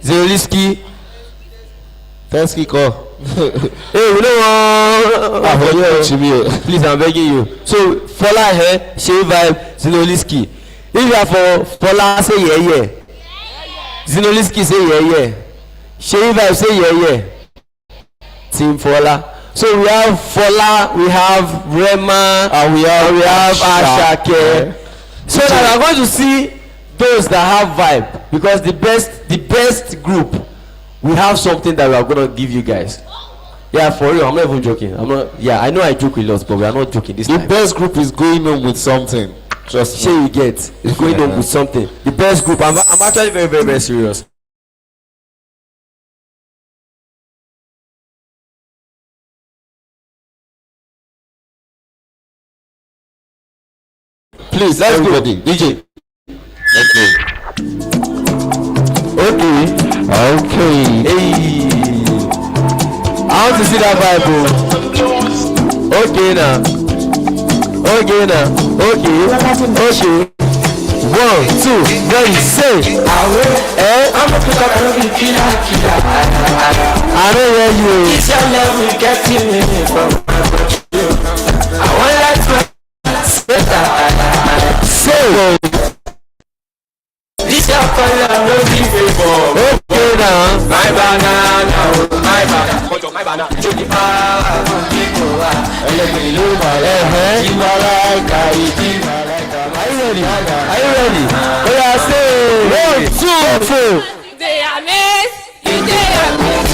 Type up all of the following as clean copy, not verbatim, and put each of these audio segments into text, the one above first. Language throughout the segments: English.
Zelensky. Tensky call. Hey, we don't want. Please, I'm begging you. So, Fola here, Shey vibe, Zelensky. If you are for Fola, say yeah. Zelensky say yeah. Shey vibe say yeah. Team Fola. So we have Fola, we have Rema, and we have Ashake. So now we are going to see those that have vibe, because the best group, we have something that we are going to give you guys. Yeah, for real, I'm not even joking. I know I joke a lot, but we are not joking this time. The best group is going on with something. Just sure you get. It's going on with something. The best group. I'm actually very, very, very serious. Please, let's everybody. go. DJ. Let's go. Okay. Hey. I want to see that vibe. Okay now. Okay. 1, 2, ready, say. I don't hear you. It's your level getting me from I want to say this your color no be before. Okay now. My banana. My banana. Are you ready? Oh yeah, say 1, 2, 3. They are missed. They are missed.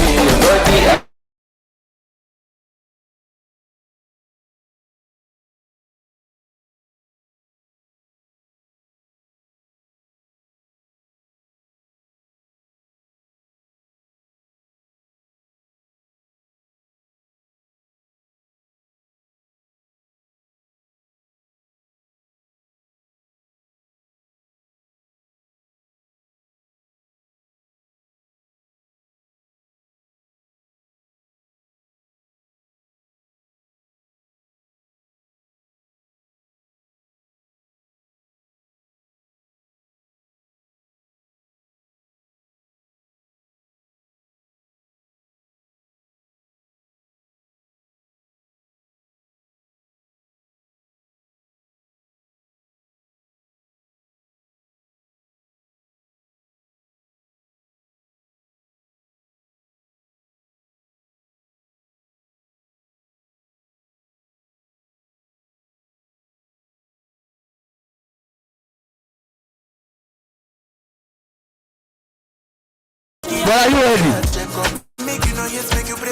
But are you ready?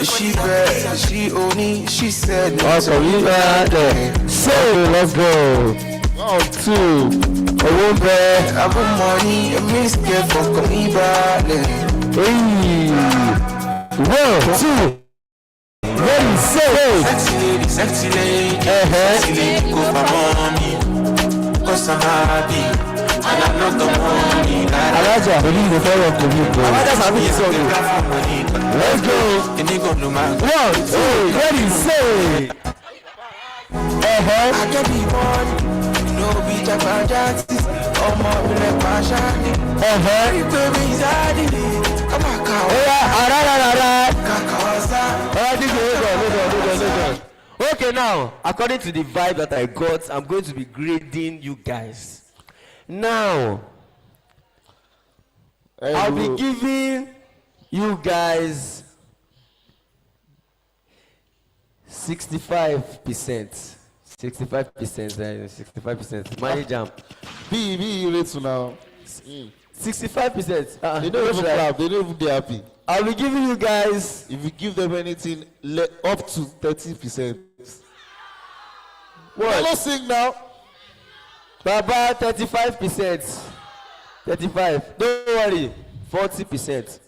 She bad, she only, she said no. Awesome, you got that. So let's go. 1, 2. I won't bet. I want money, I miss get for me bad. Hey. 1, 2. Ready, say. Sexy lady, go for mommy. Cause I'm happy, and I'm not the money. Alaja, believe the fire of the people. Alaja's having this song. Let's go. 1, 2, ready, say. I get the money, no be Japanese. Oh my, like my shiny. Baby, is come on, Okay, now, according to the vibe that I got, I'm going to be grading you guys. Now, I'll be giving you guys 65%. 65%. Manage jam. Be rate now. 65%. They don't even clap. They don't even be happy. I'll be giving you guys. If you give them anything up to 30%. What? Let's sing now. Baba, 35%. 35. Don't worry. 40%.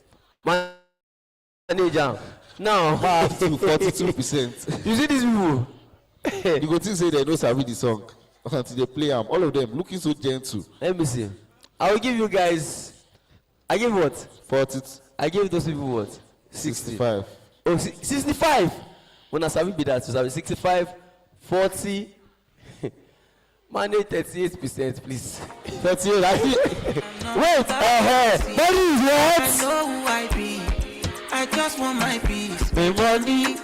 Manage jam. Now, Half to 42%. you see these people? You go think say they don't sabi the song until they play them. All of them looking so gentle. Let me see. I will give you guys. I give what? 40. I gave those people what? 65. Oh, 65. When I sabi be that, so 65, 40. Manage 38%, please. 38. I think. Wait, money is what? I know who I be. I just want my peace. The money,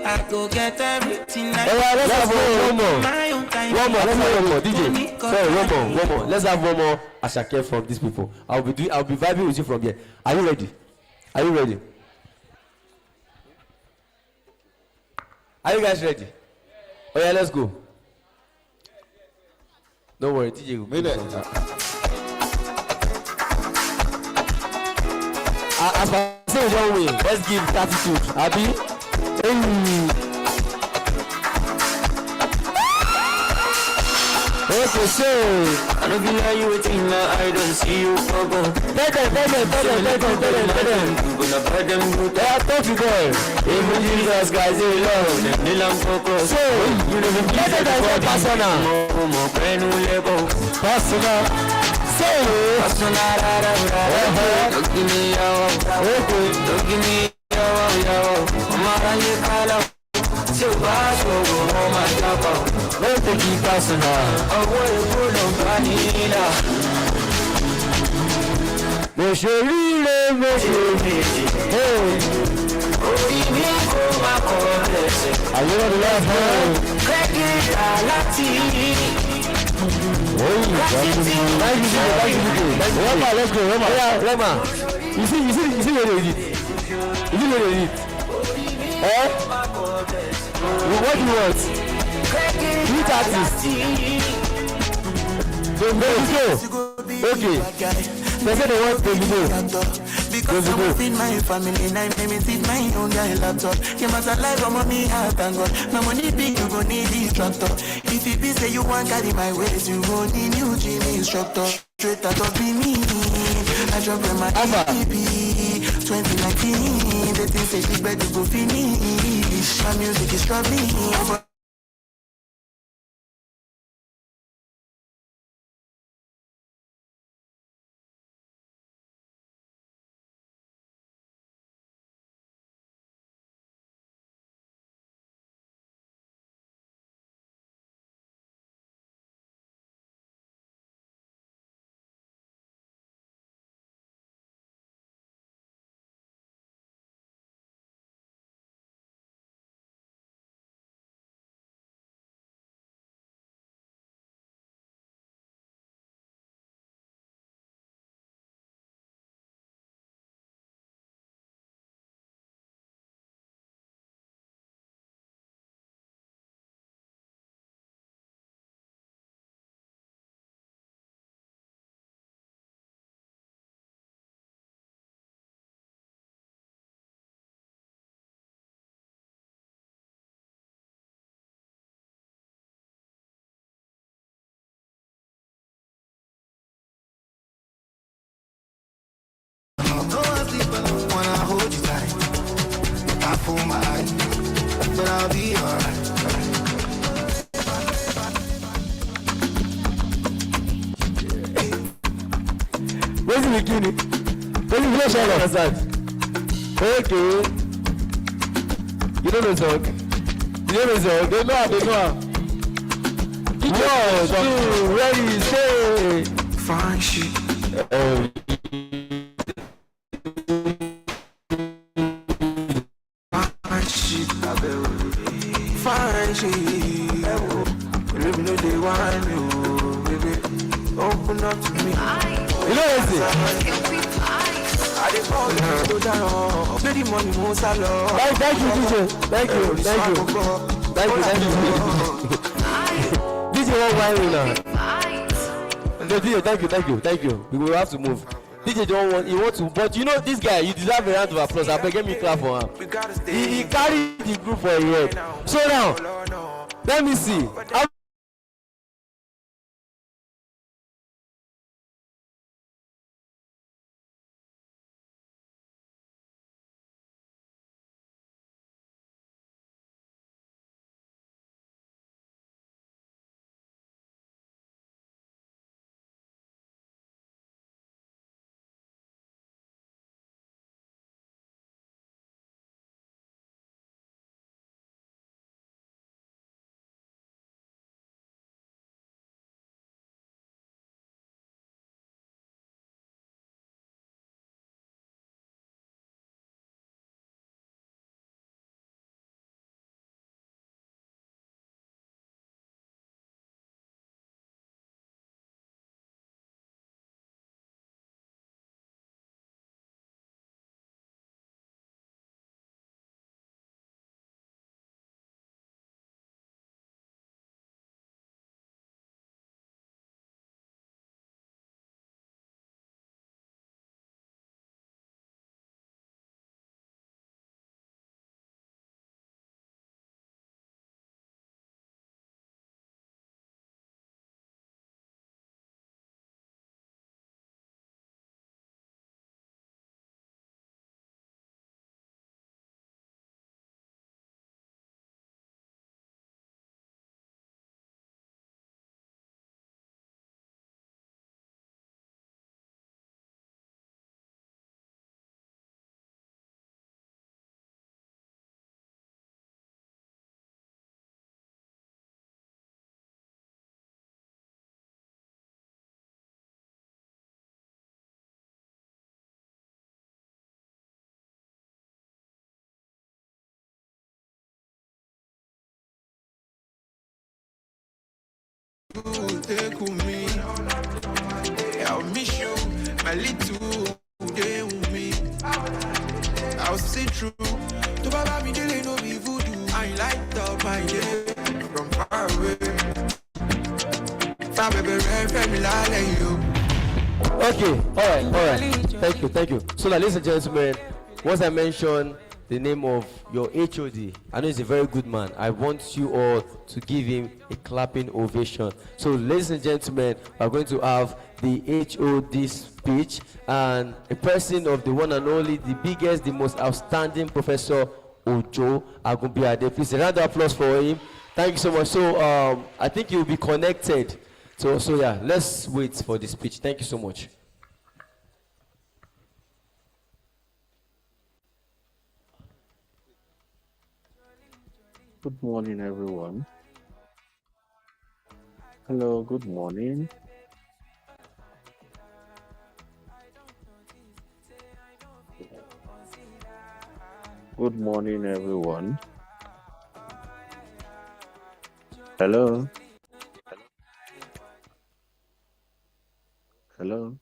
I go get everything I let's have one more. my own time. Let's have one more, DJ. Sorry, one more. Let's have one more Ashake from these people. I'll be vibing with you from here. Are you ready? Are you ready? Are you guys ready? Oh yeah, let's go. Don't worry, DJ will Made it. As I say, don't win. Let's give gratitude. Abi? Hey. Okay, so I don't feel like you waiting, I don't see you for go. better. You gonna buy them good. I thought you there. Even Jesus guys they love them. They long focus. So, You never be better than your personal. more brand new level. Personal. So, Personal, don't give me your, okay. don't give me your. Mama, you call out. So bad, so go home and drop out. Don't take it personal. I want to pull on vanilla. Mo ṣe ríire, mo ṣe hey. Orí mi kò máa kọ́ lẹ́sẹ̀. Are you ready? Let's go. Kẹ́kẹ́ láti Rema, let's go. Rema. Yeah, Rema. You see where they did. You see where they did. What do you want? Which artist? Let's go. Okay. They say they want to go. because I'm within my family, and I may feed my own guy laptop. You must have life for money, I thank God. My money big, you gon' need the tractor. If you be say you want carry my ways, you gon' need new gym instructor. Straight out of me, I drop my EP 2019. The things say the bed to go finish. My music is struggling. Wanna hold you tight, I pull my eye, but I'll be alright. Where's the bikini? Where's the flash on the side? Okay. You don't know song? You don't know song? They know. 1, 2, ready, say. Fine shit. Fine shit. Let me know they want you, baby. Open up to me. You know what's it? I didn't fall to down. Pay the money, most I love. Thank you, DJ. Thank you. DJ, what wine now? No, DJ, thank you. We will have to move. DJ don't want, he wants to, but you know this guy, you deserve a round of applause. I beg, get me clap for him. He carried the group for a year. So now, let me see. take with me. I'll miss you, my little day with me. I'll see through. To Baba me daily no be voodoo. I light up my day from far away. Far baby, family, like you. Okay, all right. Thank you. So now, ladies and gentlemen, once I mention the name of your HOD, I know he's a very good man. I want you all to give him a clapping ovation. So, ladies and gentlemen, we are going to have the HOD speech, and a person of the one and only, the biggest, the most outstanding Professor Ojo Agunbiade. Please, a round of applause for him. Thank you so much. So, I think you'll be connected. So yeah, let's wait for the speech. Thank you so much. Good morning, everyone. Hello, good morning. Good morning, everyone. Hello. Hello.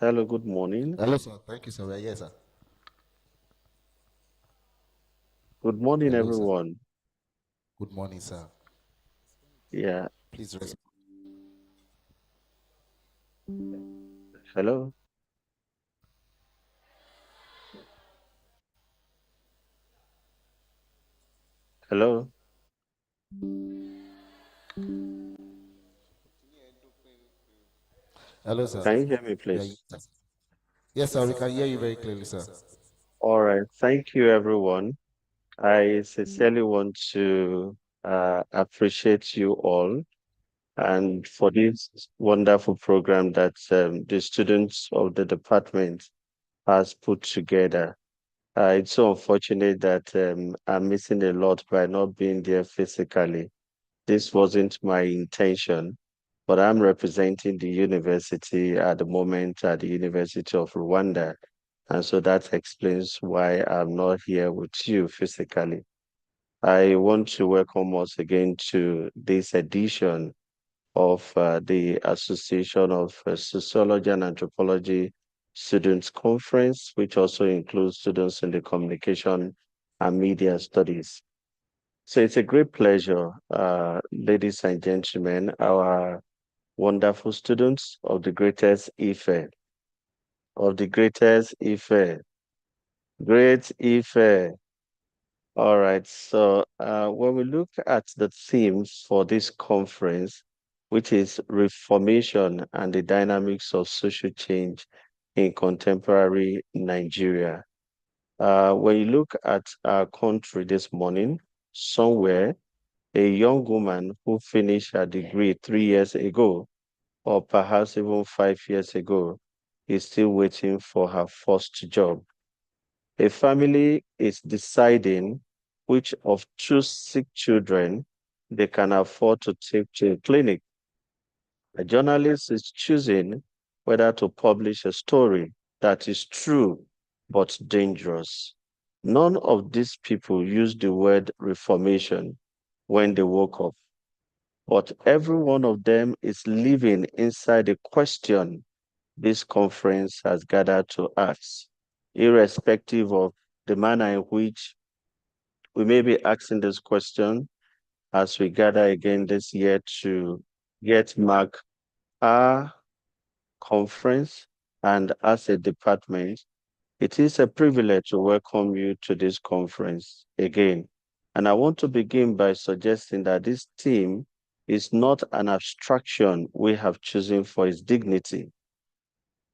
Hello, good morning. Hello, sir. Thank you, sir. Yes, sir. Good morning, Hello, sir. everyone. Good morning, sir. Yeah. Please respond. Hello. Hello. Hello, sir. Can you hear me, Yeah, please? yes, sir. We can hear you very clearly, sir. All right. Thank you, everyone. I sincerely want to appreciate you all and for this wonderful program that the students of the department has put together. It's so unfortunate that I'm missing a lot by not being there physically. This wasn't my intention, but I'm representing the university at the moment at the University of Rwanda. And so that explains why I'm not here with you physically. I want to welcome us again to this edition of the Association of Sociology and Anthropology Students Conference, which also includes students in the Communication and Media Studies. So it's a great pleasure, ladies and gentlemen, our wonderful students of the greatest Ife, great Ife. All right, so when we look at the theme for this conference, which is Reformation and the Dynamics of Social Change in Contemporary Nigeria, when you look at our country this morning, somewhere, a young woman who finished her degree 3 years ago, or perhaps even 5 years ago, is still waiting for her first job. A family is deciding which of two sick children they can afford to take to a clinic. A journalist is choosing whether to publish a story that is true but dangerous. None of these people used the word reformation when they woke up, but every one of them is living inside the question this conference has gathered to ask, irrespective of the manner in which we may be asking this question as we gather again this year to get mark our conference. And as a department, it is a privilege to welcome you to this conference again. And I want to begin by suggesting that this theme is not an abstraction we have chosen for its dignity.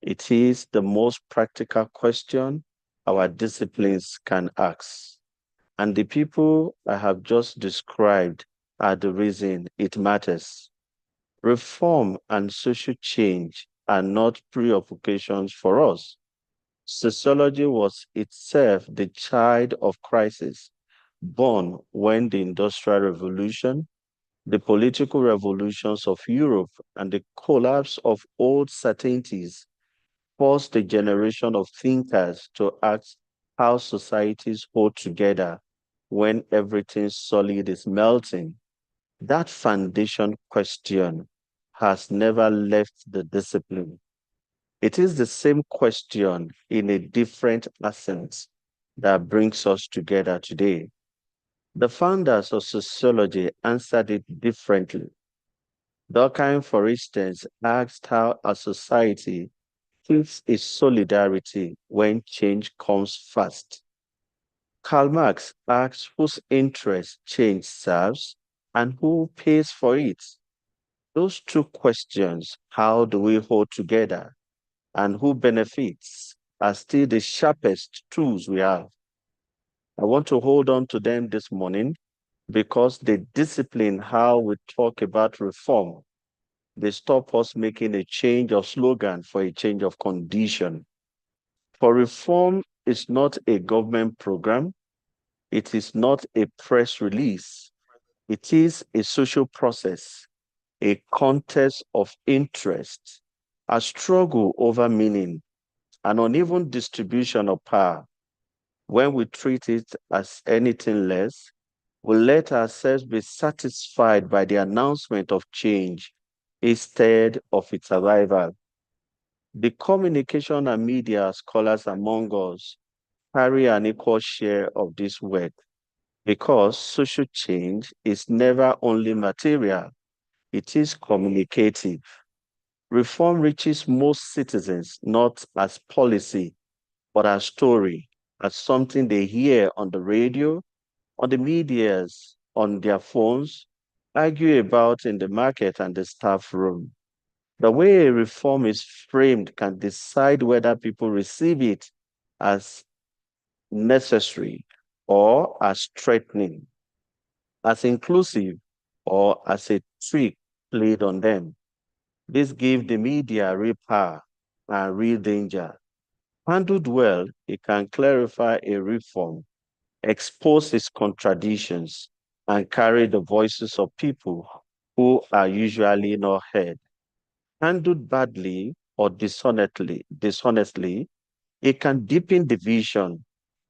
It is the most practical question our disciplines can ask. And the people I have just described are the reason it matters. Reform and social change are not preoccupations for us. Sociology was itself the child of crisis, born when the Industrial Revolution, the political revolutions of Europe, and the collapse of old certainties forced a generation of thinkers to ask how societies hold together when everything solid is melting. That foundation question has never left the discipline. It is the same question in a different accent that brings us together today. The founders of sociology answered it differently. Durkheim, for instance, asked how a society keeps its solidarity when change comes fast. Karl Marx asks whose interest change serves and who pays for it. Those two questions, how do we hold together and who benefits, are still the sharpest tools we have. I want to hold on to them this morning because they discipline how we talk about reform. They stop us making a change of slogan for a change of condition. For reform is not a government program. It is not a press release. It is a social process, a contest of interest, a struggle over meaning, an uneven distribution of power. When we treat it as anything less, we let ourselves be satisfied by the announcement of change instead of its arrival. The communication and media scholars among us carry an equal share of this work because social change is never only material, it is communicative. Reform reaches most citizens not as policy, but as story, as something they hear on the radio, on the medias, on their phones, argue about in the market and the staff room. The way a reform is framed can decide whether people receive it as necessary or as threatening, as inclusive or as a trick played on them. This gives the media real power and real danger. Handled well, it can clarify a reform, expose its contradictions, and carry the voices of people who are usually not heard. Handled badly or dishonestly, it can deepen division,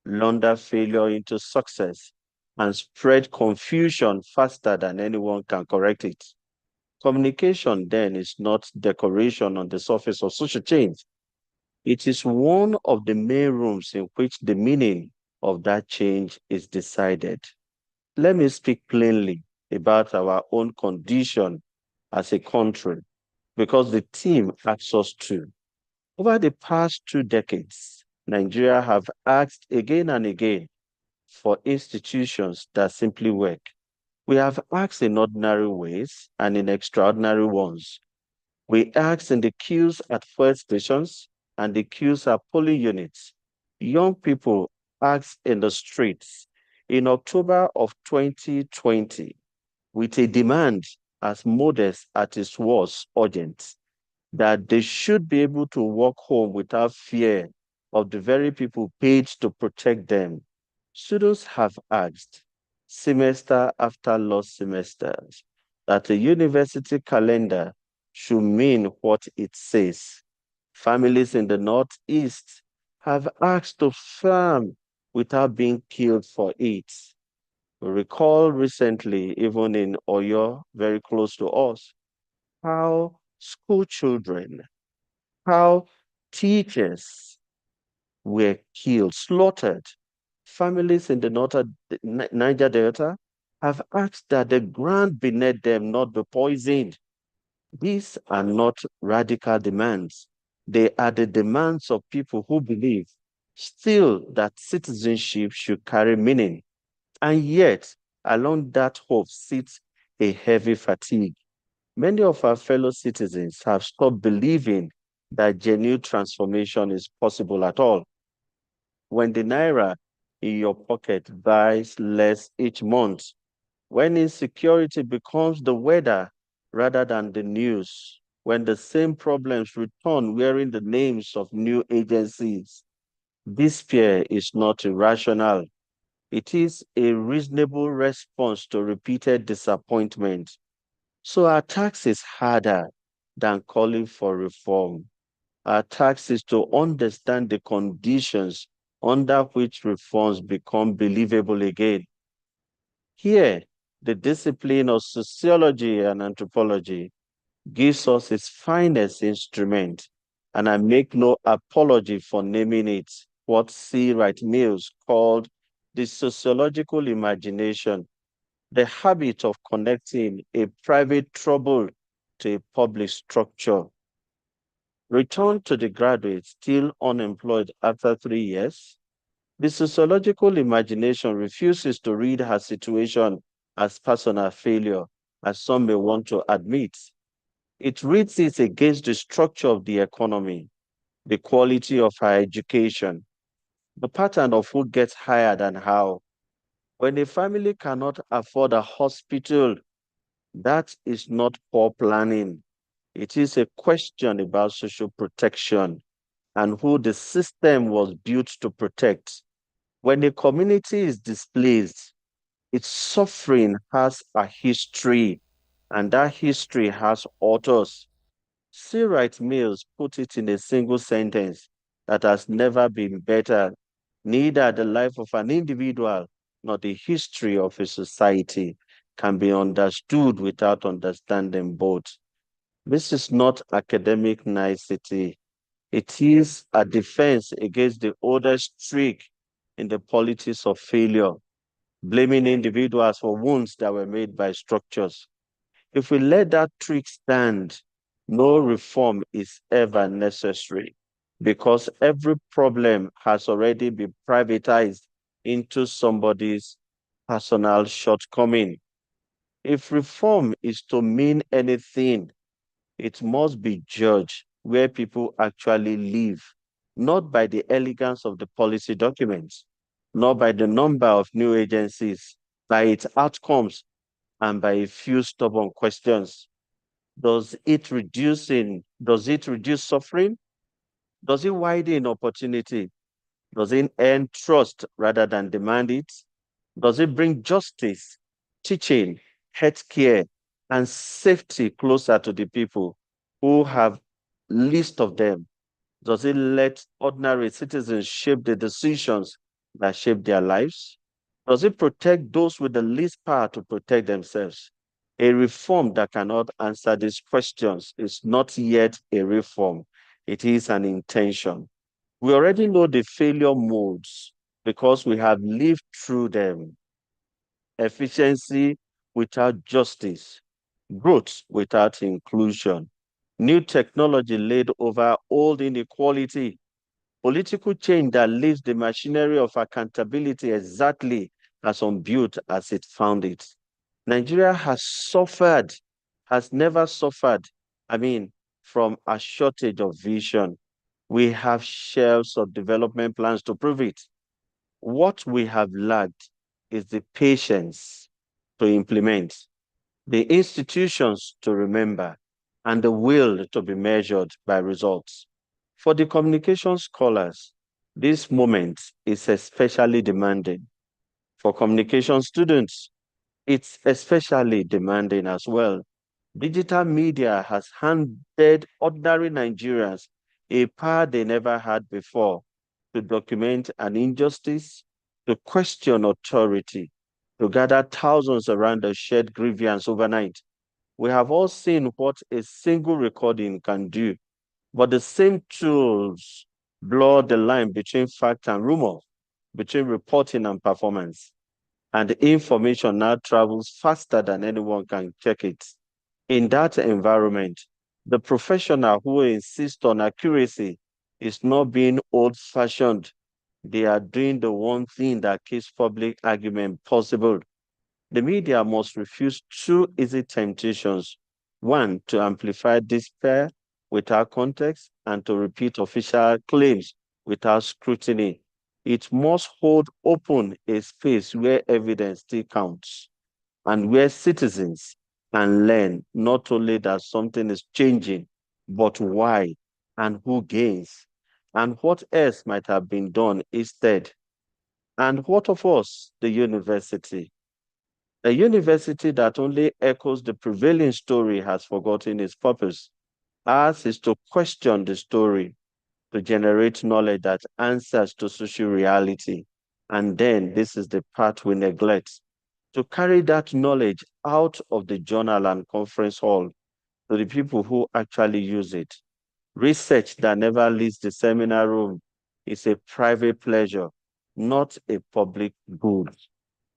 launder failure into success, and spread confusion faster than anyone can correct it. Communication then is not decoration on the surface of social change. It is one of the main rooms in which the meaning of that change is decided. Let me speak plainly about our own condition as a country, because the team asks us to. Over the past 2 decades, Nigeria have asked again and again for institutions that simply work. We have asked in ordinary ways and in extraordinary ones. We asked in the queues at fuel stations and the queues at polling units. Young people asked in the streets in October of 2020 with a demand as modest as it was urgent, that they should be able to walk home without fear of the very people paid to protect them. Students have asked, semester after last semester, that a university calendar should mean what it says. Families in the Northeast have asked to farm without being killed for it. We recall recently, even in Oyo, very close to us, how school children, how teachers were killed, slaughtered. Families in the Niger Delta have asked that the ground beneath them not be poisoned. These are not radical demands. They are the demands of people who believe still that citizenship should carry meaning. And yet, along that hope sits a heavy fatigue. Many of our fellow citizens have stopped believing that genuine transformation is possible at all. When the naira in your pocket buys less each month, when insecurity becomes the weather rather than the news, when the same problems return wearing the names of new agencies, this fear is not irrational. It is a reasonable response to repeated disappointment. So our task is harder than calling for reform. Our task is to understand the conditions under which reforms become believable again. Here, the discipline of sociology and anthropology gives us its finest instrument, and I make no apology for naming it what C. Wright Mills called the sociological imagination, the habit of connecting a private trouble to a public structure. Return to the graduate still unemployed after 3 years. The sociological imagination refuses to read her situation as personal failure, as some may want to admit. It reads it against the structure of the economy, the quality of her education, the pattern of who gets hired and how. When a family cannot afford a hospital, that is not poor planning. It is a question about social protection and who the system was built to protect. When a community is displaced, its suffering has a history, and that history has authors. C. Wright Mills put it in a single sentence that has never been better. Neither the life of an individual nor the history of a society can be understood without understanding both. This is not academic nicety. It is a defense against the oldest trick in the politics of failure, blaming individuals for wounds that were made by structures. If we let that trick stand, no reform is ever necessary because every problem has already been privatized into somebody's personal shortcoming. If reform is to mean anything, it must be judged where people actually live, not by the elegance of the policy documents, not by the number of new agencies, by its outcomes, and by a few stubborn questions. Does it reduce suffering? Does it widen opportunity? Does it earn trust rather than demand it? Does it bring justice, teaching, healthcare, and safety closer to the people who have least of them? Does it let ordinary citizens shape the decisions that shape their lives? Does it protect those with the least power to protect themselves? A reform that cannot answer these questions is not yet a reform. It is an intention. We already know the failure modes because we have lived through them. Efficiency without justice, growth without inclusion, new technology laid over old inequality, political change that leaves the machinery of accountability exactly as unbuilt as it found it. Nigeria has never suffered, from a shortage of vision. We have shelves of development plans to prove it. What we have lacked is the patience to implement, the institutions to remember, and the will to be measured by results. For the communication scholars, this moment is especially demanding. For communication students, it's especially demanding as well. Digital media has handed ordinary Nigerians a power they never had before to document an injustice, to question authority, to gather thousands around a shared grievance overnight. We have all seen what a single recording can do, but the same tools blur the line between fact and rumor, between reporting and performance. And the information now travels faster than anyone can check it. In that environment, the professional who insists on accuracy is not being old-fashioned. They are doing the one thing that keeps public argument possible. The media must refuse two easy temptations. One, to amplify despair without context and to repeat official claims without scrutiny. It must hold open a space where evidence still counts and where citizens can learn not only that something is changing, but why and who gains and what else might have been done instead. And what of us, the university? A university that only echoes the prevailing story has forgotten its purpose. Ours is to question the story, to generate knowledge that answers to social reality. And then this is the part we neglect, to carry that knowledge out of the journal and conference hall to the people who actually use it. Research that never leaves the seminar room is a private pleasure, not a public good.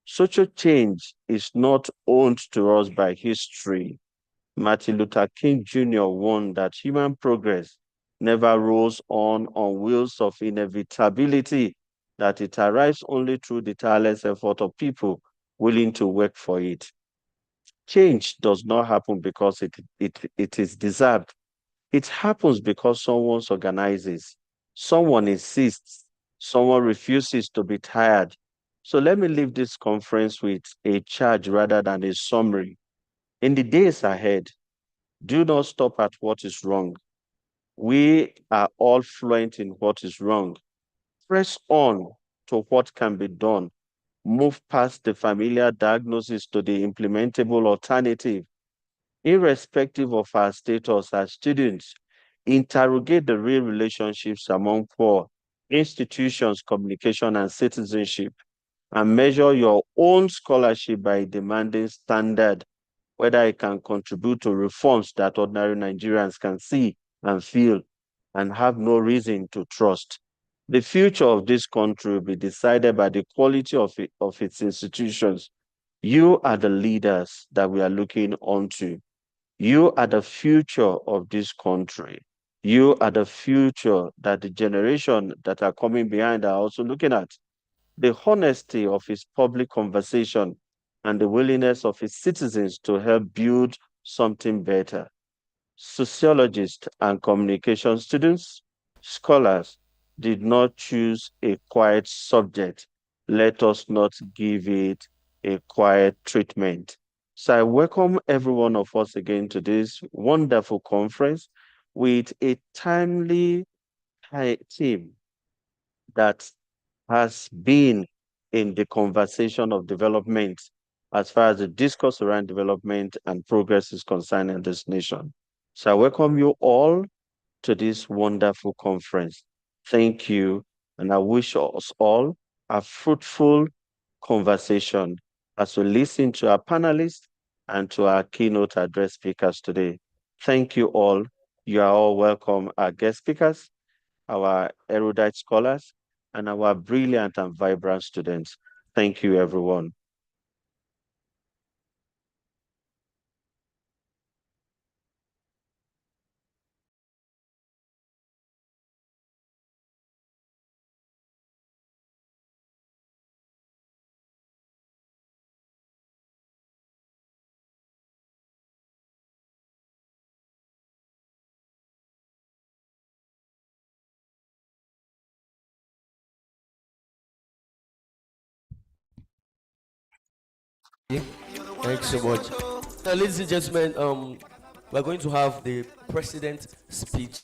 Social change is not owned to us by history. Martin Luther King Jr. warned that human progress never rolls on wheels of inevitability, that it arrives only through the tireless effort of people willing to work for it. Change does not happen because it is deserved. It happens because someone organizes, someone insists, someone refuses to be tired. So let me leave this conference with a charge rather than a summary. In the days ahead, do not stop at what is wrong. We are all fluent in what is wrong. Press on to what can be done. Move past the familiar diagnosis to the implementable alternative. Irrespective of our status as students, interrogate the real relationships among poor, institutions, communication, and citizenship, and measure your own scholarship by a demanding standard, whether it can contribute to reforms that ordinary Nigerians can see and feel and have no reason to trust. The future of this country will be decided by the quality of its institutions. You are the leaders that we are looking onto. You are the future of this country. You are the future that the generation that are coming behind are also looking at. The honesty of its public conversation and the willingness of its citizens to help build something better. Sociologists and communication students, scholars did not choose a quiet subject. Let us not give it a quiet treatment. So I welcome every one of us again to this wonderful conference with a timely theme that has been in the conversation of development as far as the discourse around development and progress is concerned in this nation. So I welcome you all to this wonderful conference. Thank you, and I wish us all a fruitful conversation as we listen to our panelists and to our keynote address speakers today. Thank you all. You are all welcome, our guest speakers, our erudite scholars, and our brilliant and vibrant students. Thank you, everyone. Thanks so much. Ladies and gentlemen, we're going to have the president speech.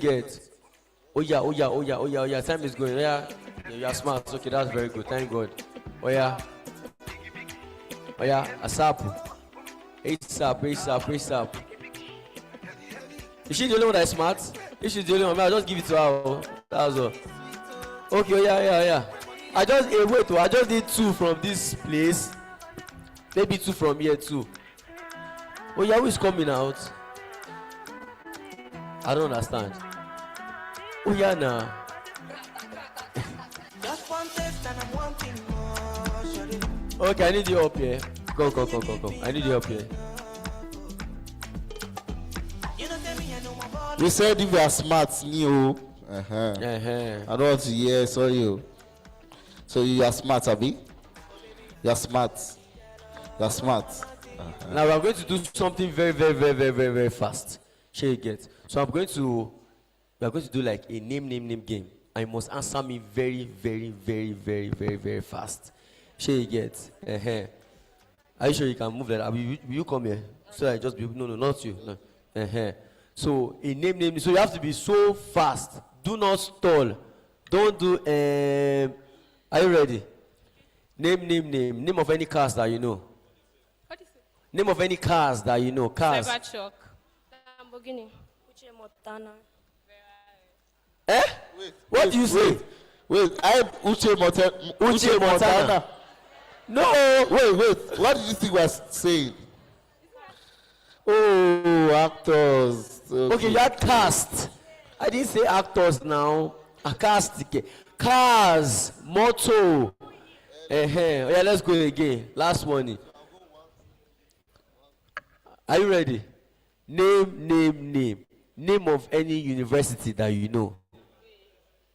Get. Oh yeah, oh yeah, oh yeah, oh yeah, oh yeah. Time is going. Yeah, you are smart. Okay, that's very good. Thank God. Oh yeah, oh yeah. ASAP. ASAP, ASAP, ASAP. Is she the only one that is smart? If she's the only one, I'll just give it to her. That's all. Okay, oh yeah, yeah, yeah. I just wait. I just did 2 from this place. Maybe 2 from here too. Oh yeah, who is coming out? I don't understand. Oh yeah, nah. Okay, I need you up here. Go. I need you up here. You said if you are smart, new. I don't want to hear, sorry. So you are smart, Abi? You are smart. You are smart. Now I'm going to do something very fast. Shall you get? So we are going to do like a name game. I must answer me very fast. Shall you get? Are you sure you can move that? Will you come here? So I just be no, not you. No. So a name. So you have to be so fast. Do not stall. Don't do. Are you ready? Name of any cars that you know. What is it? Name of any cars that you know. Cars. Cybertruck. Lamborghini. Uche Montana. Eh? What do you say? Wait, I Uche Montana. No. Wait. What did you think was saying? Oh, actors. Okay, you had cast. I didn't say actors now. A cast. Cars. Motto. Yeah, let's go again. Last one. Are you ready? Name of any university that you know.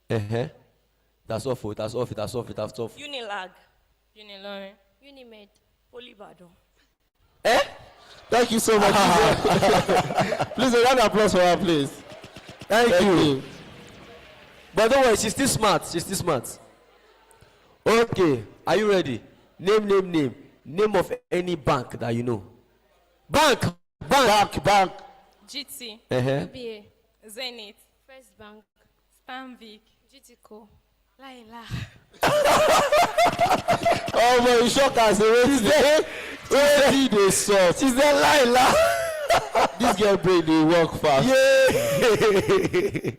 That's off. Unilag. Unilorin. Unimed. Polybado. Thank you so much. Please, a round of applause for her, please. Thank you. But don't worry, she's still smart. Okay, are you ready? Name. Name of any bank that you know. Bank. GT. UBA. Zenith. First Bank. Stanbic. GTCO. Laila. Oh my, you shock us. She's the Laila. This girl brain, they work fast. Yeah.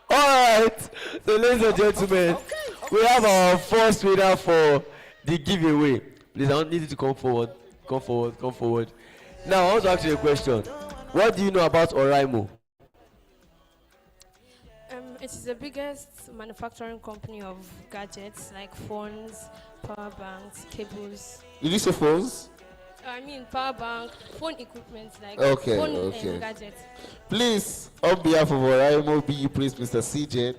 All right. So, ladies and gentlemen, we have our first winner for the giveaway. Please, I don't need you to come forward. Now, I want to ask you a question. What do you know about Oraimo? It is the biggest manufacturing company of gadgets like phones, power banks, cables. Did you say phones? I mean power bank, phone equipment like Okay, phone okay. gadgets. Please, on behalf of Oraimo, be please, Mr. CJ,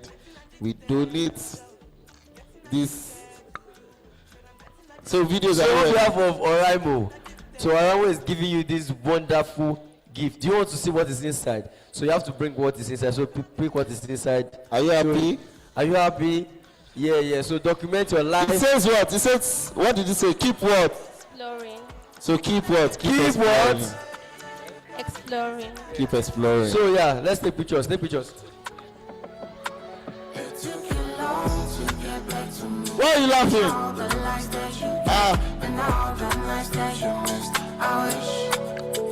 we donate this. So videos So are on behalf of Oraimo, so Oraimo is giving you this wonderful gift. Do you want to see what is inside? So you have to bring what is inside. So pick what is inside. Are you happy? Are you happy? Yeah. So document your life. It says what? It says, what did it say? Keep what? Exploring. So keep what? Keep exploring. what? Exploring. Keep exploring. So yeah, let's take pictures. Why are you laughing?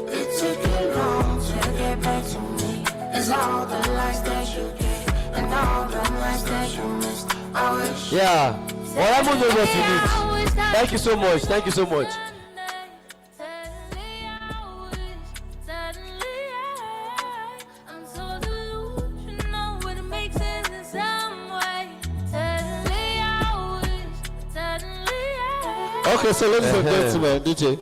It took you long to get back to me. It's all the lies that you gave and all the nights that you missed. I wish. Yeah. Oraimo knows what you need. Thank you so much. Okay, so ladies and gentlemen, DJ.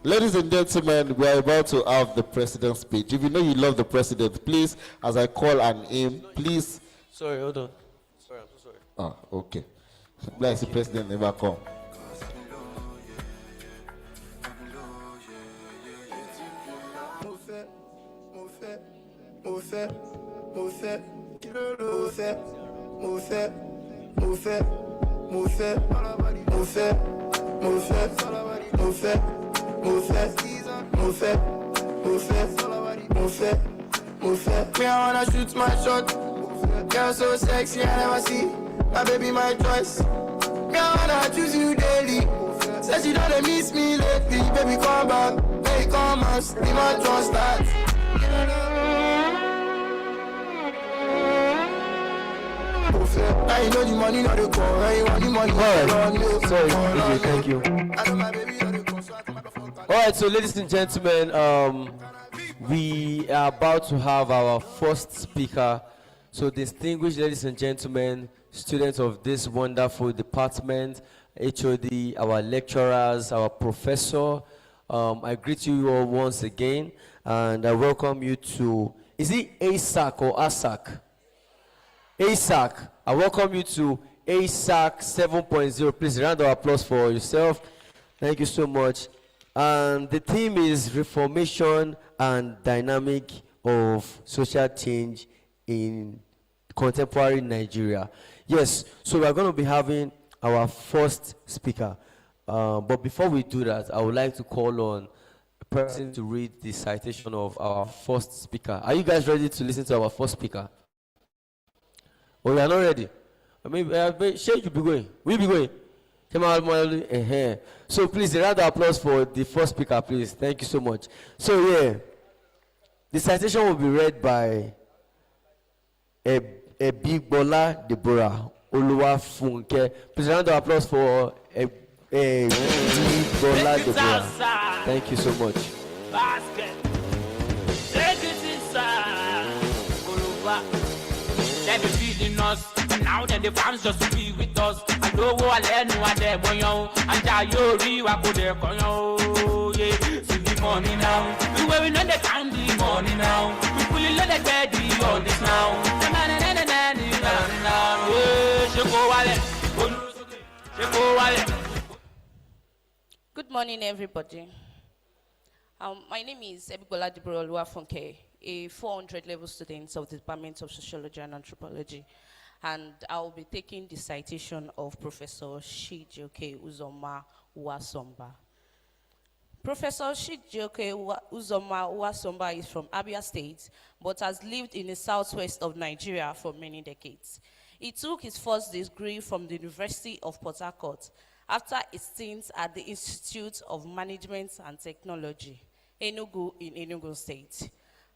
Ladies and gentlemen, we are about to have the president's speech. If you know you love the president, please, as I call an aim, please. Sorry, hold on. Sorry, I'm so sorry. Ah, okay. Bless the president never come. Me, I wanna shoot my shot. Girl so sexy, I never see. My baby, my choice. Me, I wanna choose you daily. Said you don't miss me lately. Baby, come back. Baby, come on. Be my trust start. I know the money, not the call. I want the money. Alright. Sorry, DJ, thank you. I know my baby, not the call. So I come back for Alright, so ladies and gentlemen, we are about to have our first speaker. So distinguished ladies and gentlemen, students of this wonderful department, HOD, our lecturers, our professor, I greet you all once again, and I welcome you to, is it ASAC or ASAC? ASAC. I welcome you to ASAC 7.0. Please round of applause for yourself. Thank you so much. And the theme is reformation and dynamic of social change in contemporary Nigeria. Yes, so we are going to be having our first speaker. But before we do that, I would like to call on a person to read the citation of our first speaker. Are you guys ready to listen to our first speaker? Oh, you are not ready. I mean, sure you be going. Will you be going? So please, a round of applause for the first speaker, please. Thank you so much. So yeah, the citation will be read by Ebigbola Deborah Oluwafunke. Please, a round of applause for Ebigbola Deborah. Thank you so much. Basket. Take it inside. They be feeding us. Now then the fans just be with us. I know what I learn what they want you. And I you wa go there for you. Yeah, see the money now. We where we know the time the money now. We fully let the daddy on this now. Good morning, everybody. My name is Ebigbola Deborah Oluwafunke, a 400 level student of the Department of Sociology and Anthropology, and I'll be taking the citation of Professor Chijioke Uzoma Uwasomba. Professor Chijioke Uzoma Uwasomba is from Abia State, but has lived in the southwest of Nigeria for many decades. He took his first degree from the University of Port Harcourt after a stint at the Institute of Management and Technology, Enugu in Enugu State.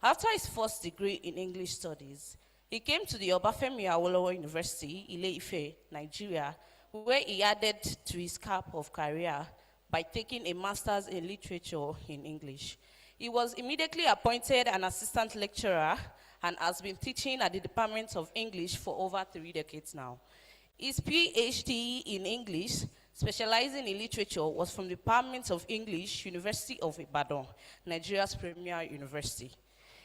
After his first degree in English Studies, he came to the Obafemi Awolowo University, Ile-Ife, Nigeria, where he added to his cap of career by taking a master's in literature in English. He was immediately appointed an assistant lecturer and has been teaching at the Department of English for over 3 decades now. His PhD in English, specializing in literature, was from the Department of English, University of Ibadan, Nigeria's premier university.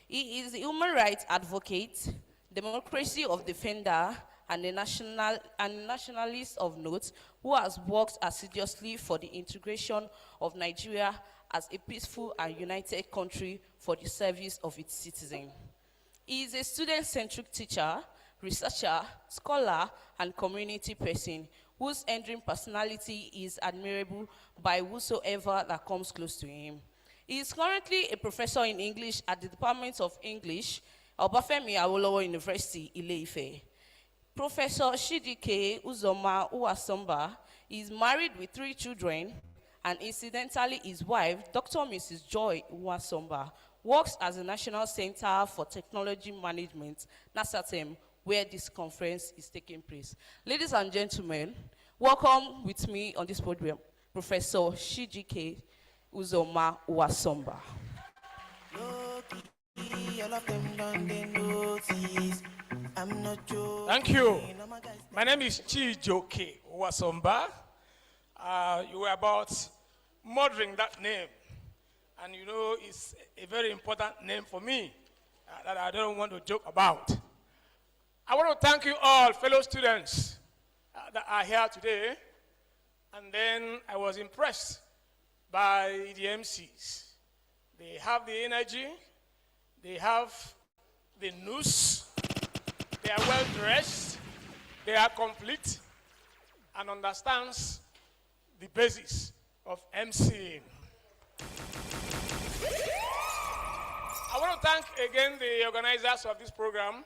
He is a human rights advocate, democracy of defender, and a nationalist of note who has worked assiduously for the integration of Nigeria as a peaceful and united country for the service of its citizens. He is a student-centric teacher, researcher, scholar, and community person whose enduring personality is admirable by whosoever that comes close to him. He is currently a professor in English at the Department of English, Obafemi Awolowo University, Ile-Ife. Professor Chijioke Uzoma Uwasomba is married with 3 children, and incidentally his wife, Dr. Mrs. Joy Uwasomba, works as a National Center for Technology Management, NASATEM, where this conference is taking place. Ladies and gentlemen, welcome with me on this podium, Professor Chijioke Uzoma Uwasomba. Thank you. My name is Chijioke Uwasomba. You were about murdering that name. And you know, it's a very important name for me that I don't want to joke about. I want to thank you all, fellow students that are here today. And then I was impressed by the MCs. They have the energy, they have the nous, they are well dressed, they are complete, and understands the basis of MCing. I want to thank again the organizers of this program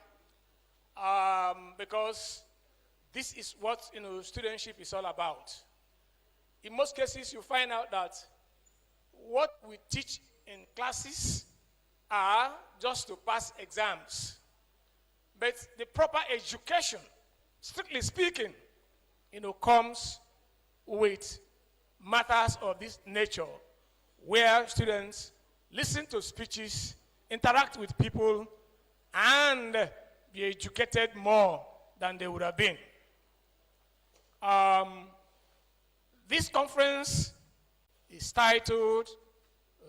because this is what studentship is all about. In most cases, you find out that what we teach in classes are just to pass exams. But the proper education, strictly speaking, comes with matters of this nature, where students listen to speeches, interact with people, and be educated more than they would have been. This conference is titled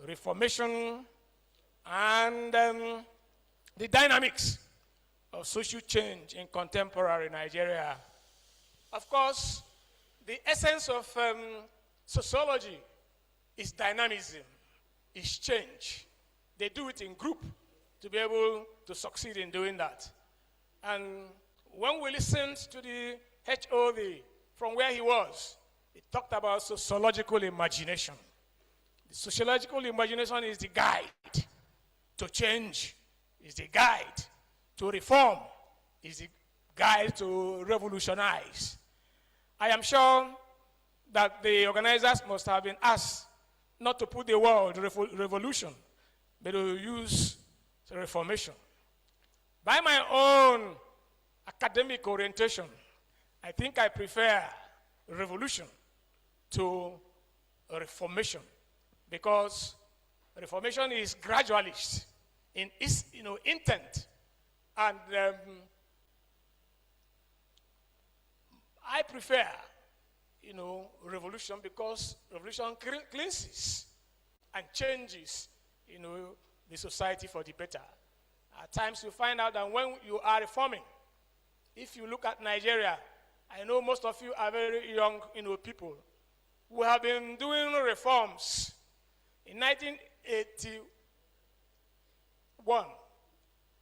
Reformation and the Dynamics of Social Change in Contemporary Nigeria. Of course, the essence of sociology is dynamism, is change. They do it in group to be able to succeed in doing that. And when we listened to the HOD from where he was, he talked about sociological imagination. The sociological imagination is the guide to change, is the guide to reform, is the guide to revolutionize. I am sure that the organizers must have been asked not to put the word revolution, but to use reformation. By my own academic orientation, I think I prefer revolution to reformation, because reformation is gradualist in its intent, and I prefer revolution, because revolution cleanses and changes the society for the better. At times you find out that when you are reforming, if you look at Nigeria, I know most of you are very young people who have been doing reforms. In 1981,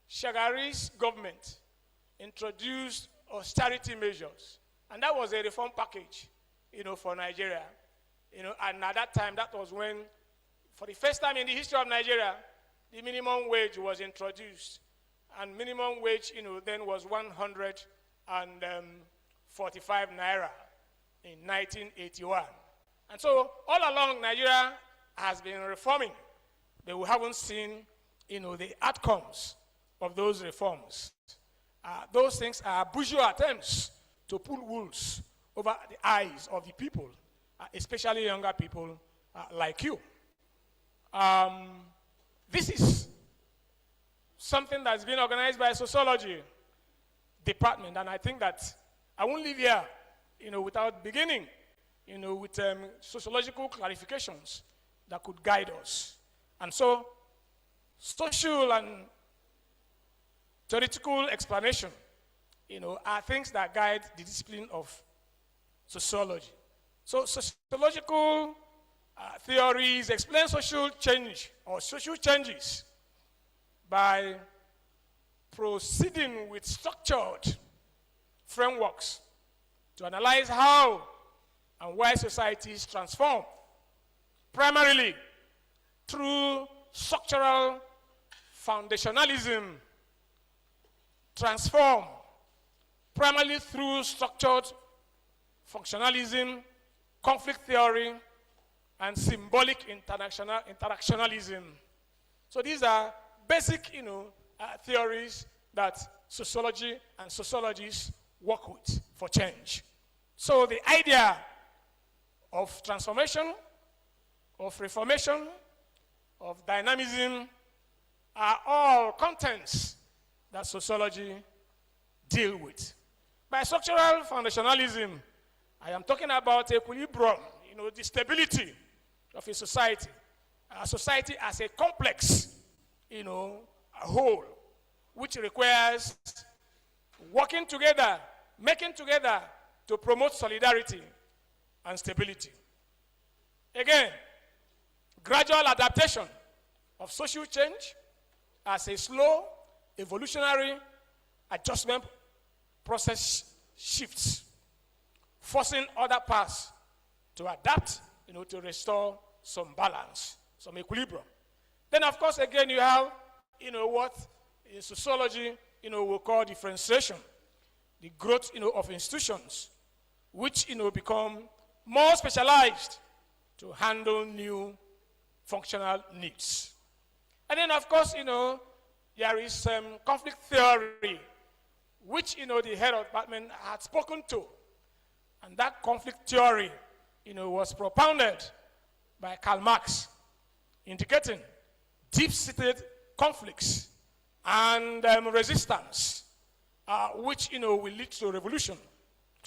Shagari's government introduced austerity measures, and that was a reform package for Nigeria. And at that time, that was when, for the first time in the history of Nigeria, the minimum wage was introduced. And minimum wage, then was 145 naira in 1981. And so, all along, Nigeria has been reforming, but we haven't seen, the outcomes of those reforms. Those things are bourgeois attempts to pull wools over the eyes of the people, especially younger people like you. This is something that's been organized by Sociology department, and I think that I won't leave here, without beginning, with sociological clarifications that could guide us. And so, social and theoretical explanation, are things that guide the discipline of sociology. So, sociological theories explain social change or social changes by proceeding with structured frameworks to analyze how and why societies transform, primarily through structural foundationalism, transform, primarily through structured functionalism, conflict theory, and symbolic interactionalism. So these are basic, theories that sociology and sociologists work with for change. So the idea of transformation, of reformation, of dynamism are all contents that sociology deal with. By structural foundationalism, I am talking about equilibrium, the stability of a society as a complex, a whole, which requires working together, making together to promote solidarity and stability. Again, gradual adaptation of social change as a slow evolutionary adjustment process shifts, forcing other parts to adapt, to restore some balance, some equilibrium. Then, of course, again, you have, what in sociology, we call differentiation, the growth, of institutions, which, become more specialized to handle new functional needs. And then, of course, there is conflict theory, which, the head of department had spoken to. And that conflict theory, was propounded by Karl Marx, indicating deep-seated conflicts and resistance, which, will lead to revolution,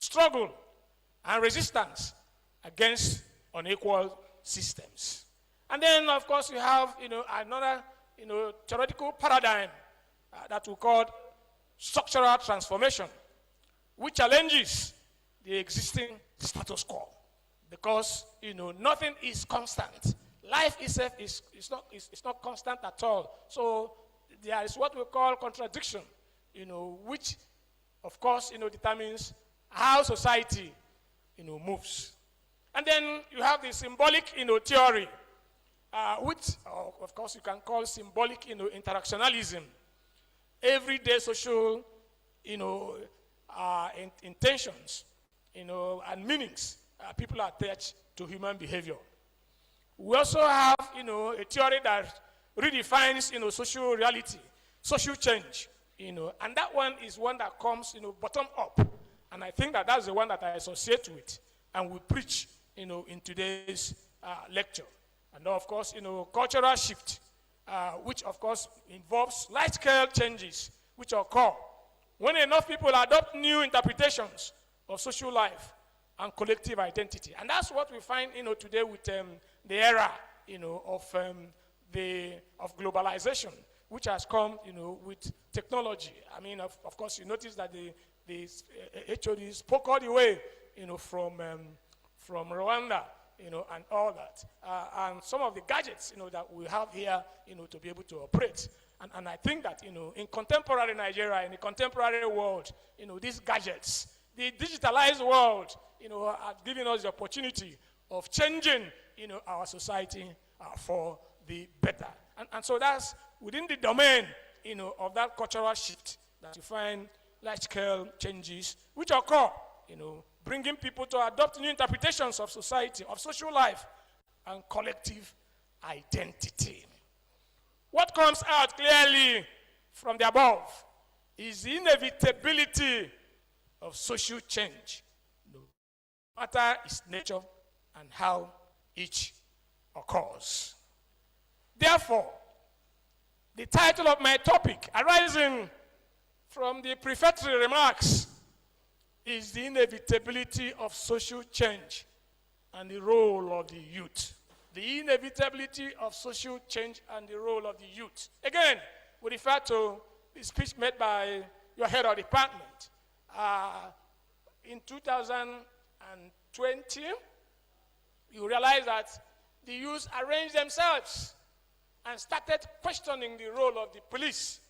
struggle, and resistance against unequal systems. And then, of course, you have, another, theoretical paradigm that we call structural transformation, which challenges the existing status quo, because, nothing is constant. Life itself is not constant at all. So there is what we call contradiction, which, of course, determines how society, moves. And then you have the symbolic, theory, which, of course, you can call symbolic, interactionalism. Everyday social, intentions, and meanings people attach to human behavior. We also have, a theory that redefines, social reality, social change, and that one is one that comes, bottom up. And I think that that's the one that I associate with and we preach, in today's lecture. And of course, cultural shift, which of course involves large-scale changes which occur when enough people adopt new interpretations of social life and collective identity. And that's what we find, today with the era, of globalization, which has come, with technology. I mean, of course, you notice that the HOD spoke all the way, from Rwanda, and all that. And some of the gadgets, that we have here, to be able to operate. And I think that, in contemporary Nigeria, in the contemporary world, these gadgets, the digitalized world, are giving us the opportunity of changing, our society for the better. And so that's within the domain, of that cultural shift that you find large-scale changes which occur, bringing people to adopt new interpretations of society, of social life, and collective identity. What comes out clearly from the above is the inevitability of social change, no matter its nature and how each occurs. Therefore, the title of my topic, arising from the prefatory remarks, is the inevitability of social change and the role of the youth. The inevitability of social change and the role of the youth. Again, we refer to the speech made by your head of department. In 2020, you realize that the youth arranged themselves and started questioning the role of the police.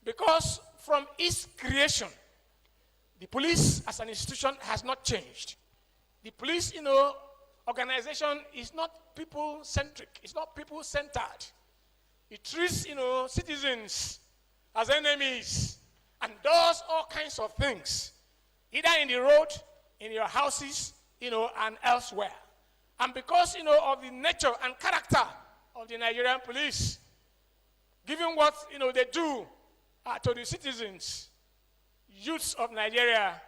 Because from its creation, the police as an institution has not changed. The police, organization is not people-centric. It's not people-centered. It treats, citizens as enemies and does all kinds of things, either in the road, in your houses, and elsewhere. And because, of the nature and character of the Nigerian police, given what, they do to the citizens, youths of Nigeria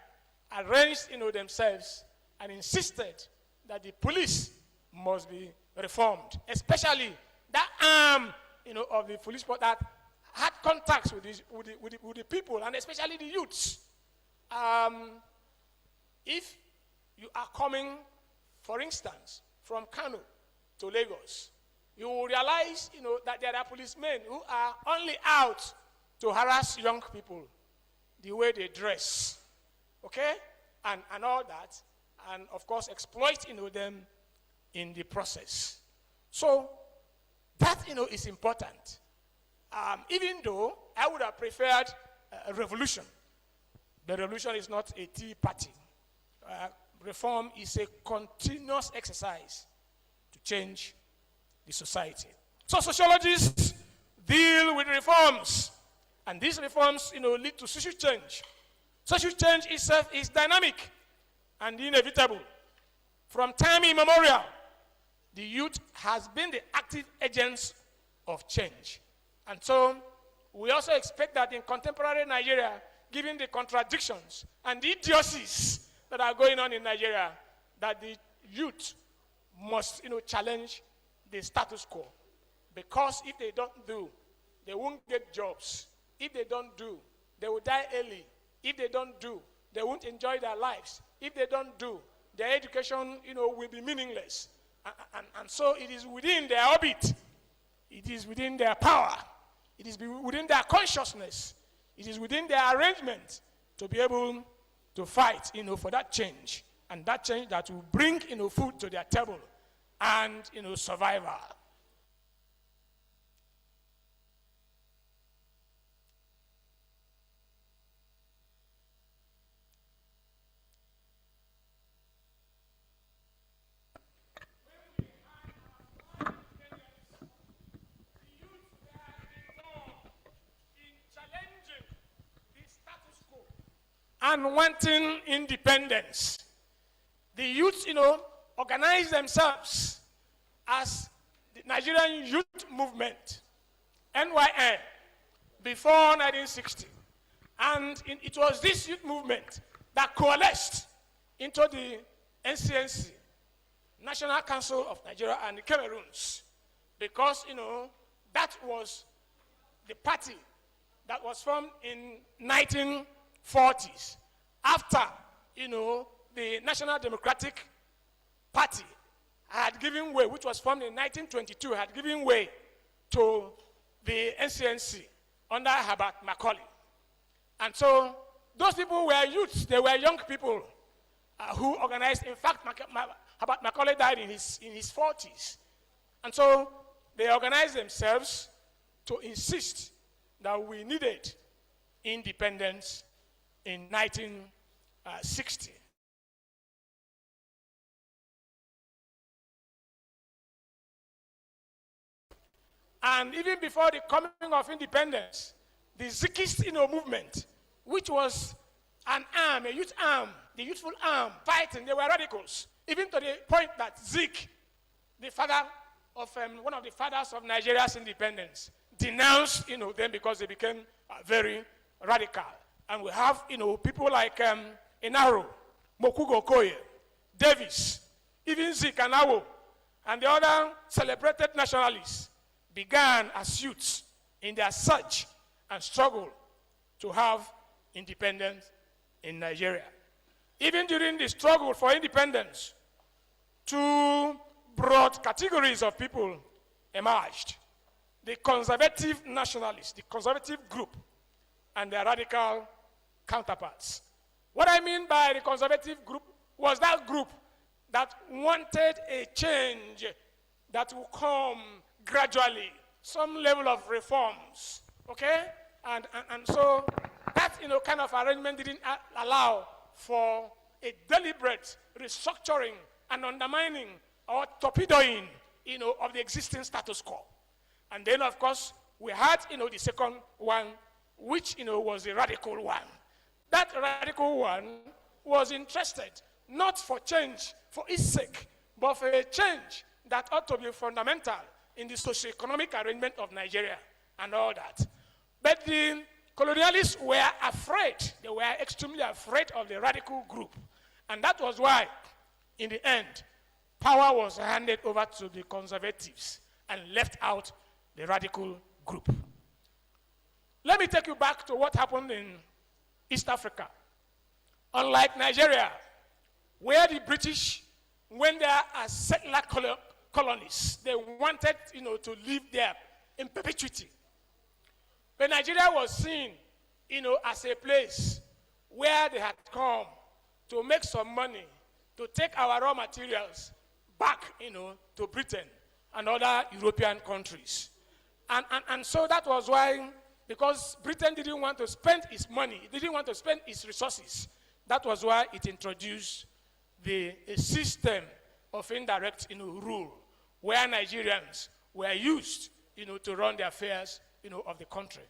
arranged, themselves and insisted that the police must be reformed, especially that arm, of the police force that had contacts with the people, and especially the youths. If you are coming, for instance, from Kano to Lagos, you will realize, that there are policemen who are only out to harass young people, the way they dress, okay, and all that, and of course exploit, them in the process. So that, is important. Even though I would have preferred a revolution, the revolution is not a tea party. Reform is a continuous exercise to change the society. So sociologists deal with reforms, and these reforms, lead to social change. Social change itself is dynamic and inevitable. From time immemorial, the youth has been the active agents of change. And so we also expect that in contemporary Nigeria, given the contradictions and the idiocies that are going on in Nigeria, that the youth must, challenge the status quo. Because if they don't do, they won't get jobs. If they don't do, they will die early. If they don't do, they won't enjoy their lives. If they don't do, their education, will be meaningless. And so it is within their orbit. It is within their power. It is within their consciousness. It is within their arrangement to be able to fight, for that change. And that change that will bring, food to their table and, survival. and wanting independence, the youth, organized themselves as the Nigerian Youth Movement, NYN, before 1960. And it was this youth movement that coalesced into the NCNC, National Council of Nigeria and the Cameroons, because, that was the party that was formed in 1940s after, the National Democratic Party had given way, which was formed in 1922, had given way to the NCNC under Herbert Macaulay. And so those people were youths, they were young people who organized. In fact, Herbert Macaulay died in his 40s. And so they organized themselves to insist that we needed independence in 1960. And even before the coming of independence, the Zikist movement, which was an arm, a youth arm, the youthful arm, fighting, they were radicals, even to the point that Zik, the father of one of the fathers of Nigeria's independence, denounced them because they became very radical. And we have people like Inaro, Mokugo Okoye, Davis, even Zik and Awo, and the other celebrated nationalists began as youths in their search and struggle to have independence in Nigeria. Even during the struggle for independence, two broad categories of people emerged: the conservative nationalists, the conservative group, and their radical counterparts. What I mean by the conservative group was that group that wanted a change that will come gradually, some level of reforms, okay? And so that, kind of arrangement didn't allow for a deliberate restructuring and undermining or torpedoing, of the existing status quo. And then, of course, we had, the second one, which, was the radical one. That radical one was interested not for change for its sake, but for a change that ought to be fundamental in the socio-economic arrangement of Nigeria and all that. But the colonialists were afraid. They were extremely afraid of the radical group. And that was why, in the end, power was handed over to the conservatives and left out the radical group. Let me take you back to what happened in East Africa. Unlike Nigeria, where the British, when they are as settler colonies, they wanted, to live there in perpetuity. But Nigeria was seen, as a place where they had come to make some money, to take our raw materials back, to Britain and other European countries. And so that was why, because Britain didn't want to spend its money, it didn't want to spend its resources, that was why it introduced a system of indirect, rule, where Nigerians were used, to run the affairs, of the country.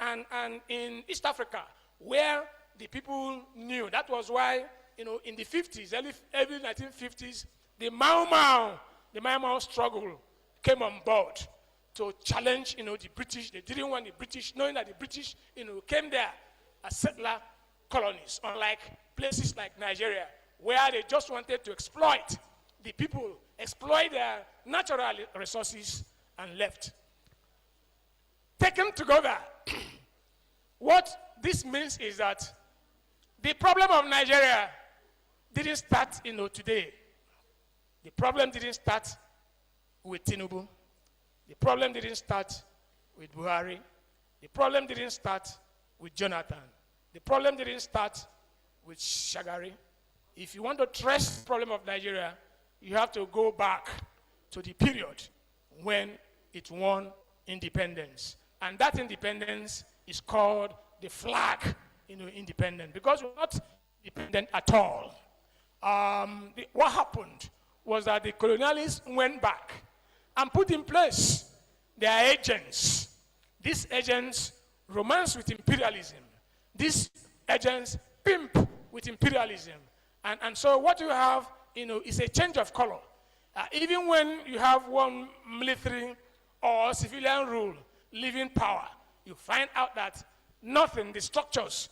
And in East Africa, where the people knew, that was why, in the 50s, early 1950s, the Mau Mau struggle came on board to challenge, the British. They didn't want the British, knowing that the British, came there as settler colonies, unlike places like Nigeria, where they just wanted to exploit the people, exploit their natural resources, and left. Taken together, what this means is that the problem of Nigeria didn't start, today. The problem didn't start with Tinubu. The problem didn't start with Buhari. The problem didn't start with Jonathan. The problem didn't start with Shagari. If you want to trace the problem of Nigeria, you have to go back to the period when it won independence. And that independence is called the flag, independence, because we're not independent at all. What happened was that the colonialists went back and put in place their agents. These agents romanced with imperialism. These agents pimp with imperialism. And so what you have, is a change of color. Even when you have one military or civilian rule leaving power, you find out that nothing, the structures,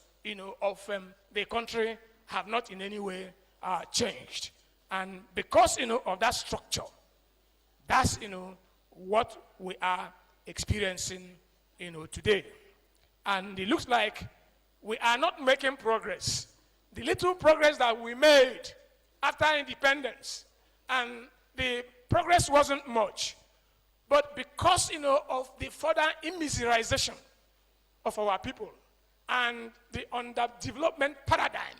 of the country have not in any way changed. And because, of that structure, that's, what we are experiencing, today. And it looks like we are not making progress. The little progress that we made after independence, and the progress wasn't much. But because, of the further immiserization of our people and the underdevelopment paradigm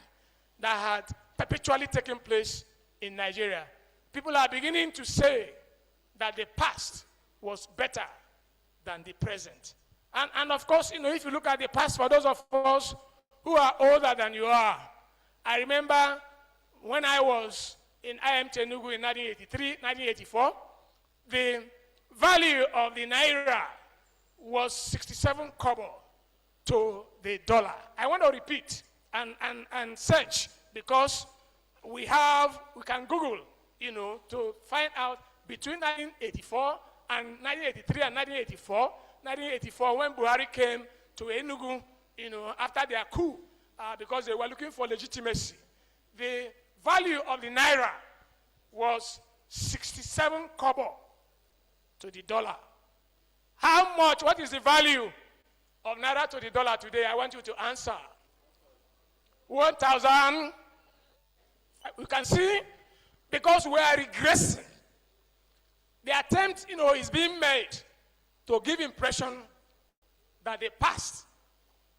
that had perpetually taken place in Nigeria, people are beginning to say that the past was better than the present. And of course, if you look at the past, for those of us who are older than you are, I remember when I was in IMT Enugu in 1983, 1984, the value of the naira was 67 kobo to the dollar. I want to repeat and search, because we can Google, to find out between 1984 and 1983 and 1984, when Buhari came to Enugu, after their coup, because they were looking for legitimacy, the value of the naira was 67 kobo to the dollar. How much, what is the value of naira to the dollar today? I want you to answer. 1,000. You can see, because we are regressing. The attempt, is being made to give impression that the past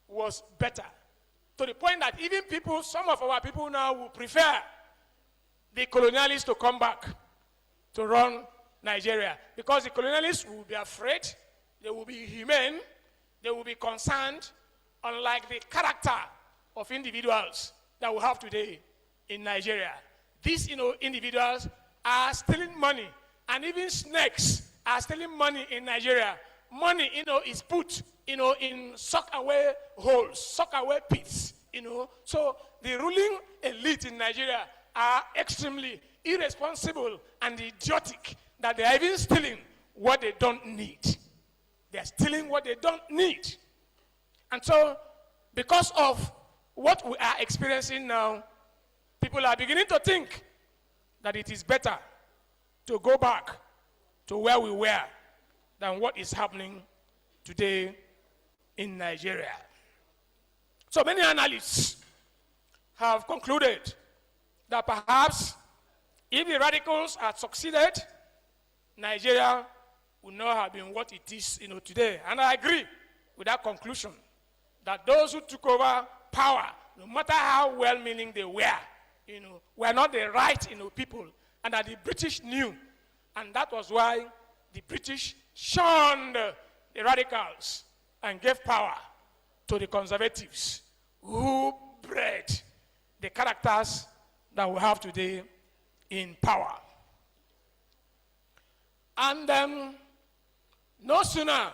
was better. To the point that even some of our people now will prefer the colonialists to come back to run Nigeria. Because the colonialists will be afraid, they will be humane, they will be concerned, unlike the character of individuals that we have today in Nigeria. These, individuals are stealing money, and even snakes are stealing money in Nigeria. Money, is put, in sock-away holes, sock-away pits, So the ruling elite in Nigeria are extremely irresponsible and idiotic, that they are even stealing what they don't need. They are stealing what they don't need. And so, because of what we are experiencing now, people are beginning to think that it is better to go back to where we were than what is happening today in Nigeria. So many analysts have concluded that perhaps if the radicals had succeeded, Nigeria would not have been what it is, today. And I agree with that conclusion, that those who took over power, no matter how well-meaning they were not the right, people, and that the British knew. And that was why the British shunned the radicals and gave power to the conservatives, who bred the characters that we have today in power. And no sooner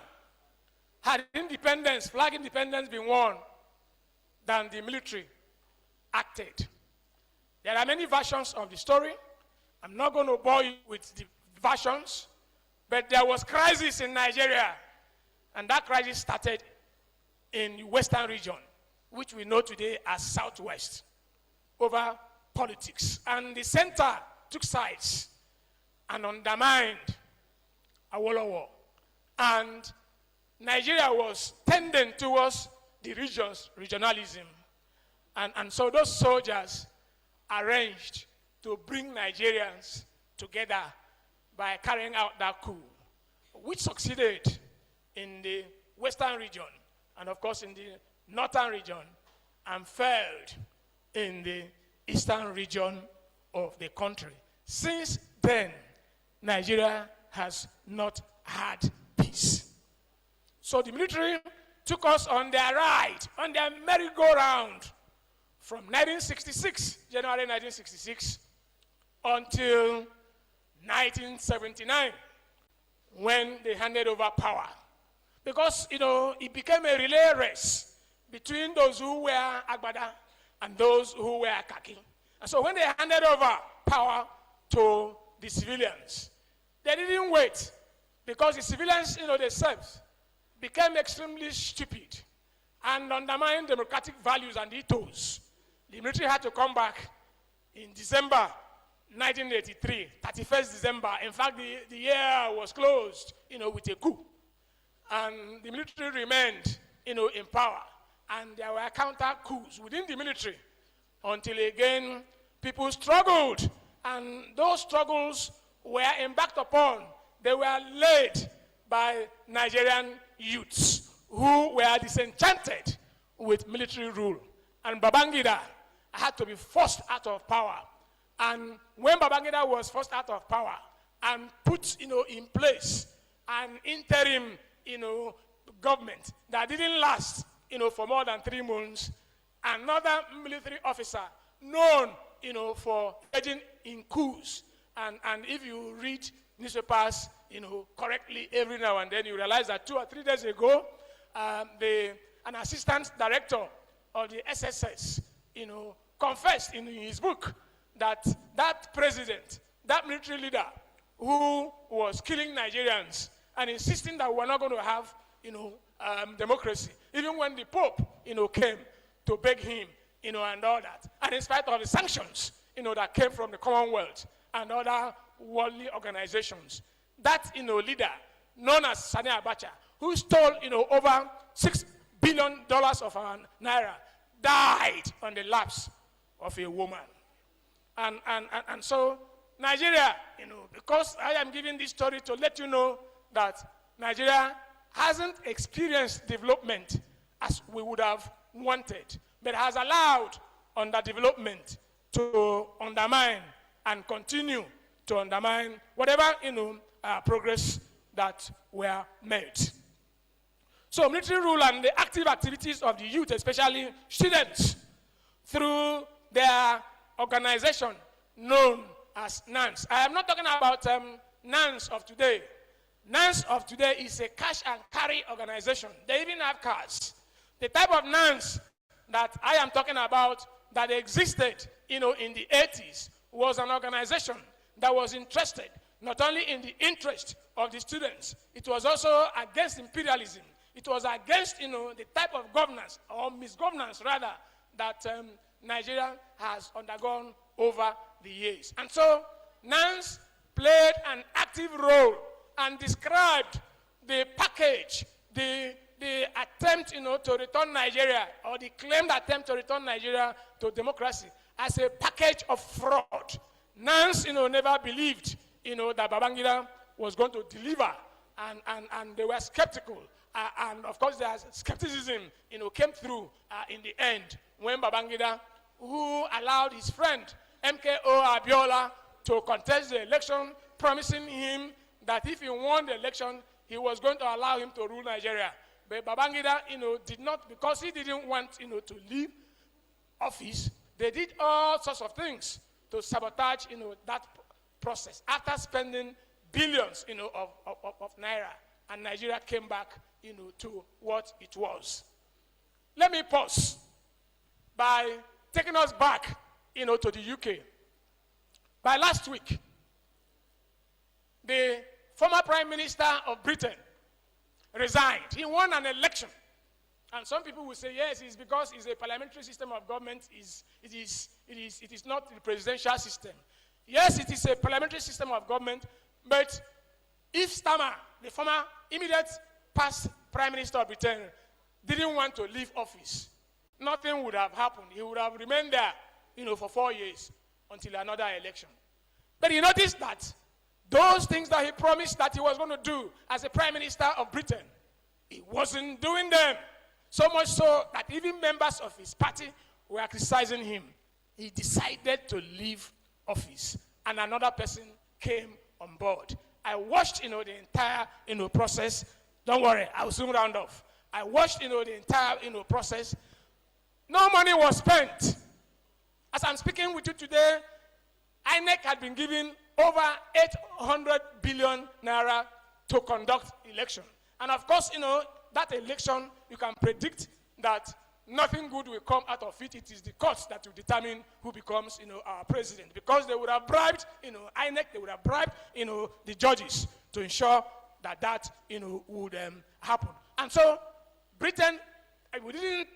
had flag independence been won, than the military acted. There are many versions of the story. I'm not going to bore you with the versions, but there was crisis in Nigeria, and that crisis started in the western region, which we know today as Southwest, over politics. And the center took sides and undermined Awolowo. And Nigeria was tending towards the regionalism. And so those soldiers arranged to bring Nigerians together by carrying out that coup, which succeeded in the western region, and of course in the northern region, and failed in the eastern region of the country. Since then, Nigeria has not had peace. So the military took us on their ride, on their merry-go-round, from 1966, January 1966, until 1979, when they handed over power. Because, it became a relay race between those who were Agbada and those who were khaki. And so when they handed over power to the civilians, they didn't wait, because the civilians, themselves became extremely stupid and undermined democratic values and ethos. The military had to come back in December 1983, 31st December. In fact, the year was closed, with a coup. And the military remained, in power. And there were counter coups within the military until again people struggled. And those struggles were embarked upon. They were led by Nigerian youths who were disenchanted with military rule. And Babangida had to be forced out of power. And when Babangida was forced out of power and put, in place an interim, government that didn't last, for more than 3 months, another military officer known, for engaging in coups. And if you read newspapers, correctly every now and then, you realize that 2 or 3 days ago, an assistant director of the SSS, confessed in his book that that president, that military leader who was killing Nigerians and insisting that we were not going to have, democracy, even when the Pope, came to beg him, and all that, and in spite of the sanctions, that came from the Commonwealth and other worldly organizations, that, leader, known as Sani Abacha, who stole, over $6 billion of our naira, died on the laps of a woman. And so Nigeria, because I am giving this story to let you know that Nigeria hasn't experienced development as we would have wanted, but has allowed underdevelopment to undermine and continue to undermine whatever, progress that were made. So military rule and the active activities of the youth, especially students, through their organization known as NANS. I am not talking about NANS of today. NANS of today is a cash and carry organization. They even have cars. The type of NANS that I am talking about that existed, in the 80s was an organization that was interested not only in the interest of the students, it was also against imperialism. It was against, the type of governance, or misgovernance rather, that Nigeria has undergone over the years. And so, NANS played an active role and described the package, the attempt, to return Nigeria, or the claimed attempt to return Nigeria to democracy as a package of fraud. NANS, never believed, that Babangida was going to deliver, and they were skeptical. And of course, their skepticism, came through in the end when Babangida, who allowed his friend MKO Abiola to contest the election, promising him that if he won the election, he was going to allow him to rule Nigeria. But Babangida, did not, because he didn't want, to leave office. They did all sorts of things to sabotage, that process. After spending billions, of naira, and Nigeria came back, to what it was. Let me pause by taking us back, to the UK. By last week, the former Prime Minister of Britain resigned. He won an election. And some people will say, yes, it's because it's a parliamentary system of government. It is not the presidential system. Yes, it is a parliamentary system of government, but if Starmer, the former immediate past Prime Minister of Britain, didn't want to leave office, nothing would have happened. He would have remained there, for 4 years until another election. But you notice that those things that he promised that he was going to do as a Prime Minister of Britain, he wasn't doing them. So much so that even members of his party were criticizing him. He decided to leave office, and another person came on board. I watched, the entire, process. Don't worry, I will soon round off. I watched, the entire, process. No money was spent. As I'm speaking with you today, INEC had been given over 800 billion naira to conduct election. And of course, that election, you can predict that nothing good will come out of it. It is the courts that will determine who becomes, our president, because they would have bribed, INEC, they would have bribed, the judges to ensure that would happen. And so Britain,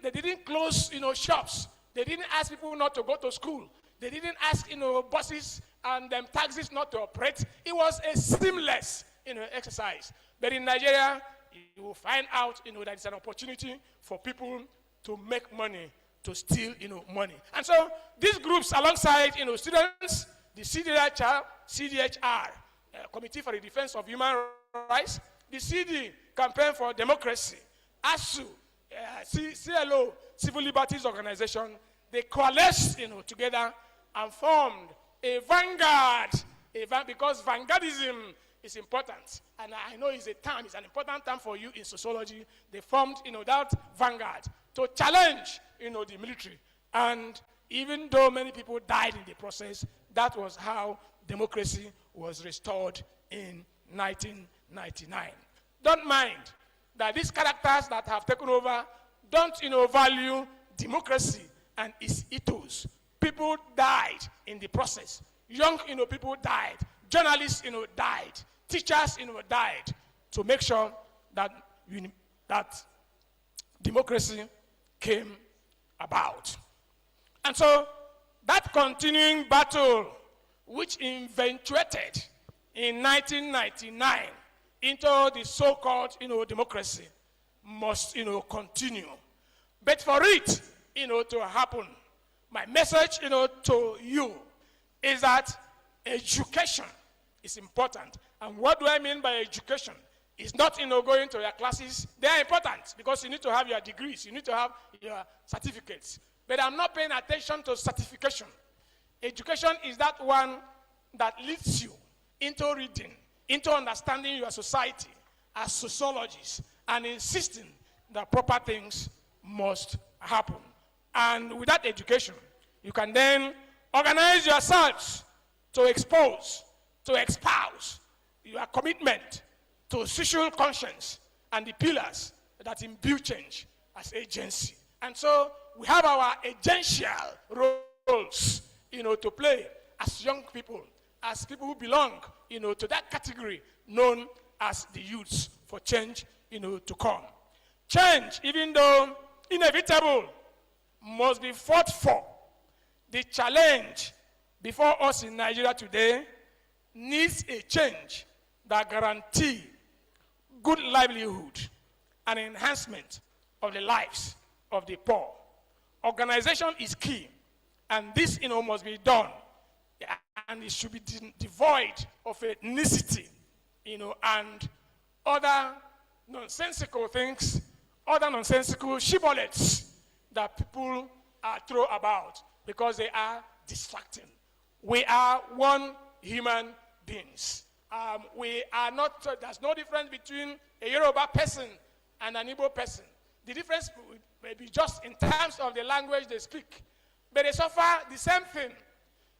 they didn't close, shops. They didn't ask people not to go to school. They didn't ask, buses and taxis not to operate. It was a seamless, exercise. But in Nigeria, you will find out, that it's an opportunity for people to make money, to steal, money. And so these groups, alongside, students, the CDHR, Committee for the Defense of Human Rights, the CD, Campaign for Democracy, ASU, CLO, Civil Liberties Organization, they coalesced, together and formed a vanguard, because vanguardism is important. And I know it's an important term for you in sociology. They formed, that vanguard to challenge, the military. And even though many people died in the process, that was how democracy was restored in 1999. Don't mind that these characters that have taken over don't, value democracy and its ethos. People died in the process. Young, people died. Journalists, died. Teachers, died to make sure that that democracy came about. And so that continuing battle, which eventuated in 1999 into the so-called, democracy, must, continue. But for it, to happen, my message, to you is that education is important. And what do I mean by education? It's not, going to your classes. They are important because you need to have your degrees. You need to have your certificates. But I'm not paying attention to certification. Education is that one that leads you into reading, into understanding your society as sociologists, and insisting that proper things must happen. And with that education, you can then organize yourselves to expose, to espouse your commitment to social conscience and the pillars that imbue change as agency. And so we have our agential roles, to play as young people, as people who belong, to that category known as the youths for change, to come. Change, even though inevitable, must be fought for. The challenge before us in Nigeria today needs a change that guarantees good livelihood and enhancement of the lives of the poor. Organization is key, and this, must be done, and it should be devoid of ethnicity, and other nonsensical things, other nonsensical shibboleths that people throw about because they are distracting. We are one human beings. We are not, there's no difference between a Yoruba person and an Igbo person. The difference may be just in terms of the language they speak. But they suffer the same thing.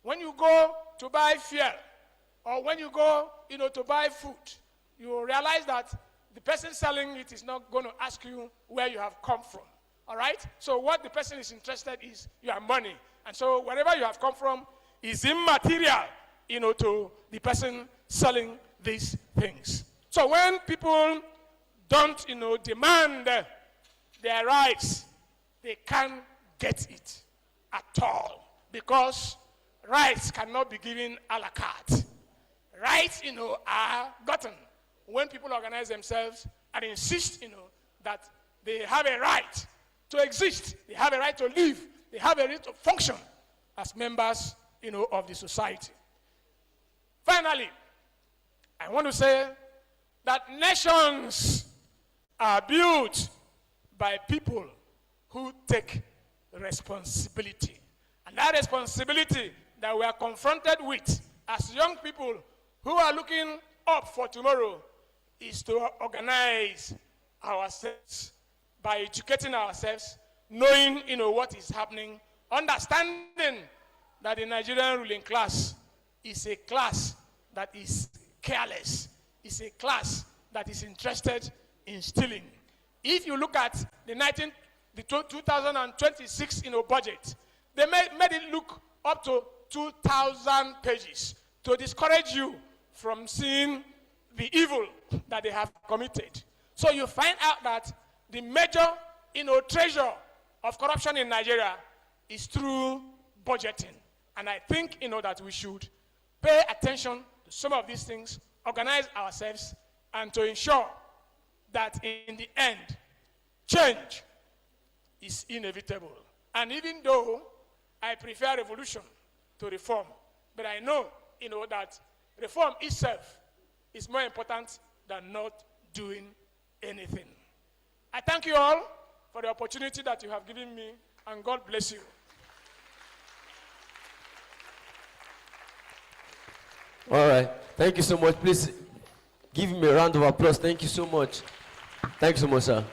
When you go to buy fuel, or when you go, to buy food, you realize that the person selling it is not going to ask you where you have come from. All right? So what the person is interested in is your money. And so wherever you have come from is immaterial, to the person selling these things. So when people don't, demand their rights, they can't get it at all, because rights cannot be given a la carte. Rights, are gotten when people organize themselves and insist, that they have a right to exist, they have a right to live, they have a right to function as members, of the society. Finally, I want to say that nations are built by people who take responsibility. And that responsibility that we are confronted with as young people who are looking up for tomorrow is to organize ourselves by educating ourselves, knowing, what is happening, understanding that the Nigerian ruling class is a class that is careless, is a class that is interested in stealing. If you look at the the 2026 budget, they made it look up to 2,000 pages to discourage you from seeing the evil that they have committed. So you find out that the major treasure of corruption in Nigeria is through budgeting. And I think that we should pay attention to some of these things, organize ourselves, and to ensure that in the end, change is inevitable. And even though I prefer revolution to reform, but I know, that reform itself is more important than not doing anything. I thank you all for the opportunity that you have given me, and God bless you. All right. Thank you so much. Please give him a round of applause. Thank you so much. Thank you so much, sir.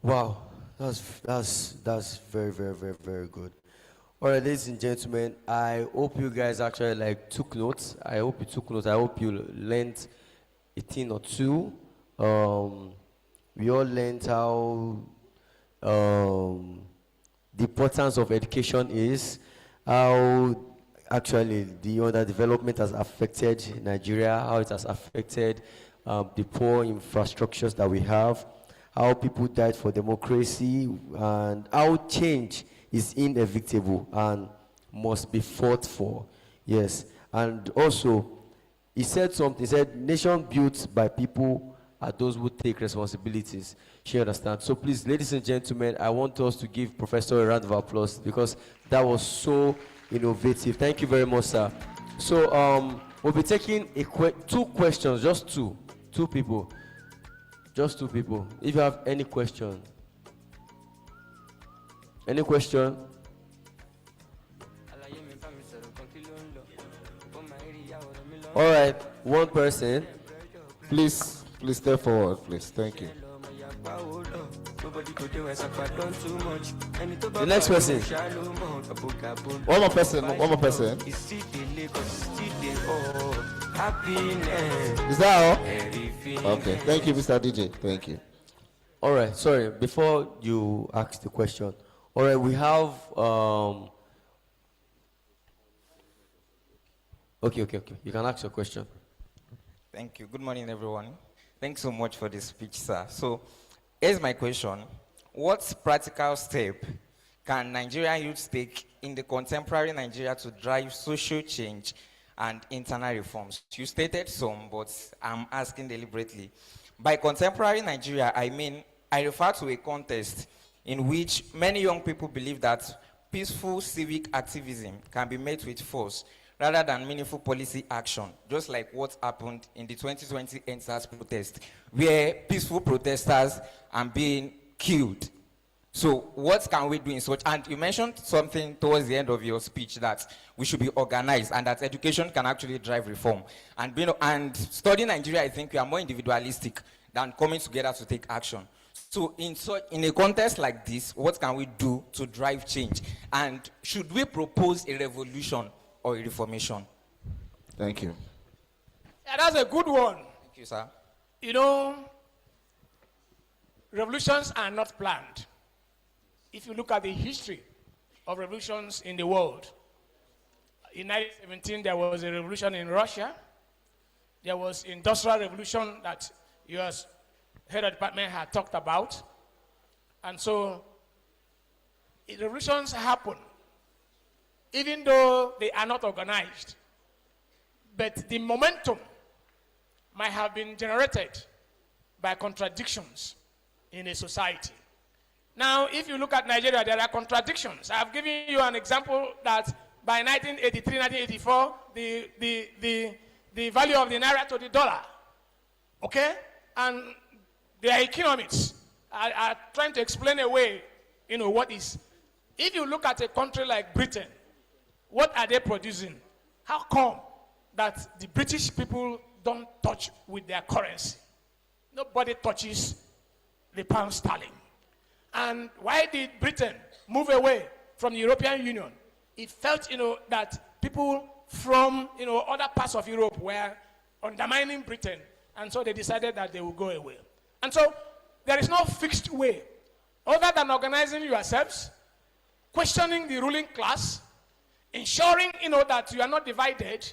Wow. That's very, very, very, very good. All right, ladies and gentlemen, I hope you guys actually took notes. I hope you took notes. I hope you learned a thing or two. We all learned how the importance of education is, how actually the underdevelopment has affected Nigeria, how it has affected the poor infrastructures that we have, how people died for democracy, and how change is inevitable and must be fought for. Yes. And also, he said something. He said, nation built by people are those who take responsibilities. She understands. So please, ladies and gentlemen, I want us to give Professor a round of applause because that was so innovative. Thank you very much, sir. So we'll be taking two questions, just two people. Just two people. If you have any question. Any question? All right, one person. Please step forward, please. Thank you. The next person. One more person. Is that all? Okay. Thank you, Mr. DJ. Thank you. All right. Sorry. Before you ask the question. All right. We have. Okay. You can ask your question. Thank you. Good morning, everyone. Thanks so much for this speech, sir. So, here's my question. What practical step can Nigerian youth take in the contemporary Nigeria to drive social change and internal reforms? You stated some, but I'm asking deliberately. By contemporary Nigeria, I refer to a context in which many young people believe that peaceful civic activism can be met with force rather than meaningful policy action, just like what happened in the 2020 NSAS protest, where peaceful protesters are being killed. So what can we do in such? And you mentioned something towards the end of your speech that we should be organized and that education can actually drive reform. And studying Nigeria, I think we are more individualistic than coming together to take action. So in a context like this, what can we do to drive change? And should we propose a revolution or a reformation? Thank you. Yeah, that's a good one. Thank you, sir. Revolutions are not planned. If you look at the history of revolutions in the world, in 1917 there was a revolution in Russia. There was industrial revolution that U.S. head of department had talked about. And so revolutions happen even though they are not organized. But the momentum might have been generated by contradictions in a society. Now, if you look at Nigeria, there are contradictions. I've given you an example that by 1983, 1984, the value of the naira to the dollar, okay? And their economists are trying to explain away, what is. If you look at a country like Britain, what are they producing? How come that the British people don't touch with their currency? Nobody touches the pound sterling. And why did Britain move away from the European Union? It felt, that people from, other parts of Europe were undermining Britain, and so they decided that they will go away. And so there is no fixed way other than organizing yourselves, questioning the ruling class, ensuring, that you are not divided.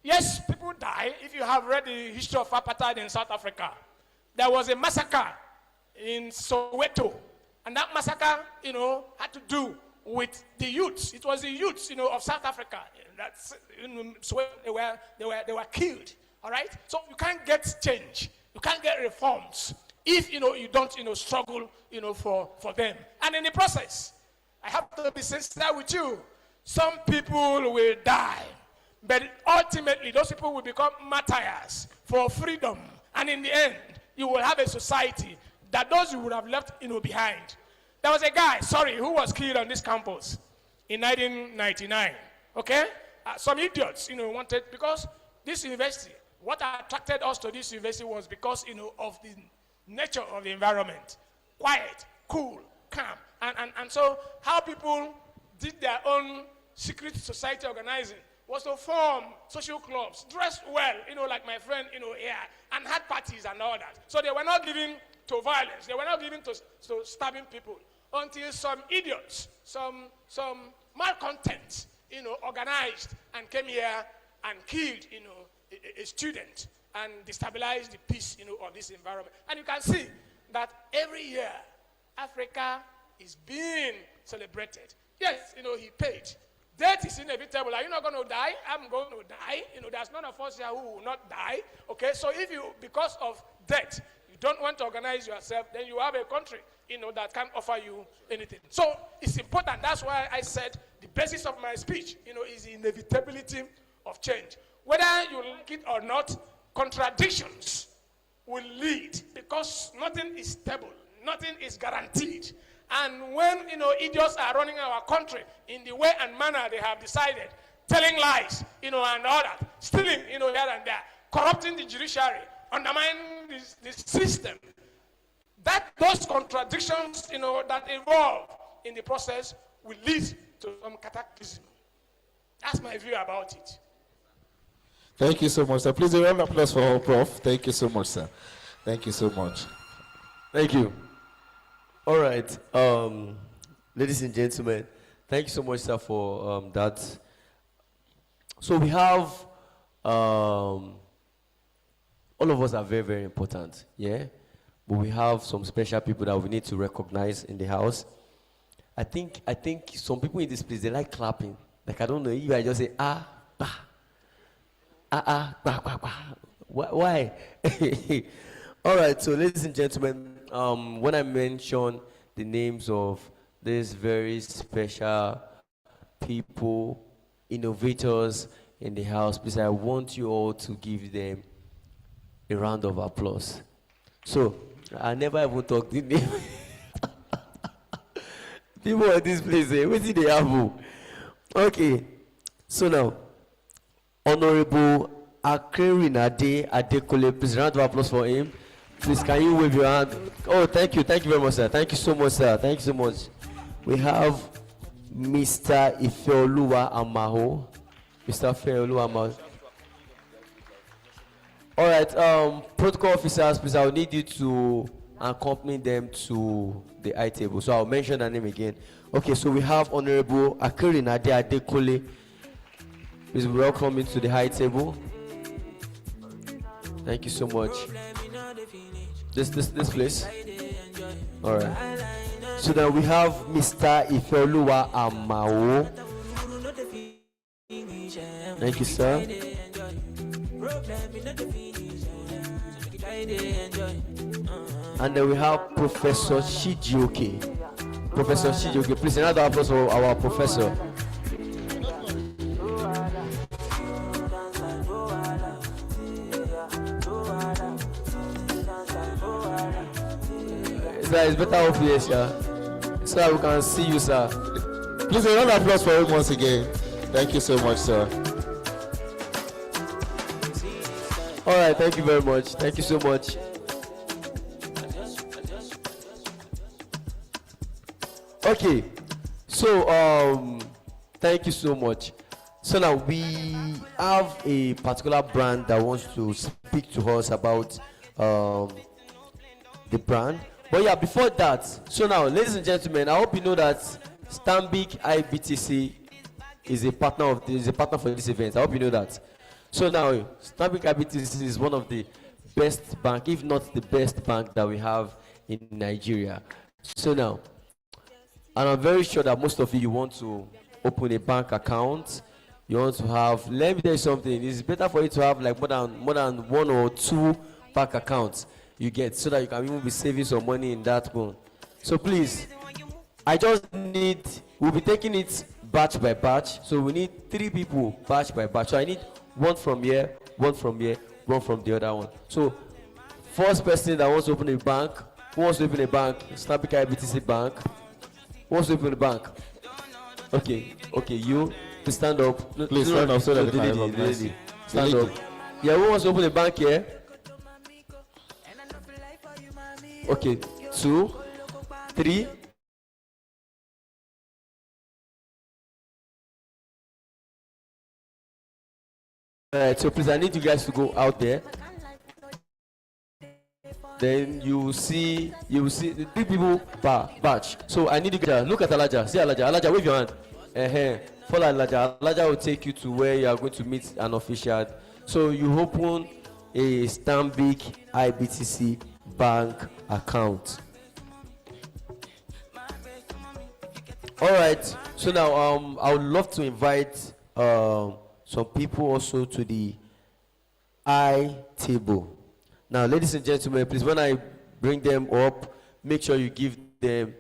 Yes, people die. If you have read the history of apartheid in South Africa, there was a massacre in Soweto, and that massacre, had to do with the youths. It was the youths, of South Africa. That's, they were killed. All right. So you can't get change. You can't get reforms if you don't struggle for them. And in the process, I have to be sincere with you. Some people will die, but ultimately those people will become martyrs for freedom. And in the end, you will have a society that those you would have left behind. There was a guy, who was killed on this campus in 1999. Okay? Some idiots, wanted, because this university, what attracted us to this university was because, of the nature of the environment. Quiet, cool, calm. And so how people did their own secret society organizing was to form social clubs, dressed well, like my friend, here, and had parties and all that. So they were not giving to violence. They were not giving to stabbing people until some idiots, some malcontents, organized and came here and killed, a student and destabilized the peace, of this environment. And you can see that every year, Africa is being celebrated. Yes, he paid. Death is inevitable. Are you not going to die? I'm going to die. There's none of us here who will not die. Okay, so if you, because of death, you don't want to organize yourself, then you have a country, that can't offer you anything. So it's important. That's why I said the basis of my speech, is the inevitability of change. Whether you like it or not, contradictions will lead, because nothing is stable, nothing is guaranteed. And when, idiots are running our country in the way and manner they have decided, telling lies, and all that, stealing, here and there, corrupting the judiciary, undermining the system, those contradictions, that evolve in the process will lead to some cataclysm. That's my view about it. Thank you so much, sir. Please, a round of applause for our prof. Thank you so much, sir. Thank you so much. Thank you. All right, ladies and gentlemen, thank you so much, sir, for that. So we have, all of us are very, very important, yeah? But we have some special people that we need to recognize in the house. I think some people in this place, they like clapping. Like, I don't know, you guys just say, bah, bah, bah. Why? All right, so ladies and gentlemen, when I mention the names of these very special people, innovators in the house, please, I want you all to give them a round of applause. So, I never even talk the name. People at this place, what did they have? Okay, so now, Honorable Akerinade Adekole, please, round of applause for him. Please, can you wave your hand? Oh, thank you very much, sir. Thank you so much, sir. Thank you so much. We have Mr. Ifeoluwa Amaho. Mr. Ifeoluwa Amaho. All right, protocol officers, please, I will need you to accompany them to the high table. So I'll mention the name again. Okay, so we have Honorable Akerinade Adekole. Please welcome me to the high table. Thank you so much. This place. All right. So then we have Mr. Ifeoluwa Amao. Thank you, sir. And then we have Professor Chijioke. Professor Chijioke, please, another applause for our professor. Sir, it's better off here, sir. Sir, we can see you, sir. Please, a round of applause for him once again. Thank you so much, sir. All right, thank you very much. Thank you so much. Okay, so thank you so much. So now we have a particular brand that wants to speak to us about the brand. But yeah, before that, so now, ladies and gentlemen, I hope you know that Stanbic IBTC is a partner for this event. I hope you know that. So now, Stanbic IBTC is one of the best bank, if not the best bank that we have in Nigeria. So now, and I'm very sure that most of you want to open a bank account. You want to have, let me tell you something, it's better for you to have like more than 1 or 2 bank accounts you get, so that you can even be saving some money in that one. So please, I just need, we'll be taking it batch by batch. So we need 3 people batch by batch. So I need 1 from here, 1 from here, 1 from the other one. So first person that wants to open a bank, who wants to open a bank? Stanbic IBTC Bank. Who wants to open a bank? Okay, you stand up. Please stand up so that they can recognize you. Stand up. Yeah, who wants to open a bank here? Okay, 2, 3. Alright, so please, I need you guys to go out there. Then you will see the 3 people per batch. So I need you guys, look at Alaja. See Alaja, wave your hand. Follow Alaja. Alaja will take you to where you are going to meet an official. So you open a Stanbic IBTC bank account. Alright, so now I would love to invite some people also to the I table. Now, ladies and gentlemen, please, when I bring them up, make sure you give them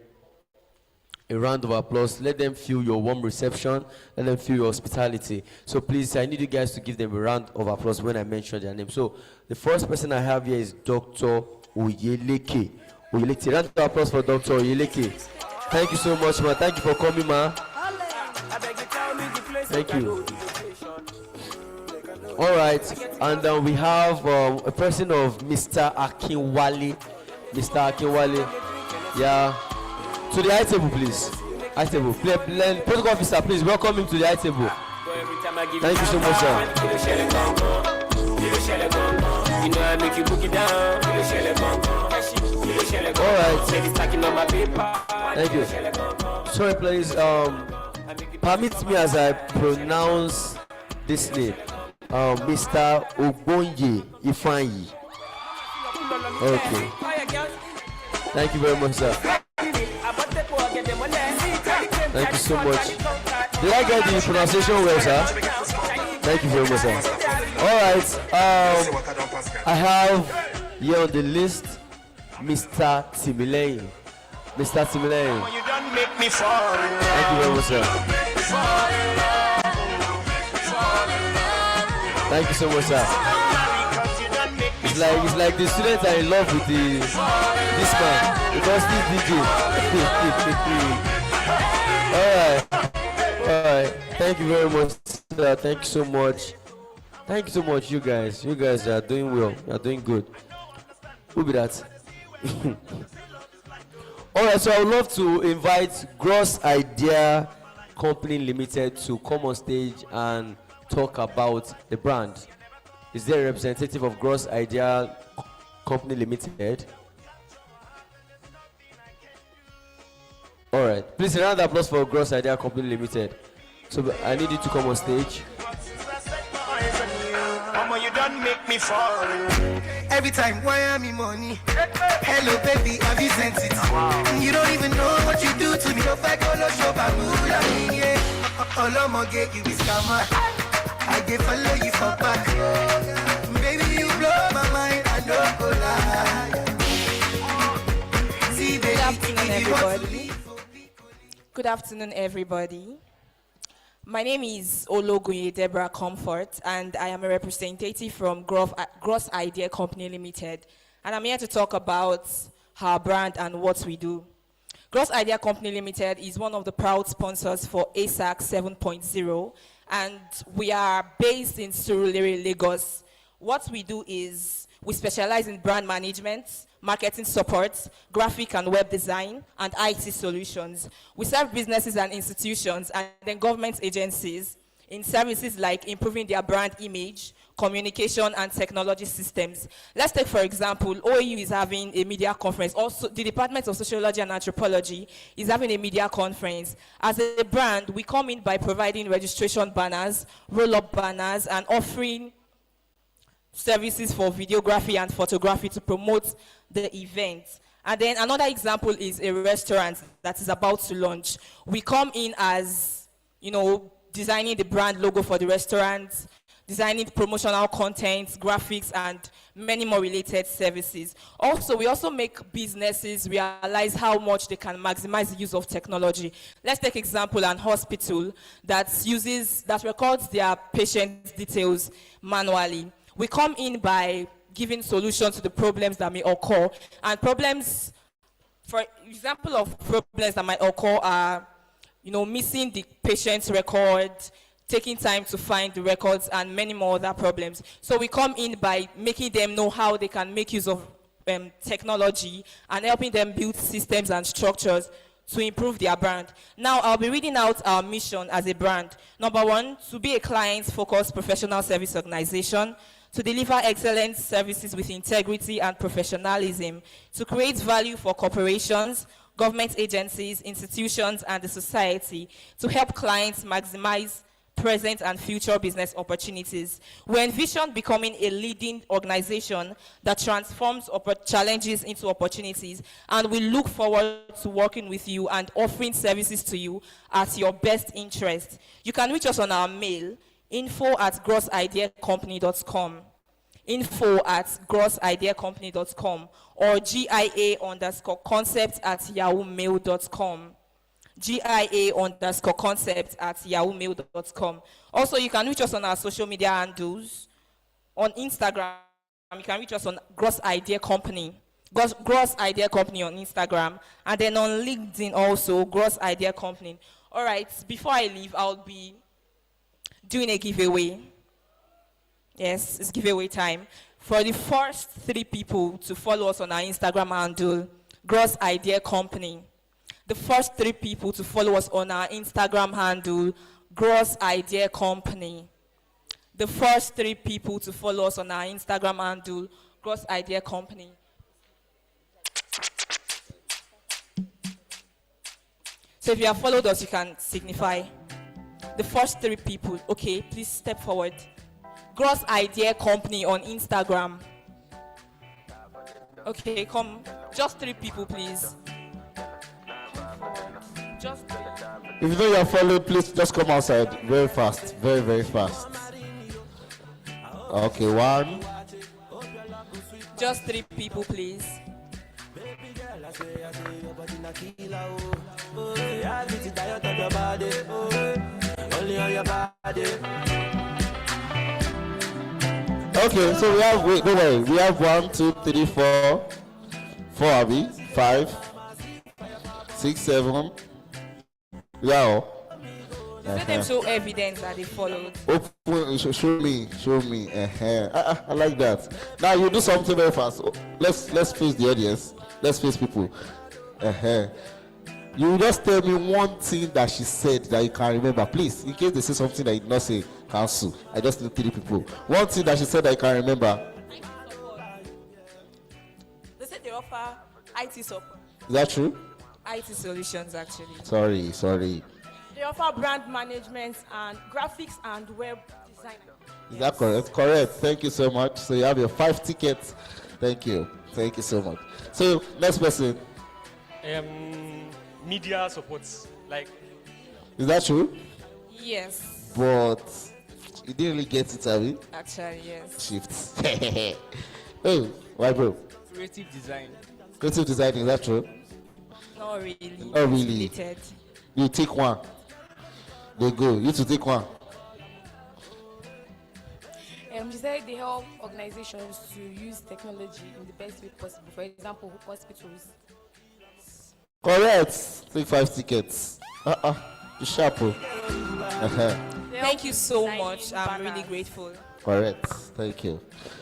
a round of applause. Let them feel your warm reception. Let them feel your hospitality. So please, I need you guys to give them a round of applause when I mention their name. So the first person I have here is Dr. Oyeleke. Round of applause for Dr. Oyeleke. Thank you so much, man. Thank you for coming, man. Thank you. All right, and we have a person of Mr. Akinwale. Mr. Akinwale, yeah. To the high table, please. High table. Protocol officer, please welcome him to the high table. Thank you so much, sir. All right. Thank you. Sorry, please. Permit me as I pronounce this name. Mr. Ogbonye Ifeanyi. Okay. Thank you very much, sir. Thank you so much. Did I get the pronunciation well, sir? Thank you very much, sir. All right. I have here on the list Mr. Timileyin. Mr. Timileyin. Thank you very much, sir. Thank you so much, sir. It's like the students are in love with this man because this DJ. All right. Thank you very much, sir. Thank you so much. Thank you so much, you guys. You guys are doing well. You are doing good. Who be that? All right. So I would love to invite Gross Idea Company Limited to come on stage and talk about the brand. Is there a representative of Gross Idea Company Limited? All right, please, a round of applause for Gross Idea Company Limited. So I need you to come on stage. You don't make me fall. Every time, why am I money? Hello, baby, have you sent it? You don't even know what you do to me. If I go no shop, I'm get you, scammer. I can follow you for back. Baby, you blow my mind, I don't go lie. See, baby, Good afternoon, everybody. My name is Ologunye Deborah Comfort, and I am a representative from Gross Idea Company Limited. And I'm here to talk about our brand and what we do. Gross Idea Company Limited is one of the proud sponsors for ASAC 7.0. And we are based in Surulere, Lagos. What we do is we specialize in brand management, marketing support, graphic and web design, and IT solutions. We serve businesses and institutions and then government agencies in services like improving their brand image, communication, and technology systems. Let's take, for example, OAU is having a media conference. Also, the Department of Sociology and Anthropology is having a media conference. As a brand, we come in by providing registration banners, roll-up banners, and offering services for videography and photography to promote the event. And then another example is a restaurant that is about to launch. We come in as, designing the brand logo for the restaurant, designing promotional content, graphics, and many more related services. Also, we also make businesses realize how much they can maximize the use of technology. Let's take example, an hospital that records their patients' details manually. We come in by giving solutions to the problems that may occur, and problems, for example of problems that might occur are, missing the patient's record, taking time to find the records, and many more other problems. So we come in by making them know how they can make use of technology and helping them build systems and structures to improve their brand. Now, I'll be reading out our mission as a brand. Number 1, to be a client-focused professional service organization, to deliver excellent services with integrity and professionalism, to create value for corporations, government agencies, institutions, and the society, to help clients maximize present and future business opportunities. We envision becoming a leading organization that transforms challenges into opportunities, and we look forward to working with you and offering services to you at your best interest. You can reach us on our mail, info@grossideacompany.com, info@grossideacompany.com, or GIA_concept@yahoomail.com. GIA_concept@yahoomail.com. Also, you can reach us on our social media handles. On Instagram, you can reach us on Gross Idea Company. Gross Idea Company on Instagram. And then on LinkedIn also, Gross Idea Company. All right, before I leave, I'll be doing a giveaway. Yes, it's giveaway time. For the first 3 people to follow us on our Instagram handle, Gross Idea Company. The first 3 people to follow us on our Instagram handle, Gross Idea Company. The first 3 people to follow us on our Instagram handle, Gross Idea Company. So if you have followed us, you can signify. The first 3 people, okay, please step forward. Gross Idea Company on Instagram. Okay, come. Just 3 people, please. Just 3. If you know you are followed, please just come outside. Very fast. Very, very fast. Okay, 1. Just 3 people, please. Okay, so we have, wait, don't worry. We have 1, 2, 3, 4. 4, Abby. 5, 6, 7. Yeah. Let them show evidence that they followed. Open, show me. I like that. Now you do something very fast. Let's face the audience. Let's face people. You just tell me one thing that she said that you can remember, please. In case they say something that you did not say, cancel. I just need 3 people. One thing that she said that you can remember. They said they offer IT support. Is that true? IT solutions, actually. Sorry. They offer brand management and graphics and web design. Is that correct? Correct. Thank you so much. So you have your 5 tickets. Thank you so much. So next person. Media support, Is that true? Yes. But you didn't really get it, have you? Actually, yes. Shifts. Hey, why, bro? creative design. Creative design, is that true? Not really. Not really. Related. You take one. They go. You to take one. She said they help organizations to use technology in the best way possible. For example, hospitals. Correct. Take 5 tickets. You sharp. Thank you so much. I'm really grateful. Correct. Thank you.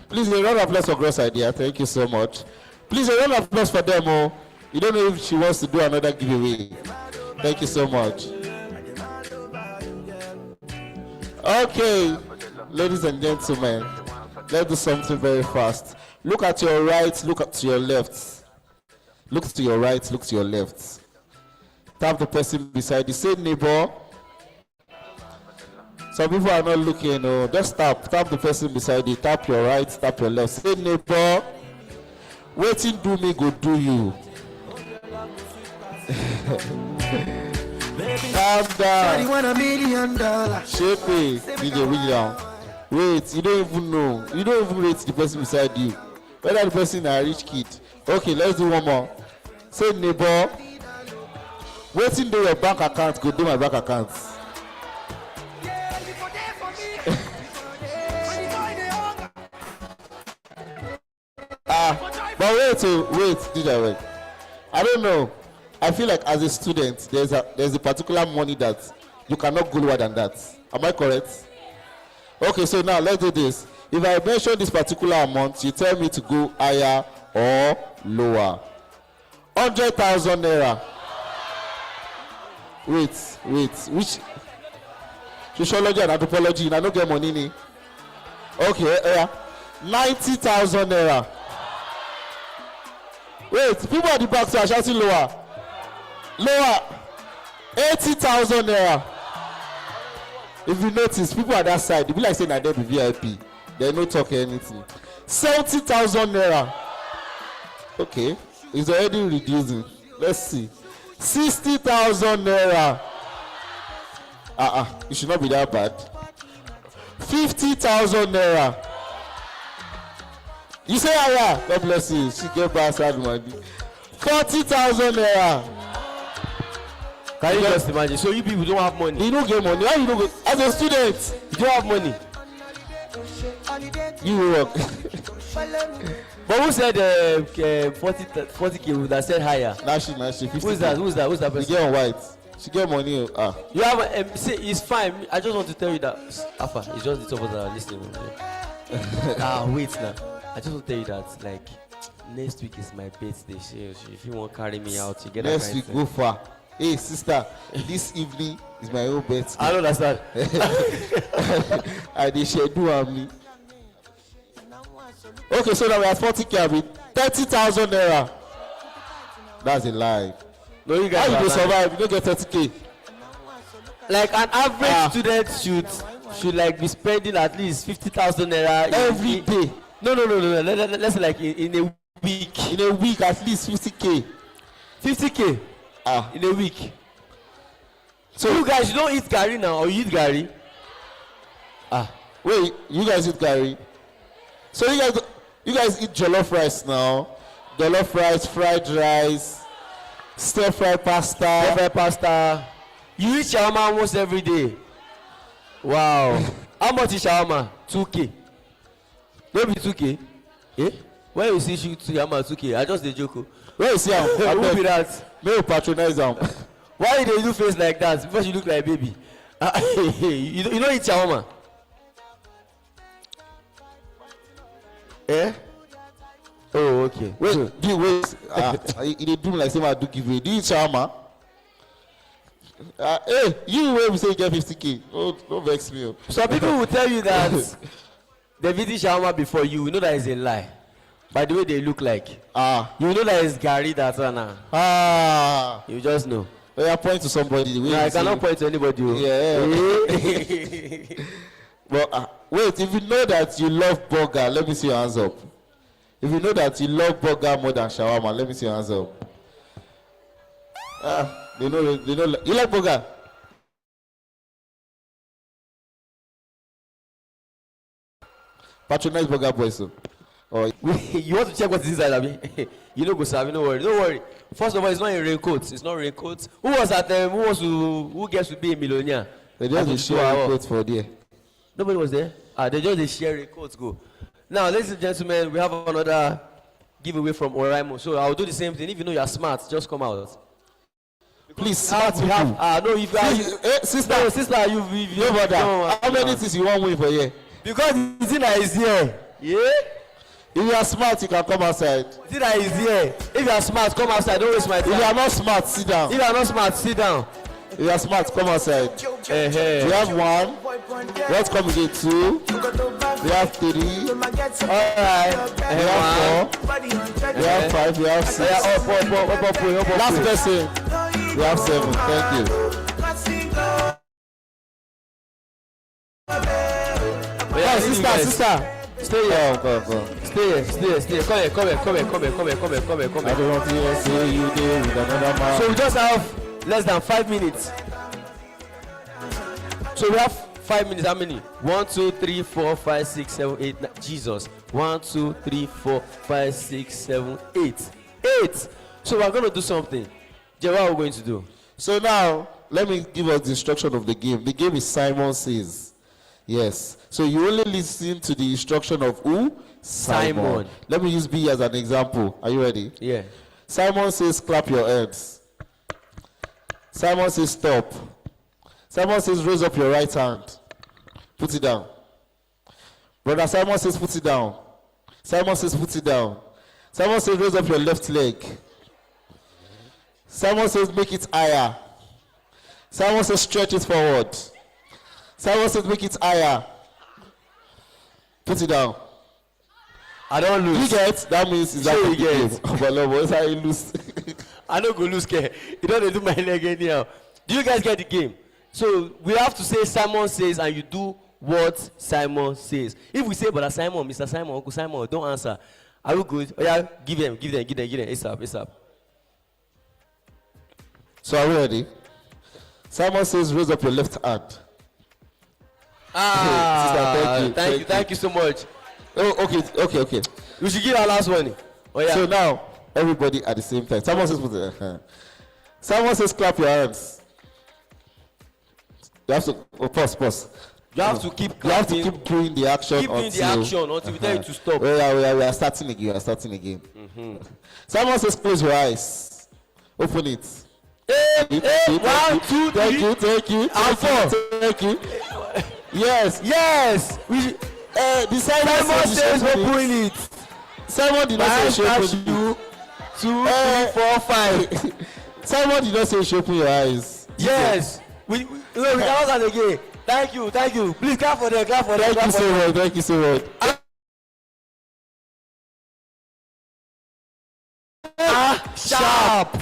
Please, a round of applause for Gross Idea. Thank you so much. Please, a round of applause for them. Oh. You don't know if she wants to do another giveaway. Thank you so much. Okay, ladies and gentlemen, let's do something very fast. Look at your right, look at your left. Look to your right, look to your left. Tap the person beside you. Say neighbor. Some people are not looking. Oh, just tap the person beside you. Tap your right, tap your left. Say neighbor. Waiting do me, go do you. Calm down. $1 million. Shape it. DJ William. Wait, you don't even know. You don't even rate the person beside you. Whether the person is a rich kid. Okay, let's do one more. Say neighbor. Waiting do your bank account, go do my bank account. But wait, DJ, wait. I don't know. I feel like as a student, there's a particular money that you cannot go lower than that. Am I correct? Okay, so now let's do this. If I mention this particular amount, you tell me to go higher or lower. 100,000 naira. Wait. Which sociology and anthropology? I don't get money. Okay, 90,000 naira. Wait, people at the back are shouting lower. 80,000 naira. If you notice, people at that side, they be like saying that they be VIP. They no talk anything. 70,000 naira. Okay, it's already reducing. Let's see. 60,000 naira. It should not be that bad. 50,000 naira. You say yeah, God bless you. She get bastard money. 40,000 naira. Can you just imagine? So you people don't have money. You don't get money. Why you don't go? As a student, you don't have money. You work. But who said 40K would have said higher? Now she 50. Who's that person? She get on white. She get money. You have say it's fine. I just want to tell you that Alpha, it's just the top of the listening. Wait now. I just want to tell you that like next week is my birthday. If you want to carry me out, you get next week. Go far. Hey sister, this evening is my own birthday. I don't understand. I did schedule me. Okay, so now we have 40K. 30,000 naira. That's a lie. No, you guys. How you survive? You don't get 30K. Like an average student should like be spending at least 50,000 naira every day. No. Let's say like in a week. In a week, at least 50K. 50K. In a week. So you guys, you don't eat gari now, or you eat gari? Wait, you guys eat gari? So you guys eat jollof rice now? Jollof rice, fried rice, stir-fried pasta. You eat shawarma almost every day. Wow. How much is shawarma? 2K. Maybe 2K. Eh? When you see shawarma 2K, I just dey joke. Where you see am? Who be that? May you patronize am. Why you dey do face like that? Because you look like a baby. You don't eat shawarma. Eh? Oh, okay. Wait. You dey do like say I do giveaway. Do you eat shawarma? Hey, you will say you get 50K. Don't vex me. Some people will tell you that they've eaten shawarma before you. You know that is a lie. By the way they look like. You know that it's Gary that's now. You just know. I point to somebody. No, I cannot point to anybody. Yeah. But wait, if you know that you love burger, let me see your hands up. If you know that you love burger more than shawarma, let me see your hands up. They know. You like burger? Patronize burger boys. So. You want to check what is inside, Abi? You know, go serve. Don't worry. First of all, it's not a raincoat. It's not a raincoat. Who was at them? Who gets to be a millionaire? They just share raincoats for there. Nobody was there. They just share raincoats. Go. Now, ladies and gentlemen, we have another giveaway from Oraimo. So I'll do the same thing. If you know you're smart, just come out. Please, smart people. No, if you are, sister, you've no bother. How many things you want win for here? Because it's in is here. Yeah. If you are smart, you can come outside. See that is here. If you are smart, come outside. Don't waste my time. If you are not smart, sit down. If you are not smart, sit down. If If you are smart, come outside. We have 1. Let's come again. 2. We have 3. Alright. We have 4. We have 5. We have 6. Last person. We have 7. Thank you. Sister. Stay here. Go. Stay here. Come here. I don't want to see you there with another man. So we just have less than 5 minutes. So we have 5 minutes. How many? 1, 2, 3, 4, 5, 6, 7, 8, 9. Jesus. 1, 2, 3, 4, 5, 6, 7, 8. 8. So we're going to do something. Jay, what are we going to do? So now, let me give us the instruction of the game. The game is Simon Says. Yes. So you only listen to the instruction of who? Simon. Let me use B as an example. Are you ready? Yeah. Simon says, clap your hands. Simon says, stop. Simon says, raise up your right hand. Put it down. Brother Simon says, put it down. Simon says, put it down. Simon says, raise up your left leg. Simon says, make it higher. Simon says, stretch it forward. Simon says, make it higher. Put it down. I don't lose. You get? That means it's like you get. But no, what's how you lose? I don't go lose care. You don't do my leg anyhow. Do you guys get the game? So we have to say Simon says and you do what Simon says. If we say Brother Simon, Mr. Simon, Uncle Simon, don't answer. Are we good? Oh yeah, give them. ASAP. So are we ready? Simon says, raise up your left hand. Sister, thank you so much. Oh, okay. We should give our last one. Oh yeah. So now, everybody at the same time. Simon says, put it. Simon says, clap your hands. You have to pause. You have to keep clapping. You have to keep doing the action. Keep doing the action until we tell you to stop. We are starting again. Simon says, close your eyes. Open it. 1, 2, 3. Thank you. And 4. Thank you. Yes. The Simon says open it. Simon did not say open you. 2, 3, 4, 5. Simon did not say you should open your eyes. Yes. We cannot start again. Thank you. Please clap for them. Thank you so much. Sharp.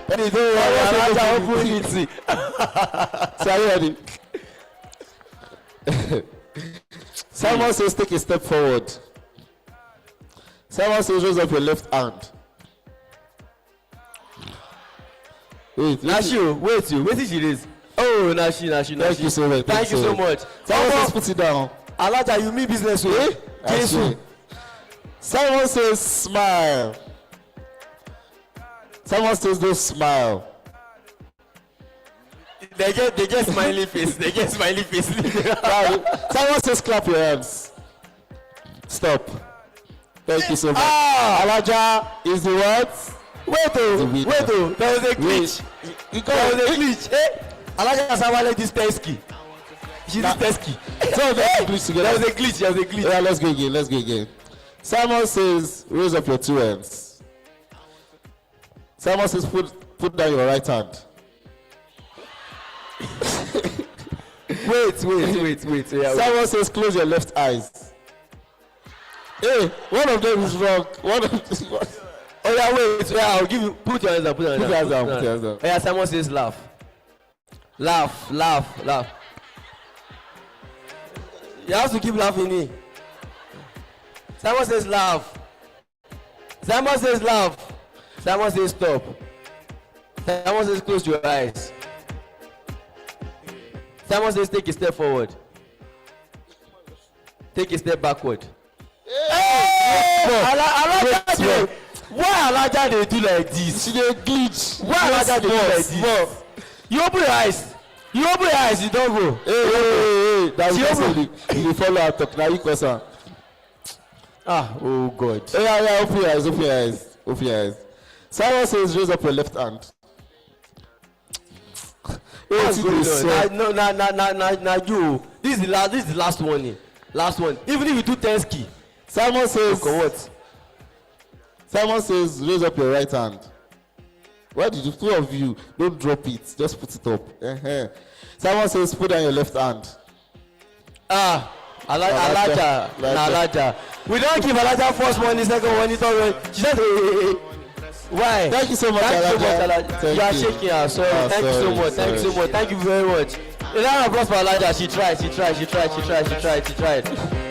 Open it. So are you ready? Simon says take a step forward. Simon says raise up your left hand. Wait, Wait, she is. Oh, Nashi. Thank you so much. Thank you so much. Simon says put it down. Alaja, you mean business way? Jesus. Simon says smile. Simon says don't smile. They get smiley face. Simon says clap your hands. Stop. Thank you so much. Alaja is the what? Wait, there was a glitch. Alaja Sawale this Tesky. She's this Tesky. So let's glitch together. There was a glitch. Yeah, let's go again. Simon says raise up your two hands. Simon says put down your right hand. Wait. Yeah, Simon says close your left eyes. Hey, one of them is wrong. Oh yeah, wait. Yeah, I'll give you. Put your hands down. Put your hands down. Yeah, Simon says laugh. You have to keep laughing. Eh? Simon says laugh. Simon says stop. Simon says close your eyes. Simon says take a step forward. Take a step backward. Alaja, why Alaja they do like this? She dey glitch. Why Alaja they do like this? You open your eyes. You don't go. Hey. That's what you follow our talk. Now you question. Oh God. Yeah, open your eyes. Simon says raise up your left hand. What's going on? Now you. This is the last one. Last one. Even if you do 10 ski. Simon says what? Simon says raise up your right hand. Why did you, two of you, don't drop it, just put it up. Someone says, put down your left hand. Alaja. We don't give Alaja first money, second money, third money. She said, why? Thank you so much, Alaja. You are shaking her. Sorry. Thank you so much. Thank you very much. A round of applause for Alaja. She tried.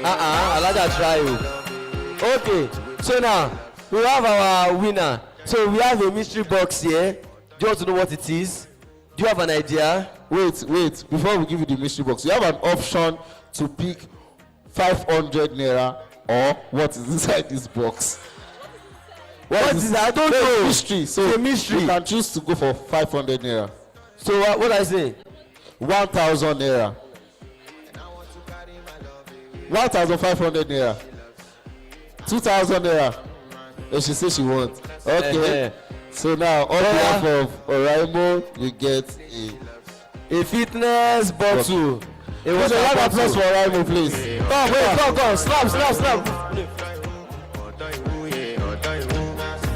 Alaja tried. Okay. So now we have our winner. So we have a mystery box here. Do you want to know what it is? Do you have an idea? Wait. Before we give you the mystery box, you have an option to pick 500 naira or what is inside this box. What is that? I don't know. Mystery. So it's a mystery. You can choose to go for 500 naira. So what I say? 1,000 naira. 1,500 naira. 2,000 naira. And she says she wants. Okay. So now, on behalf of Oraimo, you get a fitness bottle. It was a round of applause for Oraimo, please. Come. Snap.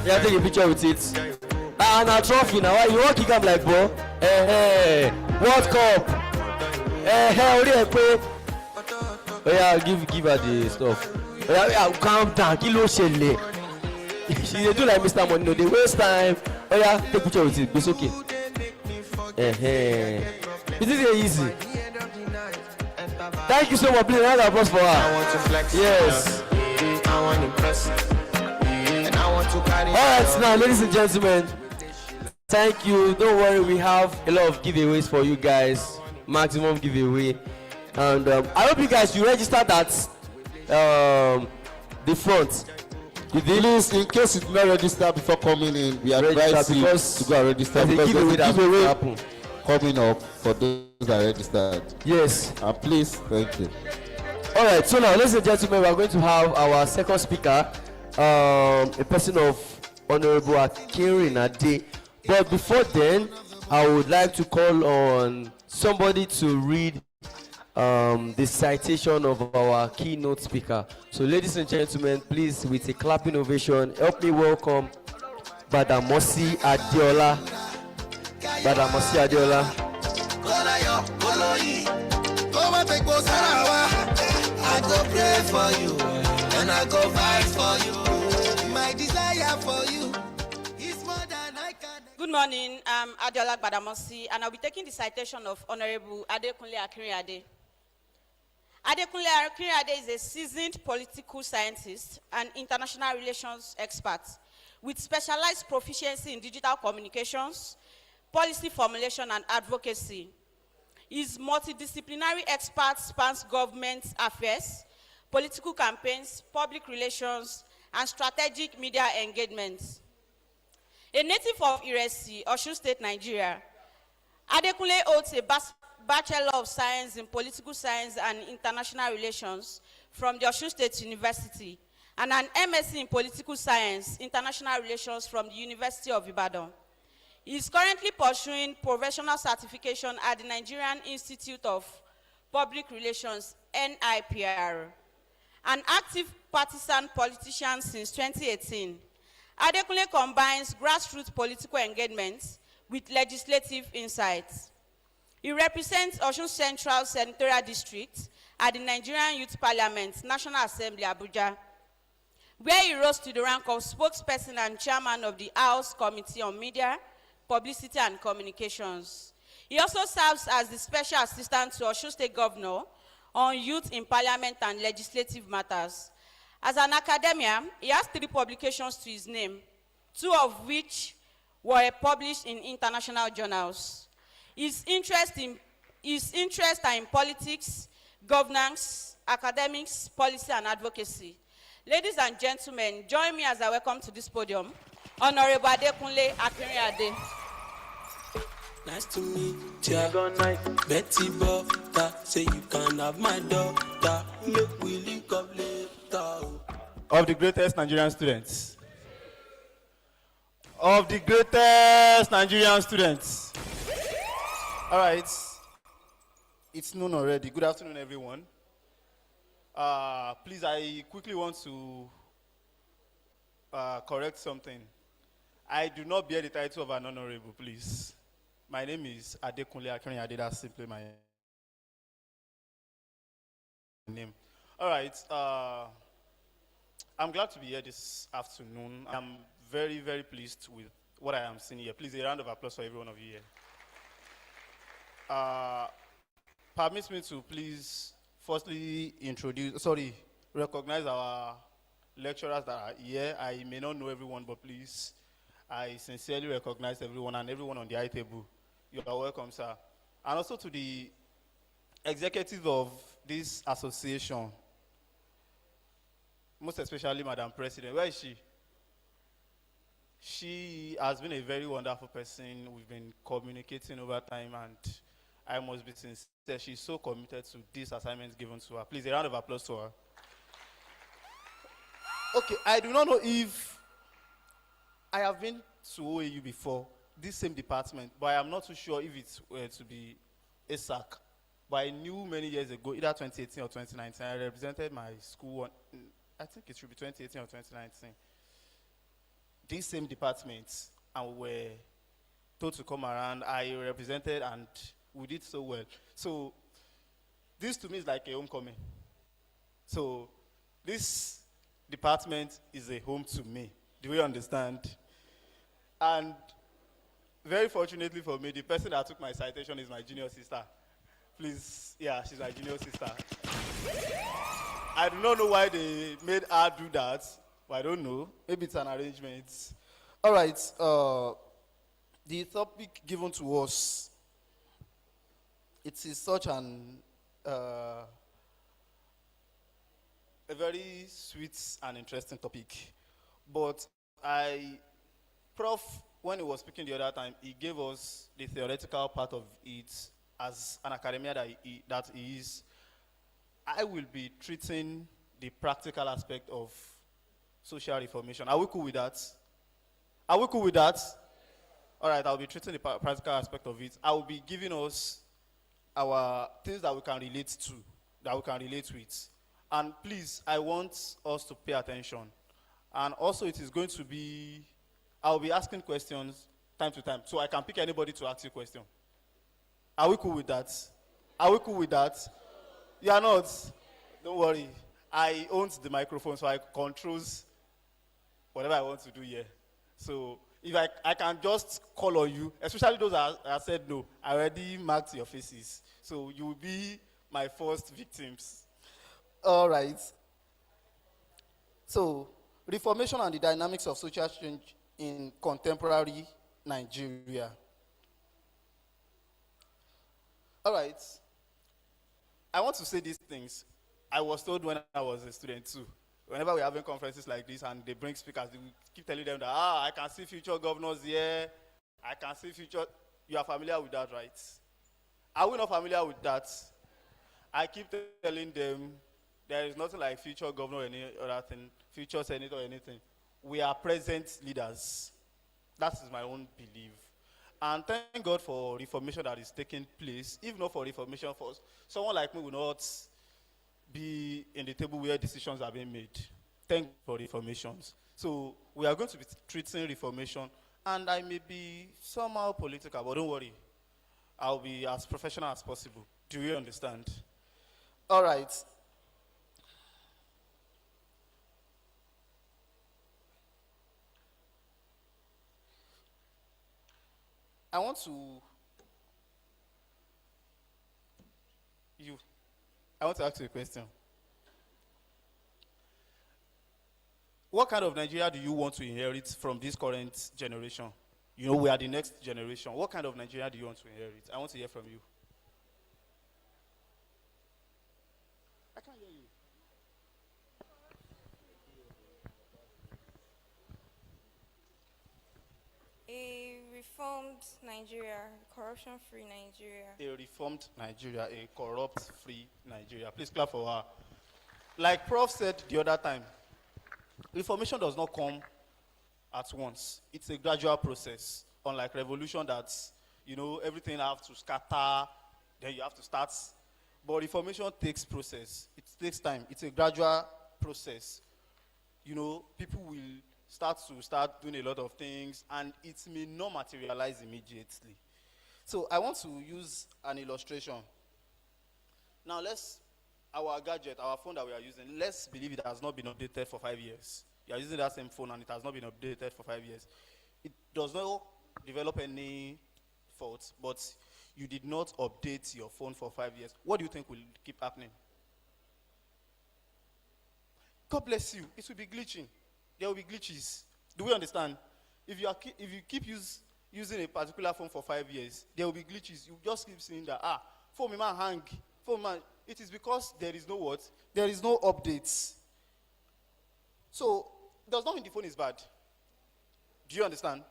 Yeah, take a picture with it. And a trophy now. You want to kick up like bro? World Cup. Oh yeah, give her the stuff. Oh yeah, calm down. Kilo shele. She dey do like Mr. Money. No, they waste time. Oh yeah, take picture with it. It's okay. It is easy. Thank you so much. Please, another applause for her. I want to flex. Yes. I want to impress. And I want to carry. All right, now, ladies and gentlemen, thank you. Don't worry, we have a lot of giveaways for you guys. Maximum giveaway. And I hope you guys, you registered at the front. Please, in case you did not register before coming in, we advise you to go and register because there's a giveaway coming up for those that registered. Yes. And please, thank you. All right, so now, ladies and gentlemen, we are going to have our second speaker, a person of Honorable Akinrin Ade. But before then, I would like to call on somebody to read the citation of our keynote speaker. So, ladies and gentlemen, please, with a clapping ovation, help me welcome Badamosi Adeola. Badamosi Adeola. I go pray for you and I go fight for you. My desire for you is more than I can. Good morning, I'm Adeola Badamosi, and I'll be taking the citation of Honorable Adekunle Akinrin-Ade. Adekunle Akinrin-Ade is a seasoned political scientist and international relations expert with specialized proficiency in digital communications, policy formulation, and advocacy. His multidisciplinary expert spans government affairs, political campaigns, public relations, and strategic media engagements. A native of Iresi, Osun State, Nigeria, Adekunle holds a Bachelor of Science in Political Science and International Relations from the Osun State University and an MSc in Political Science, International Relations from the University of Ibadan. He is currently pursuing professional certification at the Nigerian Institute of Public Relations, NIPR. An active partisan politician since 2018, Adekunle combines grassroots political engagements with legislative insights. He represents Osun Central Senatorial District at the Nigerian Youth Parliament, National Assembly, Abuja, where he rose to the rank of spokesperson and chairman of the House Committee on Media, Publicity and Communications. He also serves as the Special Assistant to Osun State Governor on Youth in Parliament and Legislative Matters. As an academician, he has 3 publications to his name, 2 of which were published in international journals. His interests are in politics, governance, academics, policy, and advocacy. Ladies and gentlemen, join me as I welcome to this podium Honorable Adekunle Akinrin-Ade. Nice to meet you. Betty Butter, say you can have my daughter. Make we link up later. Of the greatest Nigerian students. Of the greatest Nigerian students. All right. It's noon already. Good afternoon, everyone. Please, I quickly want to correct something. I do not bear the title of an honorable, please. My name is Adekunle Akinrinade. That's simply my name. All right. I'm glad to be here this afternoon. I'm very, very pleased with what I am seeing here. Please, a round of applause for every one of you here. Permit me to please firstly recognize our lecturers that are here. I may not know everyone, but please, I sincerely recognize everyone and everyone on the high table. You are welcome, sir. And also to the executive of this association, most especially Madam President. Where is she? She has been a very wonderful person. We've been communicating over time, and I must be sincere. She's so committed to these assignments given to her. Please, a round of applause to her. Okay, I do not know if I have been to OAU before, this same department, but I am not too sure if it were to be a SAC. But I knew many years ago, either 2018 or 2019, I represented my school, I think it should be 2018 or 2019. This same department, and we were told to come around. I represented, and we did so well. So this to me is like a homecoming. So this department is a home to me. Do we understand? And very fortunately for me, the person that took my citation is my junior sister. Please, yeah, she's my junior sister. I do not know why they made her do that, but I don't know. Maybe it's an arrangement. All right. The topic given to us, it is such an a very sweet and interesting topic. But Prof, when he was speaking the other time, he gave us the theoretical part of it as an academia that he is. I will be treating the practical aspect of social reformation. Are we cool with that? Are we cool with that? All right, I'll be treating the practical aspect of it. I will be giving us our things that we can relate to, that we can relate with. And please, I want us to pay attention. And also, it is going to be, I'll be asking questions time to time, so I can pick anybody to ask you a question. Are we cool with that? Are we cool with that? You are not? Don't worry. I own the microphone, so I controls whatever I want to do here. So if I can just call on you, especially those that said no, I already marked your faces. So you will be my first victims. All right. So, reformation and the dynamics of social change in contemporary Nigeria. All right. I want to say these things. I was told when I was a student too. Whenever we're having conferences like this and they bring speakers, they will keep telling them that, I can see future governors here. I can see future. You are familiar with that, right? Are we not familiar with that? I keep telling them there is nothing like future governor or any other thing, future senator or anything. We are present leaders. That is my own belief. And thank God for reformation that is taking place. If not for reformation, for someone like me will not be in the table where decisions are being made. Thank God for reformations. So we are going to be treating reformation, and I may be somehow political, but don't worry. I'll be as professional as possible. Do you understand? All right. I want to ask you a question. What kind of Nigeria do you want to inherit from this current generation? You know, we are the next generation. What kind of Nigeria do you want to inherit? I want to hear from you. I can't hear you. A reformed Nigeria, corruption-free Nigeria. A reformed Nigeria, a corrupt-free Nigeria. Please clap for her. Like Prof said the other time, reformation does not come at once. It's a gradual process. Unlike revolution that, everything have to scatter, then you have to start. But reformation takes process. It takes time. It's a gradual process. People will start doing a lot of things, and it may not materialize immediately. So I want to use an illustration. Now our gadget, our phone that we are using, let's believe it has not been updated for 5 years. You are using that same phone and it has not been updated for 5 years. It does not develop any faults, but you did not update your phone for 5 years. What do you think will keep happening? God bless you. It will be glitching. There will be glitches. Do we understand? If you keep using a particular phone for 5 years, there will be glitches. You just keep seeing that, phone me man hang, phone man. It is because there is no what? There is no updates. So, it does not mean the phone is bad. Do you understand?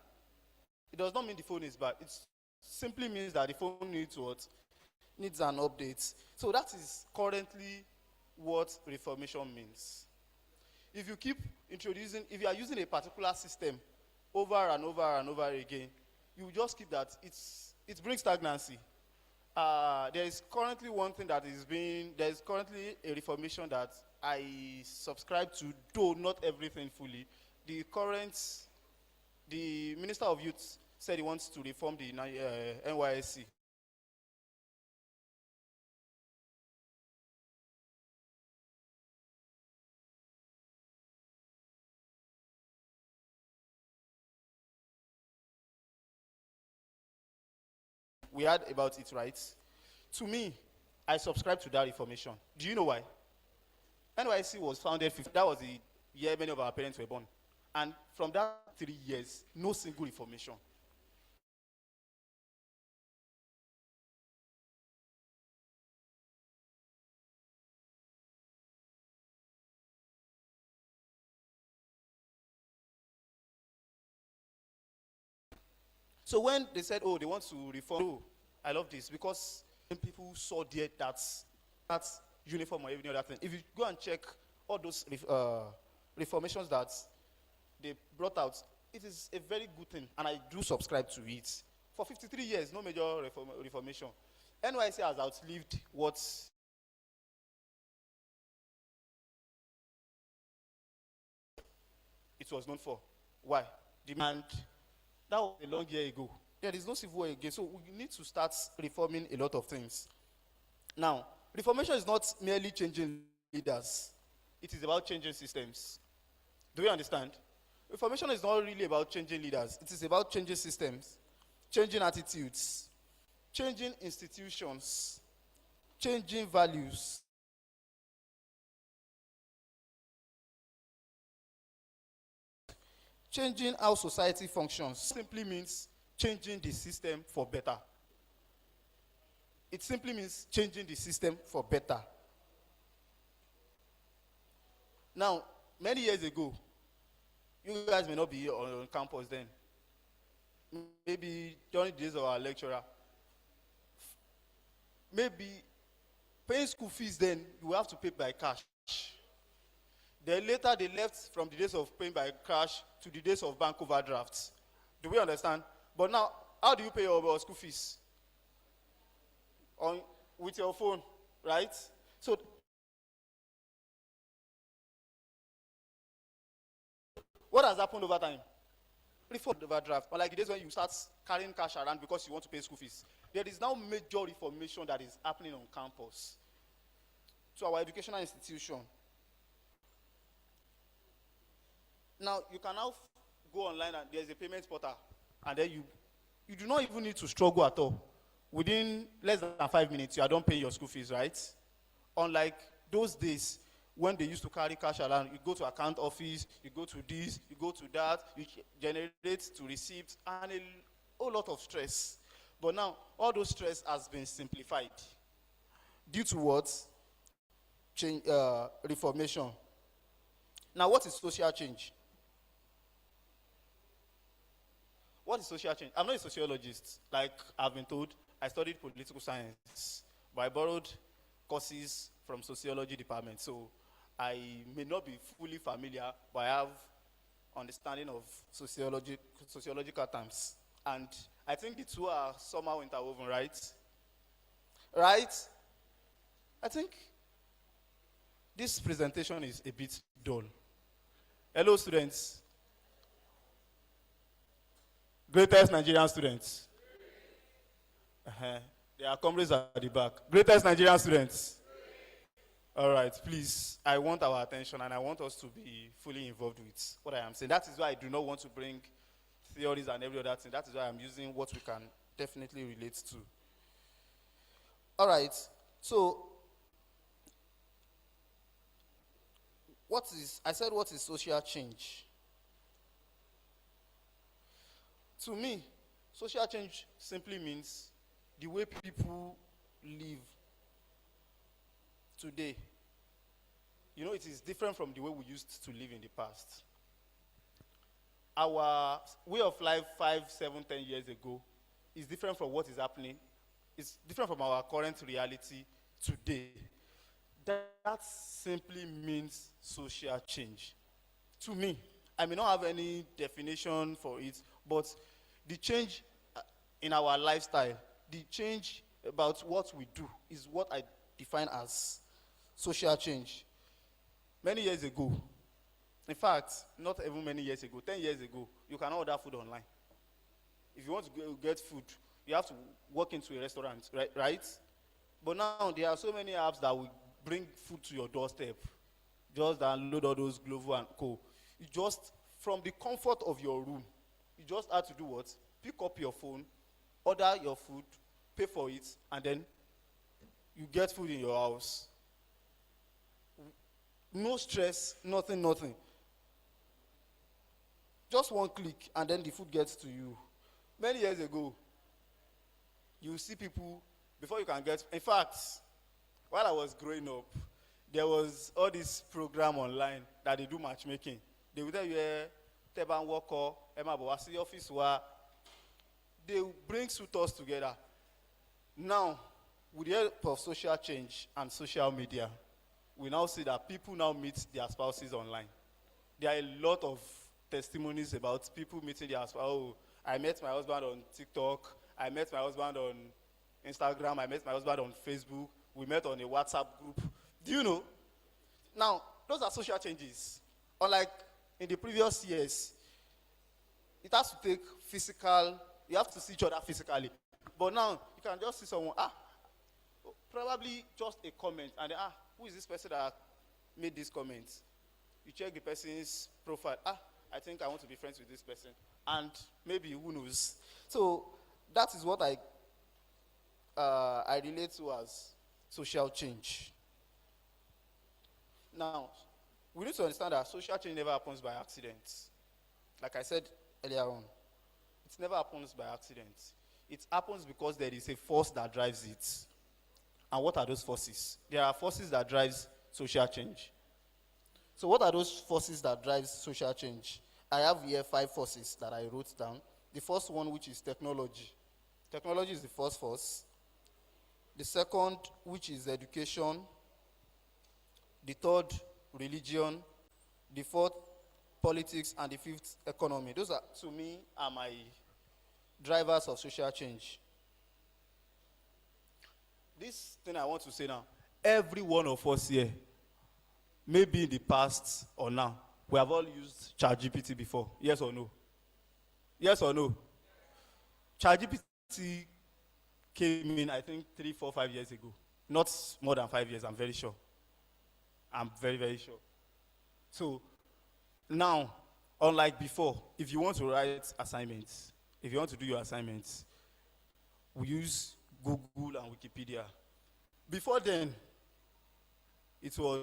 It does not mean the phone is bad. It simply means that the phone needs what? Needs an update. So that is currently what reformation means. If you keep if you are using a particular system over and over and over again, you just keep that. It brings stagnancy. There is currently there is currently a reformation that I subscribe to, though not everything fully. The Minister of Youth said he wants to reform the NYSC. We heard about it, right? To me, I subscribe to that reformation. Do you know why? NYSC was founded, that was the year many of our parents were born. And from that 3 years, no single reformation. So when they said, they want to reform, I love this, because when people saw there that's uniform or any other thing. If you go and check all those reformations that they brought out, it is a very good thing, and I do subscribe to it. For 53 years, no major reformation. NYC has outlived what it was known for. Why? Demand. That was a long year ago. There is no civil war again, so we need to start reforming a lot of things. Now, reformation is not merely changing leaders. It is about changing systems. Do you understand? Reformation is not really about changing leaders. It is about changing systems, changing attitudes, changing institutions, changing values. Changing how society functions simply means changing the system for better. It simply means changing the system for better. Now, many years ago, you guys may not be on campus then. Maybe during the days of our lecturer. Maybe paying school fees then, you will have to pay by cash. Then later they left from the days of paying by cash to the days of bank overdrafts. Do we understand? But now, how do you pay your school fees? With your phone, right? So, what has happened over time? Reform overdraft. Or like the days when you start carrying cash around because you want to pay school fees. There is now major reformation that is happening on campus to our educational institution. Now, you can now go online and there's a payment portal, and then you do not even need to struggle at all. Within less than 5 minutes, you are done paying your school fees, right? Unlike those days when they used to carry cash around, you go to account office, you go to this, you go to that, you generate to receipts, and a whole lot of stress. But now, all those stress has been simplified. Due to what? Reformation. Now, what is social change? What is social change? I'm not a sociologist, like I've been told. I studied political science, but I borrowed courses from sociology department, so I may not be fully familiar, but I have understanding of sociological terms. And I think the two are somehow interwoven, right? Right? I think this presentation is a bit dull. Hello, students. Greatest Nigerian students. There are comrades at the back. Greatest Nigerian students. All right, please, I want our attention and I want us to be fully involved with what I am saying. That is why I do not want to bring theories and every other thing. That is why I'm using what we can definitely relate to. All right, so what is social change? To me, social change simply means the way people live today. You know, it is different from the way we used to live in the past. Our way of life 5, 7, 10 years ago is different from what is happening. It's different from our current reality today. That simply means social change. To me, I may not have any definition for it, but the change in our lifestyle, the change about what we do is what I define as social change. Many years ago, in fact, not even many years ago, 10 years ago, you cannot order food online. If you want to get food, you have to walk into a restaurant, right? But now there are so many apps that will bring food to your doorstep. Just download all those Glovo and Co. You just, from the comfort of your room, you just have to do what? Pick up your phone, order your food, pay for it, and then you get food in your house. No stress, nothing. Just one click, and then the food gets to you. Many years ago, you see people, before you can get, in fact, while I was growing up, there was all this program online that they do matchmaking. They will tell you, Teban Woko, Emma Bowasi office, where they bring suitors together. Now, with the help of social change and social media, we now see that people now meet their spouses online. There are a lot of testimonies about people meeting their spouse. Oh, I met my husband on TikTok. I met my husband on Instagram. I met my husband on Facebook. We met on a WhatsApp group. Do you know? Now, those are social changes. Unlike in the previous years, it has to take physical, you have to see each other physically. But now, you can just see someone, probably just a comment, and then, who is this person that made this comment? You check the person's profile. I think I want to be friends with this person. And maybe, who knows? So, that is what I relate to as social change. Now, we need to understand that social change never happens by accident. Like I said earlier on, it never happens by accident. It happens because there is a force that drives it. And what are those forces? There are forces that drive social change. So what are those forces that drive social change? I have here 5 forces that I wrote down. The first one, which is technology. Technology is the first force. The second, which is education. The third, religion. The fourth, politics. And the fifth, economy. Those are, to me, are my drivers of social change. This thing I want to say now, every one of us here, maybe in the past or now, we have all used ChatGPT before. Yes or no? Yes or no? ChatGPT came in, I think, 3, 4, 5 years ago. Not more than 5 years, I'm very sure. I'm very, very sure. So, now, unlike before, if you want to write assignments, if you want to do your assignments, we use Google and Wikipedia. Before then, it was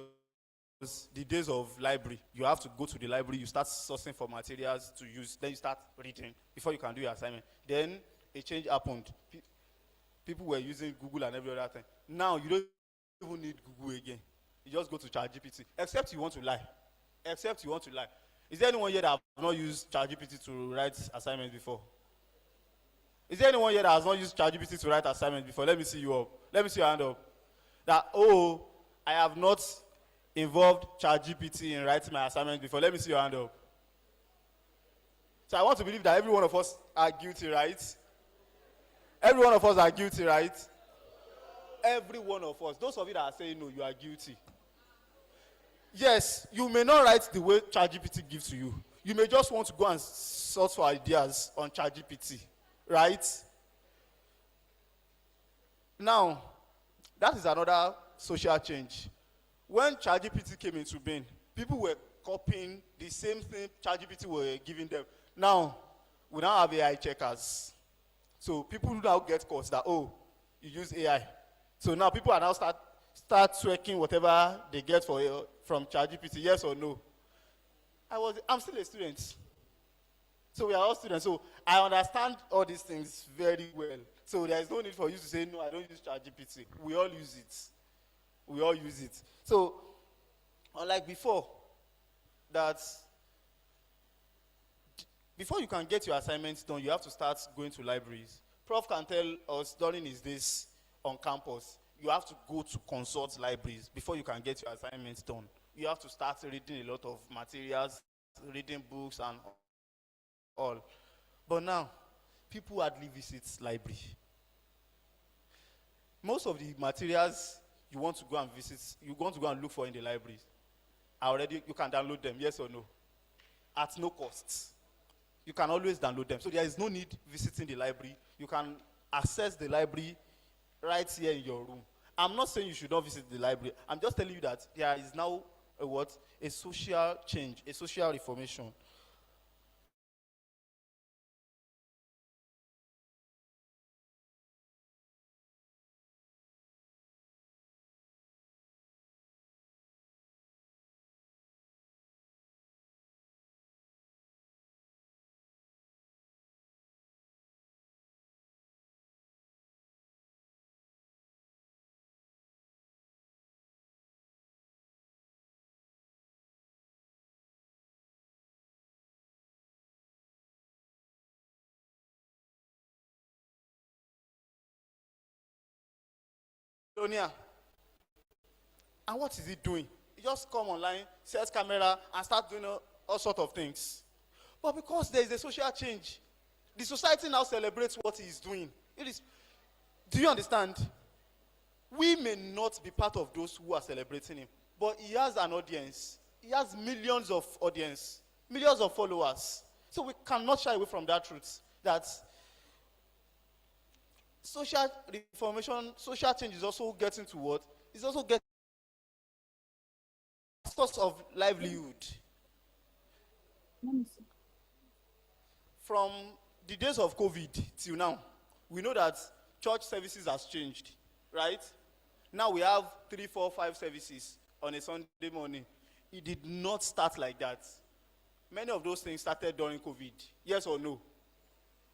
the days of library. You have to go to the library, you start sourcing for materials to use, then you start reading before you can do your assignment. Then a change happened. People were using Google and every other thing. Now you don't even need Google again. You just go to ChatGPT. Except you want to lie. Except you want to lie. Is there anyone here that has not used ChatGPT to write assignments before? Is there anyone here that has not used ChatGPT to write assignments before? Let me see you up. Let me see your hand up. That, I have not involved ChatGPT in writing my assignment before. Let me see your hand up. So I want to believe that every one of us are guilty, right? Every one of us are guilty, right? Every one of us. Those of you that are saying no, you are guilty. Yes, you may not write the way ChatGPT gives to you. You may just want to go and search for ideas on ChatGPT, right? Now, that is another social change. When ChatGPT came into being, people were copying the same thing ChatGPT were giving them. Now, we now have AI checkers. So people now get caught that, oh, you use AI. So now people are now start tracking whatever they get from ChatGPT, yes or no. I'm still a student. So we are all students. So I understand all these things very well. So there is no need for you to say, no, I don't use ChatGPT. We all use it. We all use it. So, unlike before, before you can get your assignments done, you have to start going to libraries. Prof can tell us during his days on campus, you have to go to consult libraries before you can get your assignments done. You have to start reading a lot of materials, reading books and all. But now, people hardly visit library. Most of the materials you want to go and visit, you want to go and look for in the libraries, you can download them, yes or no? At no cost. You can always download them. So there is no need visiting the library. You can access the library right here in your room. I'm not saying you should not visit the library. I'm just telling you that there is now a social change, a social reformation. Sonia, and what is he doing? He just come online, sets camera, and start doing all sorts of things. But because there is a social change, the society now celebrates what he is doing. Do you understand? We may not be part of those who are celebrating him, but he has an audience. He has millions of audience, millions of followers. So we cannot shy away from that truth, that social reformation, social change is also getting to what? It's also getting source of livelihood. From the days of COVID till now, we know that church services has changed, right? Now we have 3, 4, 5 services on a Sunday morning. It did not start like that. Many of those things started during COVID, yes or no?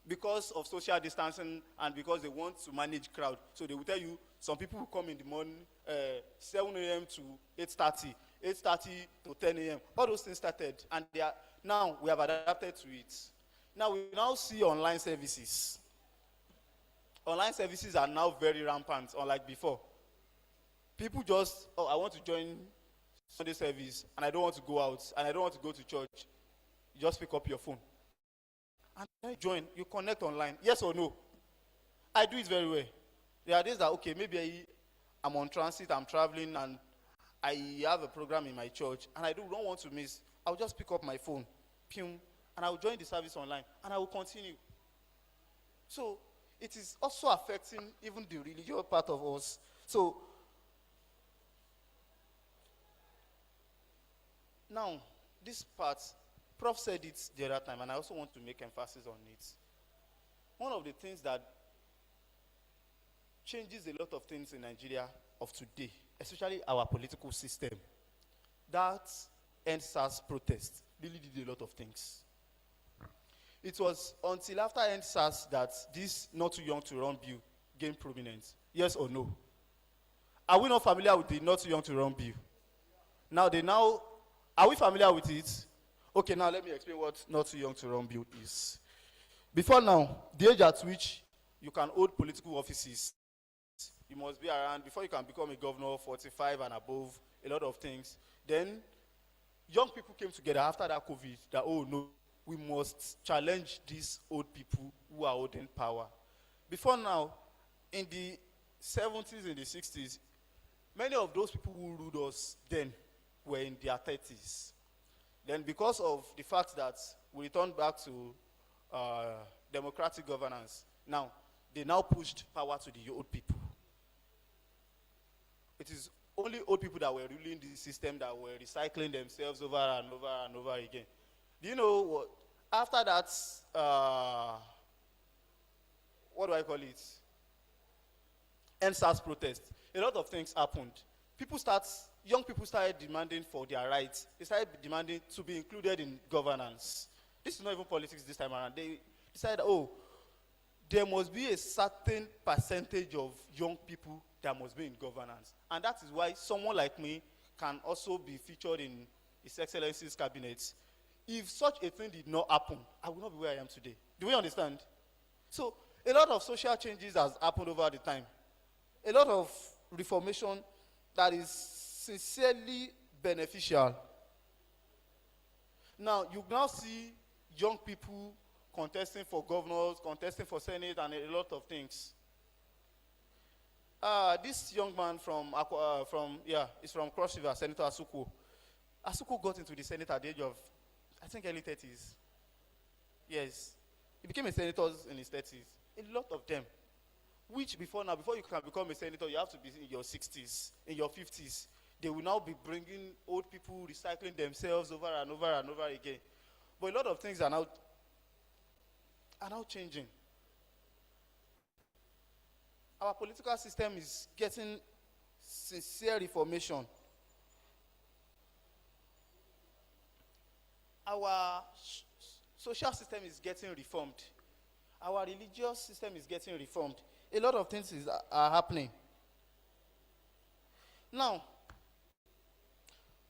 Because of social distancing and because they want to manage crowd. So they will tell you, some people will come in the morning, 7 a.m. to 8:30, 8:30 to 10 a.m. All those things started, and now we have adapted to it. Now we now see online services. Online services are now very rampant, unlike before. People just, I want to join Sunday service, and I don't want to go out, and I don't want to go to church. You just pick up your phone. And I join, you connect online, yes or no? I do it very well. There are days that, okay, maybe I'm on transit, I'm traveling, and I have a program in my church, and I don't want to miss. I'll just pick up my phone, and I will join the service online, and I will continue. So it is also affecting even the religious part of us. So now, this part, Prof said it the other time, and I also want to make emphasis on it. One of the things that changes a lot of things in Nigeria of today, especially our political system, that EndSARS protest really did a lot of things. It was until after EndSARS that this not too young to run bill gained prominence. Yes or no? Are we not familiar with the not too young to run bill? Are we familiar with it? Okay, now let me explain what not too young to run bill is. Before now, the age at which you can hold political offices, you must be around, before you can become a governor, 45 and above, a lot of things. Then, young people came together after that COVID, that, oh no, we must challenge these old people who are holding power. Before now, in the 70s and the 60s, many of those people who ruled us then were in their 30s. Then because of the fact that we returned back to democratic governance, now, they now pushed power to the old people. It is only old people that were ruling the system that were recycling themselves over and over and over again. Do you know what? After that, what do I call it? NSAS protest. A lot of things happened. Young people started demanding for their rights. They started demanding to be included in governance. This is not even politics this time around. They decided, oh, there must be a certain percentage of young people that must be in governance. And that is why someone like me can also be featured in His Excellency's cabinet. If such a thing did not happen, I would not be where I am today. Do we understand? So, a lot of social changes has happened over the time. A lot of reformation that is sincerely beneficial. Now, you now see young people contesting for governors, contesting for Senate, and a lot of things. This young man is from Cross River, Senator Asuku. Asuku got into the Senate at the age of, I think, early 30s. Yes. He became a senator in his 30s. A lot of them. Which before you can become a senator, you have to be in your 60s, in your 50s. They will now be bringing old people, recycling themselves over and over and over again. But a lot of things are now changing. Our political system is getting sincere reformation. Our social system is getting reformed. Our religious system is getting reformed. A lot of things are happening. Now,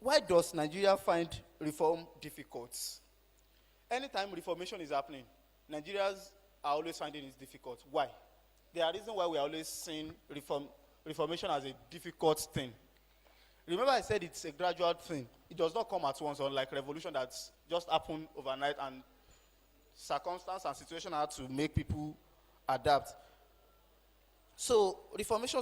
why does Nigeria find reform difficult? Anytime reformation is happening, Nigerians are always finding it difficult. Why? There are reasons why we are always seeing reformation as a difficult thing. Remember I said it's a gradual thing. It does not come at once, unlike revolution that just happened overnight and circumstance and situation had to make people adapt. So reformation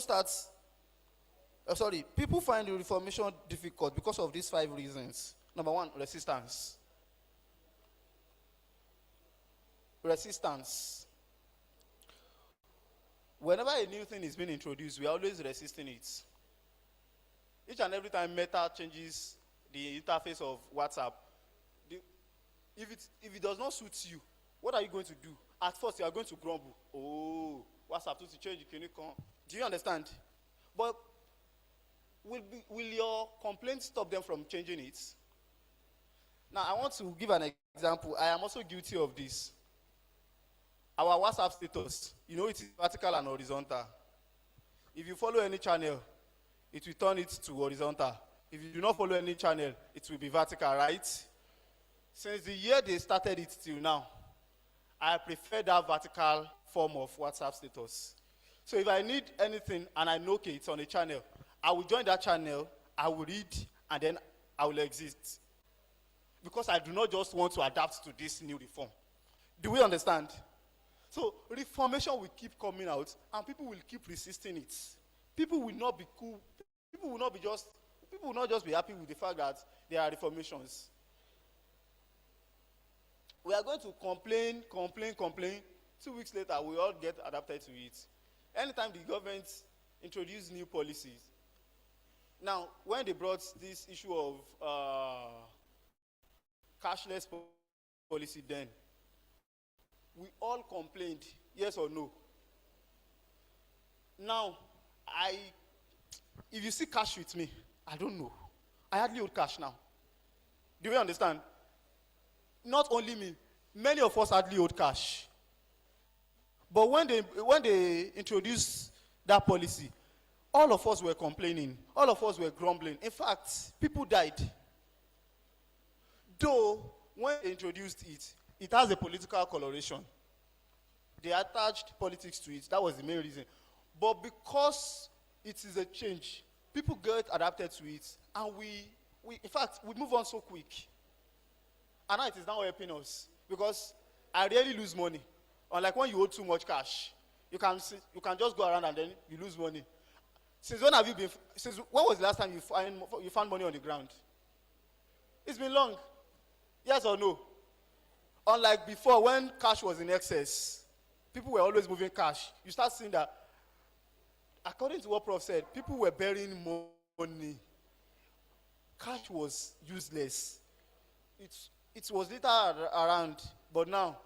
people find the reformation difficult because of these 5 reasons. Number 1, resistance. Resistance. Whenever a new thing is being introduced, we are always resisting it. Each and every time Meta changes the interface of WhatsApp, if it does not suit you, what are you going to do? At first, you are going to grumble. Oh, WhatsApp to change, can you come? Do you understand? But will your complaint stop them from changing it? Now, I want to give an example. I am also guilty of this. Our WhatsApp status, you know, it is vertical and horizontal. If you follow any channel, it will turn it to horizontal. If you do not follow any channel, it will be vertical, right? Since the year they started it till now, I prefer that vertical form of WhatsApp status. So if I need anything and I know, okay, it's on a channel, I will join that channel, I will read, and then I will exist. Because I do not just want to adapt to this new reform. Do we understand? So reformation will keep coming out, and people will keep resisting it. People will not be cool. People will not just be happy with the fact that there are reformations. We are going to complain. 2 weeks later, we all get adapted to it. Anytime the government introduces new policies. Now, when they brought this issue of cashless policy then, we all complained, yes or no. Now, if you see cash with me, I don't know. I hardly hold cash now. Do we understand? Not only me, many of us hardly hold cash. But when they introduced that policy, all of us were complaining. All of us were grumbling. In fact, people died. Though, when they introduced it, it has a political coloration. They attached politics to it. That was the main reason. But because it is a change, people get adapted to it. And we move on so quick. And now it is now helping us. Because I rarely lose money. Unlike when you hold too much cash. You can just go around and then you lose money. Since when was the last time you found money on the ground? It's been long. Yes or no? Unlike before, when cash was in excess, people were always moving cash. You start seeing that, according to what Prof said, people were burying money. Cash was useless. It was little around, but now,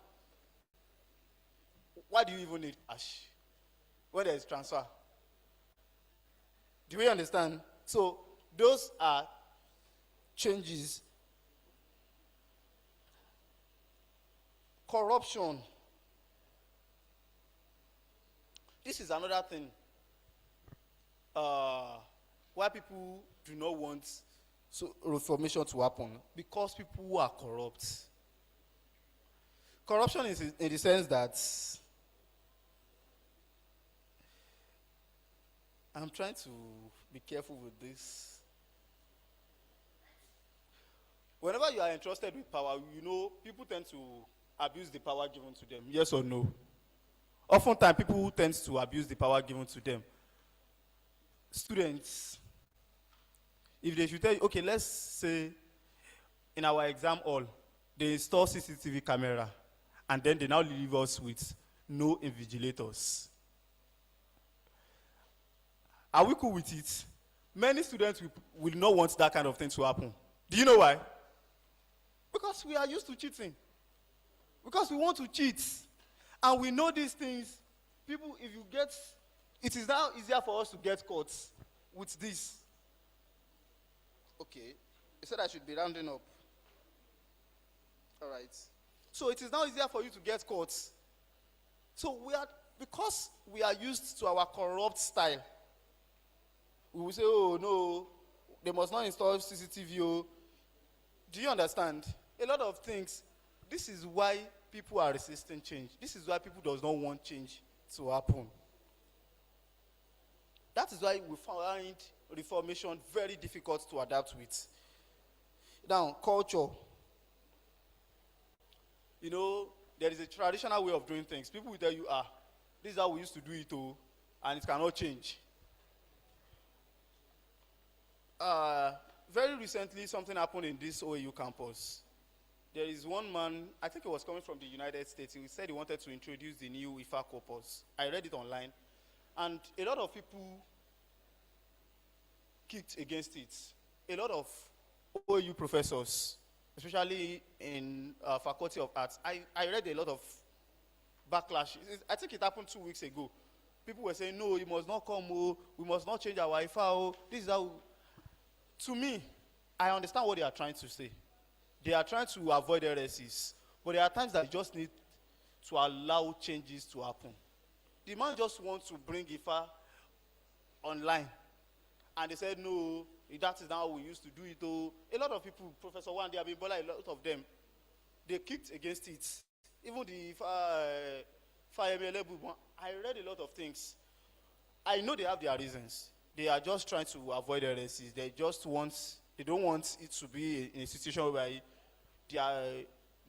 why do you even need cash when there is transfer? Do we understand? So those are changes. Corruption. This is another thing why people do not want reformation to happen, because people who are corrupt. Corruption is in the sense that I'm trying to be careful with this. Whenever you are entrusted with power, you know, people tend to abuse the power given to them. Yes or no? Oftentimes, people tend to abuse the power given to them. Students, if they should tell you, okay, let's say in our exam hall, they install CCTV camera, and then they now leave us with no invigilators. Are we cool with it? Many students will not want that kind of thing to happen. Do you know why? Because we are used to cheating. Because we want to cheat. And we know these things. People, if you get, it is now easier for us to get caught with this. Okay. You said I should be rounding up. All right. So it is now easier for you to get caught. So because we are used to our corrupt style, we will say, oh no, they must not install CCTV. Oh. Do you understand? A lot of things. This is why people are resisting change. This is why people does not want change to happen. That is why we find reformation very difficult to adapt with. Now, culture. You know, there is a traditional way of doing things. People will tell you, this is how we used to do it, and it cannot change. Very recently, something happened in this OAU campus. There is one man, I think he was coming from the United States. He said he wanted to introduce the new IFA corpus. I read it online, and a lot of people kicked against it. A lot of OAU professors, especially in Faculty of Arts, I read a lot of backlash. I think it happened 2 weeks ago. People were saying, no, you must not come, we must not change our IFA, this is how. To me, I understand what they are trying to say. They are trying to avoid heresies. But there are times that you just need to allow changes to happen. The man just wants to bring IFA online. And they said, no, that is not how we used to do it. A lot of people, Professor Wande, Abimbola, a lot of them, they kicked against it. Even the IFA, I read a lot of things. I know they have their reasons. They are just trying to avoid heresies. They don't want it to be in a situation where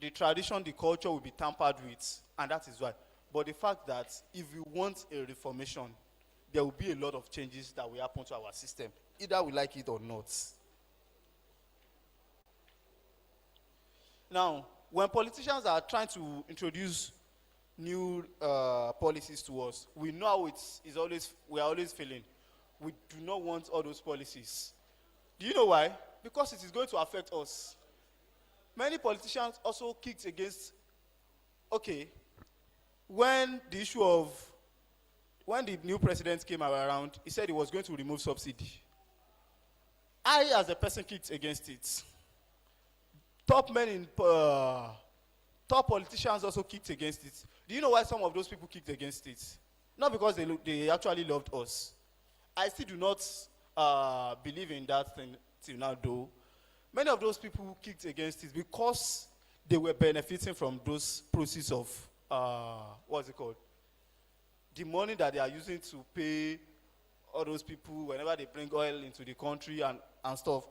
the tradition, the culture will be tampered with, and that is why. But the fact that if we want a reformation, there will be a lot of changes that will happen to our system, either we like it or not. Now, when politicians are trying to introduce new policies to us, we know how we are always failing. We do not want all those policies. Do you know why? Because it is going to affect us. Many politicians also kicked against, when the new president came around, he said he was going to remove subsidy. I, as a person, kicked against it. Top politicians also kicked against it. Do you know why some of those people kicked against it? Not because they actually loved us. I still do not believe in that thing till now, though. Many of those people kicked against it because they were benefiting from those proceeds of, what's it called? The money that they are using to pay all those people whenever they bring oil into the country and stuff.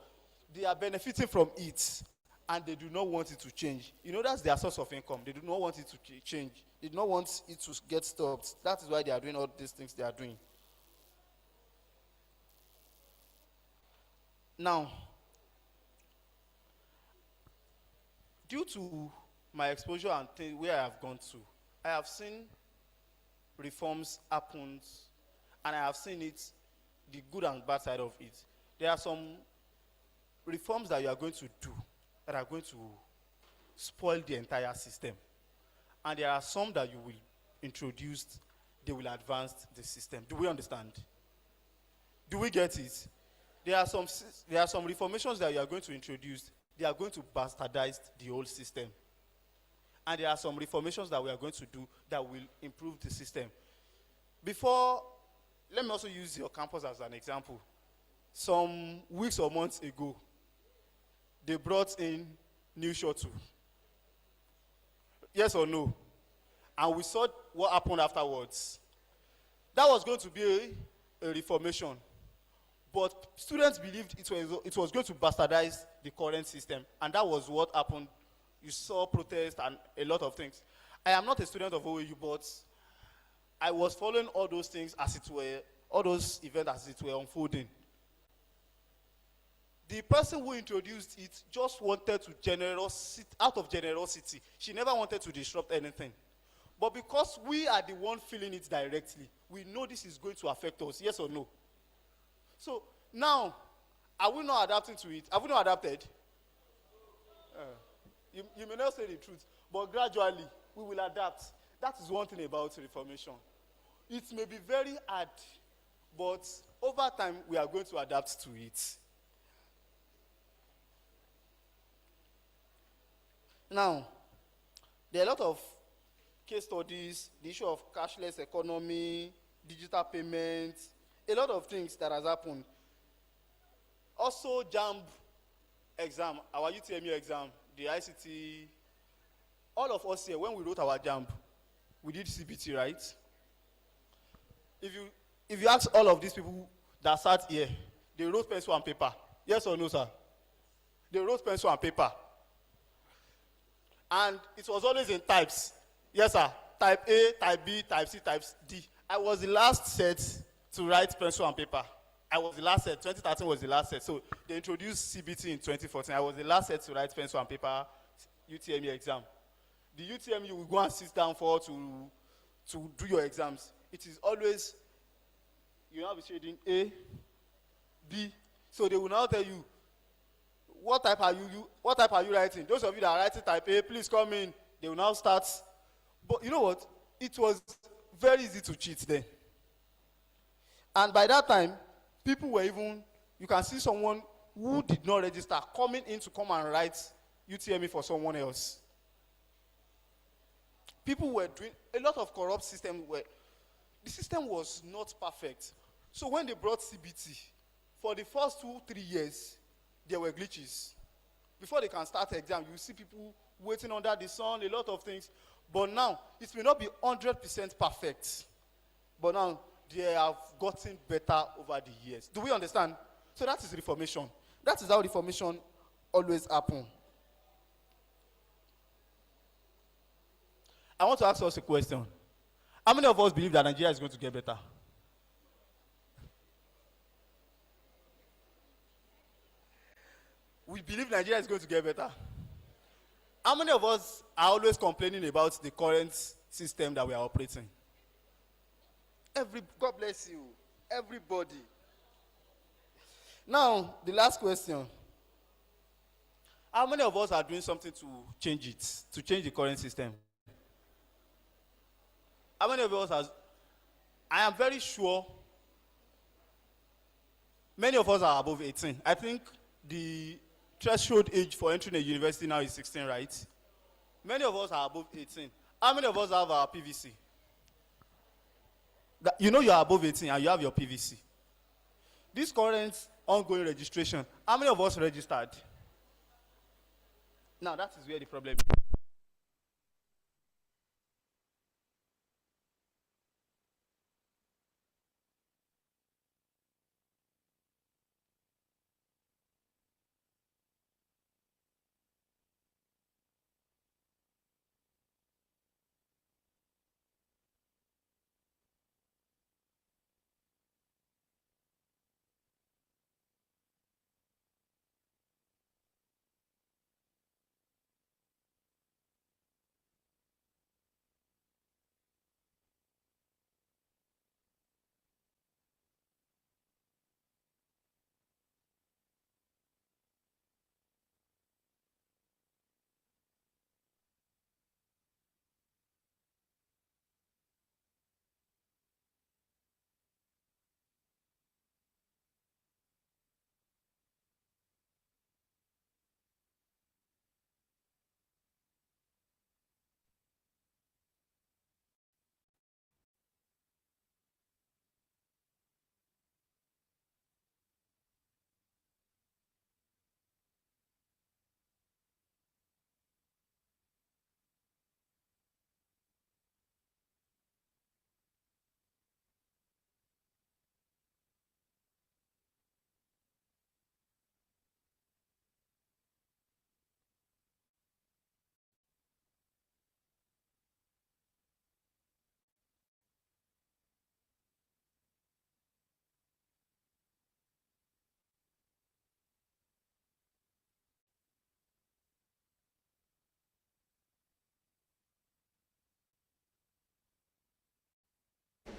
They are benefiting from it, and they do not want it to change. You know, that's their source of income. They do not want it to change. They do not want it to get stopped. That is why they are doing all these things they are doing. Now, due to my exposure and where I have gone to, I have seen reforms happen, and I have seen it, the good and bad side of it. There are some reforms that you are going to do that are going to spoil the entire system. And there are some that you will introduce, they will advance the system. Do we understand? Do we get it? There are some reformations that you are going to introduce, they are going to bastardize the whole system. And there are some reformations that we are going to do that will improve the system. Before, let me also use your campus as an example. Some weeks or months ago, they brought in new shuttle. Yes or no? And we saw what happened afterwards. That was going to be a reformation. But students believed it was going to bastardize the current system. And that was what happened. You saw protests and a lot of things. I am not a student of OAU, but I was following all those things as it were, all those events as it were unfolding. The person who introduced it just wanted to out of generosity. She never wanted to disrupt anything. But because we are the one feeling it directly, we know this is going to affect us, yes or no? So now, are we not adapting to it? Have we not adapted? You may not say the truth, but gradually we will adapt. That is one thing about reformation. It may be very hard, but over time we are going to adapt to it. Now, there are a lot of case studies, the issue of cashless economy, digital payments, a lot of things that has happened. Also, JAMB exam, our UTME exam, the ICT, all of us here, when we wrote our JAMB, we did CBT, right? If you ask all of these people that sat here, they wrote pencil and paper. Yes or no, sir? They wrote pencil and paper. And it was always in types. Yes, sir. Type A, type B, type C, type D. I was the last set to write pencil and paper. I was the last set. 2013 was the last set. So they introduced CBT in 2014. I was the last set to write pencil and paper UTME exam. The UTME you will go and sit down for to do your exams. It is always, you now be shading A, B. So they will now tell you, what type are you writing? Those of you that are writing type A, please come in. They will now start. But you know what? It was very easy to cheat then. And by that time, people were even, you can see someone who did not register coming in to come and write UTME for someone else. People were doing a lot of corrupt system where the system was not perfect. So when they brought CBT, for the first 2-3 years, there were glitches. Before they can start the exam, you see people waiting under the sun, a lot of things. But now, it may not be 100% perfect. But now, they have gotten better over the years. Do we understand? So that is reformation. That is how reformation always happens. I want to ask us a question. How many of us believe that Nigeria is going to get better? We believe Nigeria is going to get better. How many of us are always complaining about the current system that we are operating? God bless you. Everybody. Now, the last question. How many of us are doing something to change it, to change the current system? How many of us I am very sure many of us are above 18. I think the threshold age for entering a university now is 16, right? Many of us are above 18. How many of us have our PVC? You know you are above 18 and you have your PVC. This current ongoing registration, how many of us registered? Now that is where the problem is.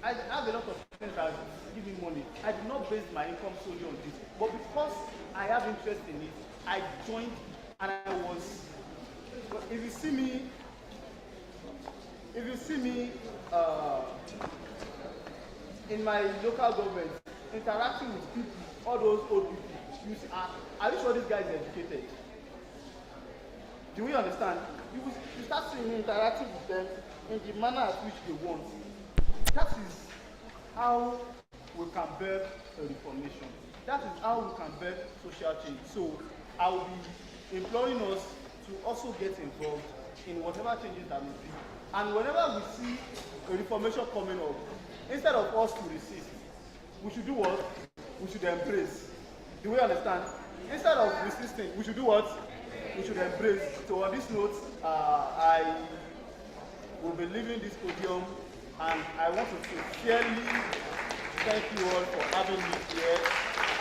I have a lot of friends that give me money. I do not base my income solely on this. But because I have interest in it, I joined and I was, if you see me in my local government, interacting with people, all those old people, you see, are you sure this guy is educated? Do we understand? You start seeing me interacting with them in the manner at which they want. That is how we can bear a reformation. That is how we can bear social change. So I will be imploring us to also get involved in whatever changes that may be. And whenever we see a reformation coming up, instead of us to resist, we should do what? We should embrace. Do we understand? Instead of resisting, we should do what? We should embrace. So on this note, I will be leaving this podium, and I want to sincerely thank you all for having me here,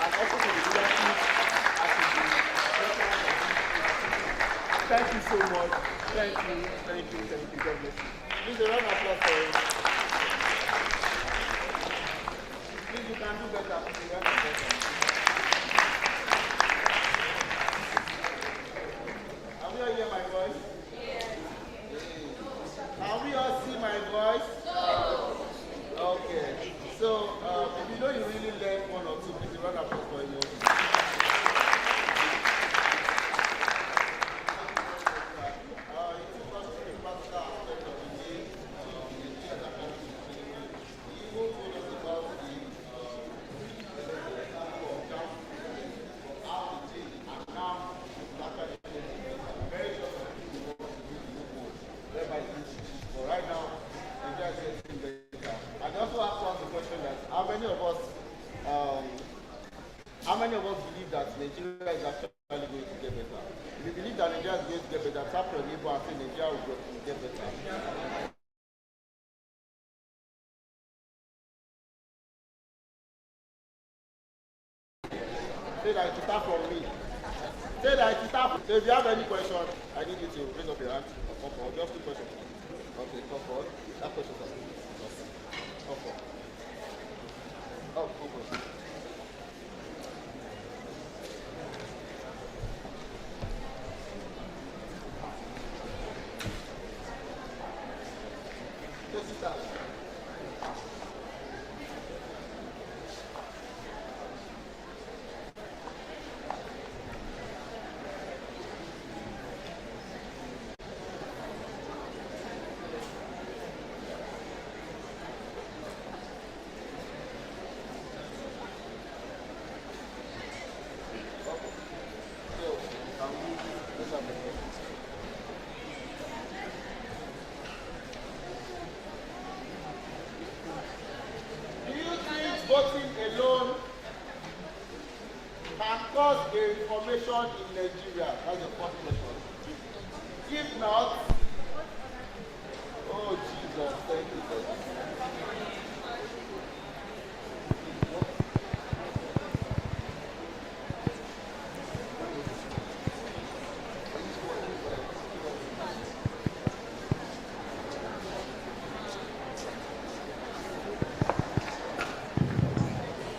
and also to the leadership as the thank you so much. Thank you. God bless you. Please a round of applause for him. Please, you can do better. You can do better. Can we all hear my voice? Yes. Can we all see my voice? No. Okay. So, if you know you really learned one or two, please run up for you. How many of us believe that Nigeria is actually going to get better? If you believe that Nigeria is going to get better, tap your neighbor and say Nigeria will get better. Say that it start from me. Say that it start from me. So if you have any question, I need you to raise up your hand. Just two questions. Okay, come forward. That question is come forward. Oh, come forward. Voting alone can cause a reformation in Nigeria? That's the first question. If not, oh Jesus, thank you, God.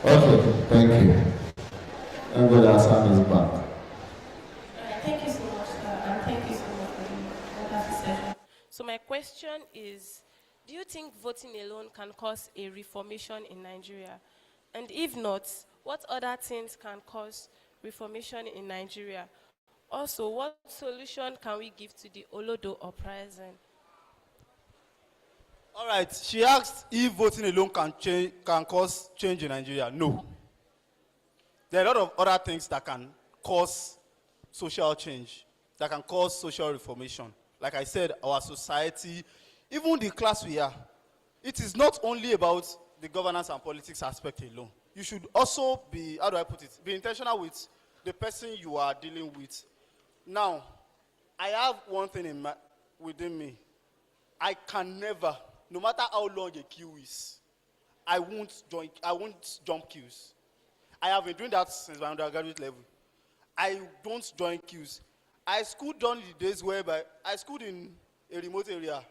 Okay, thank you. Everybody has hand is back. Thank you so much, and thank you so much for the wonderful session. So my question is, do you think voting alone can cause a reformation in Nigeria? And if not, what other things can cause reformation in Nigeria? Also, what solution can we give to the Olodo uprising? All right, she asked if voting alone can cause change in Nigeria. No. There are a lot of other things that can cause social change, that can cause social reformation. Like I said, our society, even the class we are, it is not only about the governance and politics aspect alone. You should also be, how do I put it, be intentional with the person you are dealing with. Now, I have one thing within me. I can never, no matter how long a queue is, I won't jump queues. I have been doing that since my undergraduate level. I don't join queues. I schooled during the days whereby I schooled in a remote area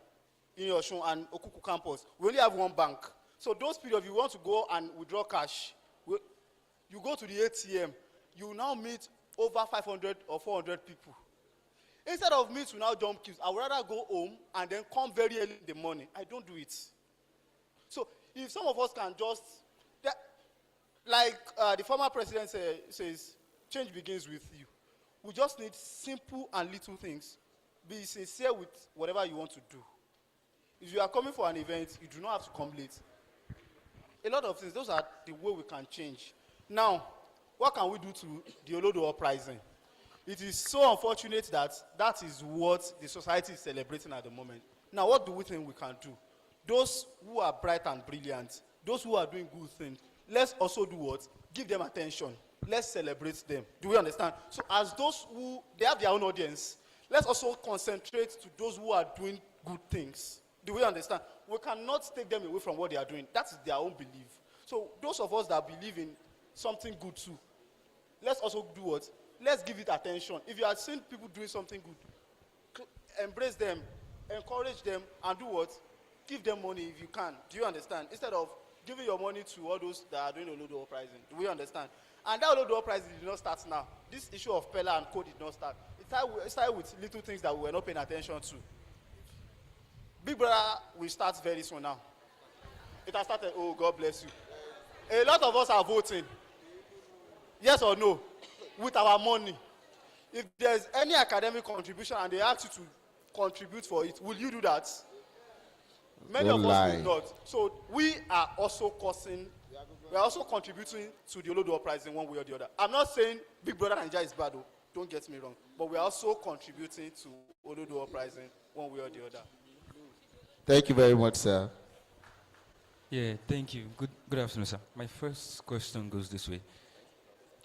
in Osun and Okuku campus. We only have one bank. So those periods, you want to go and withdraw cash, you go to the ATM, you now meet over 500 or 400 people. Instead of me to now jump queues, I would rather go home and then come very early in the morning. I don't do it. So if some of us can just, like the former president says, change begins with you. We just need simple and little things. Be sincere with whatever you want to do. If you are coming for an event, you do not have to come late. A lot of things, those are the way we can change. Now, what can we do to the Olodo uprising? It is so unfortunate that that is what the society is celebrating at the moment. Now, what do we think we can do? Those who are bright and brilliant, those who are doing good things, let's also do what? Give them attention. Let's celebrate them. Do we understand? So as those who, they have their own audience, let's also concentrate to those who are doing good things. Do we understand? We cannot take them away from what they are doing. That is their own belief. So those of us that believe in something good too, let's also do what? Let's give it attention. If you are seeing people doing something good, embrace them, encourage them, and do what? Give them money if you can. Do you understand? Instead of giving your money to all those that are doing Olodo uprising. Do we understand? And that Olodo uprising did not start now. This issue of Pella and Co did not start. It started with little things that we were not paying attention to. Big Brother will start very soon now. It has started. Oh, God bless you. A lot of us are voting. Yes or no? With our money. If there's any academic contribution and they ask you to contribute for it, will you do that? Many of us will not. So we are also contributing to the Olodo uprising one way or the other. I'm not saying Big Brother Nigeria is bad, though. Don't get me wrong. But we are also contributing to Olodo uprising one way or the other. Thank you very much, sir. Yeah, thank you. Good afternoon, sir. My first question goes this way.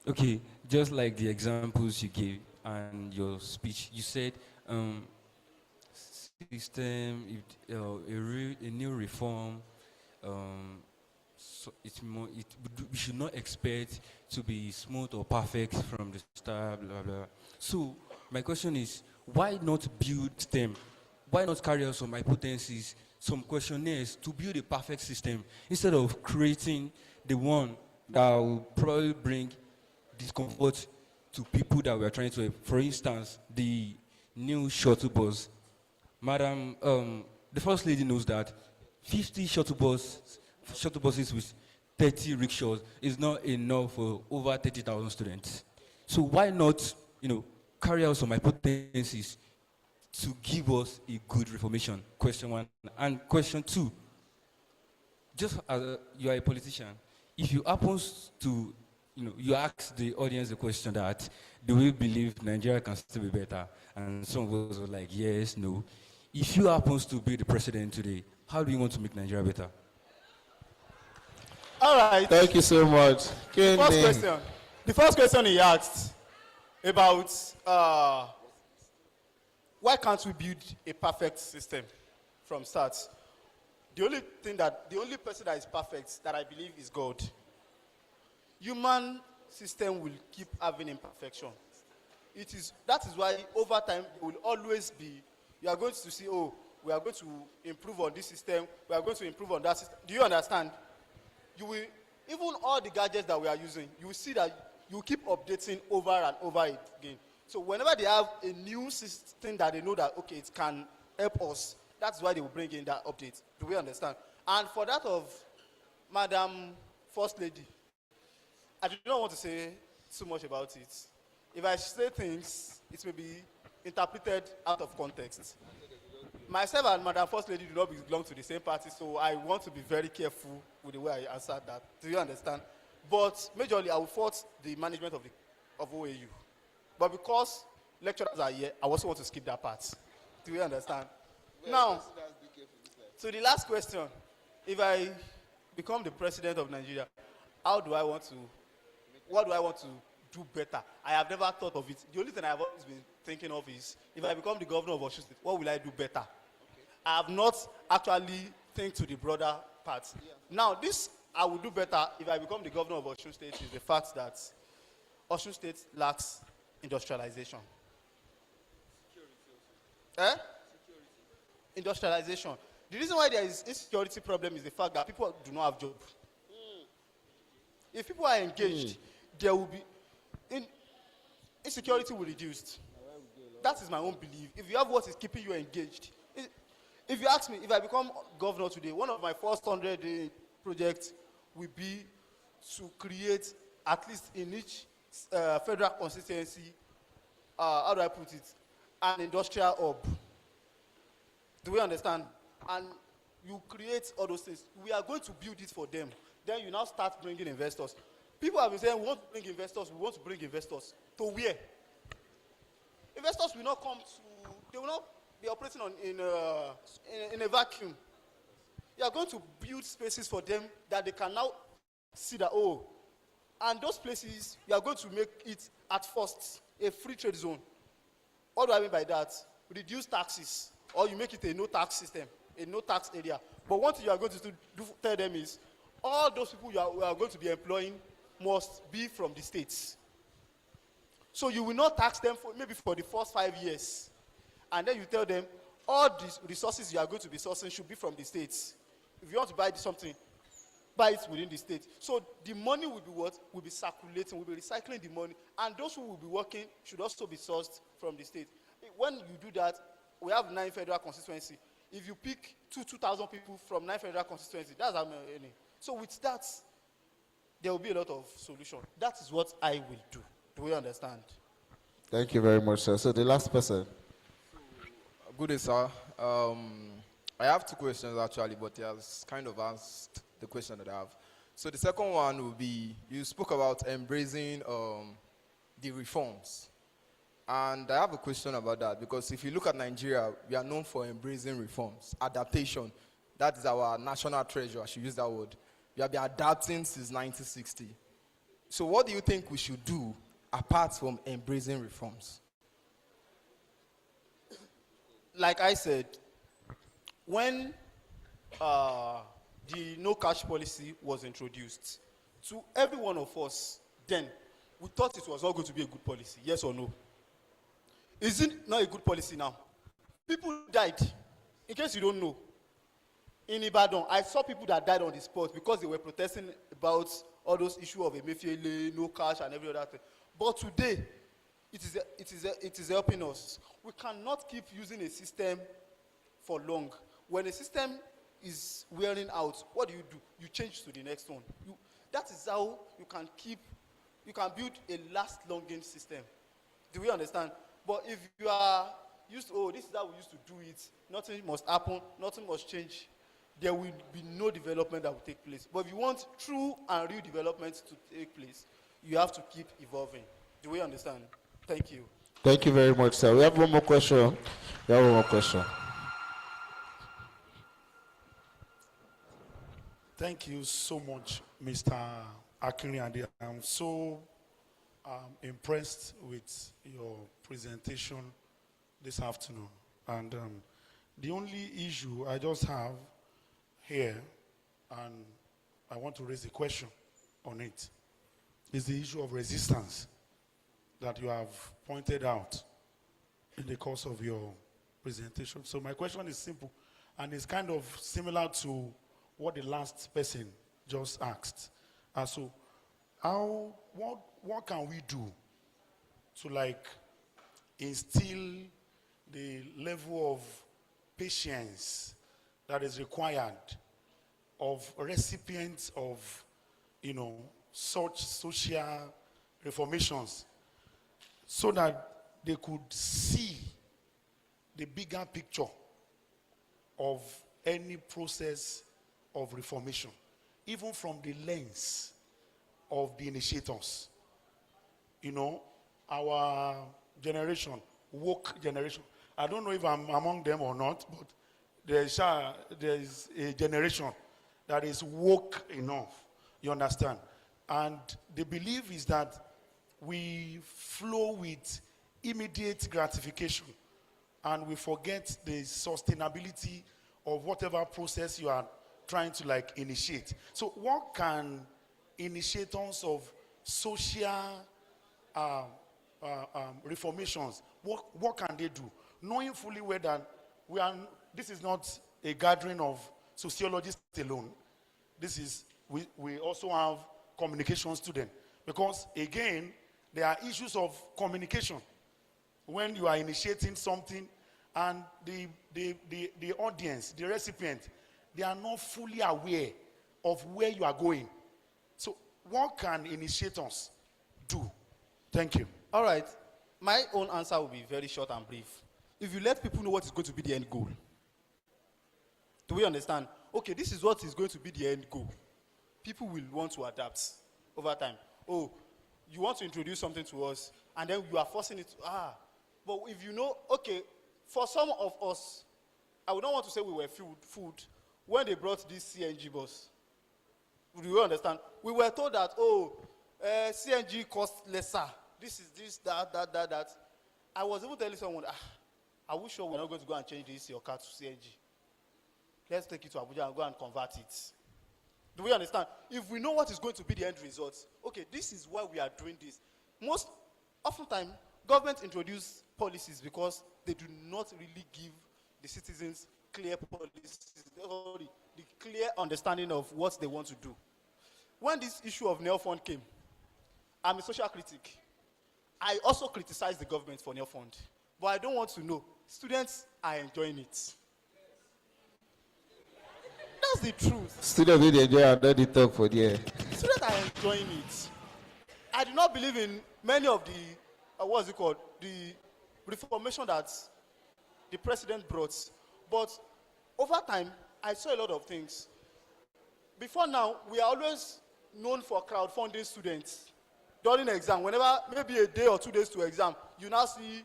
Okay, just like the examples you gave and your speech, you said system, a new reform, so we should not expect to be smooth or perfect from the start, blah, blah. So my question is, why not build them? Why not carry out some hypotheses, some questionnaires to build a perfect system instead of creating the one that will probably bring discomfort to people that we are trying to help? For instance, the new shuttle bus. Madam, the First Lady knows that 50 shuttle buses with 30 rickshaws is not enough for over 30,000 students. So why not, carry out some hypotheses to give us a good reformation? Question one. And question two, just as you are a politician, if you happen to, you ask the audience the question that, do we believe Nigeria can still be better? And some of us were like, yes, no. If you happen to be the president today, how do you want to make Nigeria better? All right. Thank you so much. First question. The first question he asked about why can't we build a perfect system from start? The only person that is perfect that I believe is God. Human system will keep having imperfection. That is why over time it will always be, you are going to see, oh, we are going to improve on this system, we are going to improve on that system. Do you understand? You will, even all the gadgets that we are using, you will see that you keep updating over and over again. So whenever they have a new system that they know that, okay, it can help us, that's why they will bring in that update. Do we understand? And for that of Madam First Lady, I do not want to say too much about it. If I say things, it may be interpreted out of context. Myself and Madam First Lady do not belong to the same party, so I want to be very careful with the way I answer that. Do you understand? But majorly, I will fault the management of OAU. But because lecturers are here, I also want to skip that part. Do you understand? Now, to the last question, if I become the president of Nigeria, what do I want to do better? I have never thought of it. The only thing I have always been thinking of is, if I become the governor of Osun State, what will I do better? I have not actually think to the broader part. Yeah. Now, this I will do better if I become the governor of Osun State is the fact that Osun State lacks industrialization. Industrialization. The reason why there is insecurity problem is the fact that people do not have job. If people are engaged, there will be insecurity will reduce. That is my own belief. If you have what is keeping you engaged, if you ask me, if I become governor today, one of my first 100-day projects will be to create, at least in each federal constituency, how do I put it, an industrial hub. Do we understand? And you create all those things. We are going to build it for them. Then you now start bringing investors. People have been saying, we want to bring investors, we want to bring investors. To where? Investors will not come to, they will not be operating in a vacuum. You are going to build spaces for them that they can now see that, oh, and those places, you are going to make it at first a free trade zone. What do I mean by that? Reduce taxes, or you make it a no-tax system, a no-tax area. But one thing you are going to tell them is, all those people you are going to be employing must be from the states. So you will not tax them maybe for the first 5 years. And then you tell them, all these resources you are going to be sourcing should be from the states. If you want to buy something, buy it within the state. So the money will be what? Will be circulating, will be recycling the money. And those who will be working should also be sourced from the state. When you do that, we have 9 federal constituencies. If you pick 2,000 people from 9 federal constituencies, that's how many. So with that, there will be a lot of solution. That is what I will do. Do we understand? Thank you very much, sir. So the last person. Good day, sir. I have 2 questions actually, but he has kind of asked the question that I have. So the second one will be, you spoke about embracing the reforms. And I have a question about that, because if you look at Nigeria, we are known for embracing reforms, adaptation. That is our national treasure, I should use that word. We have been adapting since 1960. So what do you think we should do apart from embracing reforms? Like I said, when the no-cash policy was introduced, to every one of us, then, we thought it was all going to be a good policy, yes or no? Is it not a good policy now? People died, in case you don't know. In Ibadan, I saw people that died on the spot because they were protesting about all those issues of Emefiele, no cash, and every other thing. But today, it is helping us. We cannot keep using a system for long. When a system is wearing out, what do? You change to the next one. That is how you can build a last-longing system. Do we understand? But if you are used to, oh, this is how we used to do it, nothing must happen, nothing must change, there will be no development that will take place. But if you want true and real development to take place, you have to keep evolving. Do we understand? Thank you. Thank you very much, sir. We have one more question. Thank you so much, Mr. Akinriande. I'm so impressed with your presentation this afternoon. And the only issue I just have here, and I want to raise a question on it, is the issue of resistance that you have pointed out in the course of your presentation. So my question is simple, and it's kind of similar to what the last person just asked. So what can we do to like instill the level of patience that is required of recipients of, such social reformations, so that they could see the bigger picture of any process of reformation, even from the lens of the initiators. Our generation, woke generation, I don't know if I'm among them or not, but there's a generation that is woke enough, you understand? And the belief is that we flow with immediate gratification and we forget the sustainability of whatever process you are trying to like initiate. So what can initiators of social reformations, what can they do? Knowing fully well that this is not a gathering of sociologists alone. We also have communication students. Because again, there are issues of communication. When you are initiating something and the audience, the recipient, they are not fully aware of where you are going. So what can initiators do? Thank you. All right. My own answer will be very short and brief. If you let people know what is going to be the end goal, do we understand? Okay, this is what is going to be the end goal. People will want to adapt over time. Oh, you want to introduce something to us, and then you are forcing it. But if you know, okay, for some of us, I would not want to say we were fooled when they brought this CNG bus. Do you understand? We were told that, CNG costs lesser. This is this, that. I was even telling someone, are we sure we're not going to go and change this your car to CNG? Let's take it to Abuja and go and convert it. Do we understand? If we know what is going to be the end result, okay, this is why we are doing this. Oftentimes, government introduce policies because they do not really give the citizens clear policies, the clear understanding of what they want to do. When this issue of Neo Fund came, I'm a social critic. I also criticize the government for Neo Fund, but I don't want to know. Students are enjoying it. That's the truth. Students will enjoy and then they talk for the air. Students are enjoying it. I do not believe in many of the, the reformation that the president brought. But over time, I saw a lot of things. Before now, we are always known for crowdfunding students during exam. Whenever, maybe a day or 2 days to exam, you now see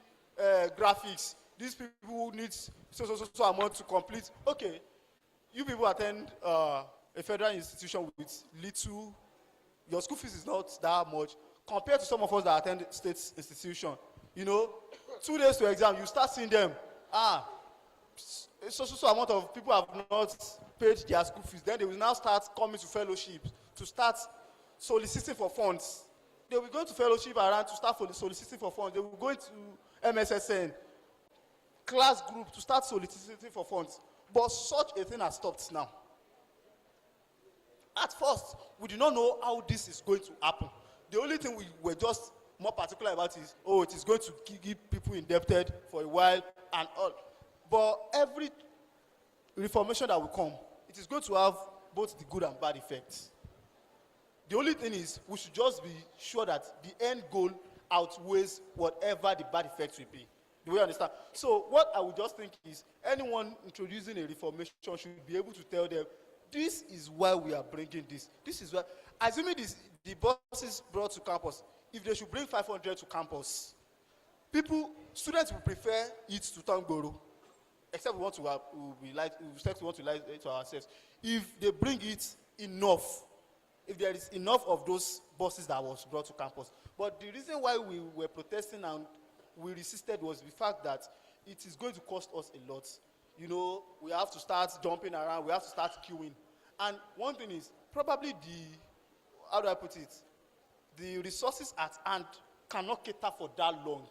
graphics. These people need so amount to complete. Okay, you people attend a federal institution with little, your school fees is not that much compared to some of us that attend state institution. You know, 2 days to exam, you start seeing them. So amount of people have not paid their school fees. Then they will now start coming to fellowship to start soliciting for funds. They will go to fellowship around to start soliciting for funds. They will go into MSSN, class group to start soliciting for funds. But such a thing has stopped now. At first, we did not know how this is going to happen. The only thing we were just more particular about is, it is going to keep people indebted for a while and all. But every reformation that will come, it is going to have both the good and bad effects. The only thing is, we should just be sure that the end goal outweighs whatever the bad effects will be. Do we understand? So what I would just think is, anyone introducing a reformation should be able to tell them, this is why we are bringing this. This is why, assuming the buses brought to campus, if they should bring 500 to campus, students will prefer it to Tangboro, except we want to lie to ourselves. If they bring it enough, if there is enough of those buses that was brought to campus. But the reason why we were protesting and we resisted was the fact that it is going to cost us a lot. You know, we have to start jumping around, we have to start queuing. And one thing is, probably how do I put it? The resources at hand cannot cater for that long.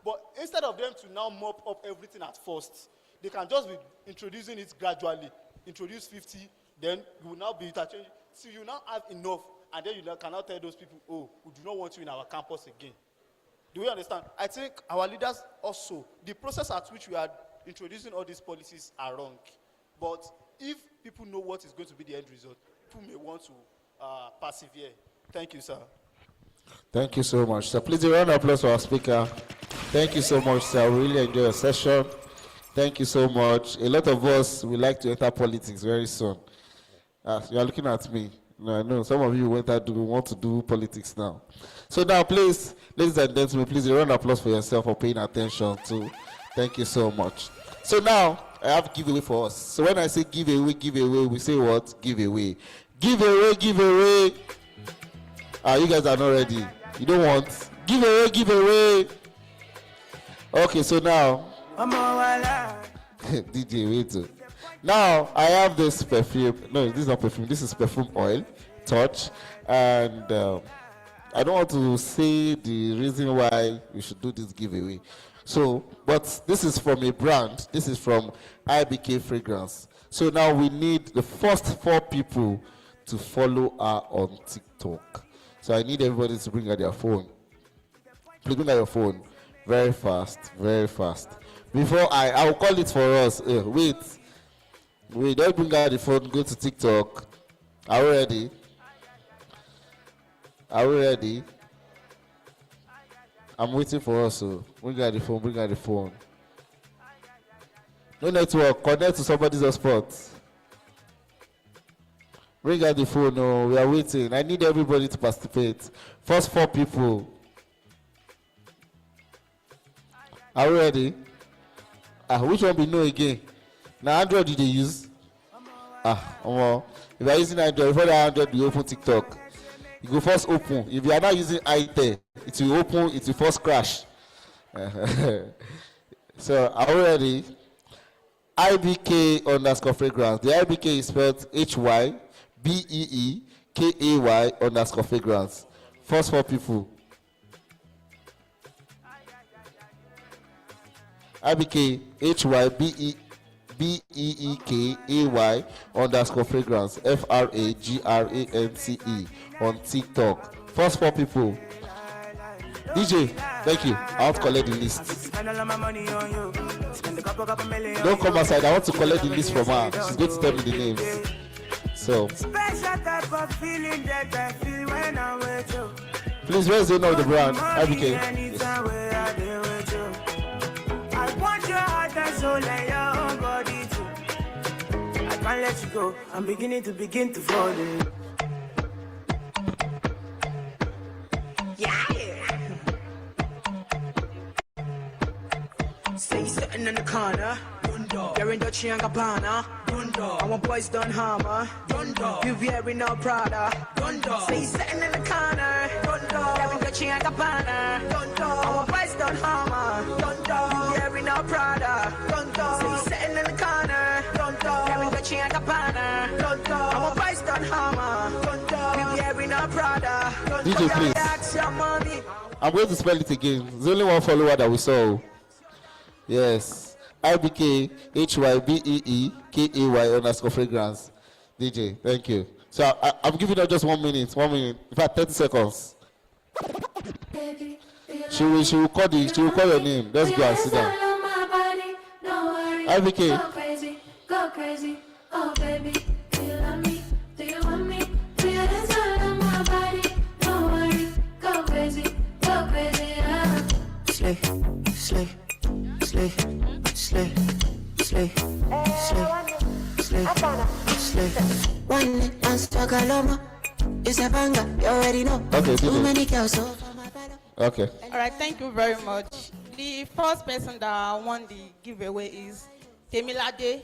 But instead of them to now mop up everything at first, they can just be introducing it gradually. Introduce 50, then you will now be interchanging. So you now have enough, and then you cannot tell those people, we do not want you in our campus again. Do we understand? I think our leaders also, the process at which we are introducing all these policies are wrong. But if people know what is going to be the end result, people may want to persevere. Thank you, sir. Thank you so much, sir. Please, a round of applause for our speaker. Thank you so much, sir. We really enjoy your session. Thank you so much. A lot of us would like to enter politics very soon. You are looking at me. No, I know some of you want to do politics now. So now, please, ladies and gentlemen, please a round of applause for yourself for paying attention too. Thank you so much. So now, I have giveaway for us. So when I say giveaway, we say what? Giveaway. Giveaway. You guys are not ready. You don't want? Giveaway. Okay, so now, DJ, wait. Now, I have this perfume. No, this is not perfume. This is perfume oil, Touch. And I don't want to say the reason why we should do this giveaway. So, but this is from a brand. This is from IBK Fragrance. So now we need the first 4 people to follow her on TikTok. So I need everybody to bring out their phone. Please bring out your phone. Very fast, very fast. Before I will call it for us. Wait, don't bring out the phone. Go to TikTok. Are we ready? Are we ready? I'm waiting for us. So bring out the phone. Bring out the phone. No network. Connect to somebody's hotspot. Bring out the phone. No, we are waiting. I need everybody to participate. First 4 people. Are we ready? Which one we know again? Now Android did they use? If you are using Android, before the Android you open TikTok. You go first open. If you are not using iTel, it will open, it will first crash. So are we ready? IBK _fragrance. The IBK is spelled HYBEEKAY _fragrance. First 4 people. IBK HYBEEKAY _fragrance FRAGRANCE on TikTok. First 4 people. DJ, thank you. I want to collect the list. Don't come outside. I want to collect the list from her. She's going to tell me the names. So, please, where's the name of the brand? IBK. Yes. I want your heart and soul and your own body too. I can't let you go. I'm beginning to fall in. Yeah. Say something in the corner. You're in Dolce and Gabbana. I want boys done hammer. You wearing no Prada. Say something in the corner. You're in Dolce and Gabbana. I want boys done hammer. You wearing no Prada. Say something in the corner. You're in Dolce and Gabbana. I want boys done hammer. You wearing no Prada. DJ, please. I'm going to spell it again. There's only one follower that we saw. Yes. IBK HYBEEKAY _fragrance. DJ, thank you. So I'm giving her just 1 minute. 1 minute. In fact, 30 seconds. She will call your name. Let's go and sit down. IBK. Go crazy, oh baby. Do you love me? Do you want me? Do you dance all on my body? Don't worry, go crazy, yeah. Slay. One and Stogaloma. It's a banger, you already know. Okay, too many girls, so okay. All right, thank you very much. The first person that won the giveaway is Temilade.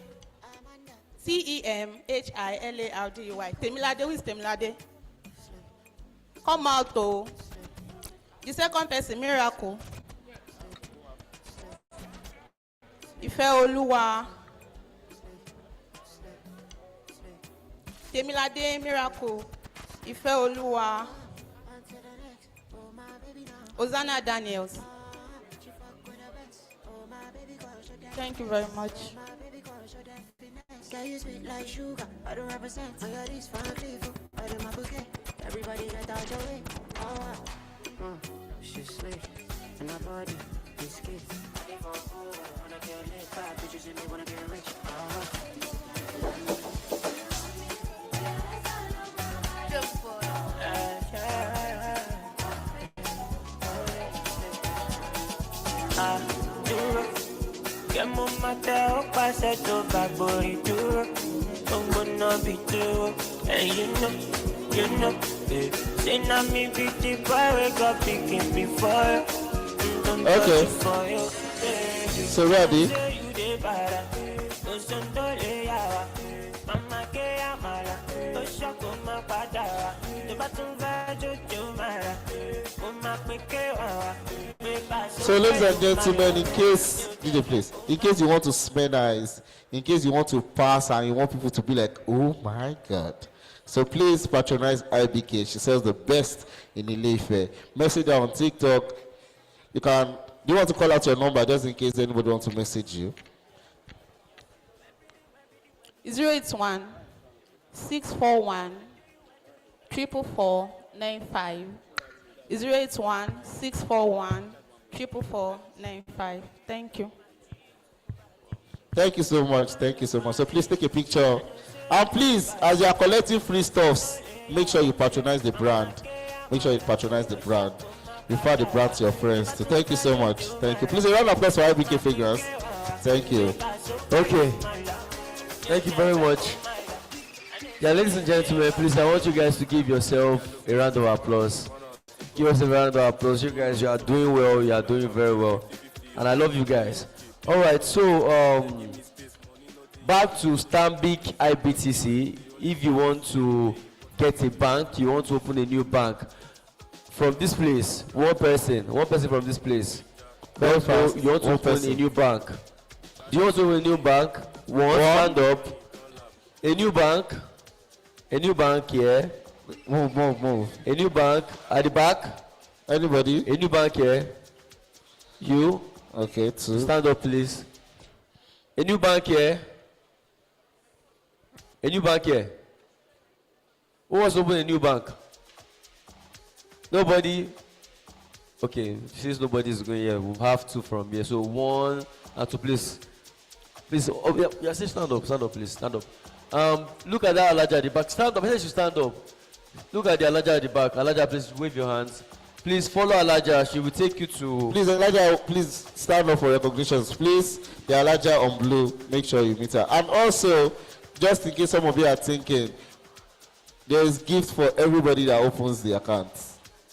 CEMHILARDY. Temilade, who is Temilade? Come out, though. The second person, Miracle. Ifeoluwa. Temilade, Miracle. Ifeoluwa. Ozana Daniels. Thank you very much. Girl, you sweet like sugar. I don't represent. I got this fine flavor. I do my bouquet. Everybody get out your way. Oh, wow. She's slick. And her body is skin. I live on pool. Wanna get lit. 5 bitches in me. Wanna get rich. Que mon matin au passé to backbody duro. I'm gonna be duro. And you know, eh. Say na me be the boy we got picking before. Okay. So ready? So ladies and gentlemen, in case DJ please, in case you want to smell nice, in case you want to pass and you want people to be like, oh my God. So please patronize IBK. She sells the best in Ile-Ife. Message her on TikTok. You can Do you want to call out your number just in case anybody wants to message you? 081 641 44495. 081 641 44495. Thank you. Thank you so much. Thank you so much. So please take a picture. And please, as you are collecting free stuffs, make sure you patronize the brand. Make sure you patronize the brand. Refer the brand to your friends. So thank you so much. Thank you. Please, a round of applause for IBK Figures. Thank you. Okay. Thank you very much. Yeah, ladies and gentlemen, please, I want you guys to give yourself a round of applause. Give us a round of applause. You guys, you are doing well. You are doing very well. And I love you guys. All right, so back to Stanbic IBTC. If you want to get a bank, you want to open a new bank, from this place, one person from this place. Very fast. You want to open a new bank. Do you want to open a new bank? One, stand up. A new bank here. Move. A new bank at the back. Anybody? A new bank here. You. Okay, two. Stand up, please. A new bank here. A new bank here. Who wants to open a new bank? Nobody? Okay, since nobody is going here, we'll have two from here. So one and two, please. Please, oh, yeah, say stand up, please, stand up. Look at that Alaja at the back. Stand up, I said you stand up. Look at the Alaja at the back. Alaja, please wave your hands. Please follow Alaja. She will take you to. Please, Alaja, please stand up for recognitions. Please, the Alaja on blue, make sure you meet her. And also, just in case some of you are thinking, there is gift for everybody that opens the account.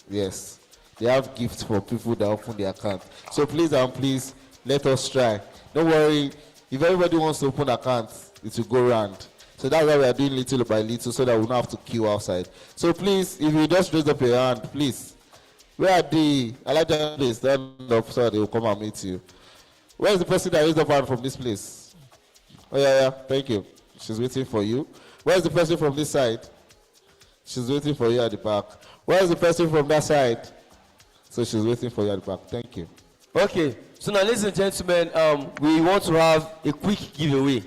Yes, they have gifts for people that open the account. So please and please, let us try. Don't worry, if everybody wants to open accounts, it will go round. So that's why we are doing little by little so that we don't have to queue outside. So please, if you just raise up your hand, please. Where are the Alaja, please stand up so they will come and meet you. Where is the person that raised up hand from this place? Oh yeah, thank you. She's waiting for you. Where is the person from this side? She's waiting for you at the back. Where is the person from that side? So she's waiting for you at the back. Thank you. Okay, so now ladies and gentlemen, we want to have a quick giveaway.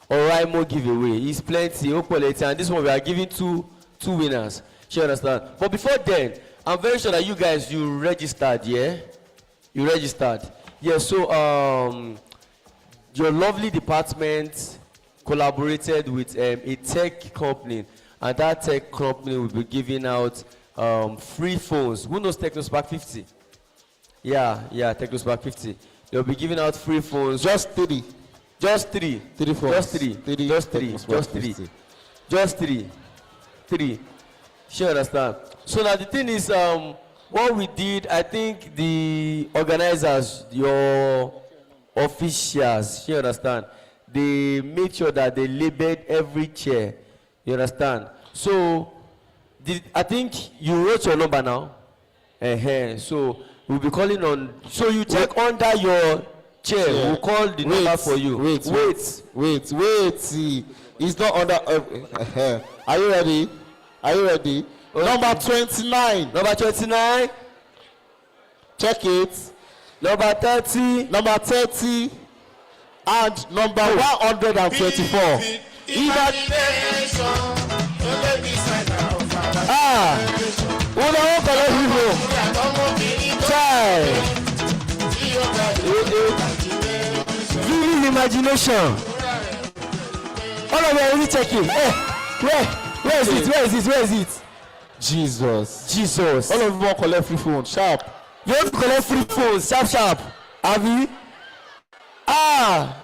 Or more giveaway. It's plenty, and this one we are giving two winners. You understand? But before then, I'm very sure that you guys, you registered, yeah? You registered. Yeah, so your lovely department collaborated with a tech company, and that tech company will be giving out free phones. Who knows TechnoSpark 50? Yeah, TechnoSpark 50. They'll be giving out free phones. Just three. Just three. Three phones. Just three. Sure, understand. So now the thing is, what we did, I think the organizers, your officials, you understand, they made sure that they labeled every chair. You understand? So I think you wrote your number now. So we'll be calling on. So you check under your chair. Yeah. We'll call the number for you. Wait. It's not under. Are you ready? Okay. Number 29. Number 29. Check it. Number 30. Number 30. And number 124. Vivid imagination. All of you are really checking. Hey, where is it? Jesus. All of you want to collect free phone. Sharp. You want to collect free phones. Sharp. Abi? Oh,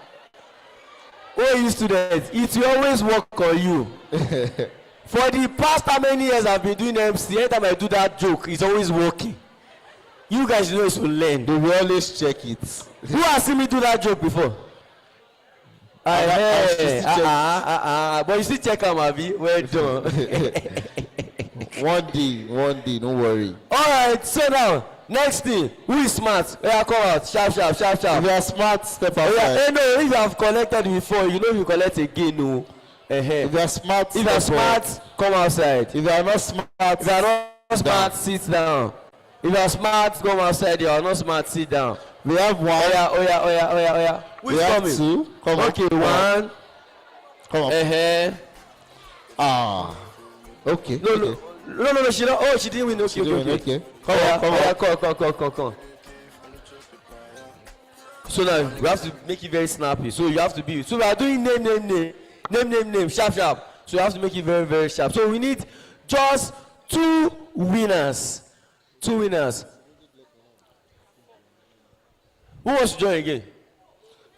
you students, it will always work on you. For the past how many years I've been doing MC, every time I do that joke, it's always working. You guys know it's to learn. They will always check it. Who has seen me do that joke before? But you still check them, Abi. Well done. One day, don't worry. Alright, so now, next thing, who is smart? Yeah, come out, sharp. If you are smart, step outside. If you have collected before, you know you collect again, no. If you are smart, come outside. If you are not smart, sit down. If you are smart, come outside. You are not smart, sit down. We have one. Oh yeah. Who's We have coming? two. Come on. Okay, one. Come on. Okay. No. She don't. Oh, she didn't win. Okay. Come. So now we have to make it very snappy. So you have to be. So we are doing name, sharp. So you have to make it very, very sharp. So we need just two winners. Who wants to join again?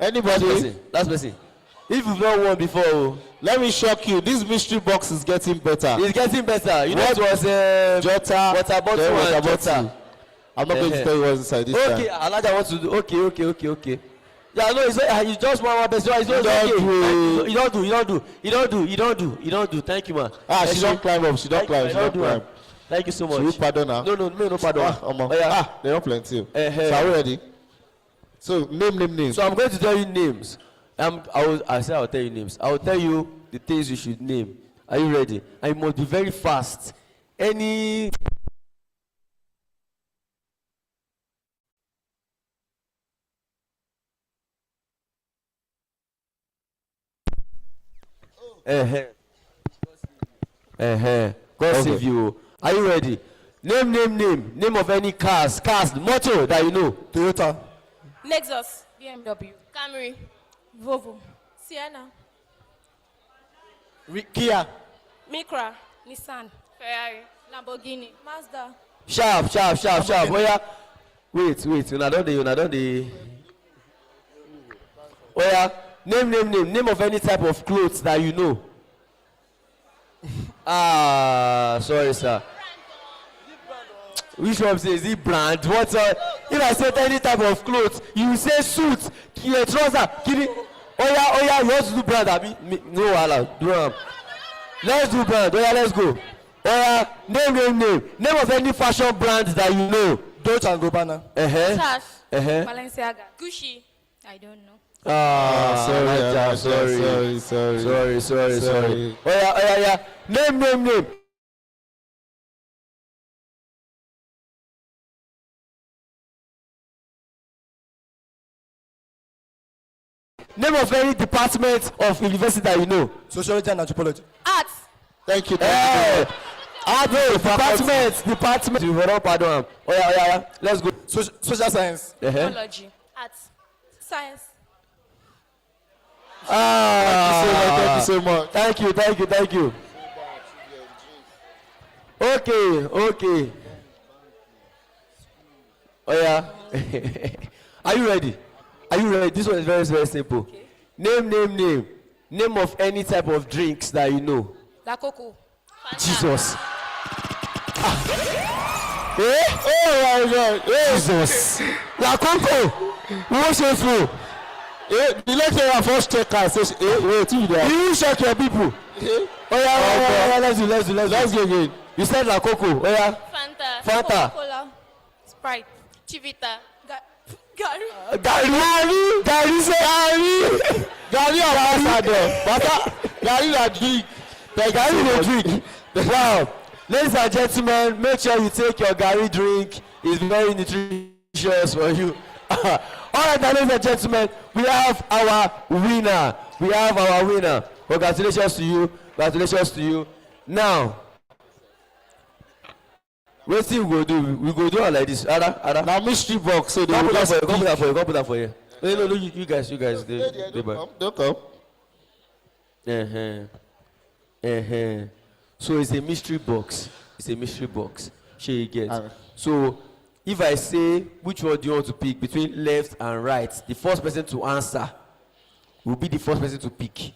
Anybody? Last person. If you've not won before, let me shock you. This mystery box is getting better. It's getting better. You know it was Jota, water bottle and Jota. I'm not going to tell you what's inside this time. Okay, Alaja wants to do. Okay. Yeah, no, it's just one person. It's You don't do. Thank you, man. She don't climb up. She don't climb. Thank you so much. Should we pardon her? No pardon. They don't plenty. So are we ready? So name. So I'm going to tell you names. I'll tell you names. I will tell you the things you should name. Are you ready? And you must be very fast. Any God save you. Are you ready? Name of any cars, motor that you know. Toyota. Lexus, BMW, Camry, Volvo, Sienna, Kia, Micra, Nissan, Ferrari, Lamborghini, Mazda. Sharp. Oh yeah. Wait. Una don dey. Oh yeah. Name of any type of clothes that you know. Sorry, sir. Which one says it brand? What? If I said any type of clothes, you say suit, trouser, kini. Oh yeah. You want to do brand? No, wahala. Do am. Let's do brand. Oh yeah, let's go. Oh yeah. Name of any fashion brand that you know. Dolce and Gabbana. Sash, Balenciaga, Gucci. I don't know. Sorry. Oh yeah. Name. Name of any department of university that you know. Sociology and Anthropology. Arts. Thank you. Department. You will not pardon. Oh yeah. Let's go. Social science. Biology. Arts. Science. Thank you so much. Thank you. Okay. Oh yeah. Are you ready? This one is very, very simple. Okay. Name of any type of drinks that you know. La Coco. Jesus. Oh my God. Jesus. La Coco. What's your food? The lecturer first check her. Says, wait, you check your people. Oh yeah. Let's go again. You said La Coco. Oh yeah. Fanta. Coca-Cola. Sprite. Chivita. Gary drink. Wow. Ladies and gentlemen, make sure you take your Gary drink. It's very nutritious for you. All right, now, ladies and gentlemen, we have our winner. Congratulations to you. Now, wetin we go do? We go do am like this. Ada. Now mystery box. So they come will put just that for you. No, you guys. Don't come. So it's a mystery box. Shey you get. So if I say which one do you want to pick between left and right, the first person to answer will be the first person to pick.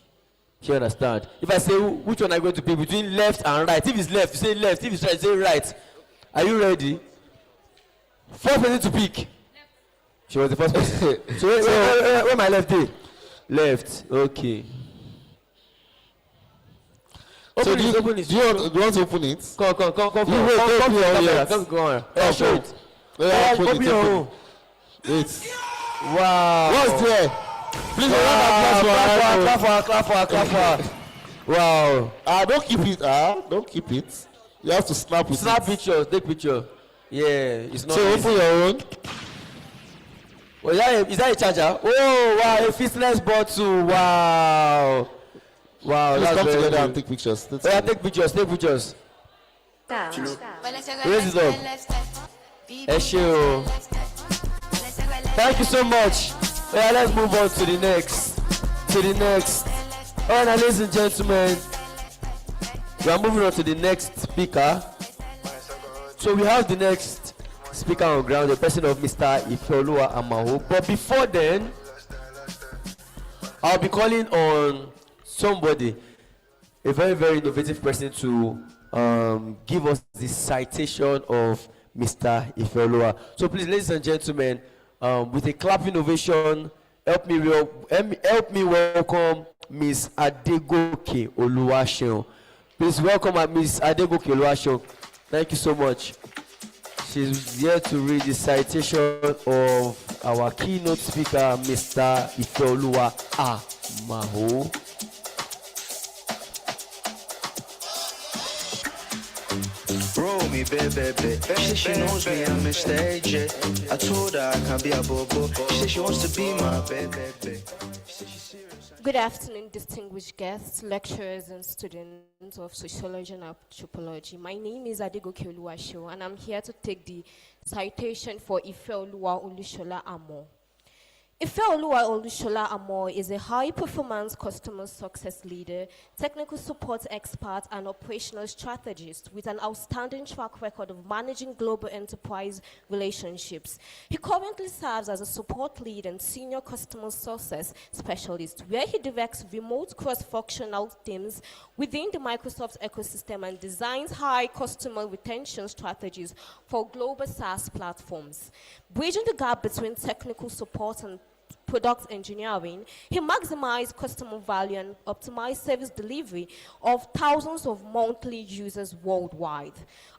You understand? If I say which one are you going to pick between left and right, if it's left, you say left. If it's right, you say right. Are you ready? First person to pick. She was the first person. So where my left day? Left. Okay. Open it. Do you want to open it? Come. Show it. Open your own. Wait. Wow. What's there? Please clap for her. Wow. Don't keep it. You have to snap with it. Picture. Take picture. Yeah, it's not. So easy. open your own. Oh, is that a charger? Oh, wow, a fitness bottle. Wow. Wow, Please that's come very together good. and take pictures. Oh, yeah, take pictures, take pictures. Raise it up. Eshio. Thank you so much. Oh, yeah, let's move on to the next. Oh, now, ladies and gentlemen, we are moving on to the next speaker. So we have the next speaker on ground, the person of Mr. Ifeoluwa Amaho. But before then, I'll be calling on somebody, a very, very innovative person, to give us the citation of Mr. Ifeoluwa. So please, ladies and gentlemen, with a clapping ovation, help me welcome Miss Adegoke Oluwaseun. Please welcome Miss Adegoke Oluwaseun. Thank you so much. She's here to read the citation of our keynote speaker, Mr. Ifeoluwa Amaho. Roll me, baby. She said she knows me, I'm Mr. AJ. I told her I can be a bobo. She said she wants to be my baby. Good afternoon, distinguished guests, lecturers, and students of Sociology and Anthropology. My name is Adegoke Oluwaseun, and I'm here to take the citation for Ifeoluwa Olusola Amo. Ifeoluwa Olusola Amo is a high-performance customer success leader, technical support expert, and operational strategist with an outstanding track record of managing global enterprise relationships. He currently serves as a support lead and senior customer success specialist, where he directs remote cross-functional teams within the Microsoft ecosystem and designs high customer retention strategies for global SaaS platforms. Bridging the gap between technical support and product engineering, he maximized customer value and optimized service delivery of thousands of monthly users worldwide.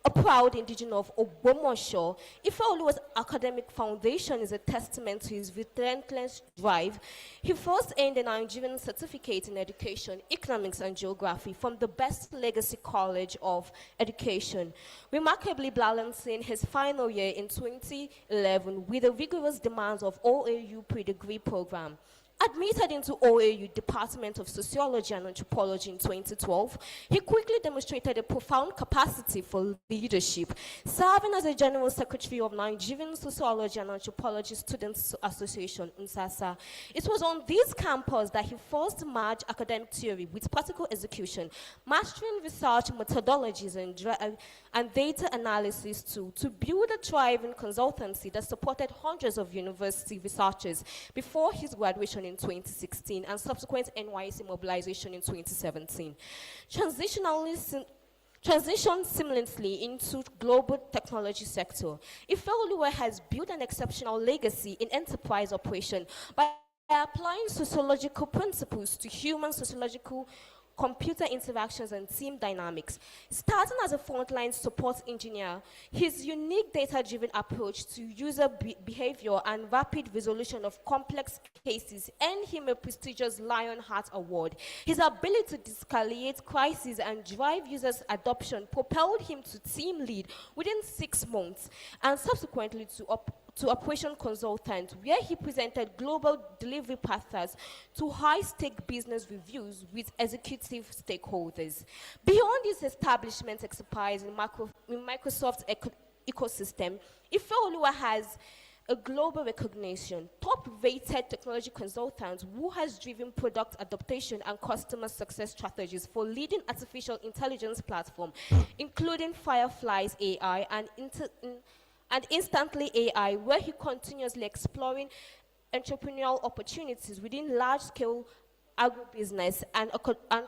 A proud indigenous of Ogbomosho, Ifeoluwa's academic foundation is a testament to his relentless drive. He first earned a Nigerian certificate in education, economics, and geography from the Best Legacy College of Education, remarkably balancing his final year in 2011 with the rigorous demands of OAU pre-degree program. Admitted into OAU Department of Sociology and Anthropology in 2012, he quickly demonstrated a profound capacity for leadership, serving as a General Secretary of Nigerian Sociology and Anthropology Students Association, NSASA. It was on this campus that he first merged academic theory with practical execution, mastering research methodologies and data analysis to build a thriving consultancy that supported hundreds of university researchers before his graduation in 2016 and subsequent NYC mobilization in 2017. Transitioned seamlessly into global technology sector. Ifeoluwa has built an exceptional legacy in enterprise operation by applying sociological principles to human sociological computer interactions and team dynamics. Starting as a frontline support engineer, his unique data-driven approach to user behavior and rapid resolution of complex cases earned him a prestigious Lionheart Award. His ability to de-escalate crises and drive users' adoption propelled him to team lead within 6 months and subsequently to operation consultant, where he presented global delivery paths to high-stake business reviews with executive stakeholders. Beyond his establishment expertise in Microsoft ecosystem, Ifeoluwa has a global recognition, top-rated technology consultant who has driven product adaptation and customer success strategies for leading artificial intelligence platform, including Firefly's AI and Instantly AI, where he continuously exploring entrepreneurial opportunities within large-scale agribusiness and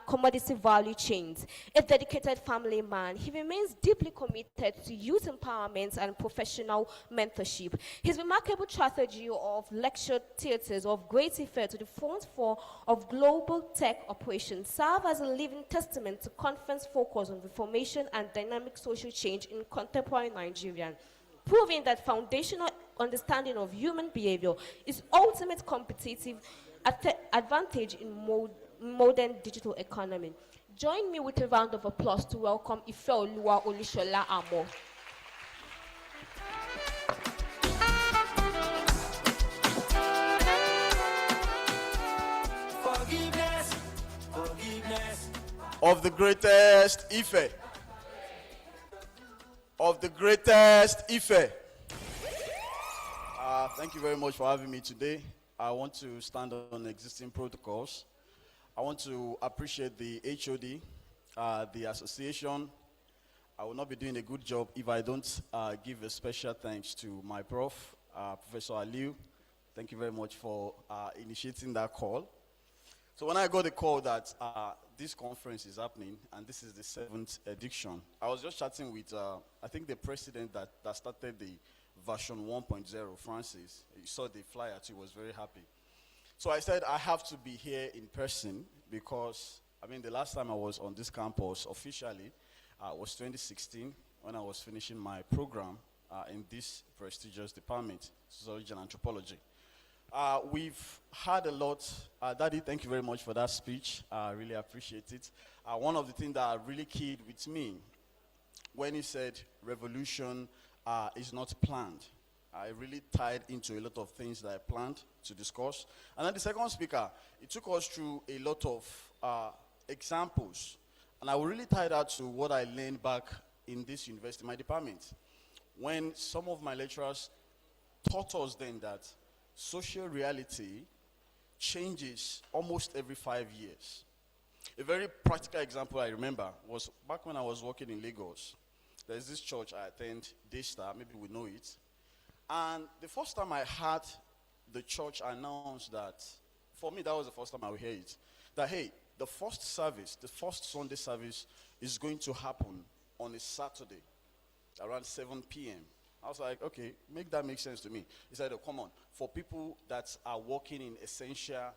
commodity value chains. A dedicated family man, he remains deeply committed to youth empowerment and professional mentorship. His remarkable strategy of lecture theaters of great effect to the front four of global tech operations serve as a living testament to conference focus on reformation and dynamic social change in contemporary Nigeria, proving that foundational understanding of human behavior is ultimate competitive advantage in modern digital economy. Join me with a round of applause to welcome Ifeoluwa Olusola Amo. of the greatest Ife. Of the greatest Ife. Thank you very much for having me today. I want to stand on existing protocols. I want to appreciate the HOD, the association. I will not be doing a good job if I don't give a special thanks to my prof, Professor Aliu. Thank you very much for initiating that call. So when I got the call that this conference is happening, and this is the 7th edition, I was just chatting with, I think the president that started the version 1.0, Francis. He saw the flyer too, was very happy. So I said I have to be here in person because, I mean, the last time I was on this campus officially was 2016 when I was finishing my program in this prestigious department, Sociology and Anthropology. We've had a lot. Daddy, thank you very much for that speech. I really appreciate it. One of the things that really keyed with me when he said revolution is not planned. I really tied into a lot of things that I planned to discuss. And then the second speaker, he took us through a lot of examples. And I will really tie that to what I learned back in this university, my department. When some of my lecturers taught us then that social reality changes almost every 5 years. A very practical example I remember was back when I was working in Lagos. There's this church I attend, Daystar, maybe we know it. And the first time I heard the church announce that, for me that was the first time I would hear it, that hey, the first service, the first Sunday service is going to happen on a Saturday around 7 p.m. I was like, okay, make that make sense to me. He said, oh, come on, for people that are working in essential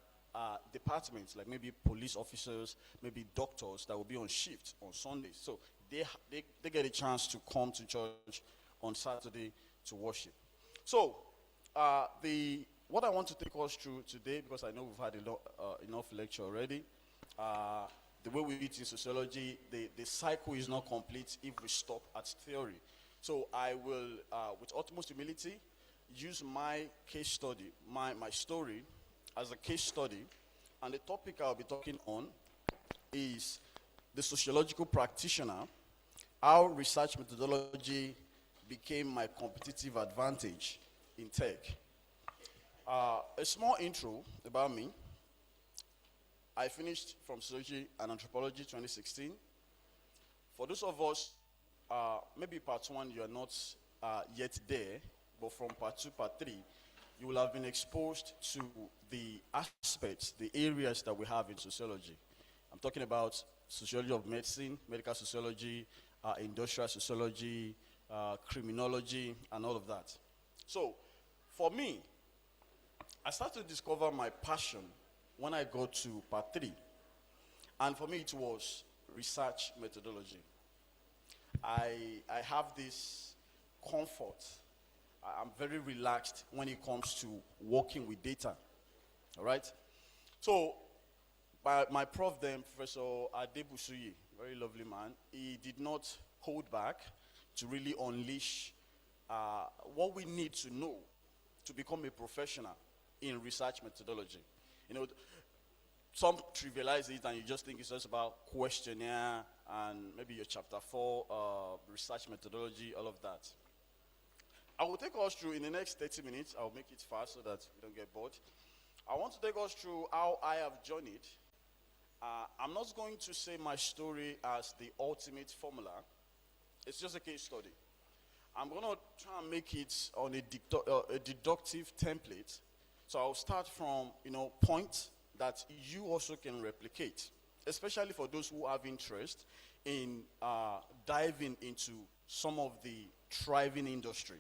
departments, like maybe police officers, maybe doctors that will be on shift on Sundays. So they get a chance to come to church on Saturday to worship. So what I want to take us through today, because I know we've had enough lecture already, the way we eat in sociology, the cycle is not complete if we stop at theory. So I will, with utmost humility, use my case study, my story as a case study, and the topic I'll be talking on is the sociological practitioner, how research methodology became my competitive advantage in tech. A small intro about me. I finished from Sociology and Anthropology 2016. For those of us, maybe part 1 you are not yet there, but from part 2, part 3, you will have been exposed to the aspects, the areas that we have in sociology. I'm talking about sociology of medicine, medical sociology, industrial sociology, criminology, and all of that. So, for me, I started to discover my passion when I got to part 3. And for me, it was research methodology. I have this comfort. I'm very relaxed when it comes to working with data. All right? So, my prof then, Professor Adebusuyi, very lovely man, he did not hold back to really unleash what we need to know to become a professional in research methodology. You know, some trivialize it and you just think it's just about questionnaire and maybe your chapter 4 research methodology, all of that. I will take us through in the next 30 minutes. I'll make it fast so that we don't get bored. I want to take us through how I have journeyed. I'm not going to say my story as the ultimate formula. It's just a case study. I'm going to try and make it on a deductive template. So I'll start from, points that you also can replicate, especially for those who have interest in diving into some of the thriving industry.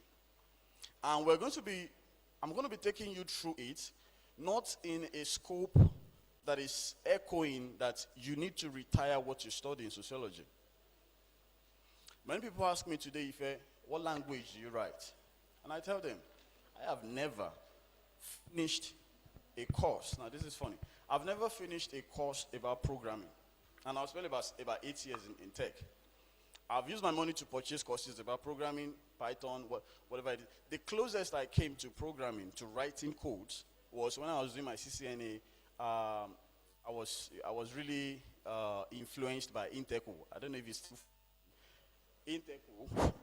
And I'm going to be taking you through it, not in a scope that is echoing that you need to retire what you study in sociology. Many people ask me today, Ife, what language do you write? And I tell them, I have never finished a course. Now, this is funny. I've never finished a course about programming. And I've spent about 8 years in tech. I've used my money to purchase courses about programming, Python, whatever it is. The closest I came to programming, to writing codes, was when I was doing my CCNA. I was really influenced by Inteco. I don't know if it's Inteco.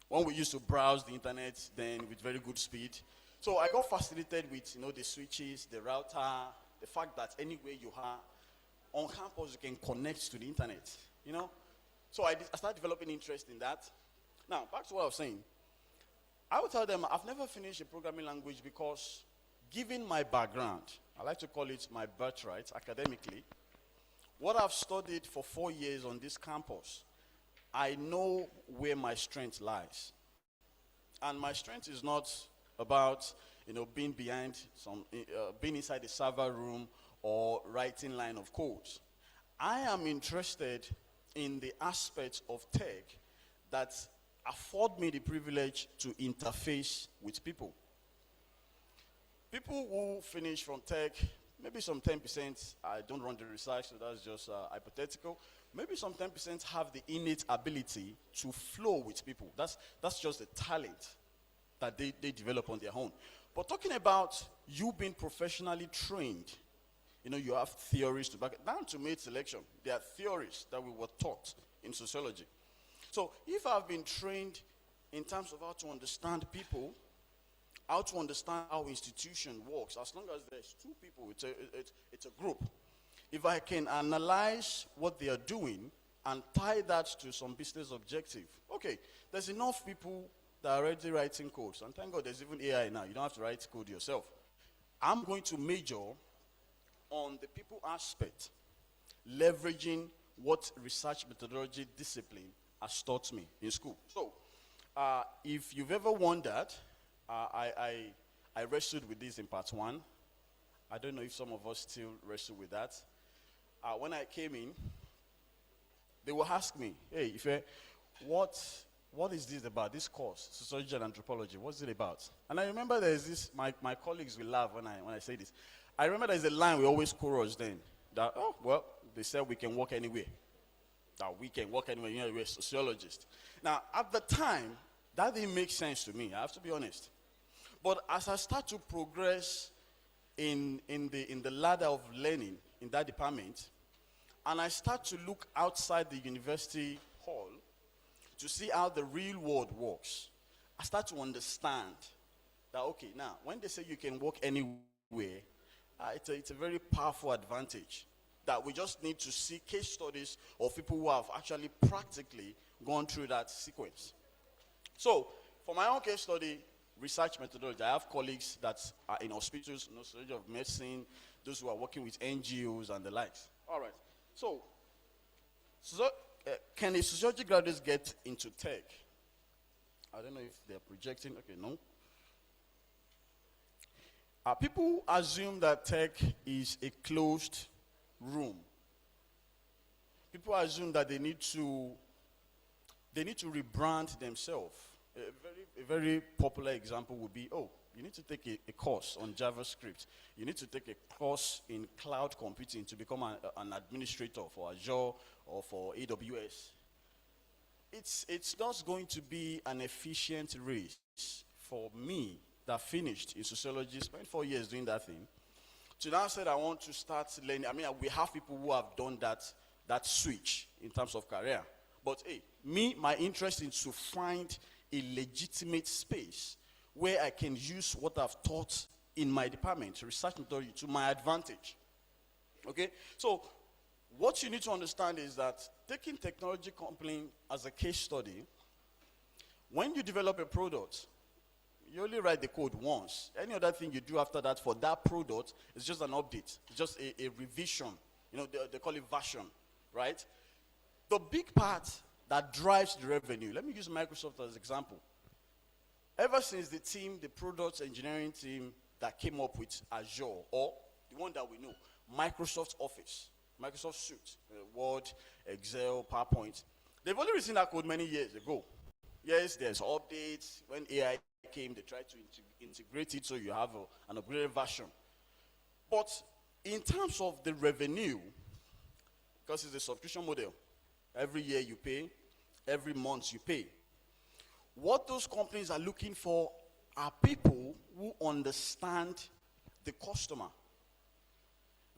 When we used to browse the internet then with very good speed. So I got fascinated with, the switches, the router, the fact that anywhere you are on campus you can connect to the internet, So I started developing interest in that. Now, back to what I was saying. I would tell them I've never finished a programming language because given my background, I like to call it my birthright academically, what I've studied for 4 years on this campus, I know where my strength lies. And my strength is not about, being being inside the server room or writing line of codes. I am interested in the aspects of tech that afford me the privilege to interface with people. People who finish from tech, maybe some 10%, I don't run the research, so that's just hypothetical. Maybe some 10% have the innate ability to flow with people. That's just a talent that they develop on their own. But talking about you being professionally trained, you have theories to back it. Down to mate selection, there are theories that we were taught in sociology. So if I've been trained in terms of how to understand people, how to understand how institution works, as long as there's two people, it's a group. If I can analyze what they are doing and tie that to some business objective, okay, there's enough people that are already writing codes. And thank God there's even AI now. You don't have to write code yourself. I'm going to major on the people aspect, leveraging what research methodology discipline has taught me in school. So, if you've ever wondered, I wrestled with this in part 1. I don't know if some of us still wrestle with that. When I came in, they will ask me, hey, Ife, what is this about, this course, Sociology and Anthropology, what's it about? And I remember there's this, my colleagues will laugh when I say this. I remember there's a line we always chorus then, that, they said we can work anywhere. That we can work anywhere, we're sociologists. Now, at the time, that didn't make sense to me, I have to be honest. But as I start to progress in the ladder of learning in that department, and I start to look outside the university hall to see how the real world works, I start to understand that, okay, now, when they say you can work anywhere, it's a very powerful advantage that we just need to see case studies of people who have actually practically gone through that sequence. So, for my own case study, research methodology, I have colleagues that are in hospitals, Sociology of Medicine, those who are working with NGOs and the likes. All right. So can a sociology graduate get into tech? I don't know if they're projecting. Okay, no. People assume that tech is a closed room. People assume that they need to rebrand themselves. A very popular example would be, you need to take a course on JavaScript. You need to take a course in cloud computing to become an administrator for Azure or for AWS. It's not going to be an efficient race for me that finished in sociology, spent 4 years doing that thing, to now say I want to start learning. I mean, we have people who have done that switch in terms of career. But hey, my interest is to find a legitimate space where I can use what I've taught in my department, research methodology, to my advantage. Okay? So, what you need to understand is that taking technology company as a case study, when you develop a product, you only write the code once. Any other thing you do after that for that product is just an update. It's just a revision. They call it version, right? The big part that drives the revenue, let me use Microsoft as an example. Ever since the product engineering team that came up with Azure, or the one that we know, Microsoft Office, Microsoft Suite, Word, Excel, PowerPoint, they've only written that code many years ago. Yes, there's updates. When AI came, they tried to integrate it so you have an upgraded version. But in terms of the revenue, because it's a subscription model, every year you pay, every month you pay. What those companies are looking for are people who understand the customer.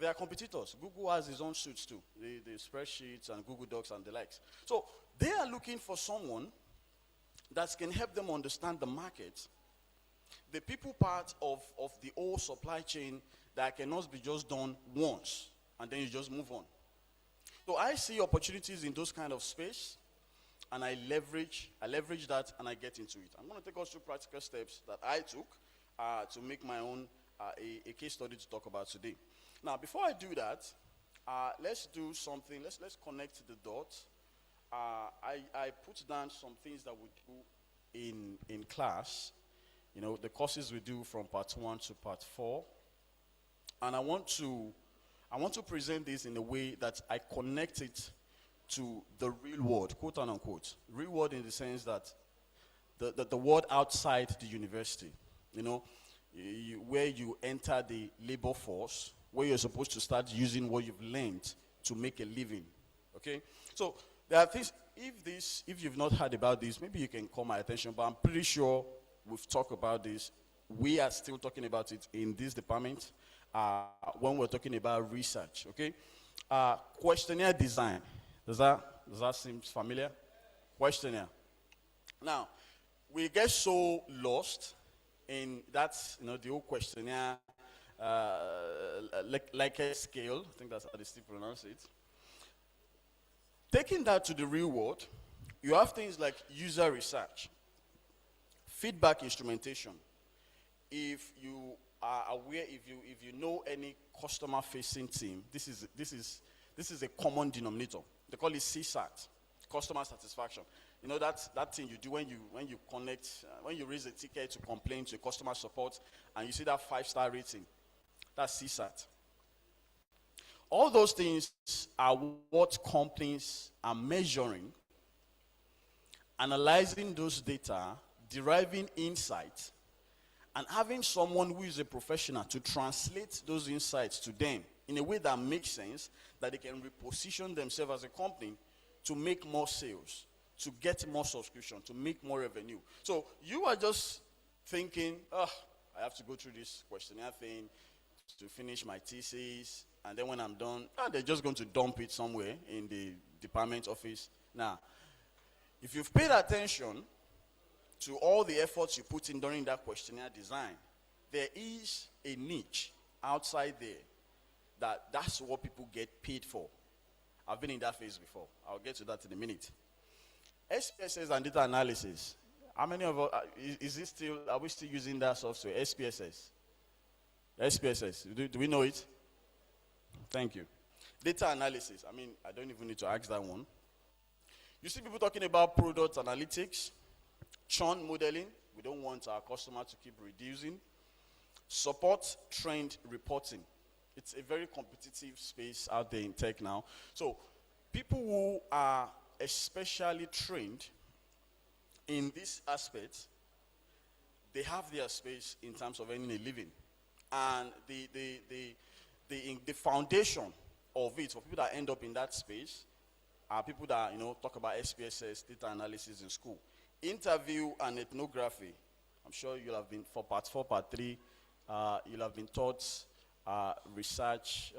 They are competitors. Google has its own suits too, the spreadsheets and Google Docs and the likes. So they are looking for someone that can help them understand the market, the people part of the whole supply chain that cannot be just done once and then you just move on. So I see opportunities in those kind of space, and I leverage that and I get into it. I'm going to take us through practical steps that I took to make my own a case study to talk about today. Now, before I do that, let's do something. Let's connect the dots. I put down some things that we do in class. You know, the courses we do from part 1 to part 4. And I want to present this in a way that I connect it to the real world, quote and unquote. Real world in the sense that the world outside the university, you know, where you enter the labor force, where you're supposed to start using what you've learned to make a living, okay? So there are things, if you've not heard about this, maybe you can call my attention, but I'm pretty sure we've talked about this. We are still talking about it in this department when we're talking about research, okay? Questionnaire design. Does that seem familiar? Questionnaire. Now, we get so lost in that, you know, the whole questionnaire, like a scale. I think that's how they still pronounce it. Taking that to the real world, you have things like user research, feedback instrumentation. If you are aware, if you know any customer-facing team, this is a common denominator. They call it CSAT, customer satisfaction. You know that thing you do when you connect, when you raise a ticket to complain to customer support, and you see that 5-star rating. That's CSAT. All those things are what companies are measuring, analyzing those data, deriving insights, and having someone who is a professional to translate those insights to them in a way that makes sense, that they can reposition themselves as a company to make more sales, to get more subscription, to make more revenue. So you are just thinking, I have to go through this questionnaire thing to finish my thesis, and then when I'm done, they're just going to dump it somewhere in the department office. Now, if you've paid attention to all the efforts you put in during that questionnaire design, there is a niche outside there that's what people get paid for. I've been in that phase before. I'll get to that in a minute. SPSS and data analysis. How many of us, are we still using that software, SPSS? SPSS, do we know it? Thank you. Data analysis, I don't even need to ask that one. You see people talking about product analytics, churn modeling. We don't want our customer to keep reducing. Support trend reporting. It's a very competitive space out there in tech now. So people who are especially trained in this aspect, they have their space in terms of earning a living. And the foundation of it for people that end up in that space are people that talk about SPSS, data analysis in school. Interview and ethnography. I'm sure you'll have been, for part 4, part 3, you'll have been taught research,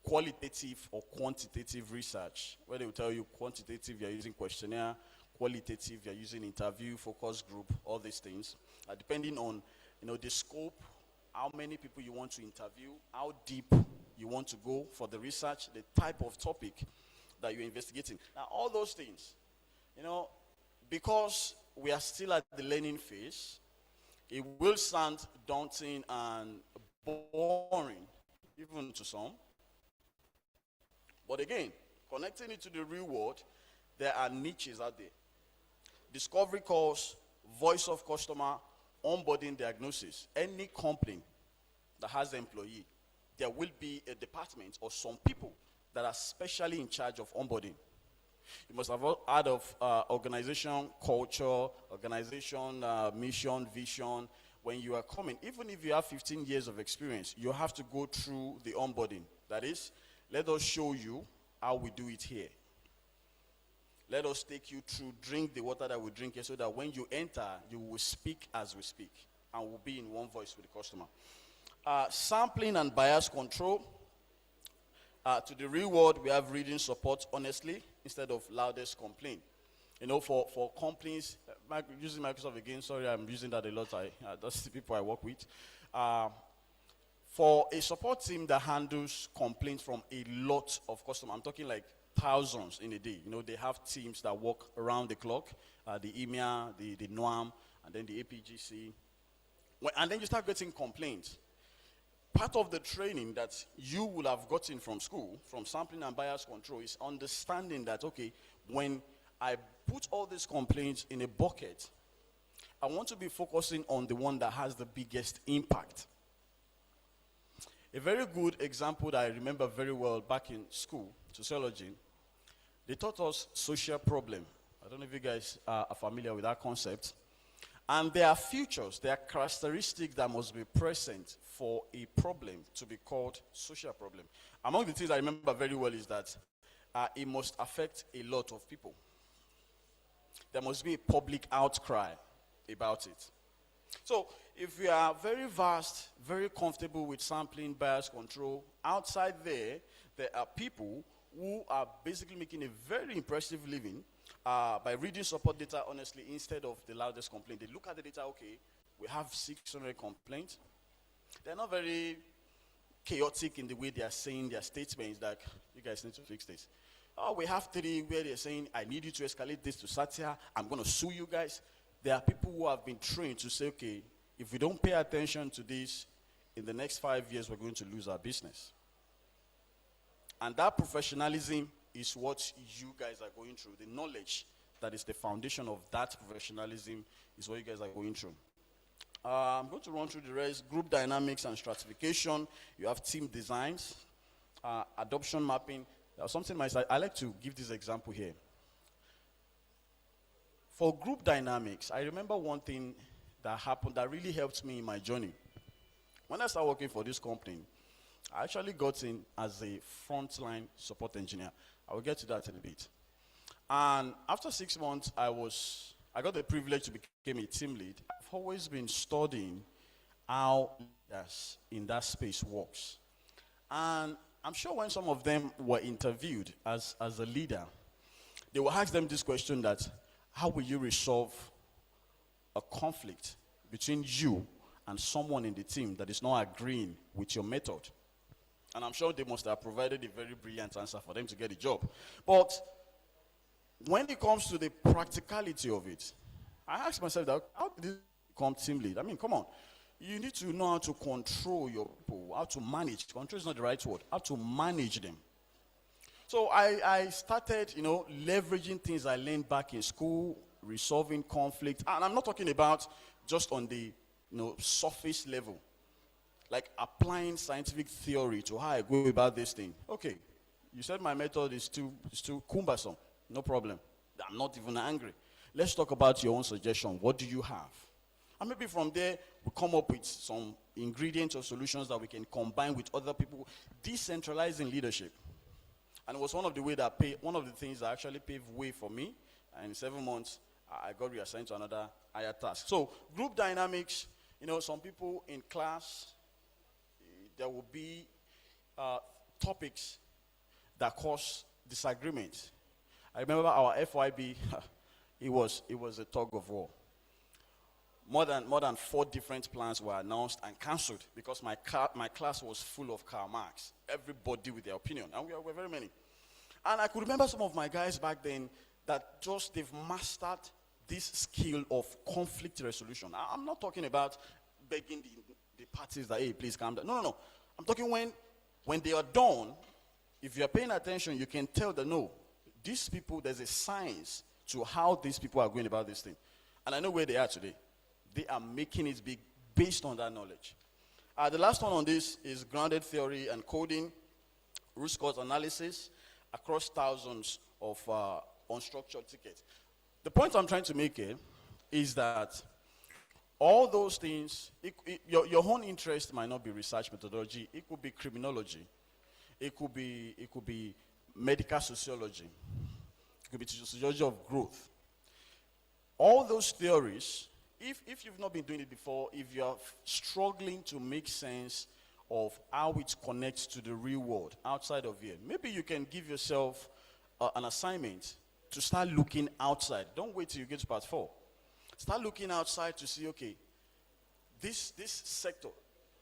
qualitative or quantitative research, where they will tell you quantitative, you're using questionnaire, qualitative, you're using interview, focus group, all these things. Depending on the scope, how many people you want to interview, how deep you want to go for the research, the type of topic that you're investigating. Now, all those things, because we are still at the learning phase, it will sound daunting and boring, even to some. But again, connecting it to the real world, there are niches out there. Discovery calls, voice of customer, onboarding diagnosis. Any company that has an employee, there will be a department or some people that are specially in charge of onboarding. You must have heard of organization culture, organization mission, vision. When you are coming, even if you have 15 years of experience, you have to go through the onboarding. That is, let us show you how we do it here. Let us take you through, drink the water that we drink here, so that when you enter, you will speak as we speak, and will be in one voice with the customer. Sampling and bias control. To the real world, we have reading support honestly instead of loudest complaint. You know, for complaints, using Microsoft again, sorry, I'm using that a lot. That's the people I work with. For a support team that handles complaints from a lot of customers, I'm talking like thousands in a day. You know, they have teams that work around the clock, the EMEA, the NOAM, and then the APGC. And then you start getting complaints. Part of the training that you will have gotten from school, from sampling and bias control, is understanding that, okay, when I put all these complaints in a bucket, I want to be focusing on the one that has the biggest impact. A very good example that I remember very well back in school, sociology, they taught us social problem. I don't know if you guys are familiar with that concept. And there are features, there are characteristics that must be present for a problem to be called social problem. Among the things I remember very well is that it must affect a lot of people. There must be a public outcry about it. So if we are very vast, very comfortable with sampling, bias control, outside there are people who are basically making a very impressive living by reading support data honestly instead of the loudest complaint. They look at the data, okay, we have 600 complaints. They're not very chaotic in the way they are saying their statements, like, you guys need to fix this. Oh, we have 3 where they're saying, I need you to escalate this to Satya, I'm going to sue you guys. There are people who have been trained to say, okay, if we don't pay attention to this, in the next 5 years, we're going to lose our business. And that professionalism is what you guys are going through. The knowledge that is the foundation of that professionalism is what you guys are going through. I'm going to run through the rest. Group dynamics and stratification. You have team designs, adoption mapping. Something I like to give this example here. For group dynamics, I remember one thing that happened that really helped me in my journey. When I started working for this company, I actually got in as a frontline support engineer. I will get to that in a bit. And after 6 months, I got the privilege to become a team lead. I've always been studying how leaders in that space works. And I'm sure when some of them were interviewed as a leader, they will ask them this question that, how will you resolve a conflict between you and someone in the team that is not agreeing with your method? And I'm sure they must have provided a very brilliant answer for them to get the job. But when it comes to the practicality of it, I ask myself, that, how did this become team lead? I mean, come on. You need to know how to control your people, how to manage. Control is not the right word. How to manage them. So I started, leveraging things I learned back in school, resolving conflict. And I'm not talking about just on the, surface level. Like applying scientific theory to how I go about this thing. Okay, you said my method is too cumbersome. No problem. I'm not even angry. Let's talk about your own suggestion. What do you have? And maybe from there, we come up with some ingredients or solutions that we can combine with other people. Decentralizing leadership. And it was one of the things that actually paved way for me. And in 7 months, I got reassigned to another higher task. So group dynamics, some people in class, there will be topics that cause disagreement. I remember our FYB, it was a tug of war. More than 4 different plans were announced and cancelled because my class was full of Karl Marx. Everybody with their opinion, and we were very many. And I could remember some of my guys back then that they've mastered this skill of conflict resolution. I'm not talking about begging the parties that, hey, please calm down. No. I'm talking when they are done, if you're paying attention, you can tell that, no, these people, there's a science to how these people are going about this thing. And I know where they are today. They are making it big based on that knowledge. The last one on this is grounded theory and coding, root cause analysis across thousands of unstructured tickets. The point I'm trying to make here is that all those things, your own interest might not be research methodology. It could be criminology. It could be medical sociology. It could be sociology of growth. All those theories, if you've not been doing it before, if you're struggling to make sense of how it connects to the real world outside of here, maybe you can give yourself an assignment to start looking outside. Don't wait till you get to part 4. Start looking outside to see, okay, this sector.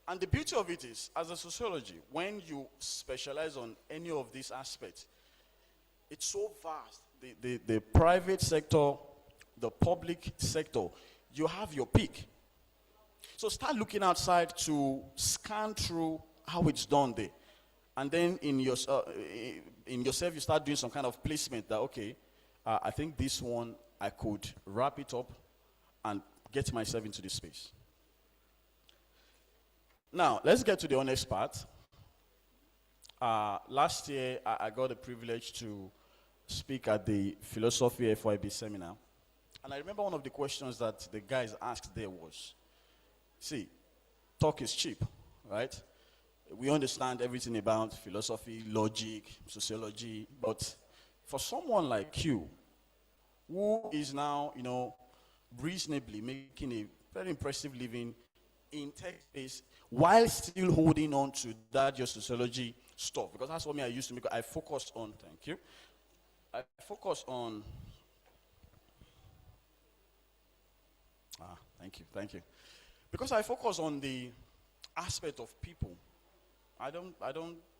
And the beauty of it is, as a sociology, when you specialize on any of these aspects, it's so vast. The private sector, the public sector, you have your peak. So start looking outside to scan through how it's done there. And then in yourself, you start doing some kind of placement that, okay, I think this one, I could wrap it up and get myself into this space. Now, let's get to the honest part. Last year, I got the privilege to speak at the Philosophy FYB seminar. And I remember one of the questions that the guys asked there was, see, talk is cheap, right? We understand everything about philosophy, logic, sociology, but for someone like you, who is now, reasonably making a very impressive living in tech space while still holding on to that your sociology stuff, because that's what I used to make. I focused on, thank you. I focus on, thank you. Because I focus on the aspect of people.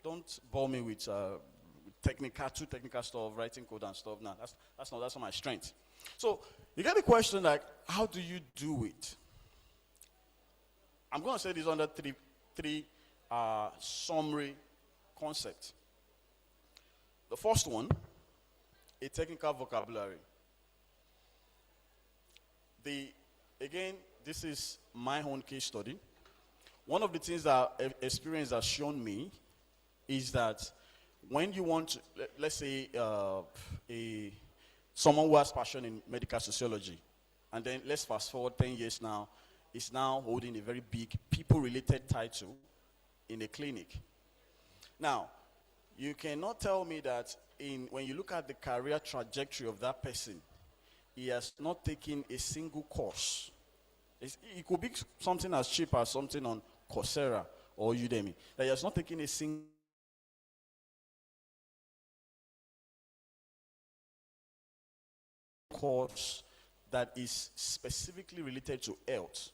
Don't bore me with too technical stuff, writing code and stuff. No, that's not my strength. So you get the question like, how do you do it? I'm going to say this under three summary concepts. The first one, a technical vocabulary. Again, this is my own case study. One of the things that experience has shown me is that when you want to, let's say, someone who has passion in medical sociology, and then let's fast forward 10 years now, is now holding a very big people-related title in a clinic. Now, you cannot tell me that when you look at the career trajectory of that person, he has not taken a single course. It could be something as cheap as something on Coursera or Udemy, that he has not taken a single course that is specifically related to health.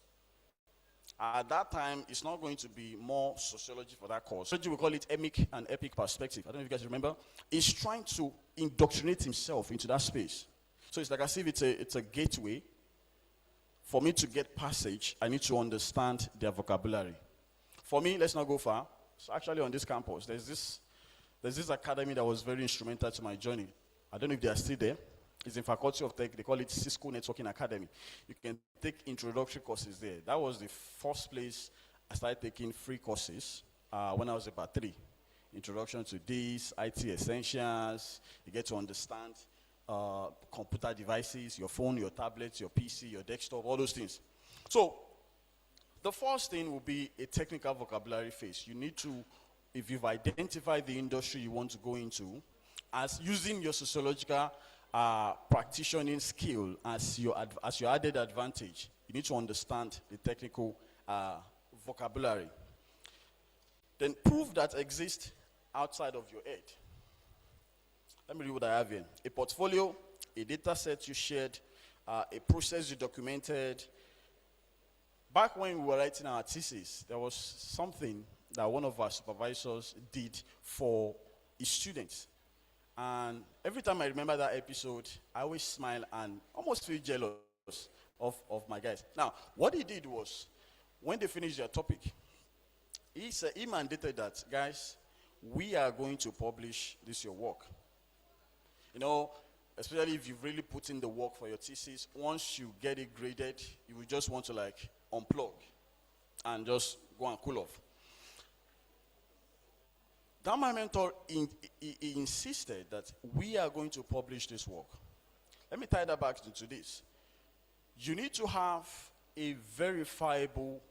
At that time, it's not going to be more sociology for that course. We call it emic and epic perspective. I don't know if you guys remember. He's trying to indoctrinate himself into that space. So it's like as if it's a gateway. For me to get passage, I need to understand their vocabulary. For me, let's not go far. So actually on this campus, there's this academy that was very instrumental to my journey. I don't know if they are still there. It's in Faculty of Tech. They call it Cisco Networking Academy. You can take introductory courses there. That was the first place I started taking free courses when I was about 3. Introduction to this, IT essentials. You get to understand computer devices, your phone, your tablet, your PC, your desktop, all those things. So the first thing will be a technical vocabulary phase. You need to, if you've identified the industry you want to go into, as using your sociological practicing skill as your added advantage, you need to understand the technical vocabulary. Then proof that exists outside of your head. Let me read what I have here. A portfolio, a data set you shared, a process you documented. Back when we were writing our thesis, there was something that one of our supervisors did for his students. And every time I remember that episode, I always smile and almost feel jealous of my guys. Now, what he did was, when they finished their topic, he mandated that, guys, we are going to publish this your work. Especially if you've really put in the work for your thesis, once you get it graded, you will just want to unplug and just go and cool off. That my mentor he insisted that we are going to publish this work. Let me tie that back into this. You need to have a verifiable,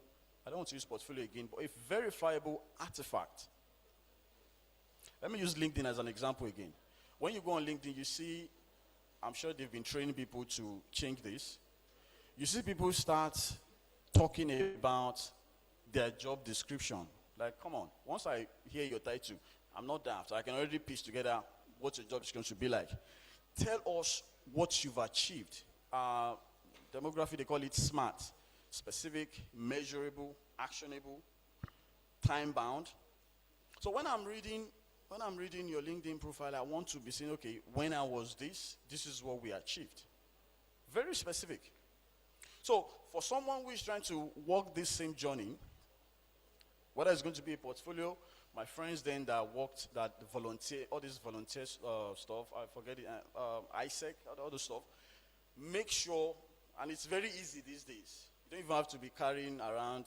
I don't want to use portfolio again, but a verifiable artifact. Let me use LinkedIn as an example again. When you go on LinkedIn, you see, I'm sure they've been training people to change this. you see people start talking about their job description. Like, come on, once I hear your title, I'm not daft. I can already piece together what your job description should be like. Tell us what you've achieved. Demography, they call it SMART. Specific, measurable, actionable, time-bound. So when I'm reading your LinkedIn profile, I want to be saying, okay, when I was this is what we achieved. Very specific. So for someone who is trying to walk this same journey, whether it's going to be a portfolio, my friends then that worked, that volunteer, all this volunteer stuff, I forget it, ISEC, all the stuff, make sure, and it's very easy these days. You don't even have to be carrying around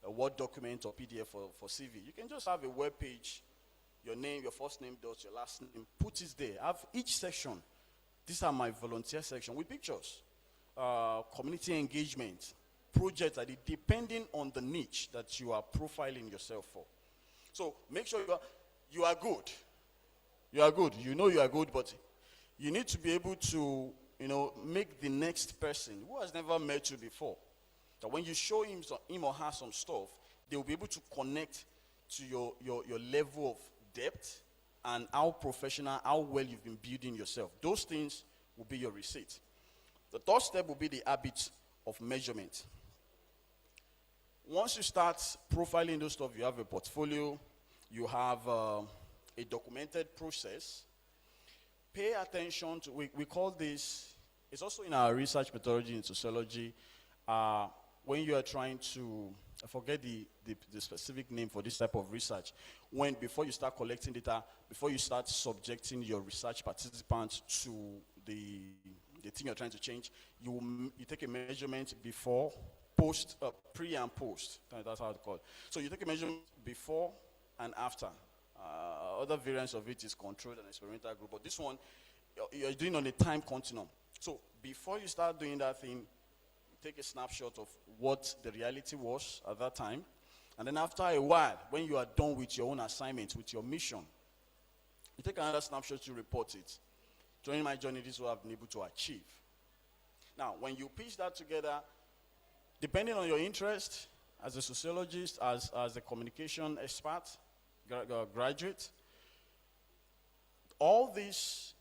a Word document or PDF for CV. You can just have a web page, your name, your first name, dot, your last name, put it there. Have each section. These are my volunteer section with pictures. Community engagement, projects that depending on the niche that you are profiling yourself for. So make sure you are good. You are good. You know you are good, but you need to be able to, make the next person who has never met you before, that when you show him or her some stuff, they will be able to connect to your level of depth and how professional, how well you've been building yourself. Those things will be your receipt. The third step will be the habit of measurement. Once you start profiling those stuff, you have a portfolio, you have a documented process. Pay attention to, we call this, it's also in our research methodology in sociology, when you are trying to, I forget the specific name for this type of research, before you start collecting data, before you start subjecting your research participants to the thing you're trying to change, you take a measurement before, post, pre and post, that's how it's called. So you take a measurement before and after. Other variants of it is controlled and experimental group, but this one, you're doing on a time continuum. So before you start doing that thing, you take a snapshot of what the reality was at that time, and then after a while, when you are done with your own assignment, with your mission, you take another snapshot to report it. During my journey, this is what I've been able to achieve. Now, when you piece that together, depending on your interest, as a sociologist, as a communication expert, graduate, all this,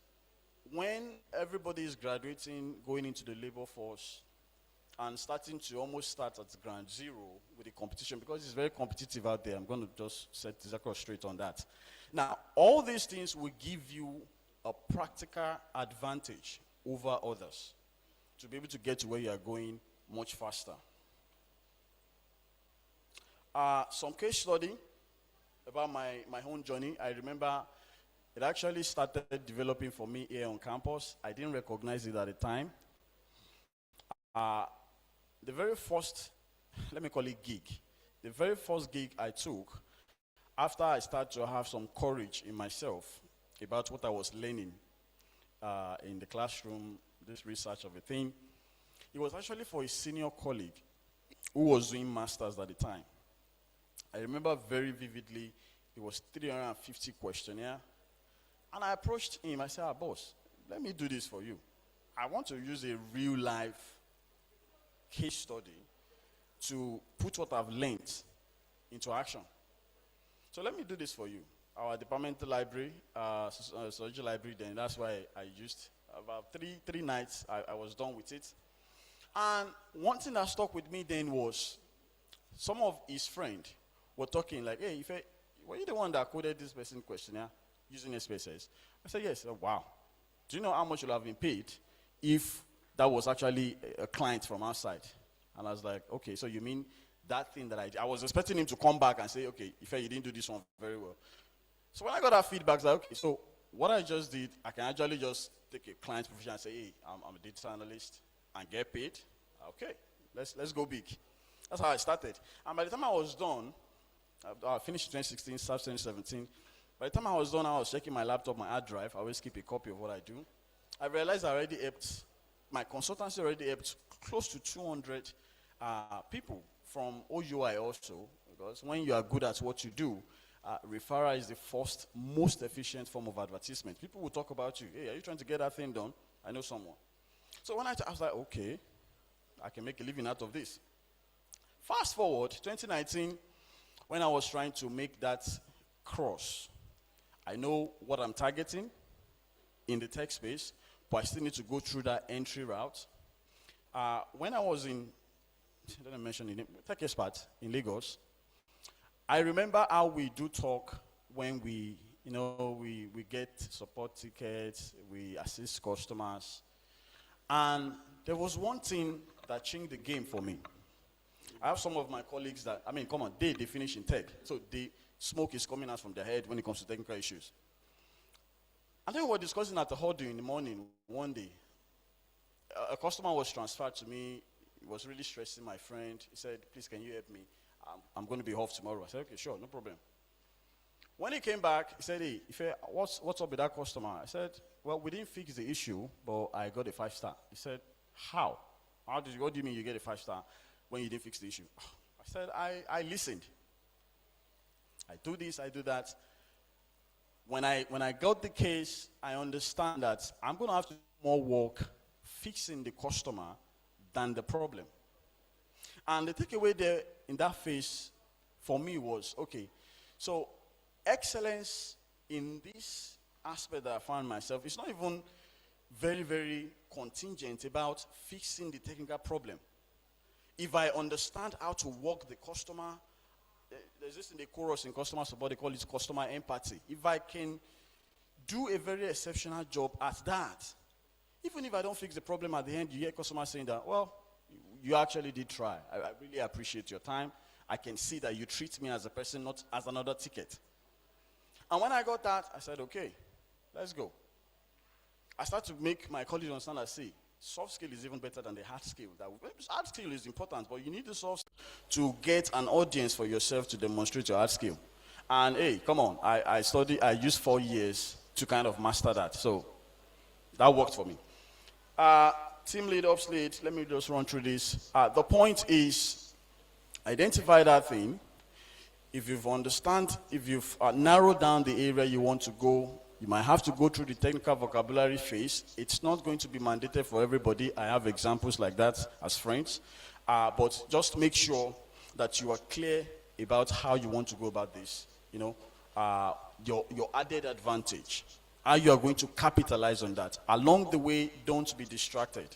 when everybody is graduating, going into the labor force, and starting to almost start at ground zero with the competition, because it's very competitive out there. I'm going to just set the record straight on that. Now, all these things will give you a practical advantage over others to be able to get to where you are going much faster. Some case study about my own journey. I remember it actually started developing for me here on campus. I didn't recognize it at the time. The very first, let me call it gig, the very first gig I took, after I started to have some courage in myself about what I was learning in the classroom, this research of a thing, it was actually for a senior colleague who was doing masters at the time. I remember very vividly, it was 350 questionnaire, and I approached him. I said, boss, let me do this for you. I want to use a real life case study to put what I've learned into action. So let me do this for you. Our departmental library, sociology library, then that's why I used about three nights. I was done with it. And one thing that stuck with me then was some of his friends were talking like, hey, were you the one that coded this person questionnaire using SPSS? I said, yes. Said, wow. Do you know how much you'll have been paid if that was actually a client from outside? And I was like, okay, so you mean that thing that I was expecting him to come back and say, okay, you didn't do this one very well. So when I got that feedback, I was like, okay, so what I just did, I can actually just take a client's profession and say, hey, I'm a data analyst and get paid. Okay, let's go big. That's how I started. And by the time I was done, I finished 2016, started 2017. By the time I was done, I was checking my laptop, my hard drive. I always keep a copy of what I do. I realized I already helped, my consultancy already helped close to 200 people from OUI also, because when you are good at what you do, referral is the first, most efficient form of advertisement. People will talk about you. Hey, are you trying to get that thing done? I know someone. So when I was like, okay, I can make a living out of this. Fast forward, 2019, when I was trying to make that cross, I know what I'm targeting in the tech space, but I still need to go through that entry route. When I was in, I didn't mention it, tech expert in Lagos, I remember how we do talk when we get support tickets, we assist customers. And there was one thing that changed the game for me. I have some of my colleagues that, they finish in tech. So the smoke is coming out from their head when it comes to technical issues. And then we were discussing at the huddle in the morning one day. A customer was transferred to me. He was really stressing my friend. He said, please, can you help me? I'm going to be off tomorrow. I said, okay, sure, no problem. When he came back, he said, hey, what's up with that customer? I said, well, we didn't fix the issue, but I got a 5-star. He said, how? What do you mean you get a 5-star when you didn't fix the issue? I said, I listened. I do this, I do that. When I got the case, I understand that I'm going to have to do more work fixing the customer than the problem. And the takeaway there in that phase for me was, okay, so excellence in this aspect that I found myself is not even very, very contingent about fixing the technical problem. If I understand how to work the customer, there's this in the chorus in customer support, they call it customer empathy. If I can do a very exceptional job at that, even if I don't fix the problem at the end, you hear customers saying that, well, you actually did try. I really appreciate your time. I can see that you treat me as a person, not as another ticket. And when I got that, I said, okay, let's go. I started to make my colleagues understand that, see, soft skill is even better than the hard skill. Hard skill is important, but you need the soft skill to get an audience for yourself to demonstrate your hard skill. And hey, come on, I used 4 years to kind of master that. So that worked for me. Team lead, ops lead, let me just run through this. The point is, identify that thing. If you've narrowed down the area you want to go, you might have to go through the technical vocabulary phase. It's not going to be mandated for everybody. I have examples like that as friends. But just make sure that you are clear about how you want to go about this. Your added advantage. How you are going to capitalize on that. Along the way, don't be distracted.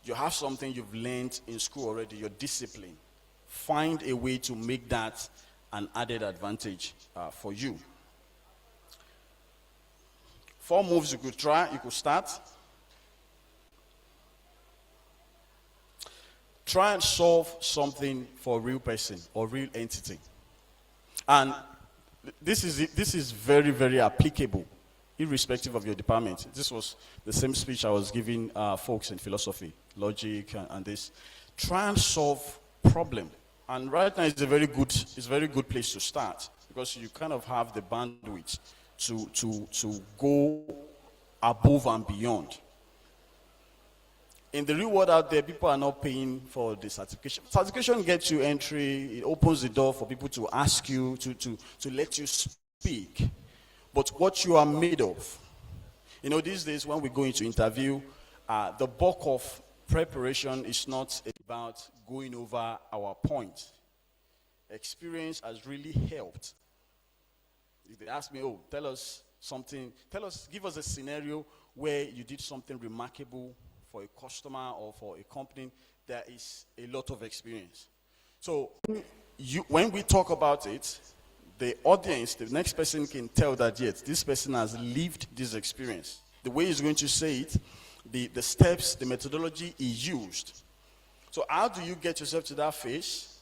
You have something you've learned in school already, your discipline. Find a way to make that an added advantage for you. 4 moves you could try, you could start. Try and solve something for a real person or real entity. And this is very, very applicable, irrespective of your department. This was the same speech I was giving folks in philosophy, logic, and this. Try and solve problem. And right now it's a very good place to start because you kind of have the bandwidth to go above and beyond. In the real world out there, people are not paying for the certification. Certification gets you entry, it opens the door for people to ask you, to let you speak. But what you are made of, these days when we go into interview, the bulk of preparation is not about going over our point. Experience has really helped. If they ask me, tell us something, give us a scenario where you did something remarkable for a customer or for a company, there is a lot of experience. So when we talk about it, the audience, the next person can tell that, yes, this person has lived this experience. The way he's going to say it, the steps, the methodology he used. So how do you get yourself to that phase?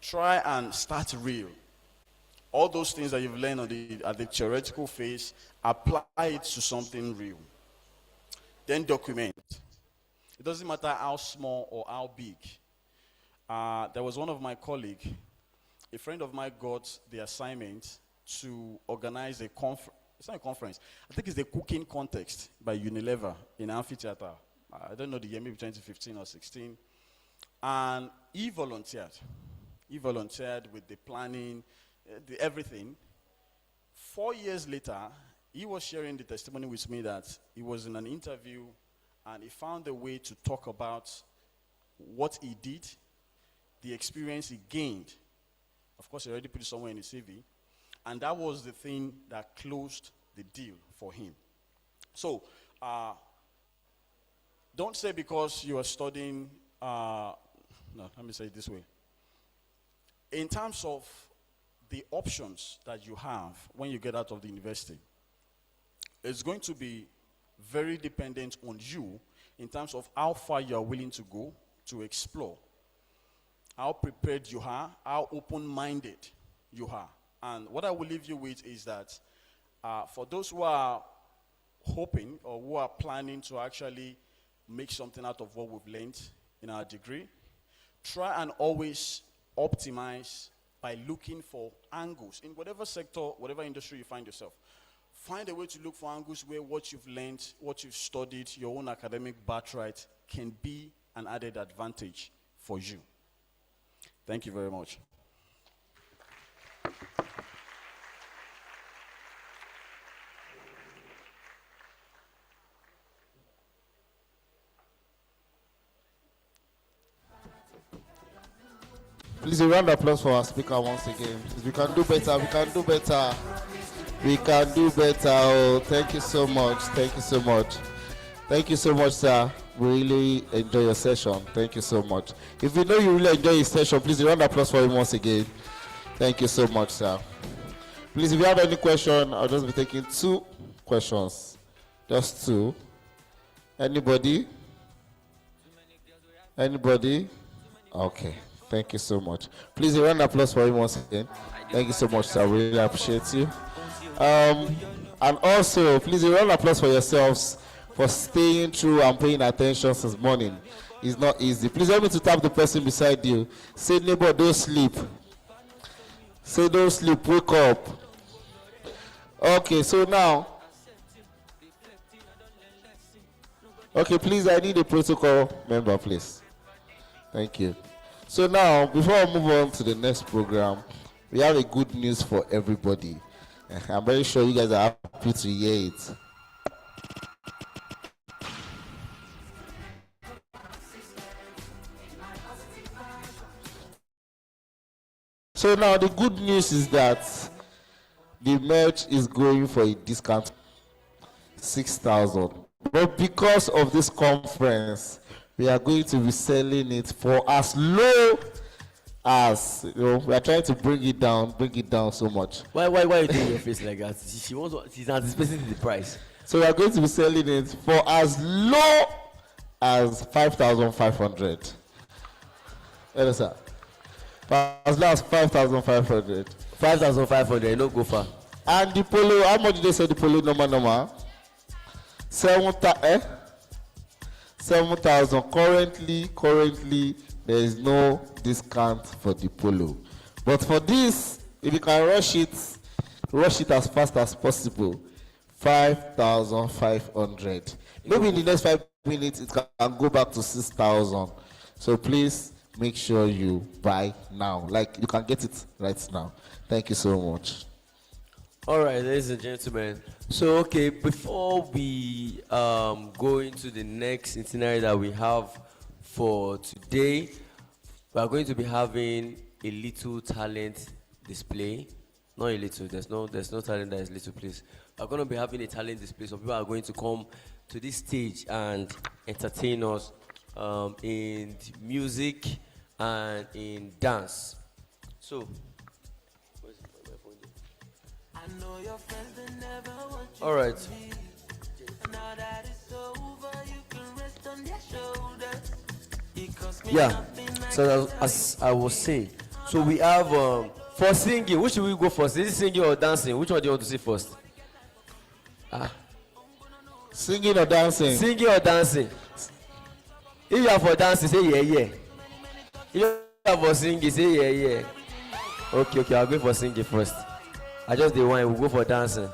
Try and start real. All those things that you've learned at the theoretical phase, apply it to something real. Then document. It doesn't matter how small or how big. There was one of my colleagues, a friend of mine got the assignment to organize a conference. It's not a conference. I think it's the cooking contest by Unilever in amphitheater. I don't know the year, maybe 2015 or 16. And he volunteered. He volunteered with the planning, everything. 4 years later, he was sharing the testimony with me that he was in an interview and he found a way to talk about what he did, the experience he gained. Of course, he already put it somewhere in his CV. And that was the thing that closed the deal for him. So, don't say because you are studying, no, let me say it this way. In terms of the options that you have when you get out of the university, it's going to be very dependent on you in terms of how far you are willing to go to explore, how prepared you are, how open-minded you are. And what I will leave you with is that for those who are hoping or who are planning to actually make something out of what we've learned in our degree, try and always optimize by looking for angles in whatever sector, whatever industry you find yourself. Find a way to look for angles where what you've learned, what you've studied, your own academic birthright can be an added advantage for you. Thank you very much. Please, a round of applause for our speaker once again. We can do better. We can do better. We can do better. Oh, thank you so much. Thank you so much. Thank you so much, sir. We really enjoy your session. Thank you so much. If you know you really enjoy your session, please, a round of applause for him once again. Thank you so much, sir. Please, if you have any question, I'll just be taking 2 questions. Just 2. Anybody? Anybody? Okay. Thank you so much. Please, a round of applause for him once again. Thank you so much, sir. We really appreciate you. And also, please, a round of applause for yourselves for staying through and paying attention since morning. It's not easy. Please help me to tap the person beside you. Say, neighbor, don't sleep. Say, don't sleep. Wake up. Okay, so now. Okay, please, I need a protocol member, please. Thank you. So now, before I move on to the next program, we have a good news for everybody. I'm very sure you guys are happy to hear it. So now, the good news is that the merch is going for a discount, 6,000. But because of this conference, we are going to be selling it for as low as, we are trying to bring it down so much. Why are you doing your face like that? She's anticipating the price. So we are going to be selling it for as low as 5,500. Sir. As low as 5,500. 5,500, no go far. And the polo, how much did they say the polo normal? 7,000. Currently, there is no discount for the polo. But for this, if you can rush it as fast as possible. 5,500. Maybe in the next 5 minutes, it can go back to 6,000. So please make sure you buy now. Like, you can get it right now. Thank you so much. All right, ladies and gentlemen. So, okay, before we go into the next itinerary that we have for today, we are going to be having a little talent display. Not a little. There's no talent that is little, please. We're going to be having a talent display. So people are going to come to this stage and entertain us in music and in dance. So. All right. Yeah. So as I was saying, so we have for singing. Which should we go first? Is it singing or dancing? Which one do you want to see first? Singing or dancing? Singing or dancing. If you are for dancing, say yeah. If you are for singing, say yeah. Okay. I'll go for singing first. I just did one. We'll go for dancing.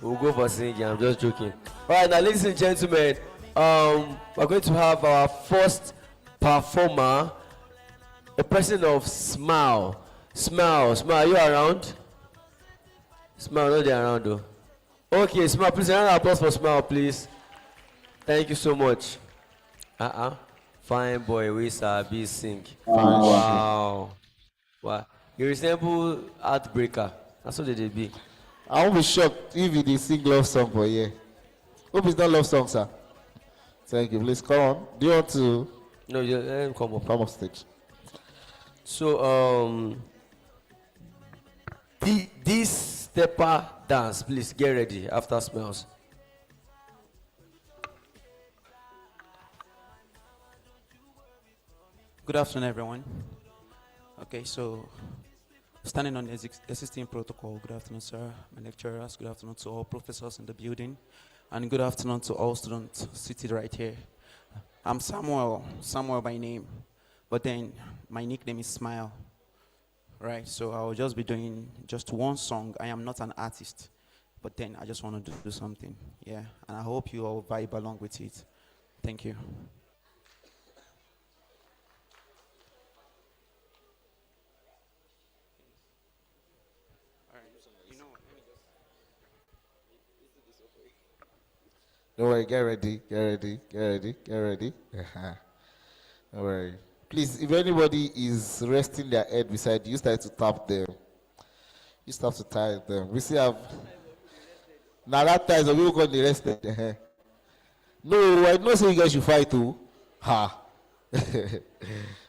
We'll go for singing. I'm just joking. All right, now, ladies and gentlemen, we're going to have our first performer, a person of Smile. Smile, are you around? Smile, not there around though. Okay, Smile, please, a round of applause for Smile, please. Thank you so much. Fine boy, we sabi sing. Fine Wow. Wow. You resemble Heartbreaker. That's what they be. I won't be shocked if he did sing love song for you. Hope it's not love song, sir. Thank you. Please come on. Do you want to? No, you let him come up. Come up stage. So this stepper dance, please get ready after smells. Good afternoon, everyone. Okay, so standing on the existing protocol, good afternoon, sir, my lecturers, good afternoon to all professors in the building, and good afternoon to all students seated right here. I'm Samuel by name, but then my nickname is Smile, right? So I'll just be doing just one song. I am not an artist, but then I just want to do something, yeah, and I hope you all vibe along with it. Thank you. Don't worry, get ready. Don't worry. Please, if anybody is resting their head beside you, start to tap them. You start to tie them. We still have. Now that time, so we will go the rested. No, I know say you guys should fight too. Ha.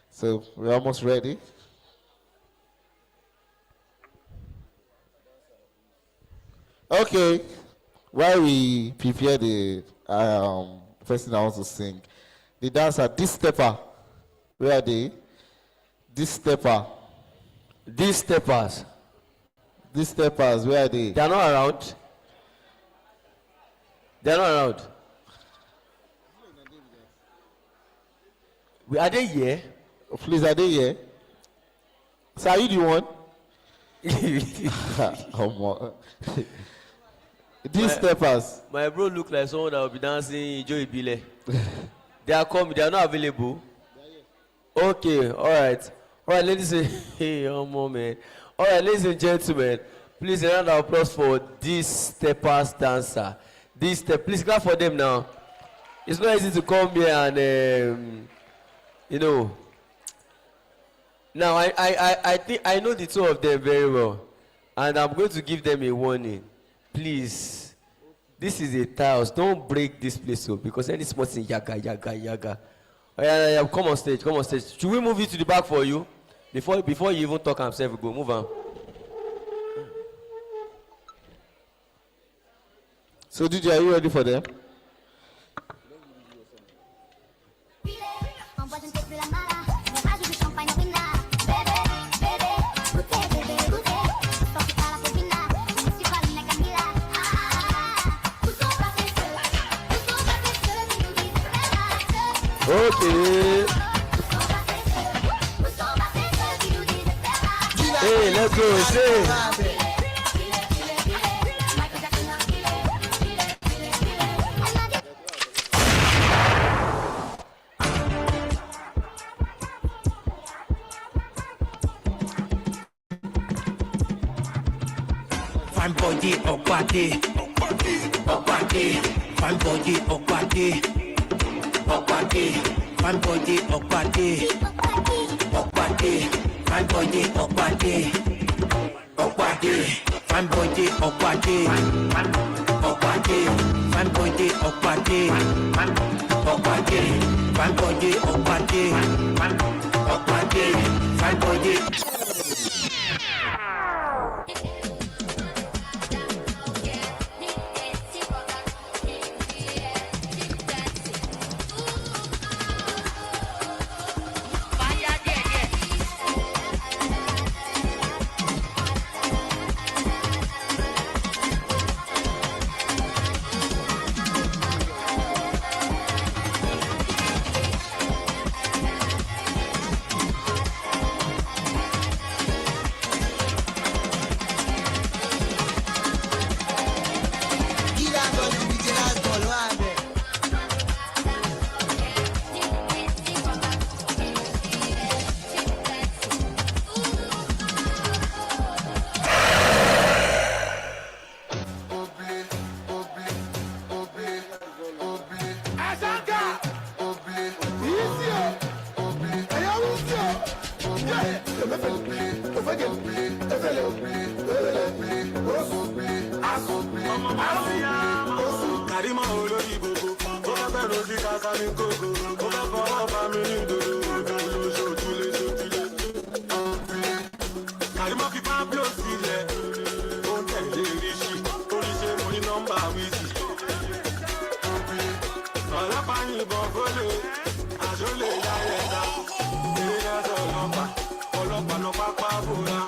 So we're almost ready. Okay. While we prepare the first thing I want to sing, the dancer, this stepper, where are they? This stepper. These steppers. These steppers, where are they? They're not around. They're not around. Are they here? Oh, please, are they here? So are you the one? These steppers. My bro look like someone that will be dancing Joey Bile. They are coming, they are not available. Okay, alright. Alright, ladies and hey, man. Alright, ladies and gentlemen, please a round of applause for this steppers dancer. Please clap for them now. It's not easy to come here and you know. Now I think I know the two of them very well. And I'm going to give them a warning. Please, this is a tiles. Don't break this place up because any small thing, yaga. Oh, yeah, come on stage. Should we move you to the back for you? Before you even talk and say, go, move on. So, DJ, are you ready for them? Okay. Hey, let's go. Say. Fine body, Okwade. Fine body, Okwade. Fine body, Okwade. Fine body, Okwade. Fine body, Okwade. Fine body, Okwade. Fine body, Okwade. Fine body. Karima olórí gbogbo, ó fẹ́ bẹ̀rù sí kàkà ní kókó, ó fẹ́ fọwọ́ bá mi ní ìdodo, ọ̀gá ló ṣòtúlé ṣòtúlé. Karima fi Pablo sílẹ̀, ó ń tẹ̀lé ríṣì, oríṣẹ́ mo ní nọ́mbà wíìsì. Ọlọ́pàá yìnbọn fólè, àjọlé yáyẹ̀dá, eré ẹ̀sọ́ ọlọ́pàá, ọlọ́pàá lọ pápá bóra.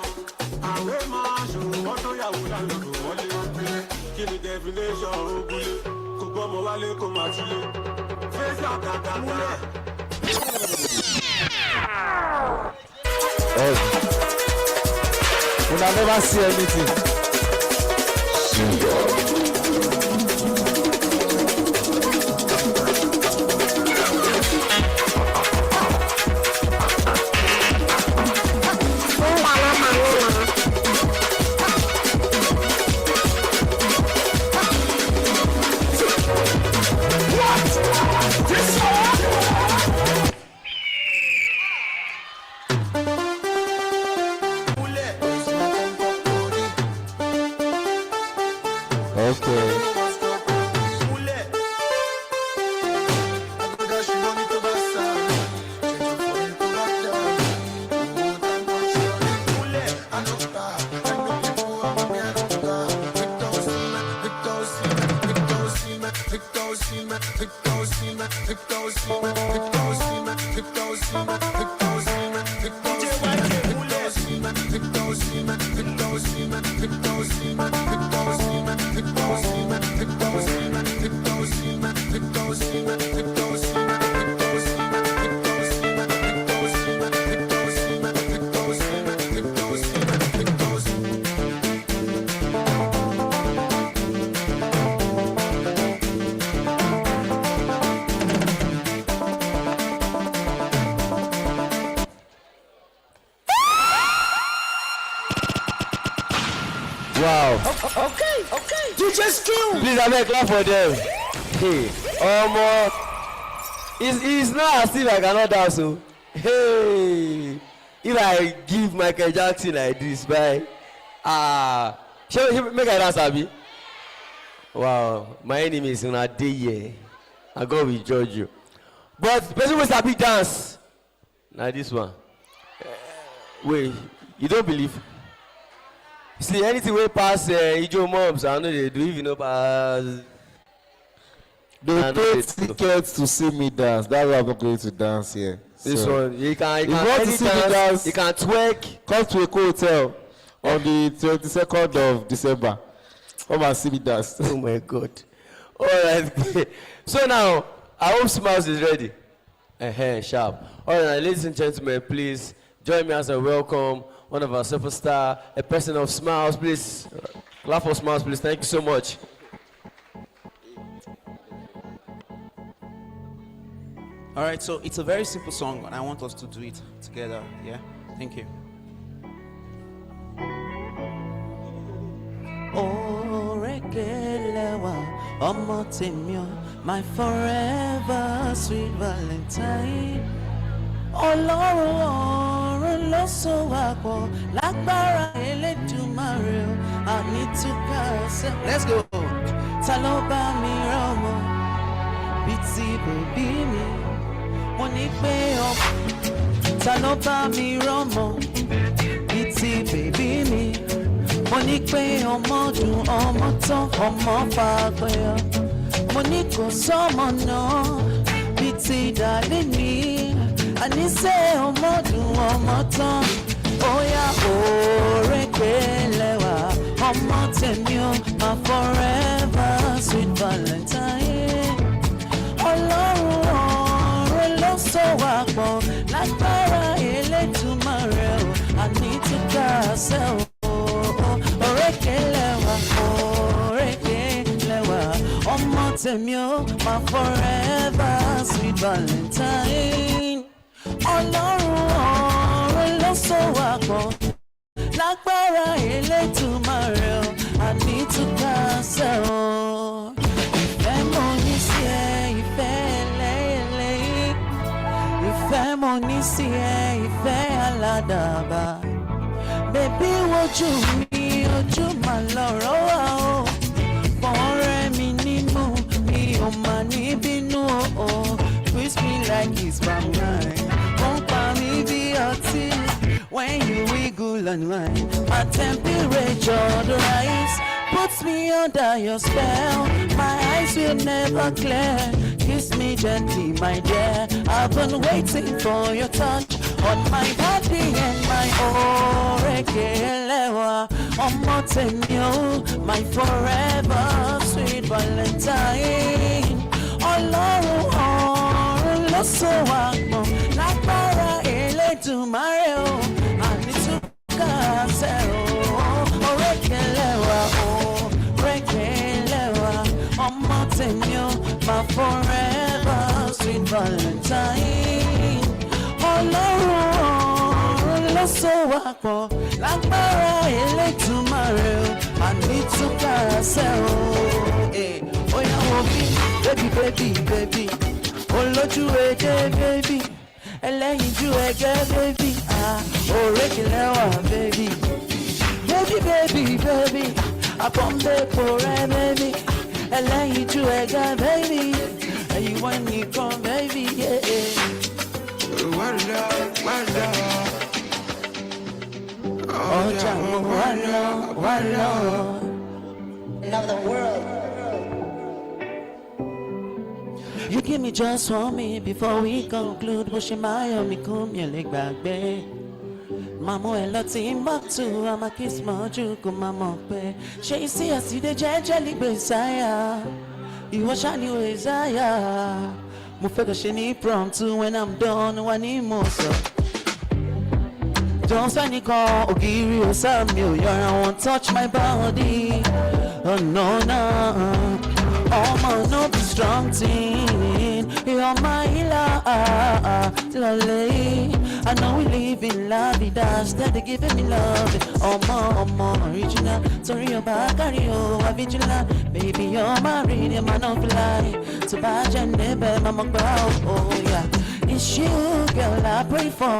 Àwẹ̀ máa ṣòro wọ́n tó yàwó lálọ́dún wọlé. Kí ni definition ogúnlé? Kò gbọ́mọ wálé kó máa túlé. Fẹ́sì àtàtà múlẹ̀. Una never see anything. Wow. Okay. You just killed. Please, I beg, clap for them. Hey, it's not as if I cannot dance. So, hey, if I give Michael Jackson like this, bye. Shall we make a dance, Abi? Wow, my enemy is on a day here. I go with judge you. But the person who sabi dance, now this one. Wait, you don't believe? See, anything way past Ijo moms, I know they do, if you know pass. They paid tickets to see me dance. That's why I'm not going to dance here. This So, one, you can if you want to see me dance, you can twerk. come to a hotel on the 22nd of December. Come and see me dance. Oh my God. All right. So now, I hope Smiles is ready. Sharp. All right, ladies and gentlemen, please join me as I welcome one of our superstar, a person of Smiles. Please, clap for Smiles, please. Thank you so much. All right, so it's a very simple song, and I want us to do it together. Yeah, thank you. Orekelewa, Omotemio, my forever sweet Valentine. Ọlọ́run ló so wá pọ̀, lágbára Elédùmarè o, I need to curse. Let's go. Ta ló bá mi rọ́mọ, bí ti bèbí mi. Mo ní pé ta ló bá mi rọ́mọ, bí ti bèbí mi. Mo ní pé ọmọ dùn ọmọ tán ọmọ fàgbẹ́yọ. Mo ní kò sọ́mọ náà, bí ti dàlé mi. Àníṣe ọmọ dùn ọmọ tán, bóyá Orekelewa, ọmọ tèmi o, my forever sweet Valentine. Ọlọ́run ló so wá pọ̀, lágbára Elédùmarè o, I need to curse o. Orekelewa, ọmọ tèmi o, my forever sweet Valentine. Ọlọ́run ló so wá pọ̀, lágbára Elédùmarè o, I need to curse o. Ìfẹ́ mo ní sí ẹ, ìfẹ́ ẹlẹ́ẹ̀lẹ́. Ìfẹ́ mo ní sí ẹ, ìfẹ́ aládàbà. Bébí wojú mi, ojú mà lọ̀rọ̀ wá o. For ọ̀rẹ́ mi nínú mi ò mà ní bínú o. Twist me like it's palm wine. Won't pa mi bí ọtí. When you wiggle and whine, my temperature rise. Puts me under your spell. My eyes will never clear. Kiss me gently, my dear. I've been waiting for your touch on my body and my orekelewa. My forever sweet Valentine. Ọlọ́run ló so wá pọ̀ lágbára Elédùmarè o. Ànítúkà ṣe o. Orekelewa o. Orekelewa. Ọmọ tèmi o. My forever sweet Valentine. Ọlọ́run ló so wá pọ̀ lágbára Elédùmarè o. Ànítúkà ṣe o. Oya wo mi, baby. Olójú ẹgẹ baby. Ẹlẹ́yinjú ẹgẹ baby. Orekelewa baby. Baby. Àpọ̀nbẹ́pọ̀ rẹ baby. Ẹlẹ́yinjú ẹgẹ baby. Ẹ̀yìnwó nìkan baby. Ọjà mo wá lọ. Another world. You give me just 1 minute before we conclude. Bó ṣe máa yọ mí kú mi ò lè gbàgbé. Màmú ẹ lọ tí ń bọ̀ tó, a máa kiss mọ́jú kó máa mọ̀ pé. Ṣé ìsí àsìdé jẹ́jẹ́ lè gbé sáyà? Ìwọ ṣáni ò ìsáyà. Mo fẹ́ kó ṣe ní impromptu when I'm done, wà ní mo sọ. Don't say nìkan ògiri ò sá mi ò yọra, won't touch my body. Oh no. Ọmọ no be strong thing. You're my healer, lolly. I know we live in la-vida, steady giving me love. Ọmọ original, sorry ọba kárí o, wá vigilant. Baby you're my rhythm, I no fly. Tó bá jẹ́ níbẹ̀, máa mọ̀ gbà ó, yeah. It's you, girl, I pray for.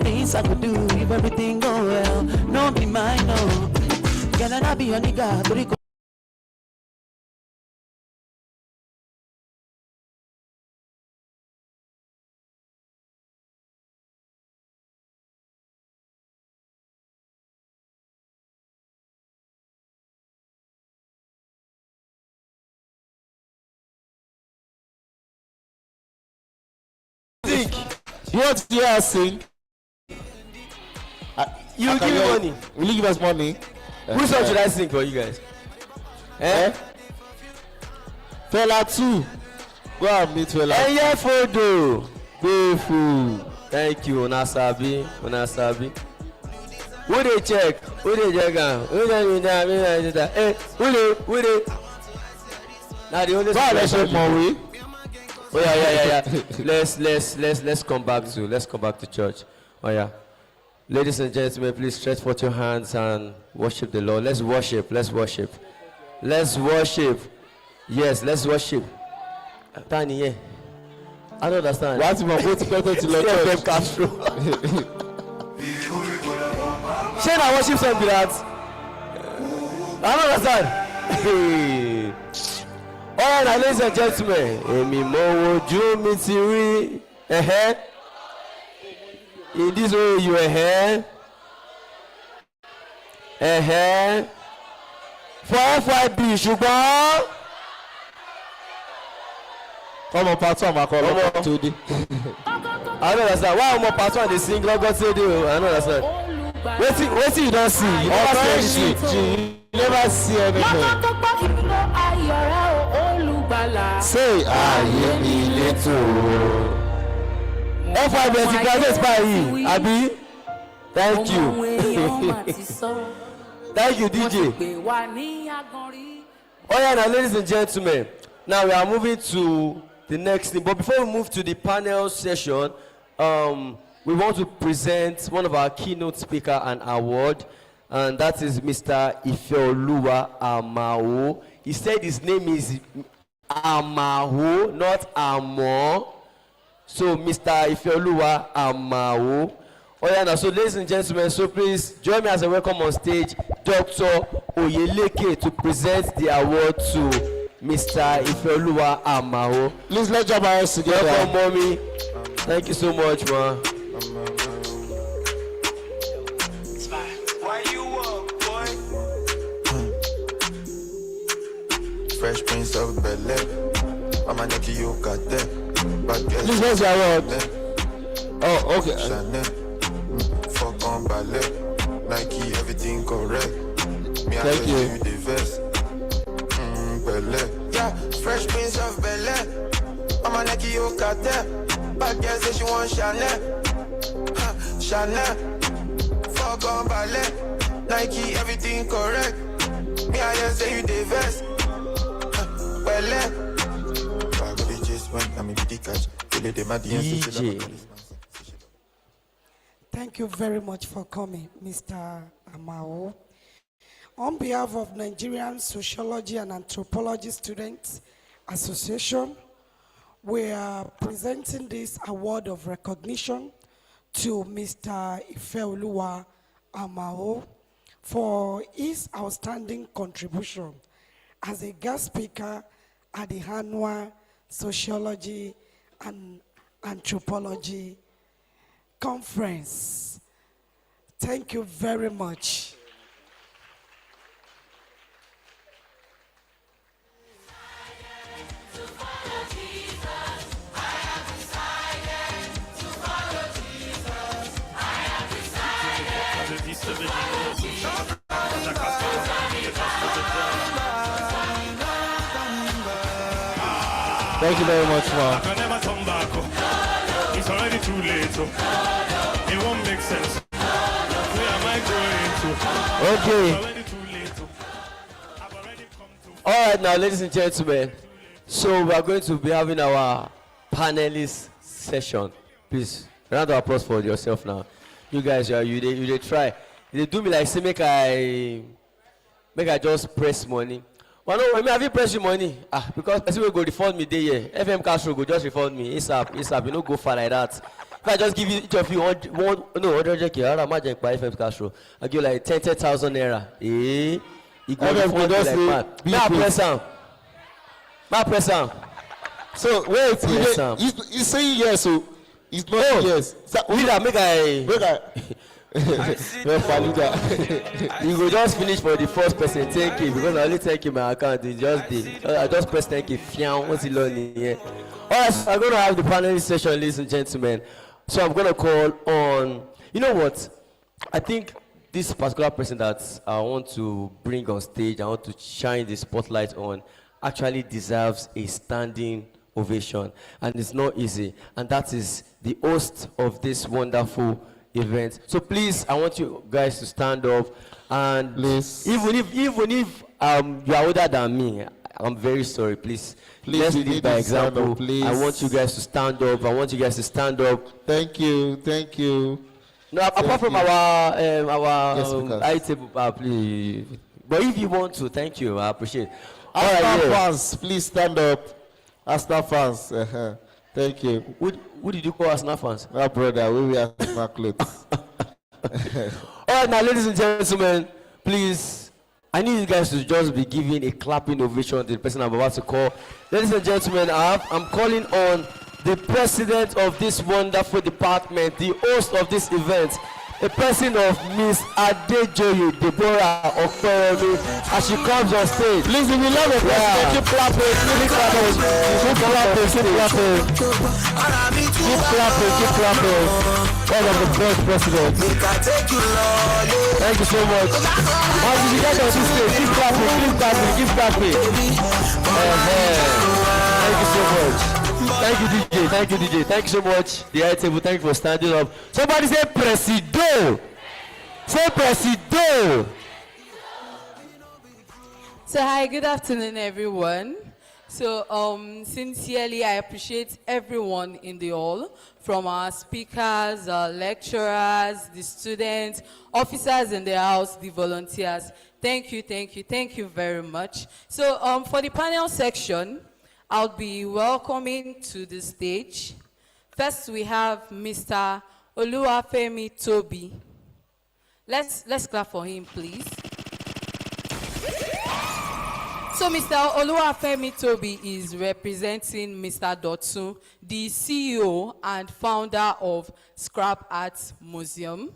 Things I could do if everything go well. No be mine, no. Can I not be your nigga? But it go. You want to hear us sing? You give me money. Will you give us money? Which song should I sing for you guys? Fela 2. Go and meet Fela. Eye Fodo. Beautiful. Thank you, Unasabi. Who they check? Who they check? Who they? Now the only. Oh yeah. Let's come back to church. Oh yeah. Ladies and gentlemen, please stretch forth your hands and worship the Lord. Let's worship. Yes, let's worship. Tani, yeah. I don't understand. What's my vote to church? Castro. Share our worship song with that. I don't understand. All right, ladies and gentlemen, Emi Mowoju mi ti rí. In this way, you for FYB, ṣùgbọ́n. Ọmọ part 1 ma kọ lọ́kọ̀ tó dé. I don't understand. Why ọmọ part 1 dey sing lọ́gọ́ tó dé o? I don't understand. Wetin you don see? You never see anything. You never see anything. Say ayé mi létò. F5 blessing, can you spy Abi? Thank you. Thank you, DJ. Oh yeah, now ladies and gentlemen, now we are moving to the next thing. But before we move to the panel session, we want to present one of our keynote speaker an award, and that is Mr. Ifeoluwa Amao. He said his name is Amao, not Amo. So Mr. Ifeoluwa Amao. Oh yeah, now so ladies and gentlemen, so please join me as a welcome on stage, Dr. Oyeleke, to present the award to Mr. Ifeoluwa Amao. Please let's jump our hands together. Welcome, mommy. Thank you so much, ma. Fresh Prince of Bel-Air. I'm a Nicky, you got that. Please raise your award. Oh, okay. Chanel. Fuck on ballet. Nike, everything correct. Me, I thank you. The vest. Bel-Air. Yeah, Fresh Prince of Bel-Air. I'm a Nicky, you got that. Bad girl say she want Chanel. Chanel. Fuck on ballet. Nike, everything correct. Me, I just say you the vest. Thank you very much for coming, Mr. Amao. On behalf of Nigerian Sociology and Anthropology Students Association, we are presenting this award of recognition to Mr. Ifeoluwa Amao for his outstanding contribution as a guest speaker at the annual Sociology and Anthropology Conference. Thank you very much. Thank you very much, I can never turn back. It's already too late. It won't make sense. Where am I going to? Okay. It's already too late. I've already come to. All right, now, ladies and gentlemen, so we are going to be having our panelist session. Please, round of applause for yourself now. You guys, you try. They do me like say make I just press money. Well, no, I mean, have you pressed your money? Because person will go refund me day here. FM Castro go just refund me. ASAP. You don't go far like that. If I just give you each of you 100k, I imagine by FM Castro. I give you like 10,000 naira. You go refund me like that. May I press am? So wait, he's saying yes, so it's not yes. Leader, make I. You go just finish for the first person 10k because I only 10k my account is just I just press 10k. What's the learning here? Alright, so I'm gonna have the panelist session, ladies and gentlemen. So I'm gonna call on. You know what? I think this particular person that I want to bring on stage, I want to shine the spotlight on, actually deserves a standing ovation, and it's not easy. And that is the host of this wonderful event. So please, I want you guys to stand up, and please, even if you are older than me, I'm very sorry. Please let's lead by example. Please. I want you guys to stand up. Thank you. No, apart from our high table, please. But if you want to, thank you. I appreciate it. Arsenal fans, please stand up. Arsenal fans. Thank you. Who did you call Arsenal fans? My brother, we wear Arsenal clothes. All right, now, ladies and gentlemen, please, I need you guys to just be giving a clapping ovation to the person I'm about to call. Ladies and gentlemen, I'm calling on the president of this wonderful department, the host of this event, a person of Miss Adejoye Deborah Okoyomi, as she comes on stage. Please, if you love the president, keep clapping. One of the best presidents. Thank you so much. Once you get on this stage, keep clapping. Thank you so much. Thank you, DJ. Thank you, DJ. Thank you so much. The high table, thank you for standing up. Somebody say Presido. Say Presido. So hi, good afternoon, everyone. So sincerely, I appreciate everyone in the hall, from our speakers, our lecturers, the students, officers in the house, the volunteers. Thank you very much. So for the panel section, I'll be welcoming to the stage. First, we have Mr. Oluwafemi Tobi. Let's clap for him, please. So Mr. Oluwafemi Tobi is representing Mr. Dotun, the CEO and founder of Scrap Arts Museum.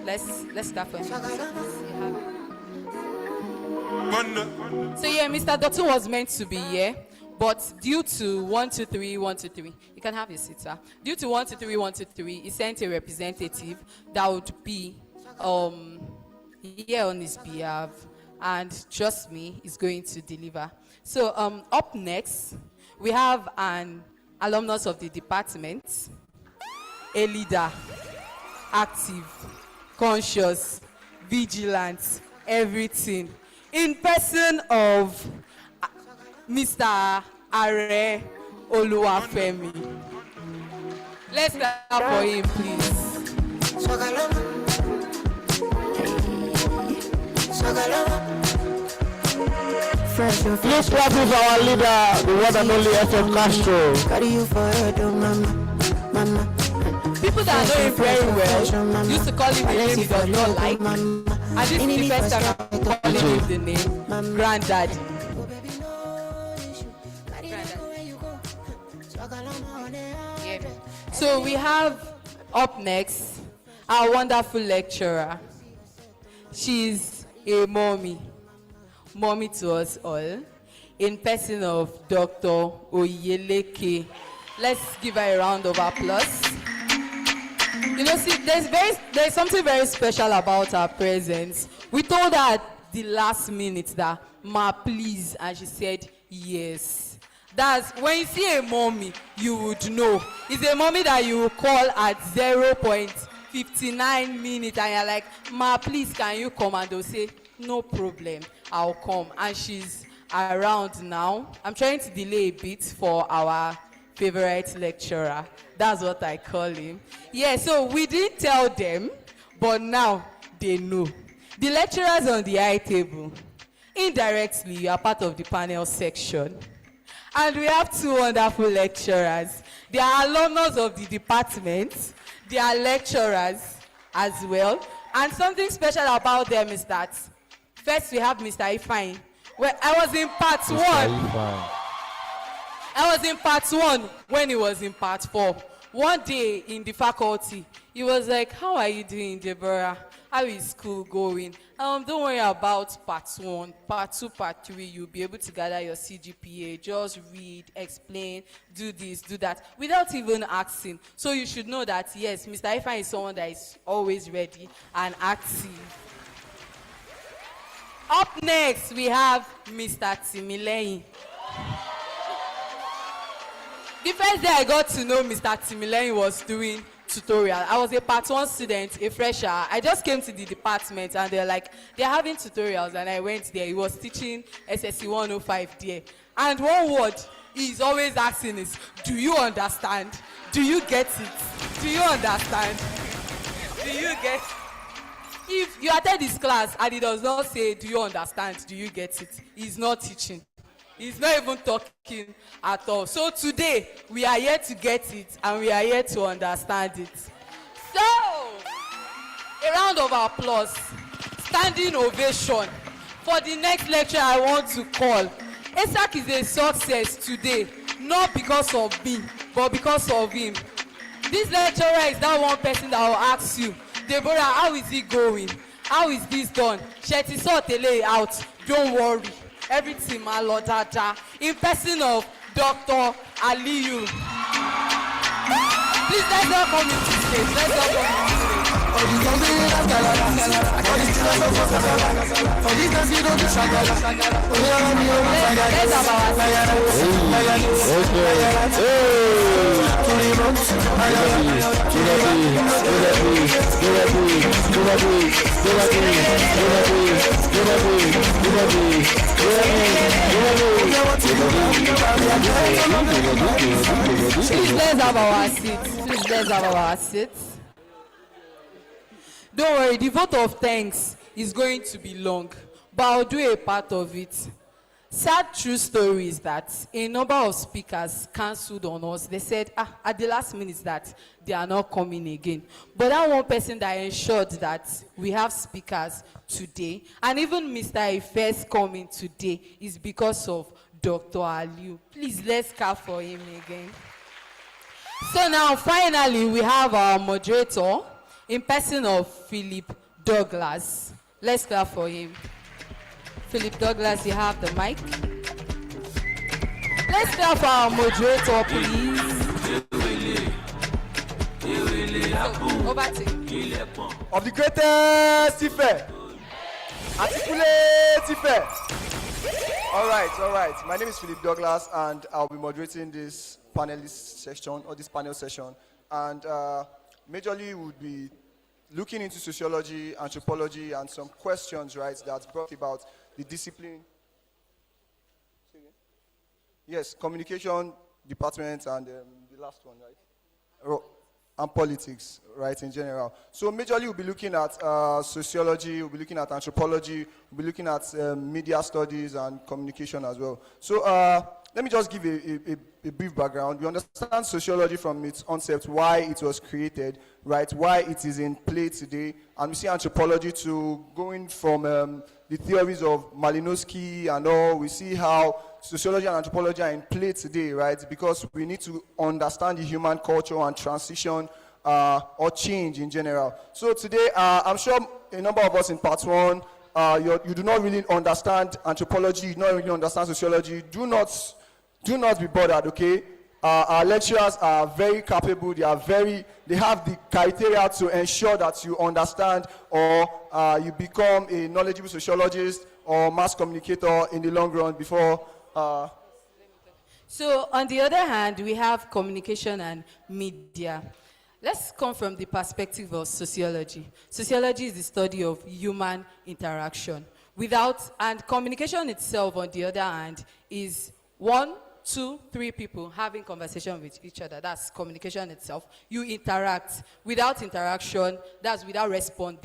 Let's clap for him. So yeah, Mr. Dotun was meant to be here, but due to 1, 2, 3, 1, 2, 3, you can have your seat, sir. Due to 1, 2, 3, 1, 2, 3, he sent a representative that would be here on his behalf. And trust me, he's going to deliver. So up next, we have an alumnus of the department, a leader, active, conscious, vigilant, everything, in person of Mr. Are Oluwafemi. Let's clap for him, please. Please clap for our leader, the one and only FM Castro. People that know him very well used to call him the name he does not like. And this is the first time I'm calling him the name Granddaddy. Yeah. So we have up next our wonderful lecturer. She's a mommy to us all, in person of Dr. Oyeleke. Let's give her a round of applause. You know, see, there's something very special about her presence. We told her at the last minute that, ma, please, and she said yes. That's when you see a mommy, you would know. It's a mommy that you will call at 0.59 minutes, and you're like, ma, please, can you come? And they'll say, no problem, I'll come. And she's around now. I'm trying to delay a bit for our favorite lecturer. That's what I call him. Yeah, so we didn't tell them, but now they know. The lecturers on the high table, indirectly, you are part of the panel section. And we have two wonderful lecturers. They are alumnus of the department. They are lecturers as well. And something special about them is that, first we have Mr. Ifeanyi. Well, I was in part 1. I was in part 1 when he was in part 4. One day in the faculty, he was like, how are you doing, Deborah? How is school going? Don't worry about part 1, part 2, part 3. You'll be able to gather your CGPA. Just read, explain, do this, do that, without even asking. So you should know that, yes, Mr. Ifeanyi is someone that is always ready and active. Up next, we have Mr. Timileyin. The first day I got to know Mr. Timileyin was doing tutorial. I was a part 1 student, a fresher. I just came to the department and they're like, they're having tutorials, and I went there. He was teaching SSC 105 there. And one word he's always asking is, do you understand? Do you get it? Do you understand? Do you get it? If you attend this class and he does not say, do you understand? Do you get it? He's not teaching. He's not even talking at all. So today, we are here to get it and we are here to understand it. So, a round of applause, standing ovation for the next lecture I want to call. ESAC is a success today, not because of me, but because of him. This lecturer is that one person that will ask you, Deborah, how is it going? How is this done? Shetty saw tele out. Don't worry. Everything, my Lord, in person of Dr. Aliyu. Please, let's welcome him to stage. Let's welcome him to stage. For this dance you don't do shagala. Oh yeah, me oh Please let's have our seats. Please let's have our seats. Don't worry, the vote of thanks is going to be long, but I'll do a part of it. Sad true story is that a number of speakers cancelled on us. They said at the last minute that they are not coming again. But that one person that ensured that we have speakers today, and even Mr. Ife's coming today, is because of Dr. Aliu. Please, let's clap for him again. So now, finally, we have our moderator in person of Philip Douglas. Let's clap for him. Philip Douglas, you have the mic. Let's clap for our moderator, please. Over to you. Of the greatest Ife, articulate Ife. All right. My name is Philip Douglas, and I'll be moderating this panelist section, or this panel session. And majorly, we'll be looking into sociology, anthropology, and some questions, right, that's brought about the discipline. Yes, communication department, and the last one, right? And politics, right, in general. So majorly we'll be looking at sociology, we'll be looking at anthropology, we'll be looking at media studies and communication as well. So let me just give a brief background. We understand sociology from its concept, why it was created, right, why it is in play today, and we see anthropology to going from the theories of Malinowski and all. We see how sociology and anthropology are in play today, right, because we need to understand the human culture and transition or change in general. So today, I'm sure a number of us in part one, you do not really understand anthropology, you do not really understand sociology. Do not be bothered, okay? Our lecturers are very capable. They have the criteria to ensure that you understand or you become a knowledgeable sociologist or mass communicator in the long run before. So on the other hand, we have communication and media. Let's come from the perspective of sociology. Sociology is the study of human interaction. And communication itself, on the other hand, is 1, 2, 3 people having conversation with each other. That's communication itself. You interact. Without interaction, that's without response,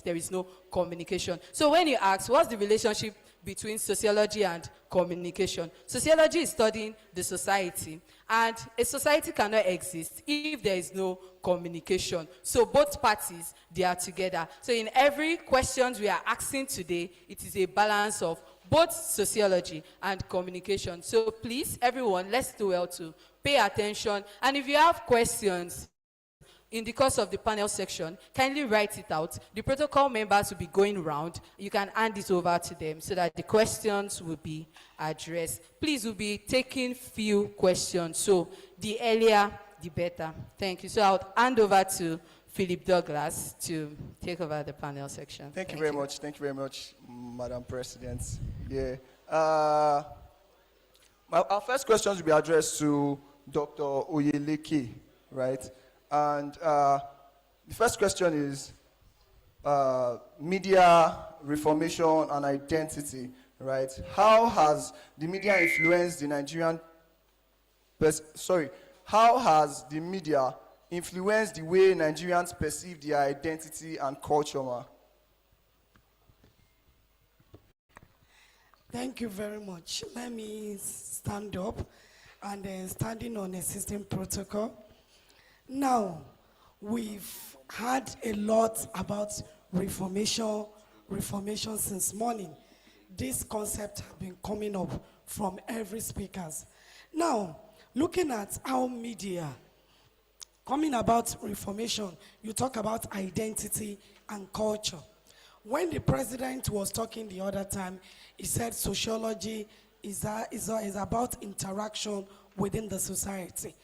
there is no communication. So when you ask, what's the relationship between sociology and communication? Sociology is studying the society, and a society cannot exist if there is no communication. So both parties, they are together. So in every question we are asking today, it is a balance of both sociology and communication. So please, everyone, let's do well to pay attention. And if you have questions in the course of the panel section, kindly write it out. The protocol members will be going round. You can hand it over to them so that the questions will be addressed. Please, we'll be taking few questions. So the earlier, the better. Thank you. So I'll hand over to Philip Douglas to take over the panel section. Thank you very much. Thank you very much, Madam President. Yeah. Our first questions will be addressed to Dr. Oyeleke, right? And the first question is media, reformation, and identity, right? How has the media influenced the Nigerian... How has the media influenced the way Nigerians perceive their identity and culture? Thank you very much. Let me stand up, and then standing on existing protocol. Now, we've had a lot about reformation since morning. This concept has been coming up from every speaker. Now, looking at how media, coming about reformation, you talk about identity and culture. When the president was talking the other time, he said sociology is about interaction within the society.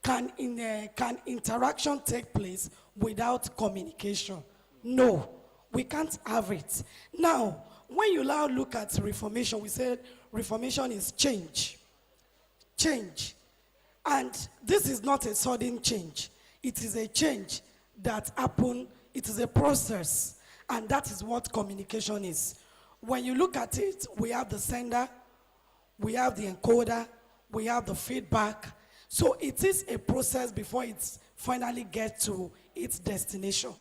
Can interaction take place without communication? No. We can't have it. Now, when you now look at reformation, we said reformation is change. Change. And this is not a sudden change. It is a change that happened. It is a process. And that is what communication is. When you look at it, we have the sender, we have the encoder, we have the feedback. So it is a process before it finally gets to its destination.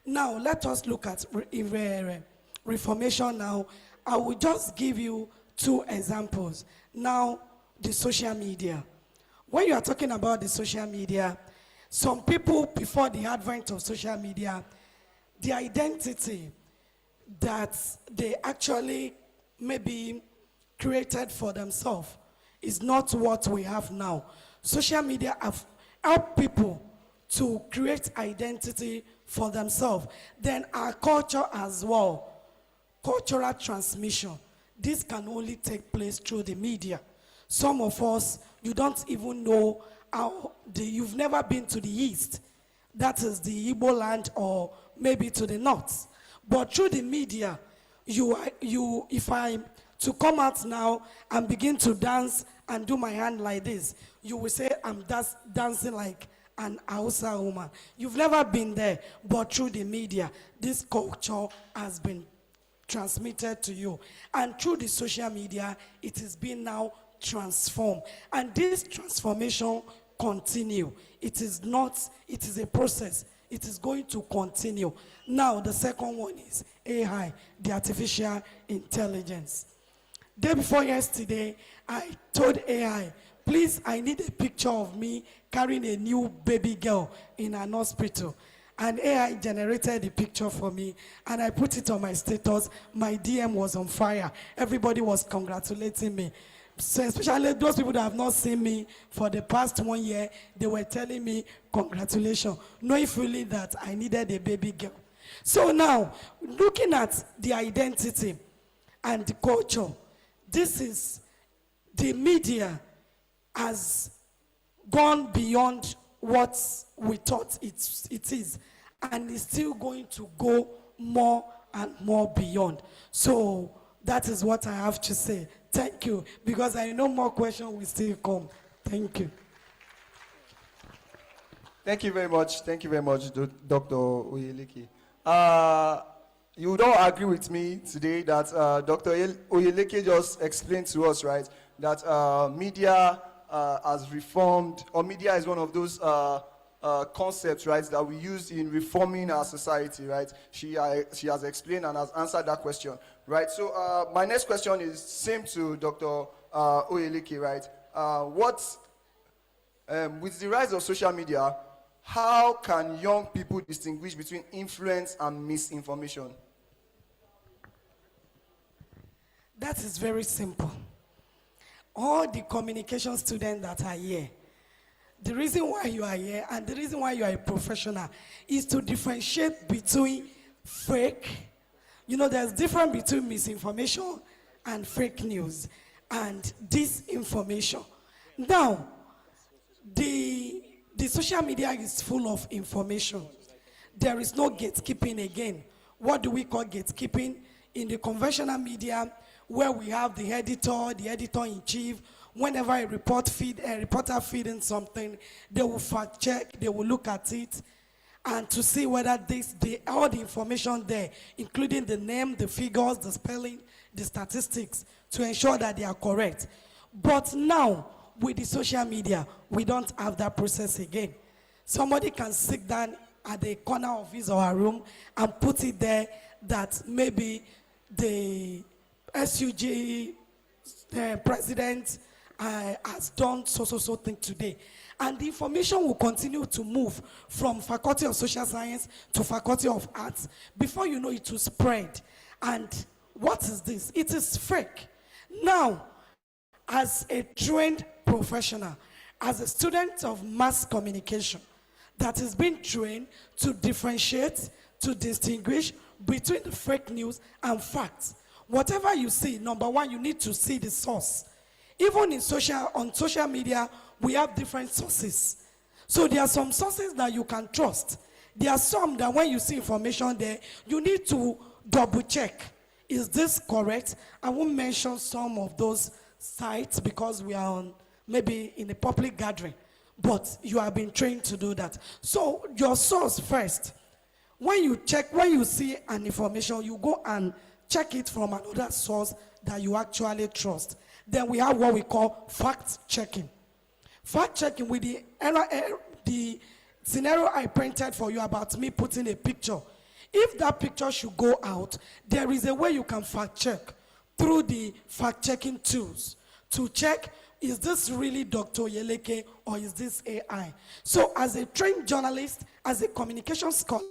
Now, let us look at reformation now. I will just give you 2 examples. Now, the social media. When you are talking about the social media, some people, before the advent of social media, the identity that they actually maybe created for themselves is not what we have now. Social media have helped people to create identity for themselves. Then our culture as well, cultural transmission. This can only take place through the media. Some of us, you don't even know how, you've never been to the east. That is the Igbo land, or maybe to the north. But through the media, if I'm to come out now and begin to dance and do my hand like this, you will say I'm dancing like an Hausa woman. You've never been there, but through the media, this culture has been transmitted to you. And through the social media, it is being now transformed. And this transformation continue. It is a process. It is going to continue. Now, the second one is AI, the artificial intelligence. Day before yesterday, I told AI, please, I need a picture of me carrying a new baby girl in an hospital. And AI generated the picture for me, and I put it on my status. My DM was on fire. Everybody was congratulating me. So especially those people that have not seen me for the past 1 year, they were telling me, congratulations, knowing fully that I needed a baby girl. So now, looking at the identity and the culture, this is, the media has gone beyond what we thought it is, and is still going to go more and more beyond. So that is what I have to say. Thank you, because I know more questions will still come. Thank you. Thank you very much. Thank you very much, Dr. Oyeleke. You don't agree with me today that Dr. Oyeleke just explained to us, right, that media has reformed, or media is one of those concepts, right, that we use in reforming our society, right? She has explained and has answered that question, right? So my next question is same to Dr. Oyeleke, right? With the rise of social media, how can young people distinguish between influence and misinformation? That is very simple. All the communication students that are here, the reason why you are here and the reason why you are a professional is to differentiate between fake. You know, there's difference between misinformation and fake news and disinformation. Now, the social media is full of information. There is no gatekeeping again. What do we call gatekeeping? In the conventional media, where we have the editor-in-chief, whenever a reporter feeding something, they will fact check, they will look at it, and to see whether all the information there, including the name, the figures, the spelling, the statistics, to ensure that they are correct. But now, with the social media, we don't have that process again. Somebody can sit down at the corner of his or her room and put it there that maybe the SUG president has done so thing today. And the information will continue to move from Faculty of Social Science to Faculty of Arts. Before you know, it will spread. And what is this? It is fake. Now, as a trained professional, as a student of mass communication that has been trained to differentiate, to distinguish between the fake news and facts. Whatever you see, number one, you need to see the source. Even on social media, we have different sources. So there are some sources that you can trust. There are some that when you see information there, you need to double check. Is this correct? I won't mention some of those sites because we are on maybe in a public gathering, but you have been trained to do that. So your source first. When you check, when you see an information, you go and check it from another source that you actually trust. Then we have what we call fact checking. Fact checking with the scenario I printed for you about me putting a picture. If that picture should go out, there is a way you can fact check through the fact checking tools to check, is this really Dr. Yeleke or is this AI? So as a trained journalist, as a communication scholar,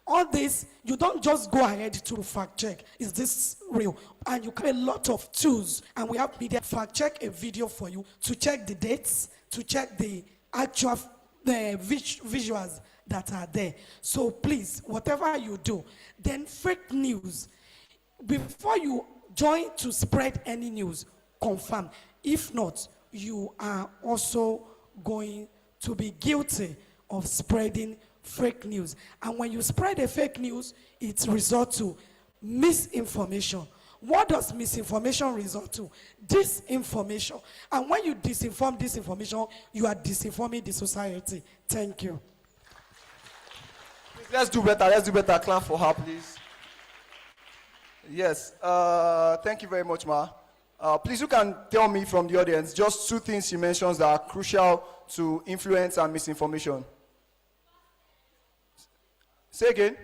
all this, you don't just go ahead to fact check. Is this real? And you have a lot of tools, and we have media fact check a video for you to check the dates, to check the actual visuals that are there. So please, whatever you do, then fake news, before you join to spread any news, confirm. If not, you are also going to be guilty of spreading fake news. And when you spread a fake news, it results to misinformation. What does misinformation result to? Disinformation. And when you disinform disinformation, you are disinforming the society. Thank you. Let's do better. Let's do better. Clap for her, please. Yes. Thank you very much, Ma. Please, you can tell me from the audience just two things she mentions that are crucial to influence and misinformation. Say again.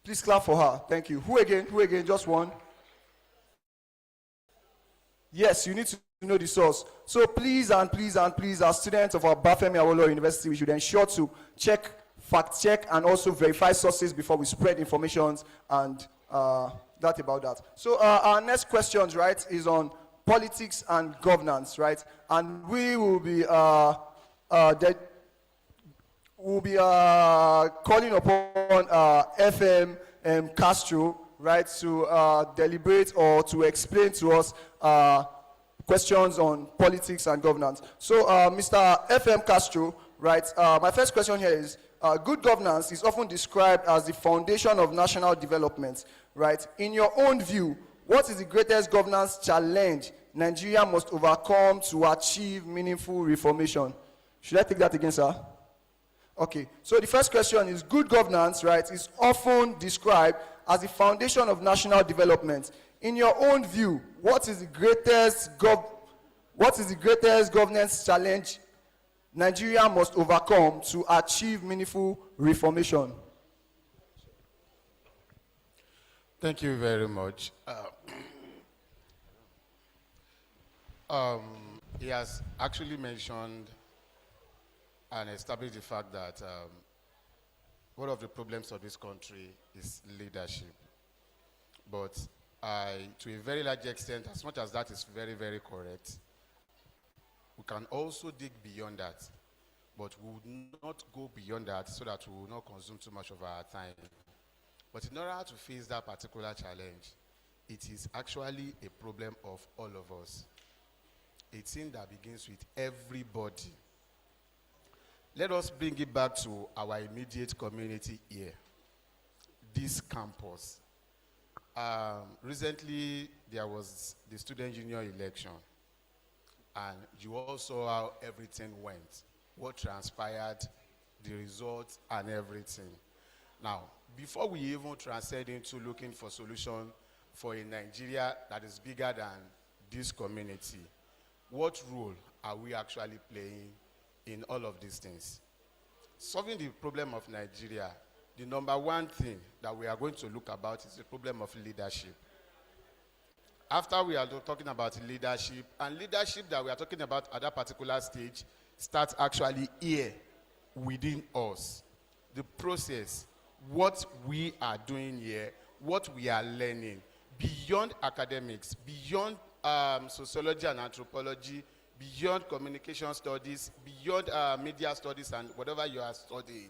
Please clap for her. Thank you. Who again? Who again? Just one. Yes, you need to know the source. So please and please and please, as students of our Bafemi Awolowo University, we should ensure to check, fact check, and also verify sources before we spread information and that about that. So our next questions, right, is on politics and governance, right? And we will be calling upon FM Castro, right, to deliberate or to explain to us questions on politics and governance. So, Mr. FM Castro, right, my first question here is, good governance is often described as the foundation of national development, right? In your own view, what is the greatest governance challenge Nigeria must overcome to achieve meaningful reformation? Should I take that again, sir? Okay, so the first question is, good governance, right, is often described as the foundation of national development. In your own view, what is the greatest governance challenge Nigeria must overcome to achieve meaningful reformation? Thank you very much. He has actually mentioned and established the fact that one of the problems of this country is leadership. But to a very large extent, as much as that is very, very correct, we can also dig beyond that. But we would not go beyond that so that we will not consume too much of our time. But in order to face that particular challenge, it is actually a problem of all of us. A thing that begins with everybody. Let us bring it back to our immediate community here, this campus. Recently, there was the student union election, and you all saw how everything went, what transpired, the results, and everything. Now, before we even transcend into looking for solution for a Nigeria that is bigger than this community, what role are we actually playing in all of these things? Solving the problem of Nigeria, the number one thing that we are going to look about is the problem of leadership. After we are talking about leadership, and leadership that we are talking about at that particular stage starts actually here within us. The process, what we are doing here, what we are learning, beyond academics, beyond sociology and anthropology, beyond communication studies, beyond media studies and whatever you are studying.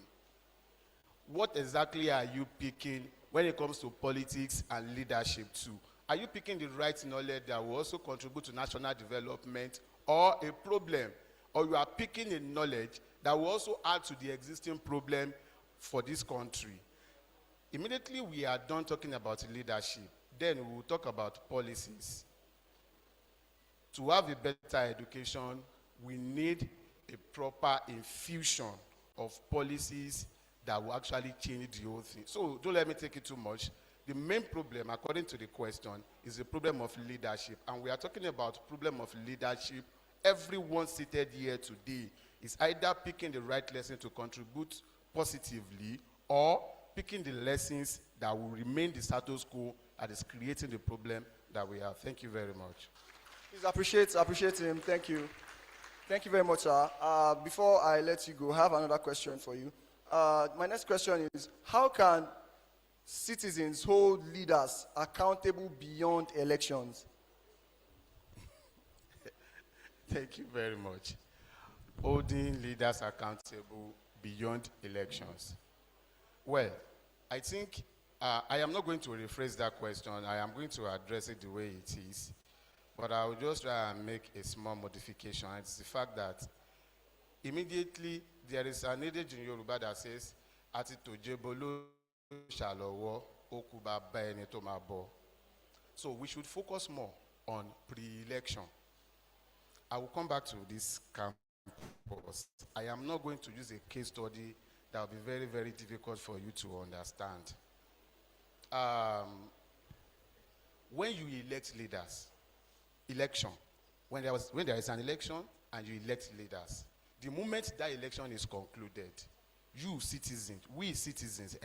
what exactly are you picking when it comes to politics and leadership too? Are you picking the right knowledge that will also contribute to national development, or a problem, or you are picking a knowledge that will also add to the existing problem for this country? Immediately we are done talking about leadership, then we will talk about policies. To have a better education, we need a proper infusion of policies that will actually change the whole thing. So don't let me take it too much. The main problem, according to the question, is the problem of leadership. And we are talking about problem of leadership. Everyone seated here today is either picking the right lesson to contribute positively, or picking the lessons that will remain the status quo that is creating the problem that we have. Thank you very much. Please appreciate him. Thank you. Thank you very much, sir. Before I let you go, I have another question for you. My next question is, how can citizens hold leaders accountable beyond elections? Thank you very much. Holding leaders accountable beyond elections. Well, I think I am not going to rephrase that question. I am going to address it the way it is. But I will just try and make a small modification. It's the fact that immediately there is an adage in Yoruba that says, "Ati tojebolo shalowo okuba baene to mabo." So we should focus more on pre-election. I will come back to this campus. I am not going to use a case study that will be very, very difficult for you to understand. When you elect leaders, when there is an election and you elect leaders, the moment that election is concluded, you citizens, we citizens,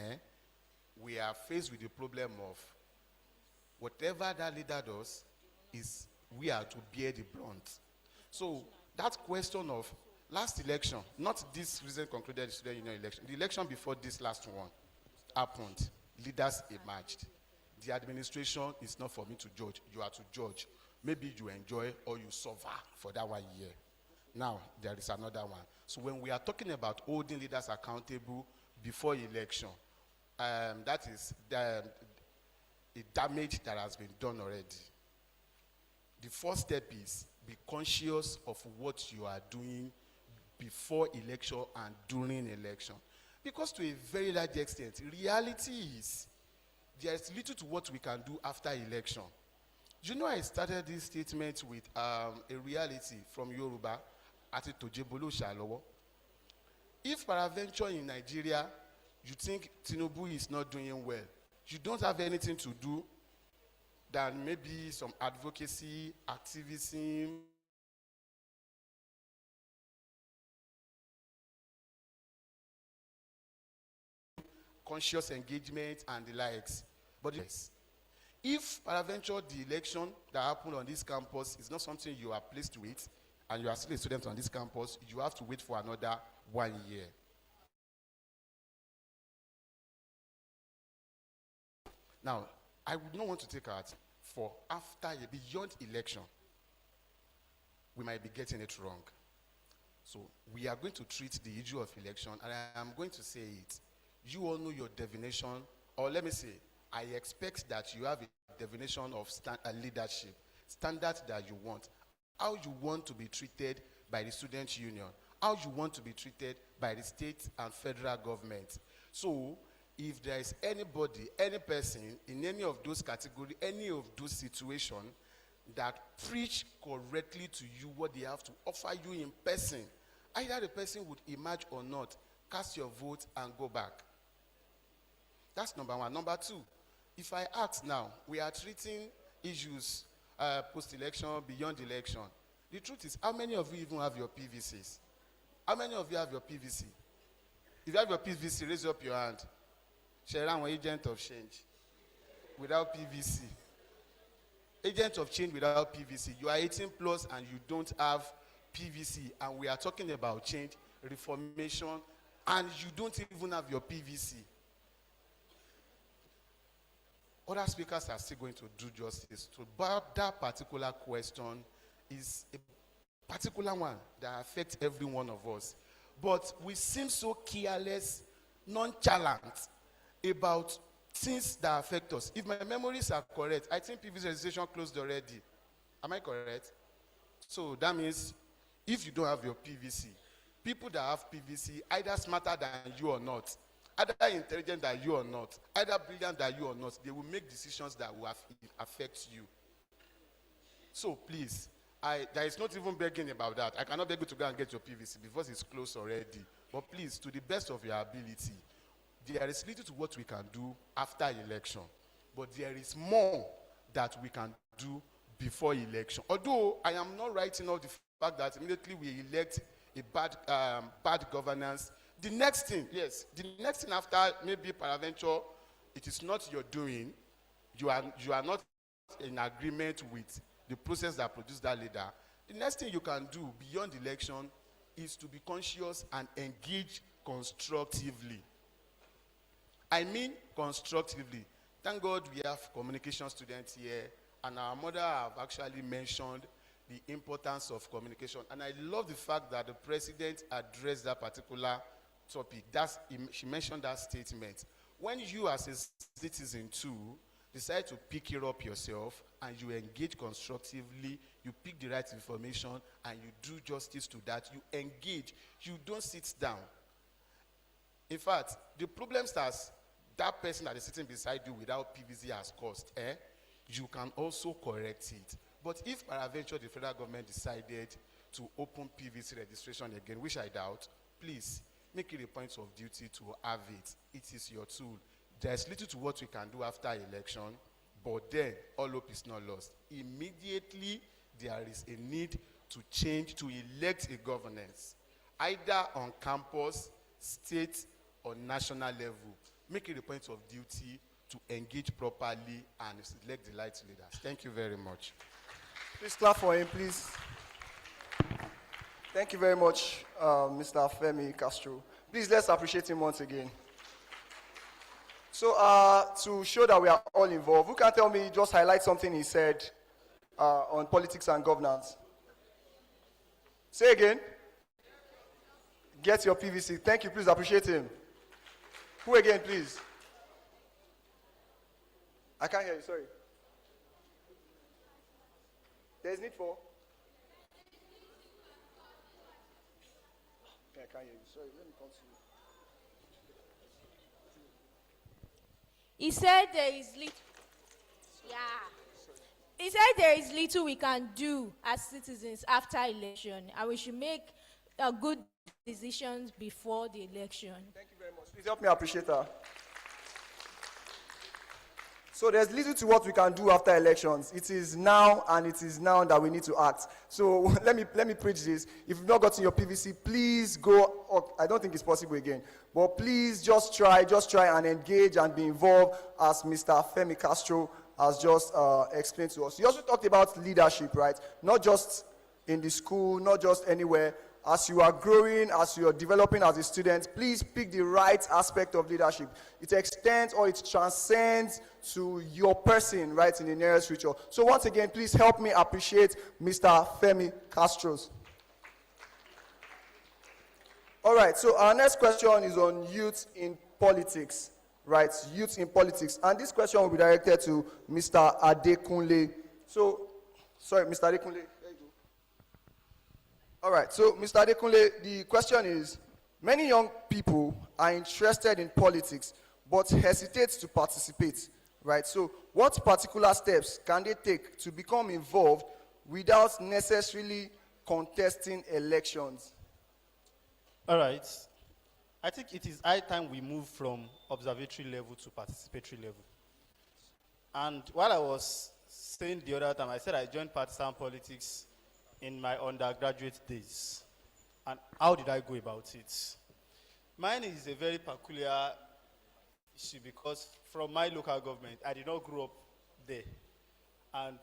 we are faced with the problem of whatever that leader does is we are to bear the brunt. So that question of last election, not this recent concluded student union election, the election before this last one happened, leaders emerged. The administration is not for me to judge, you are to judge. Maybe you enjoy or you suffer for that 1 year. Now, there is another one. So when we are talking about holding leaders accountable before election, that is the damage that has been done already. The first step is be conscious of what you are doing before election and during election. Because to a very large extent, reality is there is little to what we can do after election. You know, I started this statement with a reality from Yoruba, Ati tojebolo shalowo. If peradventure in Nigeria, you think Tinubu is not doing well, you don't have anything to do than maybe some advocacy, activism, conscious engagement, and the likes. But yes, if peradventure the election that happened on this campus is not something you are pleased with, and you are still a student on this campus, you have to wait for another 1 year. Now, I would not want to take out for after beyond election, we might be getting it wrong. So we are going to treat the issue of election, and I am going to say it. You all know your definition, or let me say, I expect that you have a definition of leadership, standard that you want, how you want to be treated by the student union, how you want to be treated by the state and federal government. So if there is anybody, any person in any of those categories, any of those situations that preach correctly to you what they have to offer you in person, either the person would emerge or not, cast your vote and go back. That's number one. Number two, if I ask now, we are treating issues post-election, beyond election. The truth is, how many of you even have your PVCs? How many of you have your PVC? If you have your PVC, raise up your hand. Sharon, one agent of change without PVC. Agent of change without PVC. You are 18 plus and you don't have PVC, and we are talking about change, reformation, and you don't even have your PVC. Other speakers are still going to do justice to, but that particular question is a particular one that affects every one of us. But we seem so careless nonchalant about things that affect us. If my memories are correct, I think PVC registration closed already. Am I correct? So that means if you don't have your PVC, people that have PVC, either smarter than you or not, either intelligent than you or not, either brilliant than you or not, they will make decisions that will affect you. So please, there is not even begging about that. I cannot beg you to go and get your PVC because it's closed already. But please, to the best of your ability, there is little to what we can do after election. But there is more that we can do before election. Although I am not writing off the fact that immediately we elect a bad governance, the next thing after maybe peradventure, it is not your doing, you are not in agreement with the process that produced that leader. The next thing you can do beyond election is to be conscious and engage constructively. I mean constructively. Thank God we have communication students here, and our mother have actually mentioned the importance of communication. And I love the fact that the president addressed that particular topic. She mentioned that statement. When you as a citizen too decide to pick it up yourself and you engage constructively, you pick the right information and you do justice to that, you engage, you don't sit down. In fact, the problem starts that person that is sitting beside you without PVC has caused, you can also correct it. But if peradventure the federal government decided to open PVC registration again, which I doubt, please make it a point of duty to have it. It is your tool. There's little to what we can do after election, but then all hope is not lost. Immediately there is a need to change, to elect a governance, either on campus, state, or national level. Make it a point of duty to engage properly and select the right leaders. Thank you very much. Please clap for him, please. Thank you very much, Mr. Femi Castro. Please, let's appreciate him once again. So, to show that we are all involved, who can tell me, just highlight something he said on politics and governance? Say again. Get your PVC. Thank you, please appreciate him. Who again, please? I can't hear you, sorry. There's need for? Yeah, I can't hear you, sorry, let me come to you. He said there is little. Yeah. He said there is little we can do as citizens after election, and we should make good decisions before the election. Thank you very much. Please help me appreciate her. So there's little to what we can do after elections. It is now, and it is now that we need to act. So let me preach this. If you've not gotten your PVC, please go. I don't think it's possible again, but please just try and engage and be involved, as Mr. Femi Castro has just explained to us. He also talked about leadership, right? Not just in the school, not just anywhere. As you are growing, as you are developing as a student, please pick the right aspect of leadership. It extends or it transcends to your person, right, in the nearest future. So once again, please help me appreciate Mr. Femi Castro. All right, so our next question is on youth in politics, right? Youth in politics. And this question will be directed to Mr. Adekunle. So, sorry, Mr. Adekunle. All right, so Mr. Adekunle, the question is, many young people are interested in politics but hesitate to participate, right? So what particular steps can they take to become involved without necessarily contesting elections? All right. I think it is high time we move from observatory level to participatory level. And while I was saying the other time, I said I joined partisan politics in my undergraduate days. And how did I go about it? Mine is a very peculiar issue because from my local government, I did not grow up there. And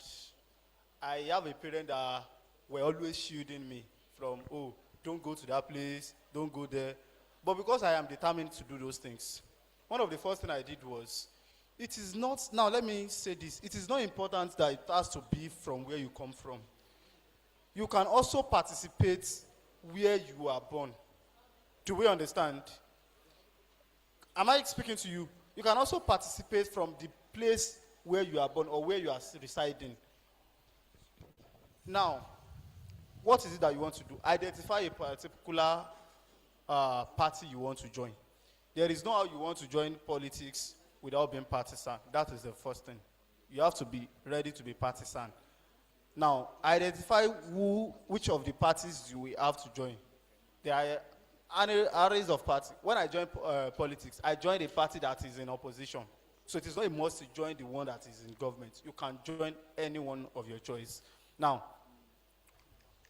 I have a parent that were always shielding me from, oh, don't go to that place, don't go there. But because I am determined to do those things, one of the first things I did was, it is not, now let me say this, it is not important that it has to be from where you come from. You can also participate where you are born. Do we understand? Am I speaking to you? You can also participate from the place where you are born or where you are residing. Now, what is it that you want to do? Identify a particular party you want to join. There is no how you want to join politics without being partisan. That is the first thing. You have to be ready to be partisan. Now, identify which of the parties you will have to join. There are arrays of parties. When I join politics, I joined a party that is in opposition. So it is not a must to join the one that is in government. You can join any one of your choice. Now,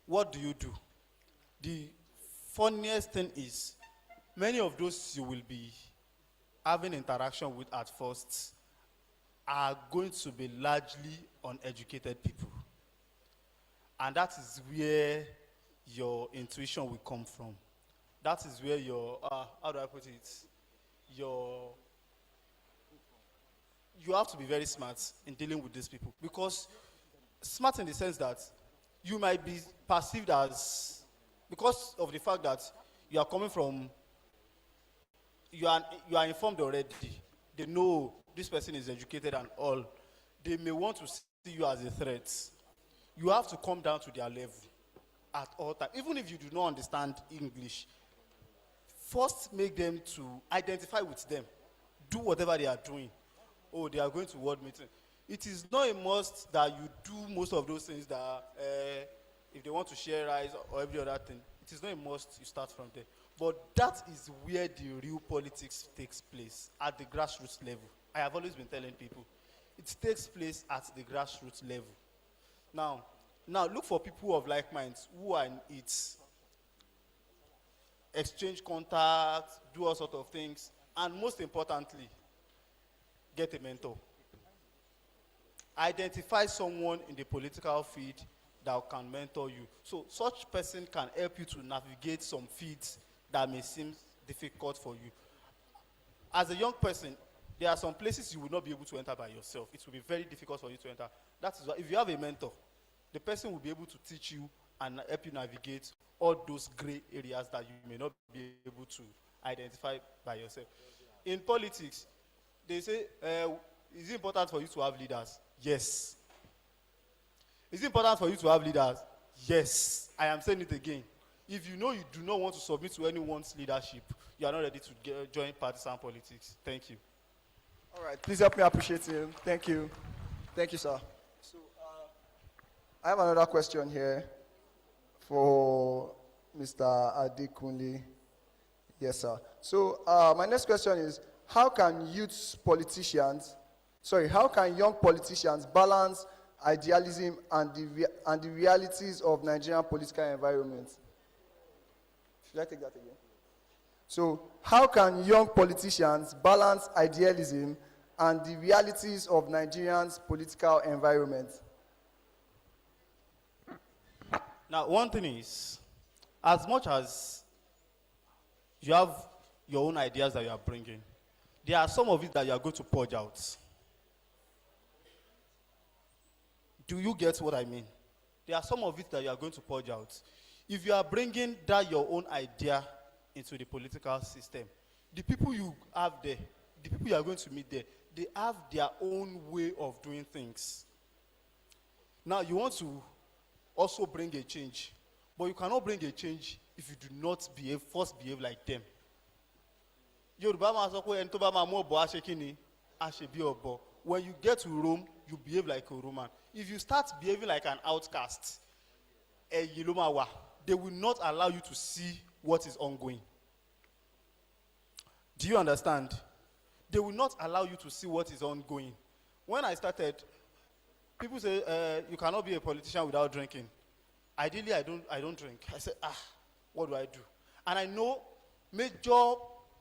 what do you do? The funniest thing is, many of those you will be having interaction with at first are going to be largely uneducated people. And that is where your intuition will come from. That is where your, how do I put it? You have to be very smart in dealing with these people. Because smart in the sense that you might be perceived as, because of the fact that you are coming from, you are informed already. They know this person is educated and all. They may want to see you as a threat. You have to come down to their level at all times. Even if you do not understand English, first make them to identify with them. Do whatever they are doing. Oh, they are going to ward meeting. It is not a must that you do most of those things that if they want to share rice or every other thing, it is not a must you start from there. But that is where the real politics takes place, at the grassroots level. I have always been telling people, it takes place at the grassroots level. Now look for people of like minds who are in it. Exchange contacts, do all sorts of things, and most importantly, get a mentor. Identify someone in the political field that can mentor you. So such person can help you to navigate some fields that may seem difficult for you. As a young person, there are some places you will not be able to enter by yourself. It will be very difficult for you to enter. That is why if you have a mentor, the person will be able to teach you and help you navigate all those gray areas that you may not be able to identify by yourself. In politics, they say, is it important for you to have leaders? Yes. Is it important for you to have leaders? Yes. I am saying it again. If you know you do not want to submit to anyone's leadership, you are not ready to join partisan politics. Thank you. All right, please help me appreciate him. Thank you. Thank you, sir. So, I have another question here for Mr. Adekunle. Yes, sir. So, my next question is, how can young politicians balance idealism and the realities of Nigerian political environment? Should I take that again? So, how can young politicians balance idealism and the realities of Nigerian's political environment? Now, one thing is, as much as you have your own ideas that you are bringing, there are some of it that you are going to purge out. Do you get what I mean? There are some of it that you are going to purge out. If you are bringing that your own idea into the political system, the people you have there, the people you are going to meet there, they have their own way of doing things. Now, you want to also bring a change, but you cannot bring a change if you do not first behave like them. When you get to Rome, you behave like a Roman. If you start behaving like an outcast, they will not allow you to see what is ongoing. Do you understand? They will not allow you to see what is ongoing. When I started, people say, you cannot be a politician without drinking. Ideally, I don't drink. I said, what do I do? And I know major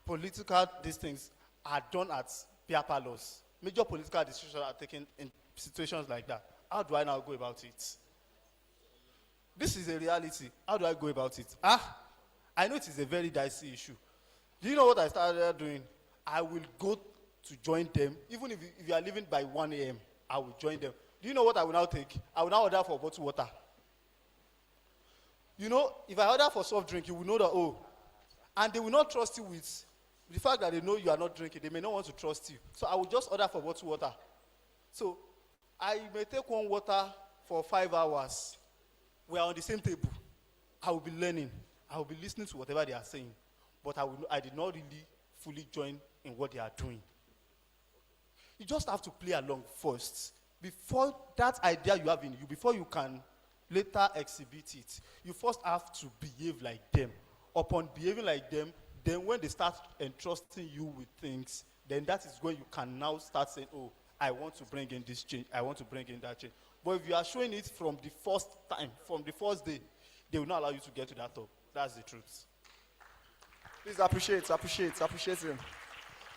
political these things are done at beer parlors. Major political decisions are taken in situations like that. How do I now go about it? This is a reality. How do I go about it? I know it is a very dicey issue. Do you know what I started doing? I will go to join them. Even if you are leaving by 1 a.m., I will join them. Do you know what I will now take? I will now order for bottled water. You know, if I order for soft drink, you will know that, and they will not trust you with the fact that they know you are not drinking, they may not want to trust you. So I will just order for bottled water. So I may take one water for 5 hours. We are on the same table. I will be learning. I will be listening to whatever they are saying. But I did not really fully join in what they are doing. You just have to play along first. Before that idea you have in you, before you can later exhibit it, you first have to behave like them. Upon behaving like them, then when they start entrusting you with things, then that is when you can now start saying, oh, I want to bring in this change, I want to bring in that change. But if you are showing it from the first time, from the first day, they will not allow you to get to that top. That's the truth. Please appreciate him.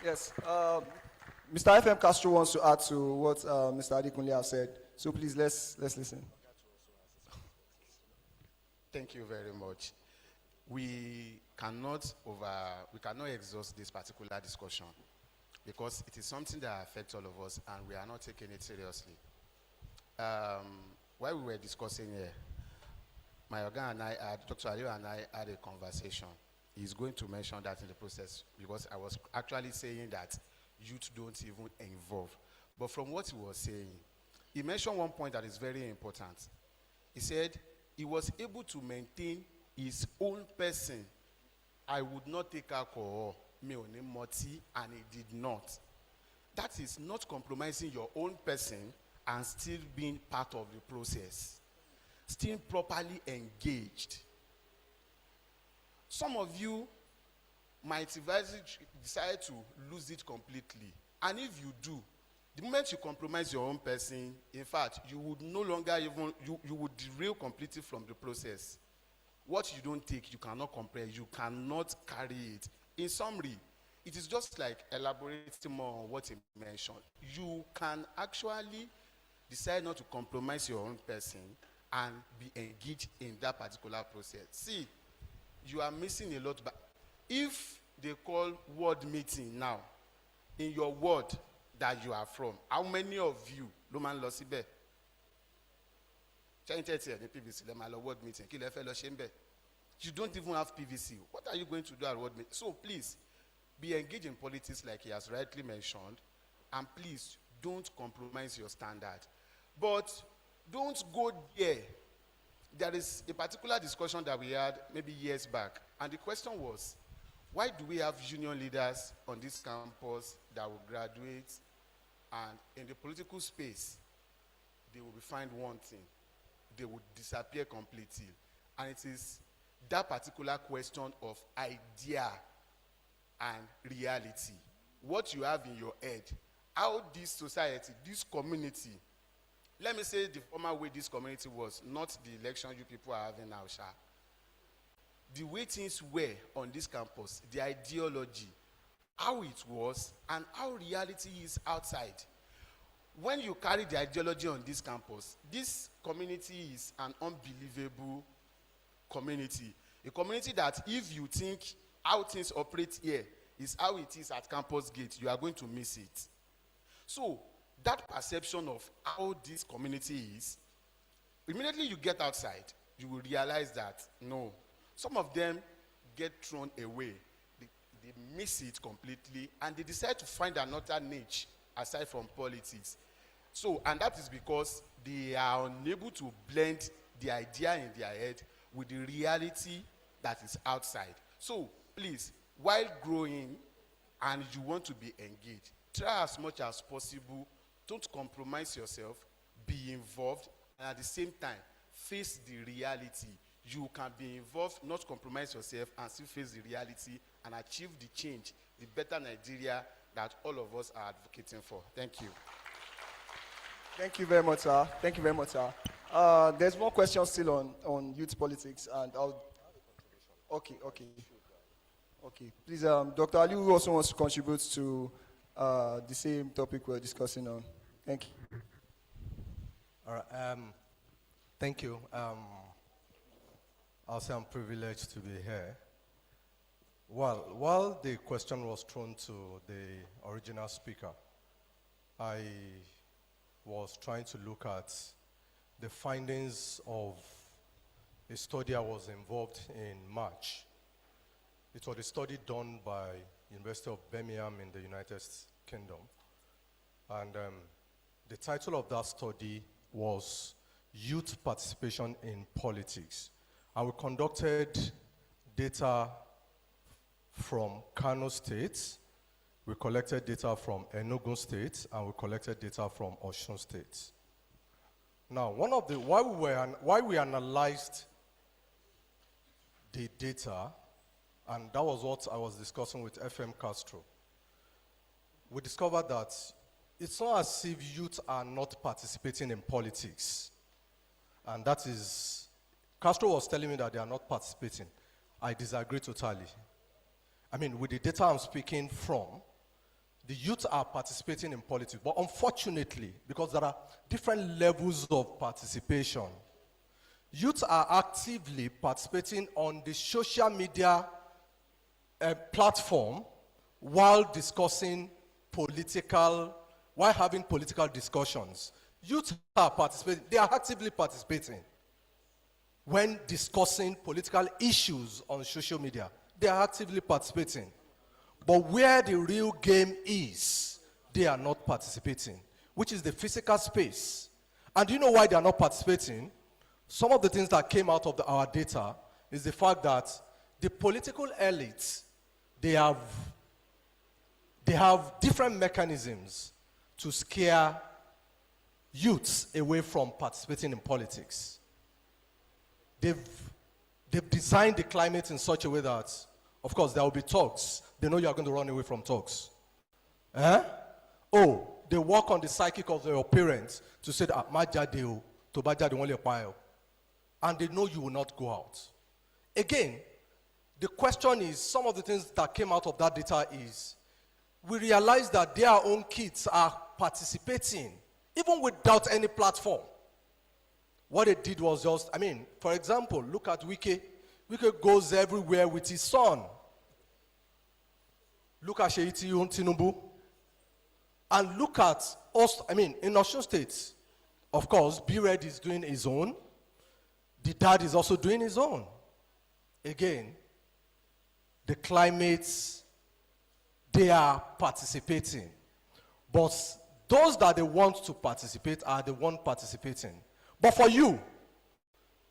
Yes. Mr. FM Castro wants to add to what Mr. Adekunle has said. So please, let's listen. Thank you very much. We cannot exhaust this particular discussion because it is something that affects all of us and we are not taking it seriously. While we were discussing here, my Oga and Dr. Aliu and I had a conversation. He's going to mention that in the process because I was actually saying that youth don't even involve. But from what he was saying, he mentioned one point that is very important. He said he was able to maintain his own person. I would not take alcohol, me only moti, and he did not. That is not compromising your own person and still being part of the process. Still properly engaged. Some of you might decide to lose it completely. And if you do, the moment you compromise your own person, in fact, you would no longer even, you would derail completely from the process. What you don't take, you cannot compare, you cannot carry it. In summary, it is just like elaborating more on what he mentioned. You can actually decide not to compromise your own person and be engaged in that particular process. See, you are missing a lot. But if they call ward meeting now, in your ward that you are from, how many of you, Loman Losibe, ward meeting, you don't even have PVC. What are you going to do at ward meeting? So please, be engaged in politics like he has rightly mentioned, and please don't compromise your standard. But don't go there. There is a particular discussion that we had maybe years back, and the question was, why do we have union leaders on this campus that will graduate and in the political space, they will find one thing, they will disappear completely. And it is that particular question of idea and reality. What you have in your head, how this society, this community, let me say the former way this community was, not the election you people are having now, Sha. The way things were on this campus, the ideology, how it was, and how reality is outside. When you carry the ideology on this campus, this community is an unbelievable community. A community that if you think how things operate here is how it is at campus gate, you are going to miss it. So, that perception of how this community is, immediately you get outside, you will realize that, no, some of them get thrown away. They miss it completely, and they decide to find another niche aside from politics. So, and that is because they are unable to blend the idea in their head with the reality that is outside. So, please, while growing and you want to be engaged, try as much as possible. Don't compromise yourself, be involved, and at the same time, face the reality. You can be involved, not compromise yourself, and still face the reality and achieve the change, the better Nigeria that all of us are advocating for. Thank you. Thank you very much, sir. Thank you very much, sir. There's more questions still on youth politics, and I'll... Okay. Please, Dr. Aliu also wants to contribute to the same topic we're discussing on. Thank you. All right. Thank you. I'll say I'm privileged to be here. Well, while the question was thrown to the original speaker, I was trying to look at the findings of a study I was involved in March. It was a study done by University of Birmingham in the United Kingdom. And the title of that study was Youth Participation in Politics. And we conducted data from Kano State, we collected data from Enugu State, and we collected data from Osun State. Now, why we analyzed the data, and that was what I was discussing with FM Castro, we discovered that it's not as if youth are not participating in politics. And that is, Castro was telling me that they are not participating. I disagree totally. I mean, with the data I'm speaking from, the youth are participating in politics. But unfortunately, because there are different levels of participation, youth are actively participating on the social media platform while having political discussions. Youth are participating, they are actively participating when discussing political issues on social media. They are actively participating. But where the real game is, they are not participating, which is the physical space. And do you know why they are not participating? Some of the things that came out of our data is the fact that the political elites, they have different mechanisms to scare youths away from participating in politics. They've designed the climate in such a way that, of course, there will be talks. They know you are going to run away from talks. Oh, they work on the psychic of your parents to say that, and they know you will not go out. Again, the question is, some of the things that came out of that data is, we realize that their own kids are participating, even without any platform. What they did was just, for example, look at Wike. Wike goes everywhere with his son. Look at Sheiti Tinubu. And look at us, in Osun State, of course, B-Red is doing his own. The dad is also doing his own. Again, the climates, they are participating. But those that they want to participate are the ones participating. But for you,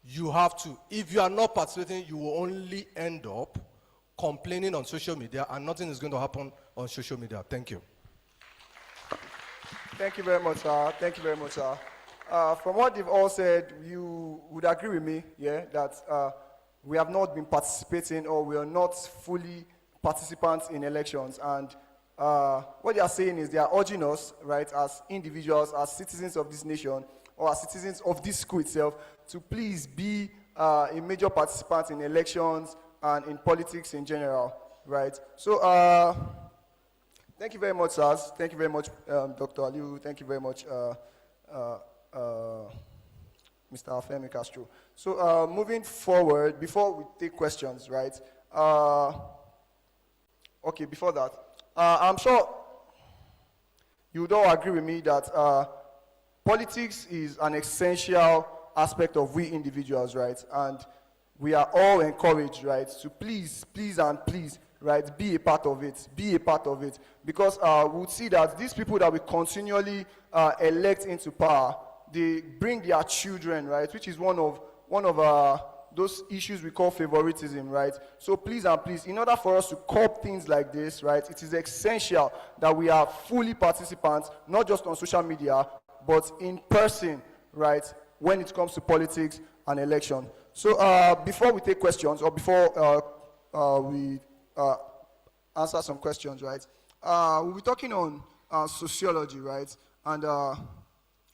you have to, if you are not participating, you will only end up complaining on social media, and nothing is going to happen on social media. Thank you. Thank you very much, sir. Thank you very much, sir. From what they've all said, you would agree with me, yeah, that we have not been participating, or we are not fully participants in elections. And what they are saying is they are urging us, right, as individuals, as citizens of this nation, or as citizens of this school itself, to please be a major participant in elections and in politics in general, right? So, thank you very much, sirs. Thank you very much, Dr. Aliu. Thank you very much, Mr. Afemi Castro. So, moving forward, before we take questions, right? Okay, before that, I'm sure you would all agree with me that politics is an essential aspect of we individuals, right? And we are all encouraged, right, to please, right, be a part of it, because we'll see that these people that we continually elect into power, they bring their children, right, which is one of those issues we call favoritism, right? So please, in order for us to curb things like this, right, it is essential that we are fully participants, not just on social media, but in person, right, when it comes to politics and election. So before we take questions, or before we answer some questions, right, we'll be talking on sociology, right, and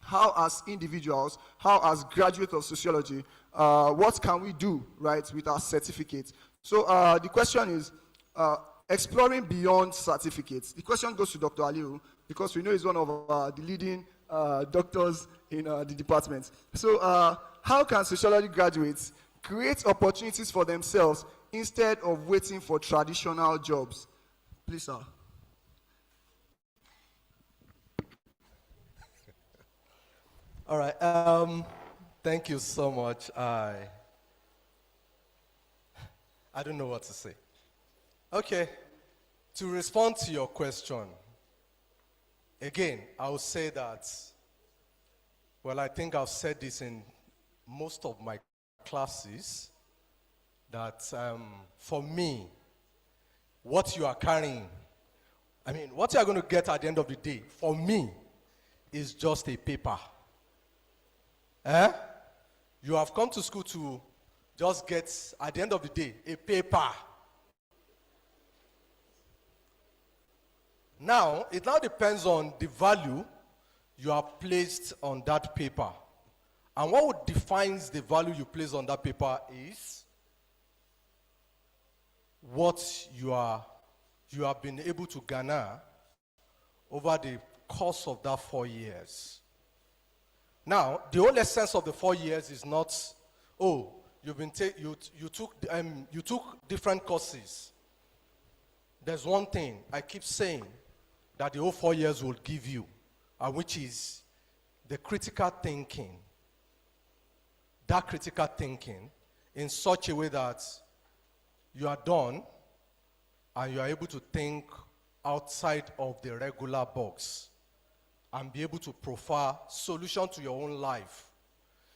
how as individuals, how as graduates of sociology, what can we do, right, with our certificates? So the question is, exploring beyond certificates. The question goes to Dr. Aliu, because we know he's one of the leading doctors in the department. So how can sociology graduates create opportunities for themselves instead of waiting for traditional jobs? Please, sir. All right. Thank you so much. I don't know what to say. Okay. To respond to your question, again, I will say that, well, I think I've said this in most of my classes, that for me, what you are carrying, what you are going to get at the end of the day, for me, is just a paper. You have come to school to just get, at the end of the day, a paper. Now, it now depends on the value you have placed on that paper. And what defines the value you place on that paper is what you have been able to garner over the course of that 4 years. Now, the whole essence of the 4 years is not, you took different courses. There's one thing I keep saying that the whole 4 years will give you, which is the critical thinking. That critical thinking in such a way that you are done and you are able to think outside of the regular box and be able to provide solution to your own life.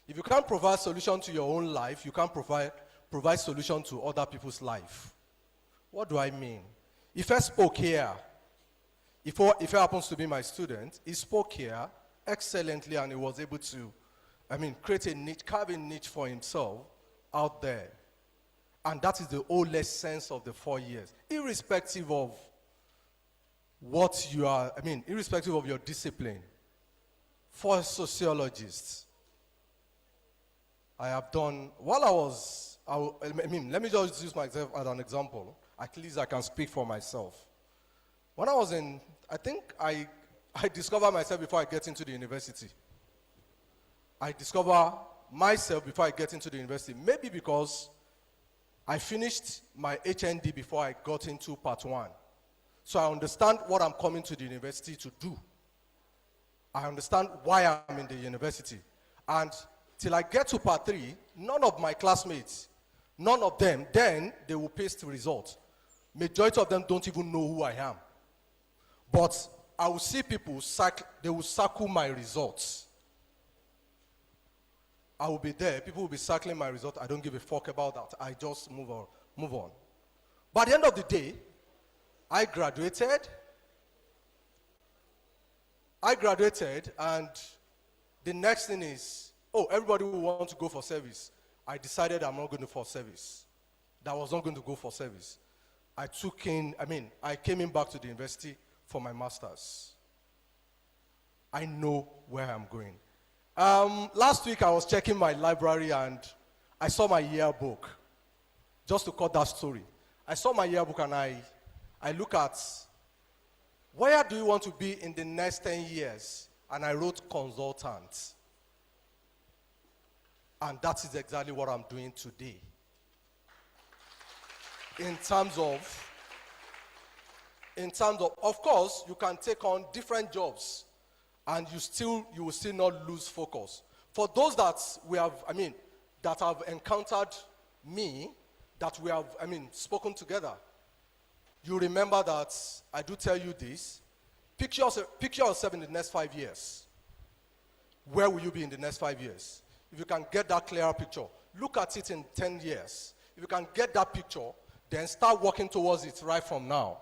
If you can't provide solution to your own life, you can't provide solution to other people's life. What do I mean? If I spoke here, if it happens to be my student, he spoke here excellently and he was able to, create a niche, carve a niche for himself out there. And that is the whole essence of the 4 years. Irrespective of what you are, irrespective of your discipline. For sociologists, I have done, let me just use myself as an example. At least I can speak for myself. When I was in, I think I discovered myself before I get into the university. I discover myself before I get into the university. Maybe because I finished my HND before I got into part 1. So I understand what I'm coming to the university to do. I understand why I'm in the university. And till I get to part 3, none of my classmates, none of them, then they will paste the results. Majority of them don't even know who I am. But I will see people, they will circle my results. I will be there, people will be circling my result. I don't give a fuck about that. I just move on. But at the end of the day, I graduated, and the next thing is, everybody will want to go for service. I decided I'm not going to for service. That I was not going to go for service. I came in back to the university for my master's. I know where I'm going. Last week I was checking my library and I saw my yearbook. Just to cut that story. I saw my yearbook and I look at, where do you want to be in the next 10 years? And I wrote consultant. And that is exactly what I'm doing today. In terms of course, you can take on different jobs and you will still not lose focus. For those that that have encountered me, that we have, spoken together, you remember that I do tell you this. Picture yourself in the next 5 years. Where will you be in the next 5 years? If you can get that clearer picture, look at it in 10 years. If you can get that picture, then start working towards it right from now.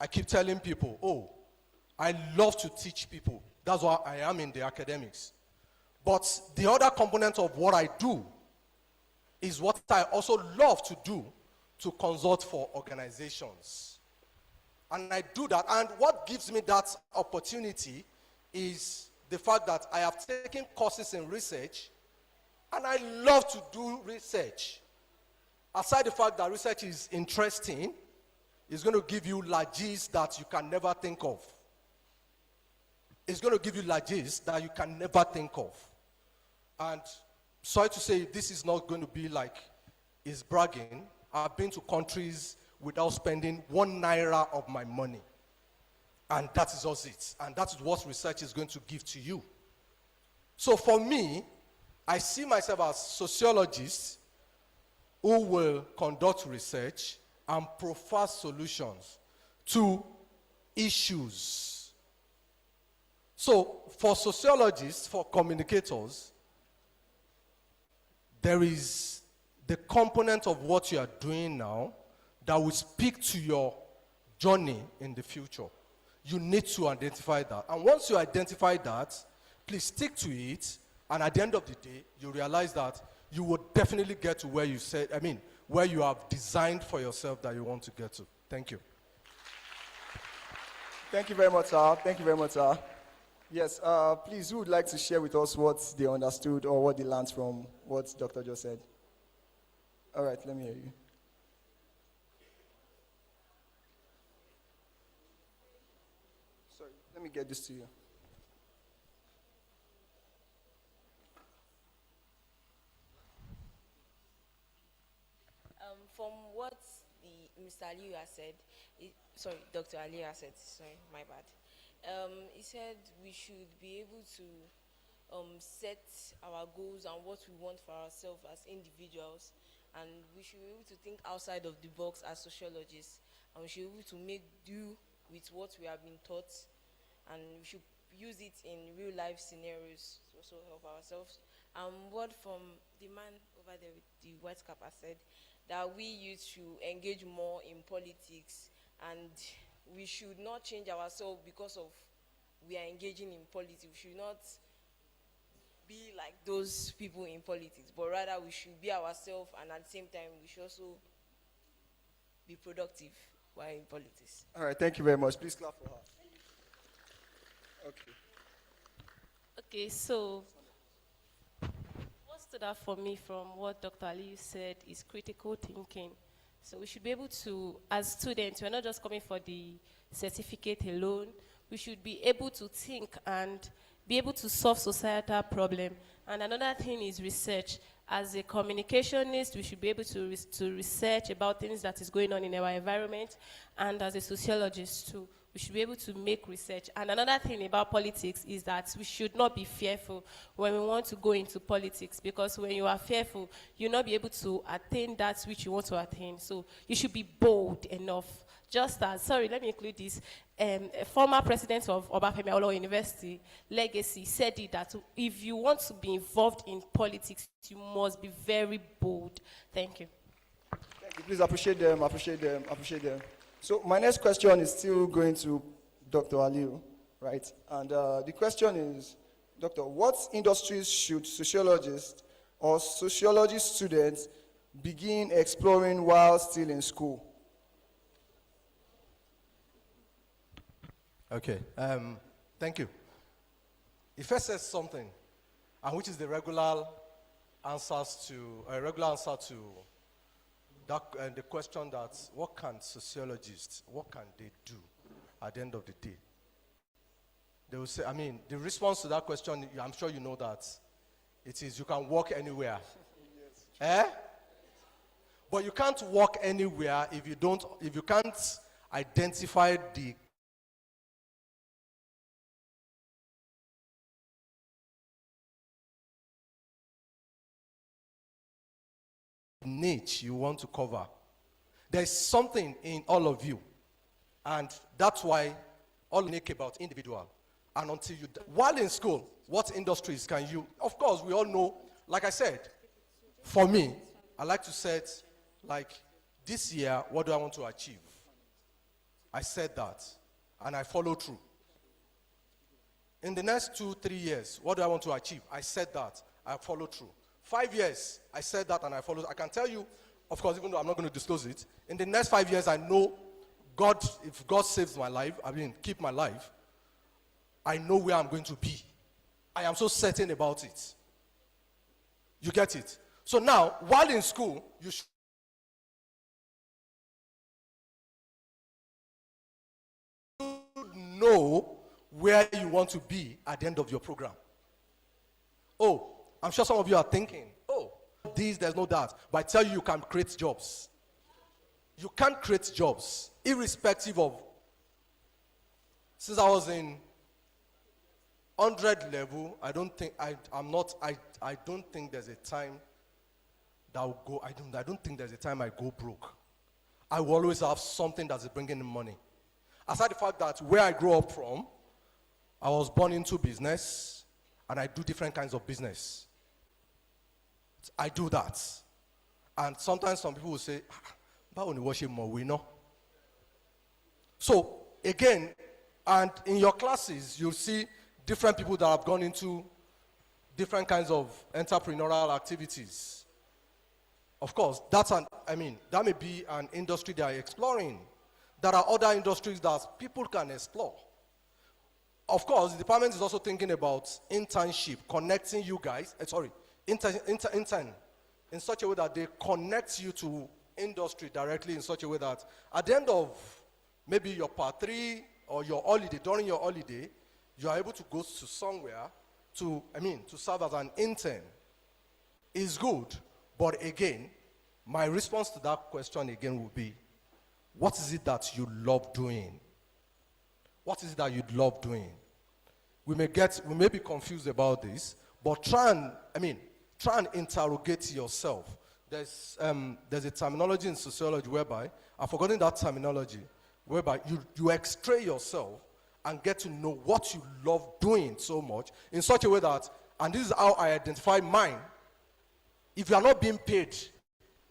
I keep telling people, I love to teach people. That's why I am in the academics. But the other component of what I do is what I also love to do, to consult for organizations. And I do that. And what gives me that opportunity is the fact that I have taken courses in research, and I love to do research. Aside the fact that research is interesting, it's going to give you largesse that you can never think of. It's going to give you largesse that you can never think of. And sorry to say, this is not going to be like it's bragging. I've been to countries without spending 1 naira of my money. And that is just it. And that is what research is going to give to you. So for me, I see myself as sociologists who will conduct research and prefer solutions to issues. So for sociologists, for communicators, there is the component of what you are doing now that will speak to your journey in the future. You need to identify that. And once you identify that, please stick to it. And at the end of the day, you realize that you will definitely get to where you said, where you have designed for yourself that you want to get to. Thank you. Thank you very much, sir. Thank you very much, sir. Yes, please, who would like to share with us what they understood or what they learned from what Dr. just said? All right, let me hear you. Sorry, let me get this to you. From what Mr. Aliyu has said, Dr. Aliyu has said, my bad. He said we should be able to set our goals and what we want for ourselves as individuals, and we should be able to think outside of the box as sociologists, and we should be able to make do with what we have been taught, and we should use it in real life scenarios to also help ourselves. What from the man over there with the white cap has said, that we youth should engage more in politics, and we should not change ourselves because of we are engaging in politics. We should not be like those people in politics, but rather we should be ourselves, and at the same time we should also be productive while in politics. All right, thank you very much. Please clap for her. Okay. Okay, so what stood out for me from what Dr. Ali said is critical thinking. So we should be able to, as students, we're not just coming for the certificate alone. We should be able to think and be able to solve societal problem. And another thing is research. As a communicationist, we should be able to research about things that is going on in our environment. And as a sociologist too, we should be able to make research. And another thing about politics is that we should not be fearful when we want to go into politics, because when you are fearful, you'll not be able to attain that which you want to attain. So you should be bold enough. Just as, let me include this, a former president of Obafemi Awolowo University, Legacy, said it that if you want to be involved in politics, you must be very bold. Thank you. Thank you. Please appreciate them. So my next question is still going to Dr. Aliyu, right? And the question is, Doctor, what industries should sociologists or sociology students begin exploring while still in school? Okay, thank you. If I says something, and which is the regular answer to that, the question that what can sociologists, what can they do at the end of the day? They will say, the response to that question, I'm sure you know that it is you can walk anywhere. But you can't walk anywhere if you can't identify the niche you want to cover. There's something in all of you, and that's why all unique about individual. And until you, while in school, what industries can you, of course we all know, like I said, for me, I like to set, like, this year, what do I want to achieve? I said that, and I follow through. In the next 2-3 years, what do I want to achieve? I said that, I follow through. 5 years, I said that and I followed. I can tell you, of course, even though I'm not going to disclose it, in the next 5 years, I know God, if God saves my life, keep my life, I know where I'm going to be. I am so certain about it. You get it? So now, while in school, you should know where you want to be at the end of your program. Oh, I'm sure some of you are thinking, there's no doubt. But I tell you, you can create jobs. You can't create jobs, irrespective of, since I was in 100 level, I don't think there's a time that will go, I don't think there's a time I go broke. I will always have something that is bringing in money. Aside the fact that where I grew up from, I was born into business, and I do different kinds of business. I do that. And sometimes some people will say, "Báwo ni wọ́n ṣe mọ̀ ìwé náà?" So, again, and in your classes, you'll see different people that have gone into different kinds of entrepreneurial activities. Of course, that may be an industry they are exploring. There are other industries that people can explore. Of course, the department is also thinking about internship, connecting you guys, intern, in such a way that they connect you to industry directly, in such a way that at the end of maybe your part 3 or your holiday, during your holiday, you are able to go to somewhere to serve as an intern. Is good, but again, my response to that question again will be, what is it that you love doing? What is it that you love doing? We may be confused about this, but try and interrogate yourself. There's a terminology in sociology whereby, I've forgotten that terminology, whereby you extray yourself and get to know what you love doing so much in such a way that, and this is how I identify mine, if you are not being paid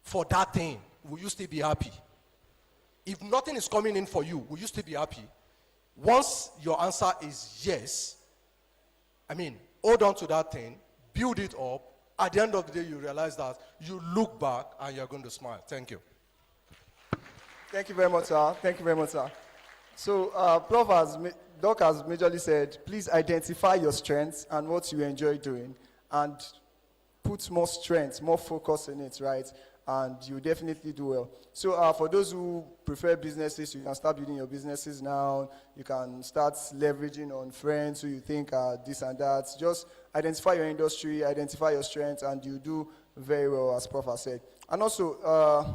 for that thing, will you still be happy? If nothing is coming in for you, will you still be happy? Once your answer is yes, hold on to that thing, build it up. At the end of the day, you realize that you look back and you're going to smile. Thank you. Thank you very much, sir. Thank you very much, sir. So, Doc has majorly said, please identify your strengths and what you enjoy doing, and put more strength, more focus in it, right? And you definitely do well. So for those who prefer businesses, you can start building your businesses now. You can start leveraging on friends who you think are this and that. Just identify your industry, identify your strengths, and you do very well, as Prof has said. And also,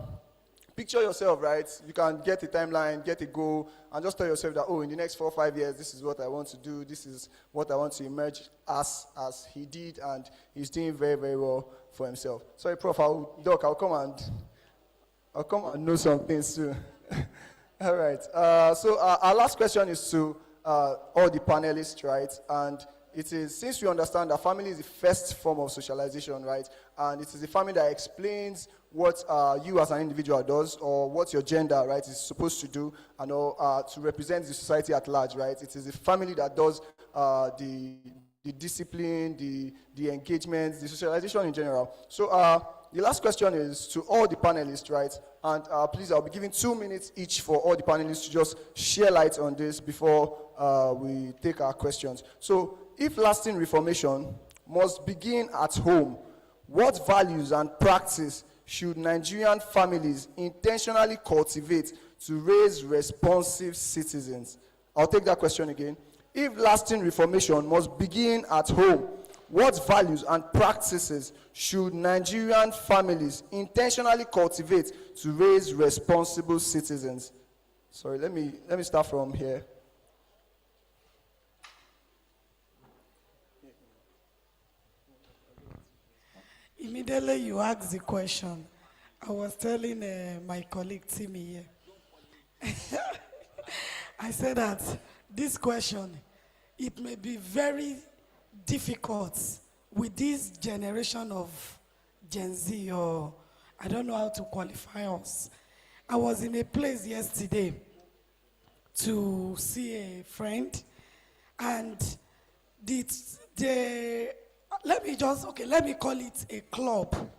picture yourself, right? You can get a timeline, get a goal, and just tell yourself that, in the next 4 or 5 years, this is what I want to do. This is what I want to emerge as he did, and he's doing very, very well for himself. Sorry, Prof, I'll come and know some things too. All right. So our last question is to all the panelists, right? And it is, since we understand that family is the first form of socialization, right? And it is the family that explains what you as an individual does, or what your gender, right, is supposed to do, and to represent the society at large, right? It is the family that does the discipline, the engagement, the socialization in general. So the last question is to all the panelists, right? And please, I'll be giving 2 minutes each for all the panelists to just share light on this before we take our questions. So, if lasting reformation must begin at home, what values and practice should Nigerian families intentionally cultivate to raise responsive citizens? I'll take that question again. If lasting reformation must begin at home, what values and practices should Nigerian families intentionally cultivate to raise responsible citizens? Sorry, let me start from here. Immediately you asked the question, I was telling my colleague Timmy here. I said that this question, it may be very difficult with this generation of Gen Z, or I don't know how to qualify us. I was in a place yesterday to see a friend, and let me call it a club,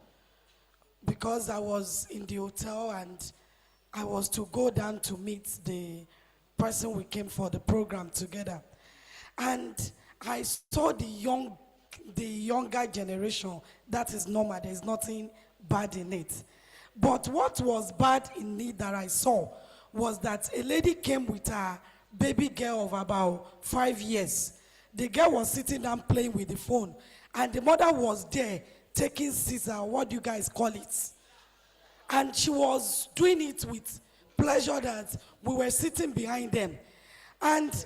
because I was in the hotel and I was to go down to meet the person we came for the program together. And I saw the younger generation. That is normal. There's nothing bad in it. But what was bad in it that I saw was that a lady came with her baby girl of about 5 years. The girl was sitting down playing with the phone, and the mother was there taking scissors, what do you guys call it? And she was doing it with pleasure that we were sitting behind them. And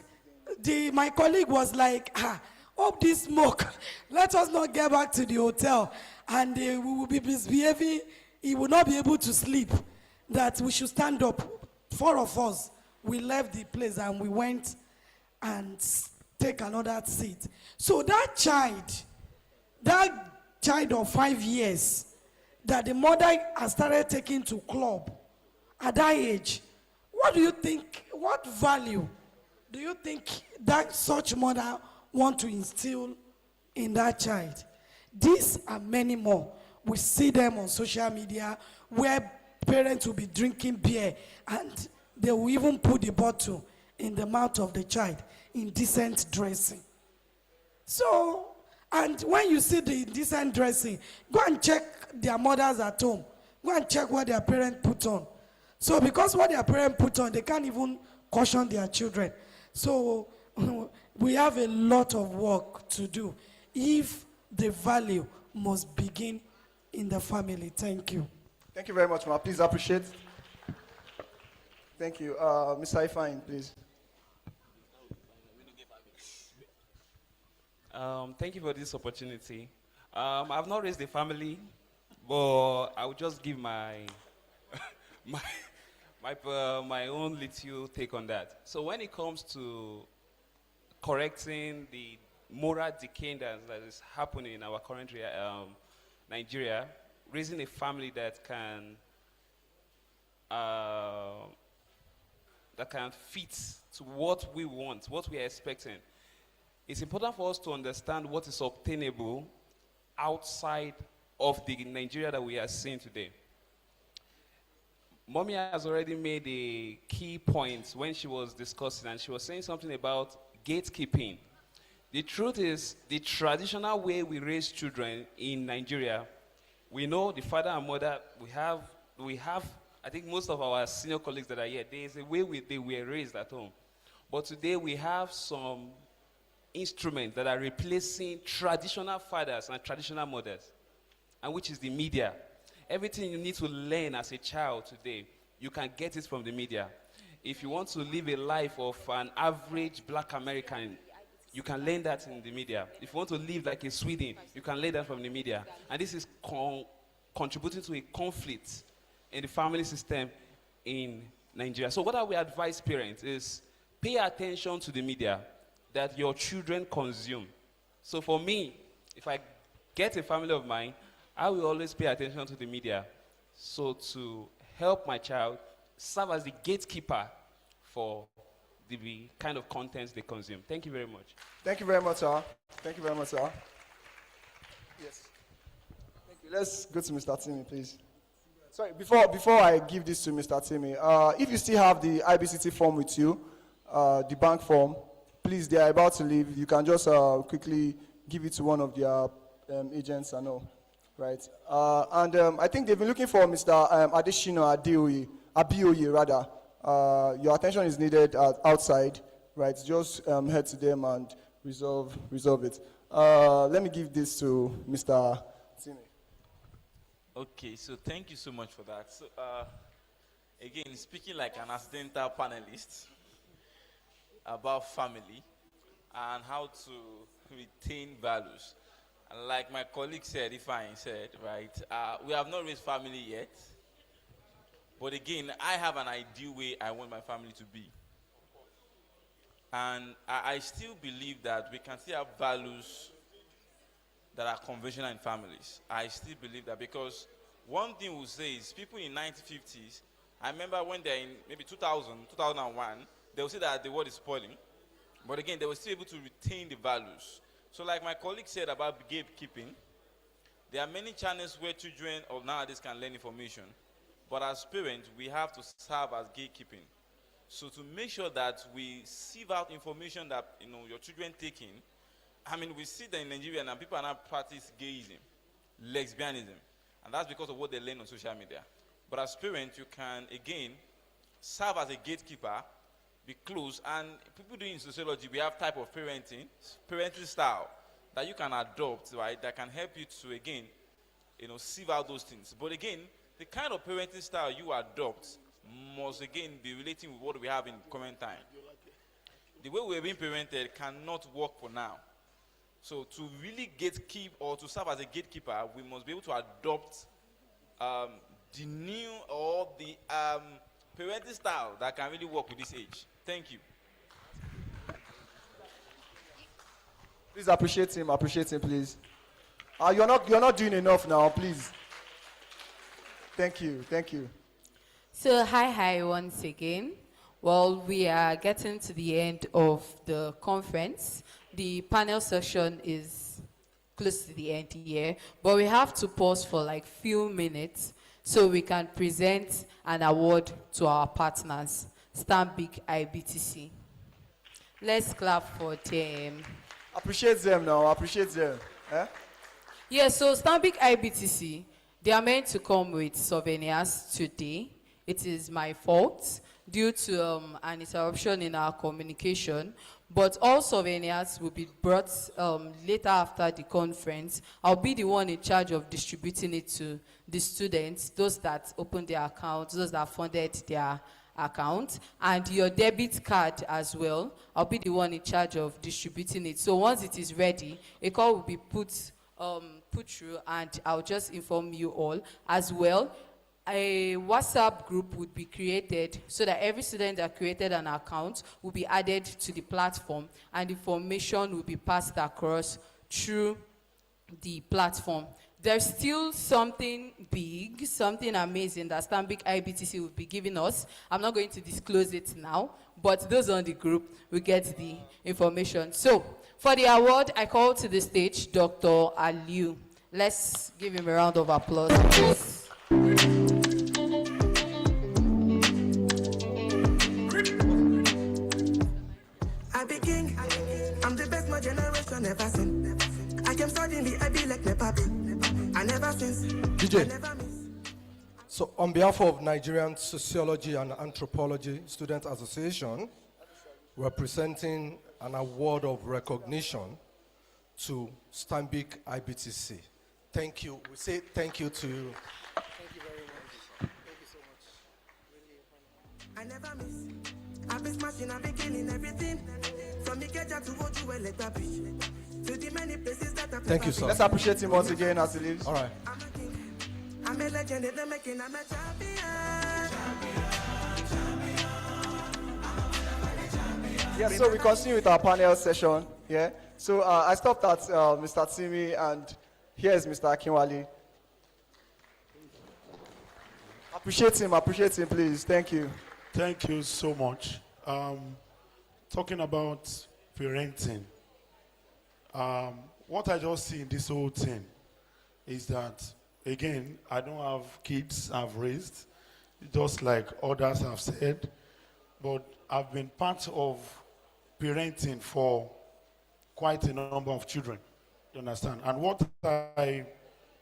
my colleague was like, hope this smoke, let us not get back to the hotel, and we will be misbehaving, he will not be able to sleep. that we should stand up. 4 of us, we left the place and we went and take another seat. So that child of 5 years that the mother has started taking to club at that age, what do you think, what value do you think that such mother want to instill in that child? These and many more. We see them on social media where parents will be drinking beer and they will even put the bottle in the mouth of the child, indecent dressing. So, and when you see the indecent dressing, go and check their mothers at home. Go and check what their parents put on. So because what their parents put on, they can't even caution their children. So we have a lot of work to do if the value must begin in the family. Thank you. Thank you very much, ma. Please appreciate. Thank you. Mr. Ifeanyi, please. Thank you for this opportunity. I've not raised a family, but I will just give my my own little take on that. So when it comes to correcting the moral decay that is happening in our current Nigeria, raising a family that can fit to what we want, what we are expecting. It's important for us to understand what is obtainable outside of the Nigeria that we are seeing today. Mommy has already made a key point when she was discussing, and she was saying something about gatekeeping. The truth is, the traditional way we raise children in Nigeria, we know the father and mother, we have, I think most of our senior colleagues that are here, there is a way they were raised at home. But today we have some instruments that are replacing traditional fathers and traditional mothers, and which is the media. Everything you need to learn as a child today, you can get it from the media. If you want to live a life of an average black American, you can learn that in the media. If you want to live like a Sweden, you can learn that from the media. And this is contributing to a conflict in the family system in Nigeria. So what I will advise parents is pay attention to the media that your children consume. So for me, if I get a family of mine, I will always pay attention to the media. So to help my child serve as the gatekeeper for the kind of contents they consume. Thank you very much. Thank you very much, sir. Thank you very much, sir. Yes. Thank you. Let's go to Mr. Timmy, please. Sorry, before I give this to Mr. Timmy, if you still have the IBCT form with you, the bank form, please, they are about to leave. You can just quickly give it to one of their agents, I know, right? And I think they've been looking for Mr. Adeshino Abioye, rather. Your attention is needed outside, right? Just head to them and resolve it. Let me give this to Mr. Timmy. Okay, so thank you so much for that. So, again, speaking like an accidental panelist about family and how to retain values. And like my colleague said, Ifeanyi said, right, we have not raised family yet. But again, I have an ideal way I want my family to be. And I still believe that we can still have values that are conventional in families. I still believe that, because one thing we'll say is people in 1950s, I remember when they're in maybe 2000, 2001, they will say that the world is spoiling. But again, they were still able to retain the values. So like my colleague said about gatekeeping, there are many channels where children of nowadays can learn information. But as parents, we have to serve as gatekeeping. So to make sure that we sieve out information that your children take in. I mean, we see that in Nigeria now people are now practice gayism, lesbianism, and that's because of what they learn on social media. But as parents, you can again serve as a gatekeeper, be close, and people doing sociology, we have type of parenting style that you can adopt, right? That can help you to again, sieve out those things. But again, the kind of parenting style you adopt must again be relating with what we have in current time. The way we're being parented cannot work for now. So to really gatekeep or to serve as a gatekeeper, we must be able to adopt the new or the parenting style that can really work with this age? Thank you. Please appreciate him, please. You're not doing enough now, please. Thank you. So hi once again. Well, we are getting to the end of the conference. The panel session is close to the end here, but we have to pause for like few minutes so we can present an award to our partners, Stanbic IBTC. Let's clap for them. Appreciate them now, Eh? Yeah, so Stanbic IBTC, they are meant to come with souvenirs today. It is my fault due to an interruption in our communication, but all souvenirs will be brought later after the conference. I'll be the one in charge of distributing it to the students, those that opened their accounts, those that funded their account, and your debit card as well. I'll be the one in charge of distributing it. So once it is ready, a call will be put through, and I'll just inform you all as well. A WhatsApp group would be created so that every student that created an account will be added to the platform, and information will be passed across through the platform. There's still something big, something amazing that Stanbic IBTC will be giving us. I'm not going to disclose it now, but those on the group will get the information. So, for the award, I call to the stage Dr. Aliu. Let's give him a round of applause, please. I be king, I'm the best my generation ever seen. I came suddenly, I be like Nepa Bee. I never since. DJ. I never miss. So on behalf of Nigerian Sociology and Anthropology Student Association, we're presenting an award of recognition to Stanbic IBTC. Thank you. We say thank you to you. Thank you very much. Thank you so much. I never miss. I've been smashing, I've been killing everything. From Ikeja to Ojuwe, like that beach. To the many places that I've Thank you, sir. Let's appreciate him once again as he leaves. All right. I'm a legend, they're making, I'm a champion. Yeah, so we continue with our panel session. Yeah. So I stopped at Mr. Timi, and here is Mr. Akinwale. Appreciate him, please. Thank you. Thank you so much. Talking about parenting, what I just see in this whole thing is that, again, I don't have kids I've raised, just like others have said, but I've been part of parenting for quite a number of children, you understand? And what I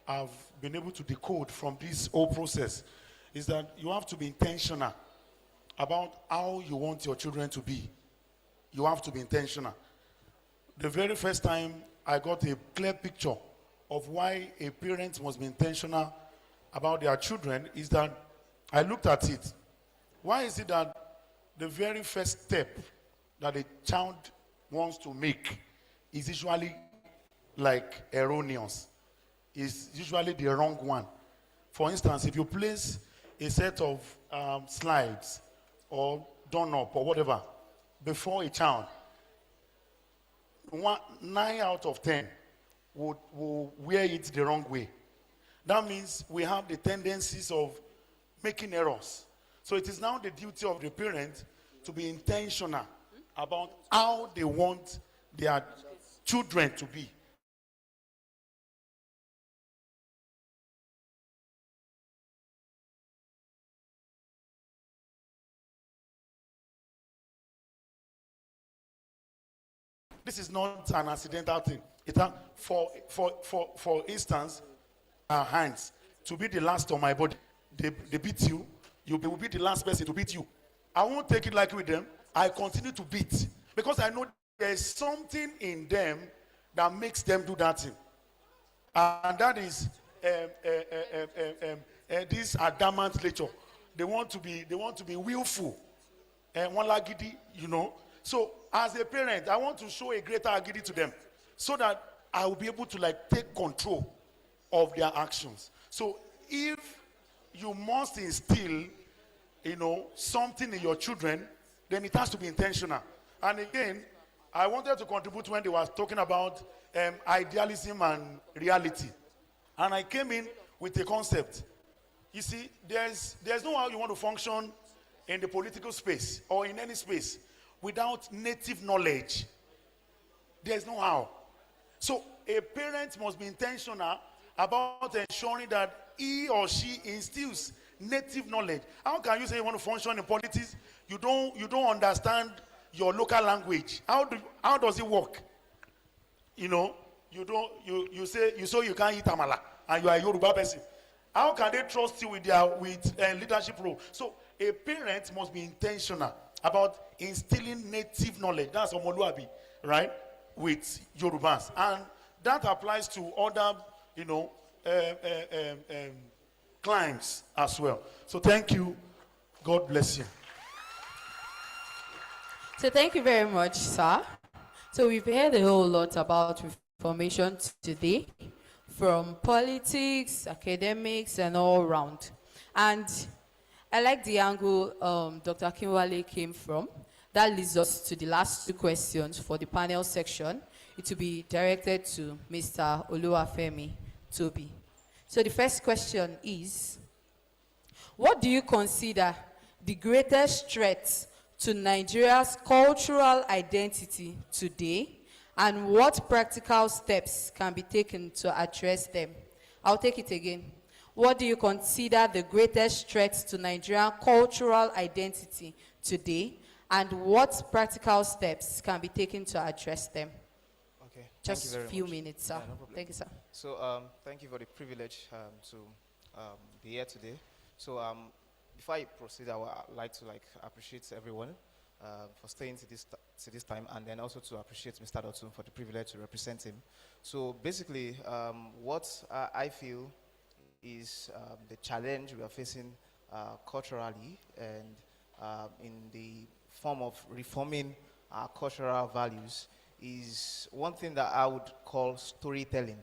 have been able to decode from this whole process is that you have to be intentional about how you want your children to be. You have to be intentional. The very first time I got a clear picture of why a parent must be intentional about their children is that I looked at it. Why is it that the very first step that a child wants to make is usually like erroneous, is usually the wrong one? For instance, if you place a set of slides or doorknob or whatever before a child, 9 out of 10 will wear it the wrong way. That means we have the tendencies of making errors. So it is now the duty of the parent to be intentional about how they want their children to be. This is not an accidental thing. For instance, our hands, to be the last on my body, they beat you, you will be the last person to beat you. I won't take it like with them. I continue to beat because I know there's something in them that makes them do that thing. And that is this adamant nature. They want to be willful. One lagidi, you know. So as a parent, I want to show a greater agility to them so that I will be able to like take control of their actions. So if you must instill, something in your children, then it has to be intentional. And again, I wanted to contribute when they were talking about idealism and reality. And I came in with a concept. You see, there's no how you want to function in the political space or in any space without native knowledge. There's no how. So a parent must be intentional about ensuring that he or she instills native knowledge. How can you say you want to function in politics? You don't understand your local language. How does it work? You say you can't eat amala and you are a Yoruba person. How can they trust you with leadership role? So a parent must be intentional about instilling native knowledge. That's Omoluabi, right? With Yorubas. And that applies to other, climes as well. So thank you. God bless you. So thank you very much, sir. So we've heard a whole lot about reformation today, from politics, academics, and all round. And I like the angle Dr. Kinwale came from. That leads us to the last two questions for the panel section. It will be directed to Mr. Oluwafemi Toby. So the first question is, what do you consider the greatest threat to Nigeria's cultural identity today, and what practical steps can be taken to address them? I'll take it again. What do you consider the greatest threat to Nigerian cultural identity today, and what practical steps can be taken to address them? Okay. Just a few minutes, sir. Yeah, no problem. Thank you, sir. So thank you for the privilege to be here today. So before I proceed, I would like to appreciate everyone for staying to this time, and then also to appreciate Mr. Dotun for the privilege to represent him. So basically, what I feel is the challenge we are facing culturally and in the form of reforming our cultural values is one thing that I would call storytelling.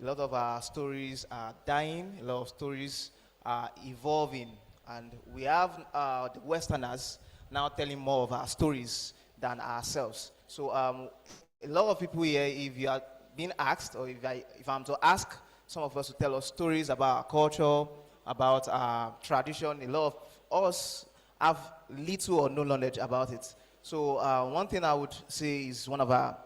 A lot of our stories are dying, a lot of stories are evolving, and we have the Westerners now telling more of our stories than ourselves. So a lot of people here, if you are being asked, or if I'm to ask some of us to tell us stories about our culture, about our tradition, a lot of us have little or no knowledge about it. So one thing I would say is one of our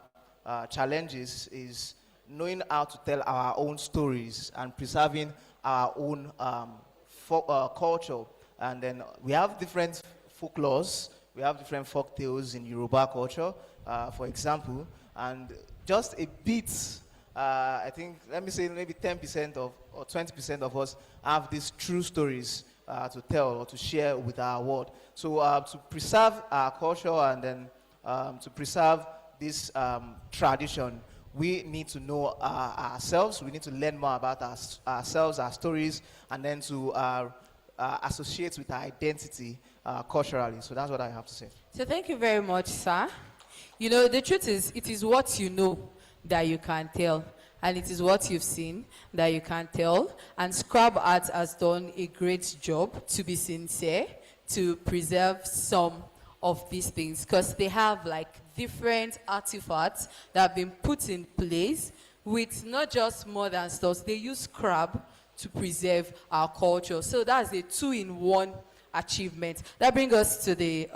challenges is knowing how to tell our own stories and preserving our own culture. And then we have different folklores, we have different folk tales in Yoruba culture, for example, and just a bit, I think, let me say maybe 10% or 20% of us have these true stories to tell or to share with our world. So to preserve our culture and then to preserve this tradition, we need to know ourselves, we need to learn more about ourselves, our stories, and then to associate with our identity culturally. So that's what I have to say. So thank you very much, sir. You know, the truth is, it is what you know that you can tell, and it is what you've seen that you can tell. And Scrub Art has done a great job, to be sincere, to preserve some of these things, because they have different artifacts that have been put in place with not just modern stuff. They use scrap to preserve our culture. So that's a two-in-one achievement. That brings us to the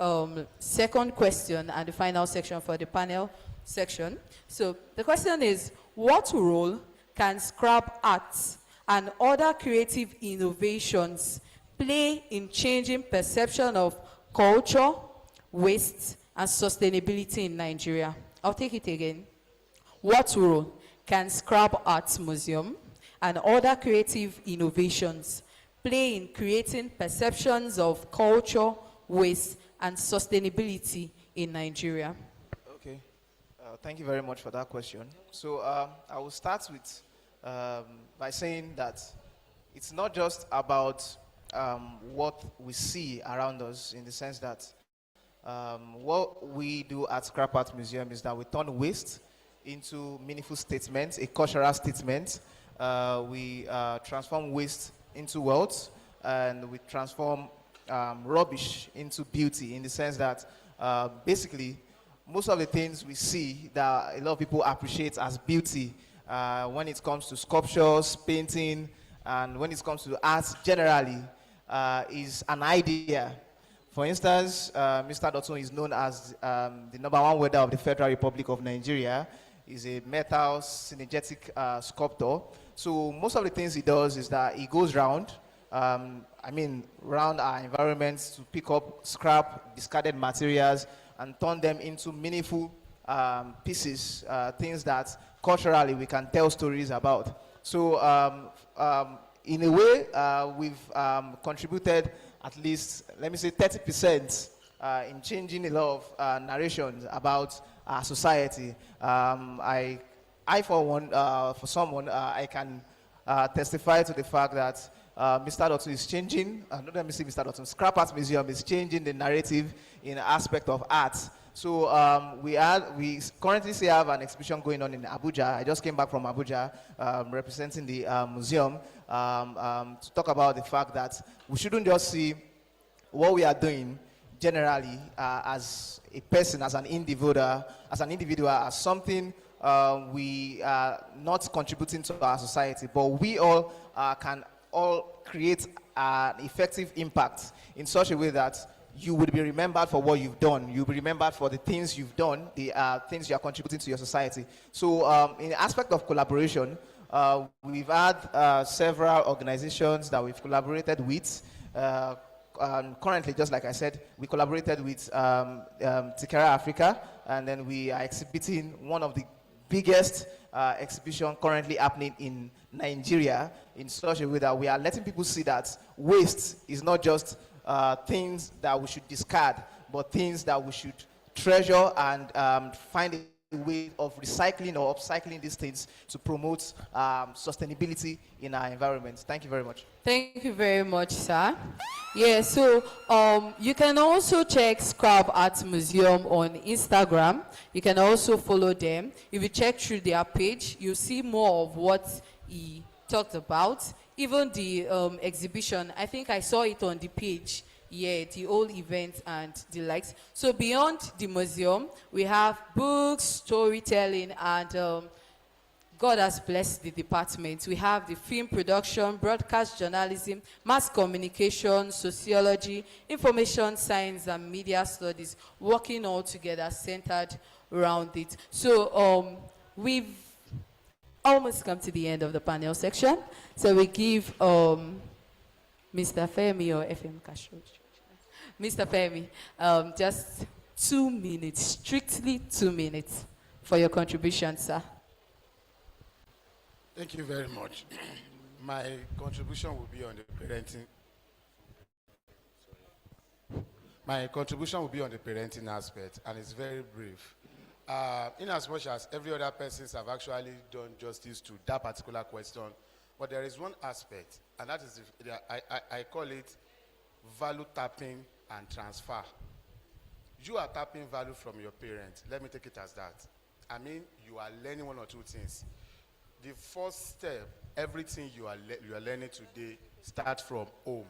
second question and the final section for the panel section. So the question is, what role can scrap arts and other creative innovations play in changing perception of culture, waste, and sustainability in Nigeria? I'll take it again. What role can Scrap Arts Museum and other creative innovations play in creating perceptions of culture, waste, and sustainability in Nigeria? Okay, thank you very much for that question. So I will start with by saying that it's not just about what we see around us, in the sense that what we do at Scrap Art Museum is that we turn waste into meaningful statements, a cultural statement. We transform waste into wealth, and we transform rubbish into beauty, in the sense that basically most of the things we see that a lot of people appreciate as beauty, when it comes to sculptures, painting, and when it comes to art generally, is an idea. For instance, Mr. Dotun is known as the #1 welder of the Federal Republic of Nigeria. He's a metal synergetic sculptor. So most of the things he does is that he goes round, around our environments to pick up scrap, discarded materials, and turn them into meaningful pieces, things that culturally we can tell stories about. So in a way, we've contributed at least, let me say, 30% in changing a lot of narrations about our society. I for one, for someone, I can testify to the fact that Mr. Dotun is changing, not let me say Mr. Dotun, Scrap Art Museum is changing the narrative in the aspect of art. So we currently still have an exhibition going on in Abuja. I just came back from Abuja representing the museum to talk about the fact that we shouldn't just see what we are doing generally as a person, as an individual, as something we are not contributing to our society, but we all can all create an effective impact in such a way that you would be remembered for what you've done. You'll be remembered for the things you've done, the things you are contributing to your society. So in the aspect of collaboration, we've had several organizations that we've collaborated with. Currently, just like I said, we collaborated with Tikera Africa, and then we are exhibiting one of the biggest exhibition currently happening in Nigeria, in such a way that we are letting people see that waste is not just things that we should discard, but things that we should treasure and find a way of recycling or upcycling these things to promote sustainability in our environment. Thank you very much. Thank you very much, sir. Yeah, so you can also check Scrap Art Museum on Instagram. You can also follow them. If you check through their page, you'll see more of what he talked about. Even the exhibition, I think I saw it on the page. Yeah, the whole event and the likes. So beyond the museum, we have books, storytelling, and God has blessed the department. We have the film production, broadcast journalism, mass communication, sociology, information science, and media studies, working all together, centered around it. So we've almost come to the end of the panel section. So we give Mr. Femi or FM Kasho, Mr. Femi, just 2 minutes, strictly 2 minutes for your contribution, sir. Thank you very much. My contribution will be on the parenting. My contribution will be on the parenting aspect, and it's very brief. In as much as every other persons have actually done justice to that particular question, but there is one aspect, and that is, I call it value tapping and transfer. You are tapping value from your parents. Let me take it as that. I mean, you are learning 1 or 2 things. The first step, everything you are learning today starts from home.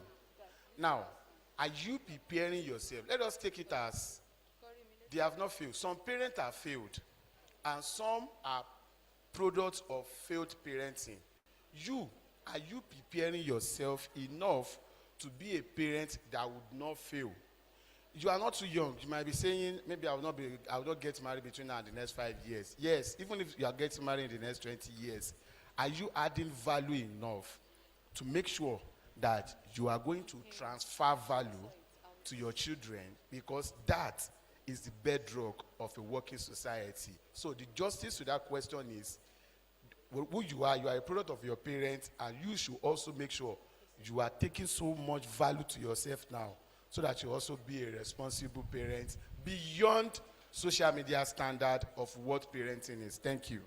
Now, are you preparing yourself? Let us take it as they have not failed. Some parents have failed, and some are products of failed parenting. Are you preparing yourself enough to be a parent that would not fail? You are not too young. You might be saying, maybe I will not get married between now and the next 5 years. Yes, even if you are getting married in the next 20 years, are you adding value enough to make sure that you are going to transfer value to your children? Because that is the bedrock of a working society. So the justice to that question is, who you are a product of your parents, and you should also make sure you are taking so much value to yourself now, so that you also be a responsible parent beyond social media standard of what parenting is. Thank you.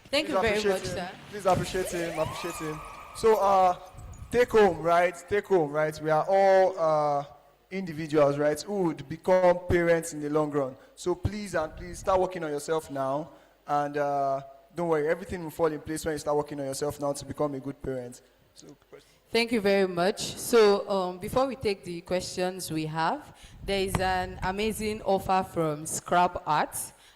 Thank you very much, sir. Please appreciate him. So take home, right? We are all individuals, right, who would become parents in the long run. So please start working on yourself now, and don't worry, everything will fall in place when you start working on yourself now to become a good parent. Thank you very much. So before we take the questions we have, there is an amazing offer from Scrap Art,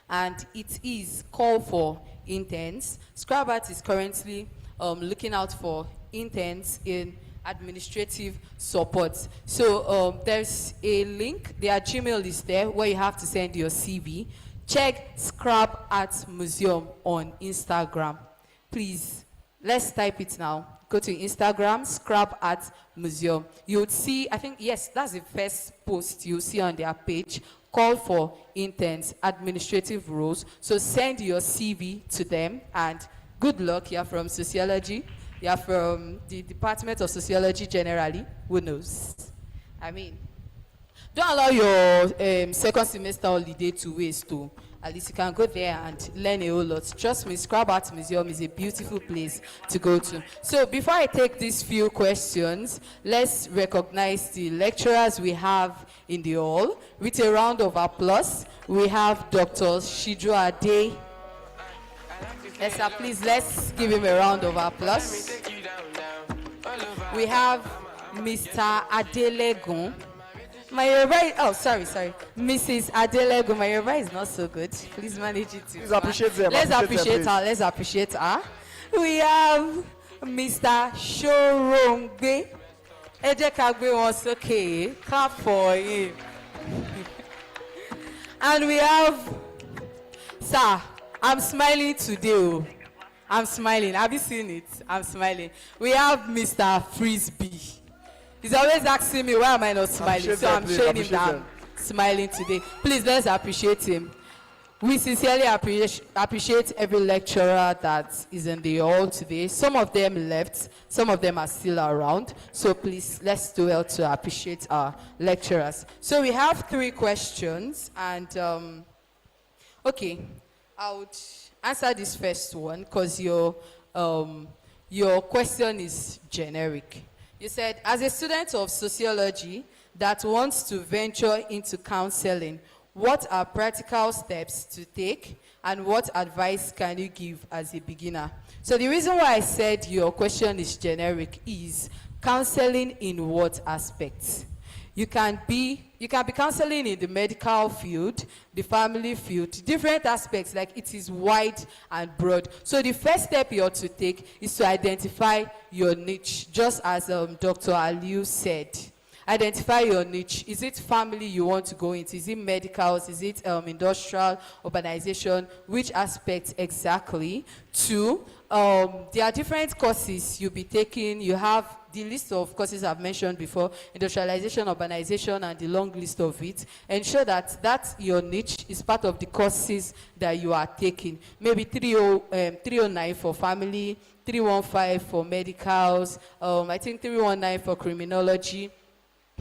and it is call for interns. Scrap Art is currently looking out for interns in administrative support. So there's a link, their Gmail is there where you have to send your CV. Check Scrap Art Museum on Instagram. Please, let's type it now. Go to Instagram, Scrap Art Museum. You would see, I think, yes, that's the first post you'll see on their page. Call for interns, administrative roles. So send your CV to them, and good luck. You're from sociology. You're from the Department of Sociology generally. Who knows? I mean, don't allow your second semester holiday to waste too. At least you can go there and learn a whole lot. Trust me, Scrap Art Museum is a beautiful place to go to. So before I take these few questions, let's recognize the lecturers we have in the hall. With a round of applause, we have Dr. Shidro Ade. Yes, sir, please, let's give him a round of applause. We have Mr. Adelegun. My Yoruba, oh, sorry. Mrs. Adelegun, my Yoruba is not so good. Please manage it too. Please appreciate them. Let's appreciate her. We have Mr. Shorongbe. Ejekagbe was okay. Clap for him. And we have, sir, I'm smiling today. Oh. I'm smiling. Have you seen it? I'm smiling. We have Mr. Frisbee. He's always asking me, why am I not smiling? So I'm showing him that I'm smiling today. Please, let's appreciate him. We sincerely appreciate every lecturer that is in the hall today. Some of them left, some of them are still around. So please, let's do well to appreciate our lecturers. So we have 3 questions, and okay, I would answer this first one because your question is generic. You said, as a student of sociology that wants to venture into counseling, what are practical steps to take and what advice can you give as a beginner? So the reason why I said your question is generic is counseling in what aspects? You can be counseling in the medical field, the family field, different aspects, like it is wide and broad. So the first step you ought to take is to identify your niche, just as Dr. Aliu said. Identify your niche. Is it family you want to go into? Is it medicals? Is it industrial, urbanization? Which aspect exactly? 2, there are different courses you'll be taking. You have the list of courses I've mentioned before, industrialization, urbanization, and the long list of it. Ensure that your niche is part of the courses that you are taking. Maybe 309 for family, 315 for medicals, I think 319 for criminology.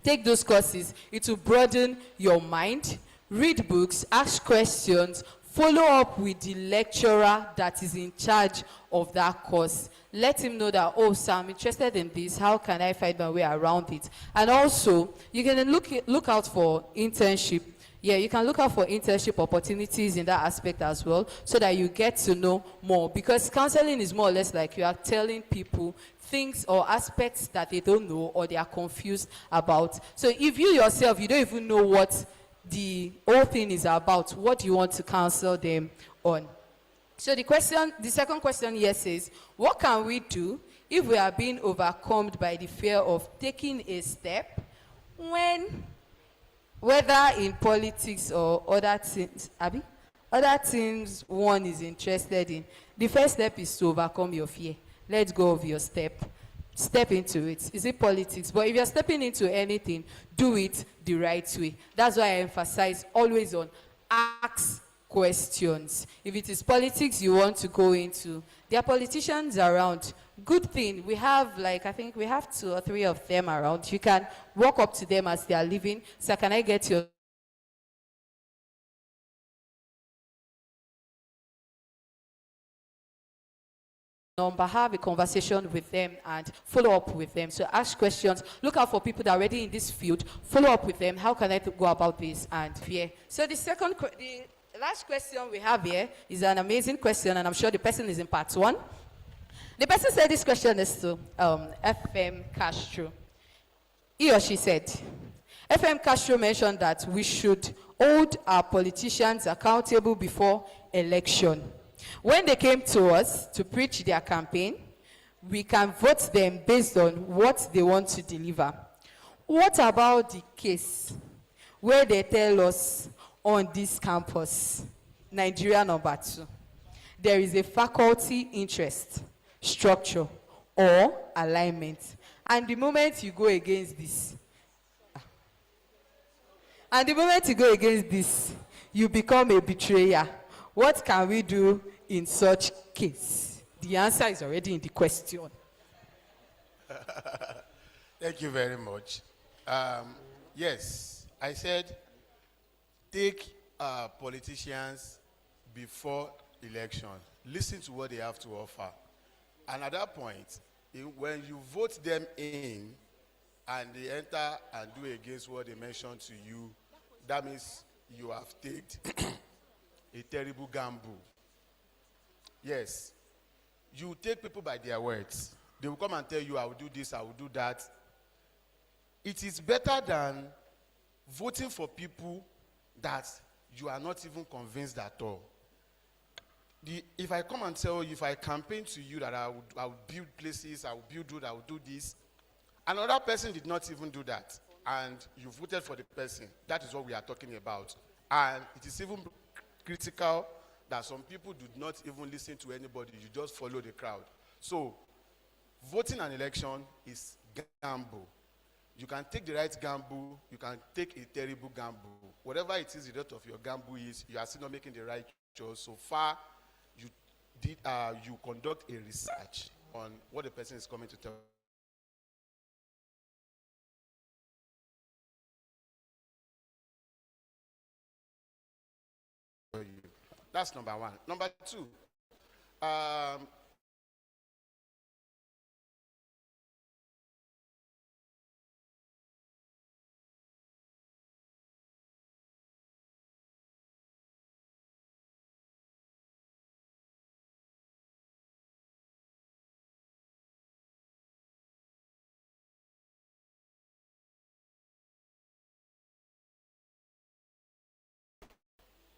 Take those courses. It will broaden your mind. Read books, ask questions, follow up with the lecturer that is in charge of that course. Let him know that, oh, sir, I'm interested in this. How can I find my way around it? And also, you can look out for internship. Yeah, you can look out for internship opportunities in that aspect as well, so that you get to know more. Because counseling is more or less like you are telling people things or aspects that they don't know or they are confused about. So if you yourself, you don't even know what the whole thing is about, what do you want to counsel them on? So the second question here says, what can we do if we are being overcome by the fear of taking a step when, whether in politics or other things one is interested in? The first step is to overcome your fear. Let go of your step. Step into it. Is it politics? But if you're stepping into anything, do it the right way. That's why I emphasize always on ask questions. If it is politics you want to go into, there are politicians around. Good thing, we have I think we have 2 or 3 of them around. You can walk up to them as they are leaving. So can I get your number, have a conversation with them and follow up with them. So ask questions, look out for people that are already in this field, follow up with them. How can I go about this? And yeah. So the last question we have here is an amazing question, and I'm sure the person is in part 1. The person said this question is to FM Castro. He or she said, FM Castro mentioned that we should hold our politicians accountable before election. When they came to us to preach their campaign, we can vote them based on what they want to deliver. What about the case where they tell us on this campus, Nigeria number 2, there is a faculty interest, structure, or alignment, and the moment you go against this, you become a betrayer. What can we do in such case? The answer is already in the question. Thank you very much. Yes, I said take politicians before election. Listen to what they have to offer. And at that point, when you vote them in and they enter and do against what they mentioned to you, that means you have taken a terrible gamble. Yes. You take people by their words. They will come and tell you, I will do this, I will do that. It is better than voting for people that you are not even convinced at all. If I come and tell you, if I campaign to you that I will build places, I will build road, I will do this, another person did not even do that, and you voted for the person, that is what we are talking about. And it is even critical that some people do not even listen to anybody, you just follow the crowd. So, voting an election is gamble. You can take the right gamble, you can take a terrible gamble. Whatever it is, the result of your gamble is, you are still not making the right choice. So far, you conduct a research on what the person is coming to tell you. That's number one. Number two,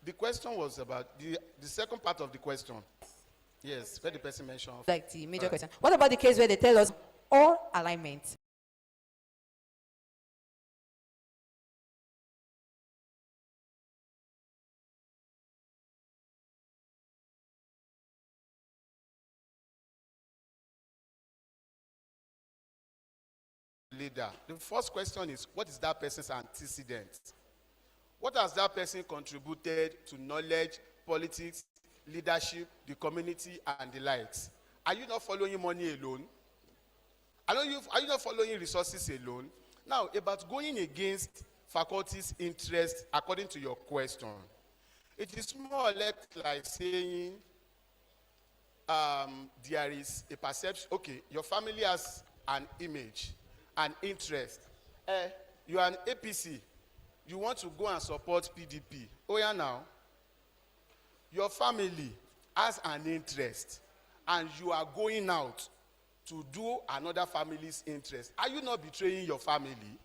the question was about the second part of the question. Yes, where the person mentioned. Like the major question. What about the case where they tell us all alignment? Leader. The first question is, what is that person's antecedent? What has that person contributed to knowledge, politics, leadership, the community, and the likes? Are you not following money alone? Are you not following resources alone? Now, about going against faculty's interest, according to your question, it is more or less like saying there is a perception. Okay, your family has an image, an interest. You are an APC. You want to go and support PDP. Oh yeah, now. Your family has an interest, and you are going out to do another family's interest. Are you not betraying your family?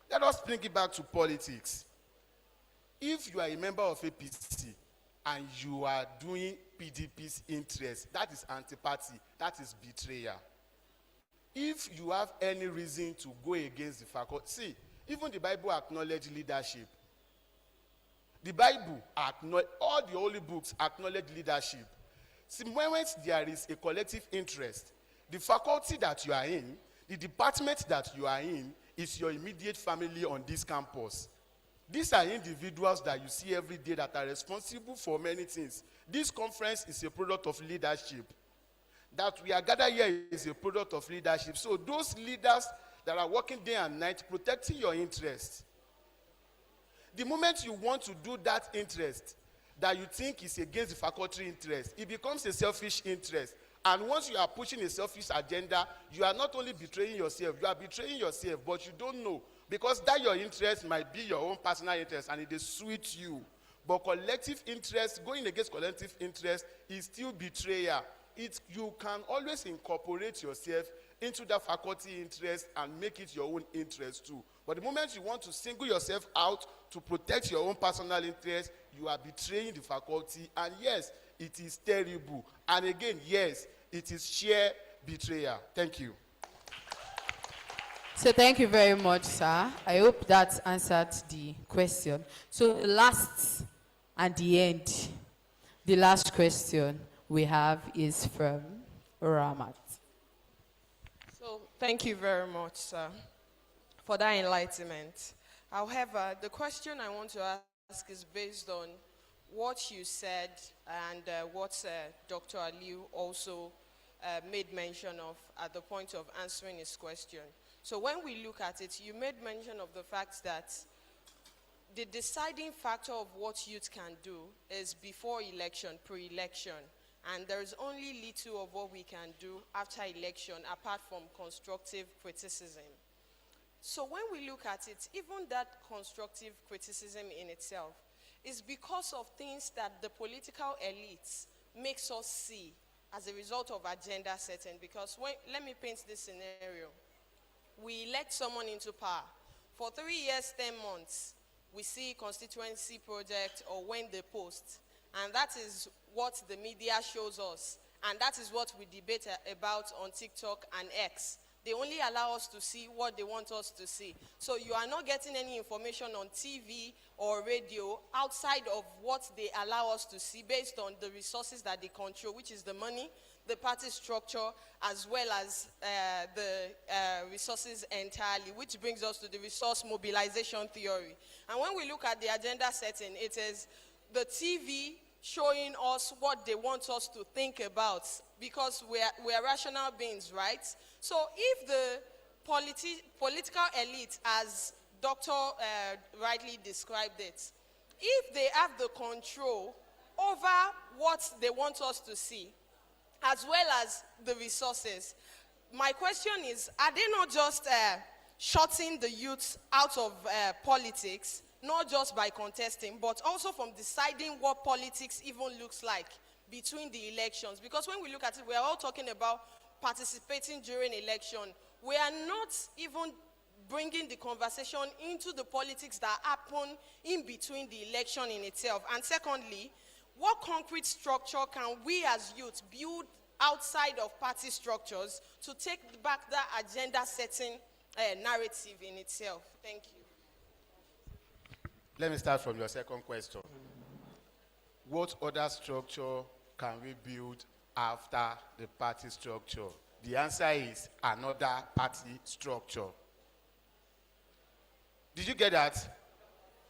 Let us bring it back to politics. If you are a member of APC and you are doing PDP's interest, that is antipathy, that is betrayal. If you have any reason to go against the faculty, see, even the Bible acknowledges leadership. The Bible, all the holy books acknowledge leadership. See, when there is a collective interest, the faculty that you are in, the department that you are in, is your immediate family on this campus. These are individuals that you see every day that are responsible for many things. This conference is a product of leadership. That we are gathered here is a product of leadership. So those leaders that are working day and night protecting your interest. The moment you want to do that interest that you think is against the faculty interest, it becomes a selfish interest. And once you are pushing a selfish agenda, you are not only betraying yourself, you are betraying yourself, but you don't know. Because that your interest might be your own personal interest and it suits you. But collective interest, going against collective interest is still betrayal. you can always incorporate yourself into the faculty interest and make it your own interest too. But the moment you want to single yourself out to protect your own personal interest, you are betraying the faculty. And yes, it is terrible. And again, yes, it is sheer betrayal. Thank you. So thank you very much, sir. I hope that answered the question. So last and the end, the last question we have is from Ramat. So thank you very much, sir, for that enlightenment. However, the question I want to ask is based on what you said and what Dr. Aliu also made mention of at the point of answering his question. So when we look at it, you made mention of the fact that the deciding factor of what youth can do is before election, pre-election, and there is only little of what we can do after election apart from constructive criticism. So when we look at it, even that constructive criticism in itself is because of things that the political elites makes us see as a result of agenda setting. Because let me paint this scenario. We elect someone into power. For 3 years, 10 months, we see constituency project or when they post. And that is what the media shows us. And that is what we debate about on TikTok and X. They only allow us to see what they want us to see. So you are not getting any information on TV or radio outside of what they allow us to see based on the resources that they control, which is the money, the party structure, as well as the resources entirely, which brings us to the resource mobilization theory. And when we look at the agenda setting, it is the TV showing us what they want us to think about, because we are rational beings, right? So if the political elite, as Dr. rightly described it, if they have the control over what they want us to see, as well as the resources, my question is, are they not just shutting the youth out of politics, not just by contesting, but also from deciding what politics even looks like between the elections? Because when we look at it, we are all talking about participating during election. We are not even bringing the conversation into the politics that happen in between the election in itself. And secondly, what concrete structure can we as youth build outside of party structures to take back that agenda setting narrative in itself? Thank you. Let me start from your second question. What other structure can we build after the party structure? The answer is another party structure. Did you get that?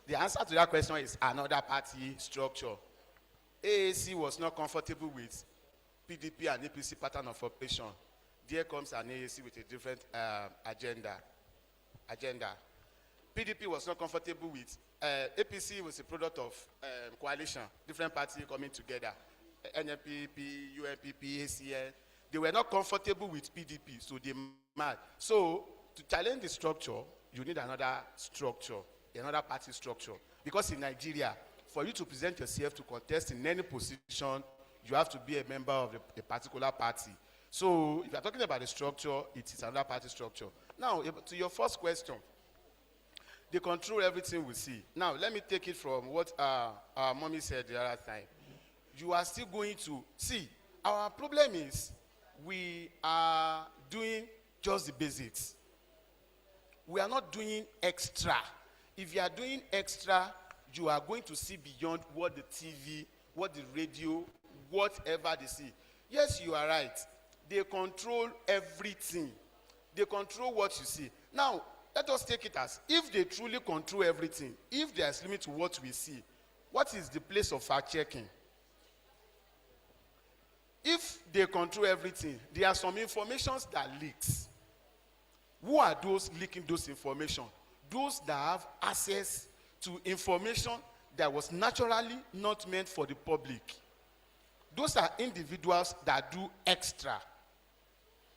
The answer to that question is another party structure. AAC was not comfortable with PDP and APC pattern of operation. There comes an AAC with a different agenda. PDP was not comfortable with APC was a product of coalition, different parties coming together. NNPP, UNPP, ACN. They were not comfortable with PDP, so they mad. So to challenge the structure, you need another structure, another party structure. Because in Nigeria, for you to present yourself to contest in any position, you have to be a member of a particular party. So if you're talking about the structure, it is another party structure. Now, to your first question, they control everything we see. Now, let me take it from what our mommy said the other time. You are still going to see. Our problem is we are doing just the basics. We are not doing extra. If you are doing extra, you are going to see beyond what the TV, what the radio, whatever they see. Yes, you are right. They control everything. They control what you see. Now, let us take it as, if they truly control everything, if there is limit to what we see, what is the place of fact-checking? If they control everything, there are some informations that leaks. Who are those leaking those information? Those that have access to information that was naturally not meant for the public. Those are individuals that do extra.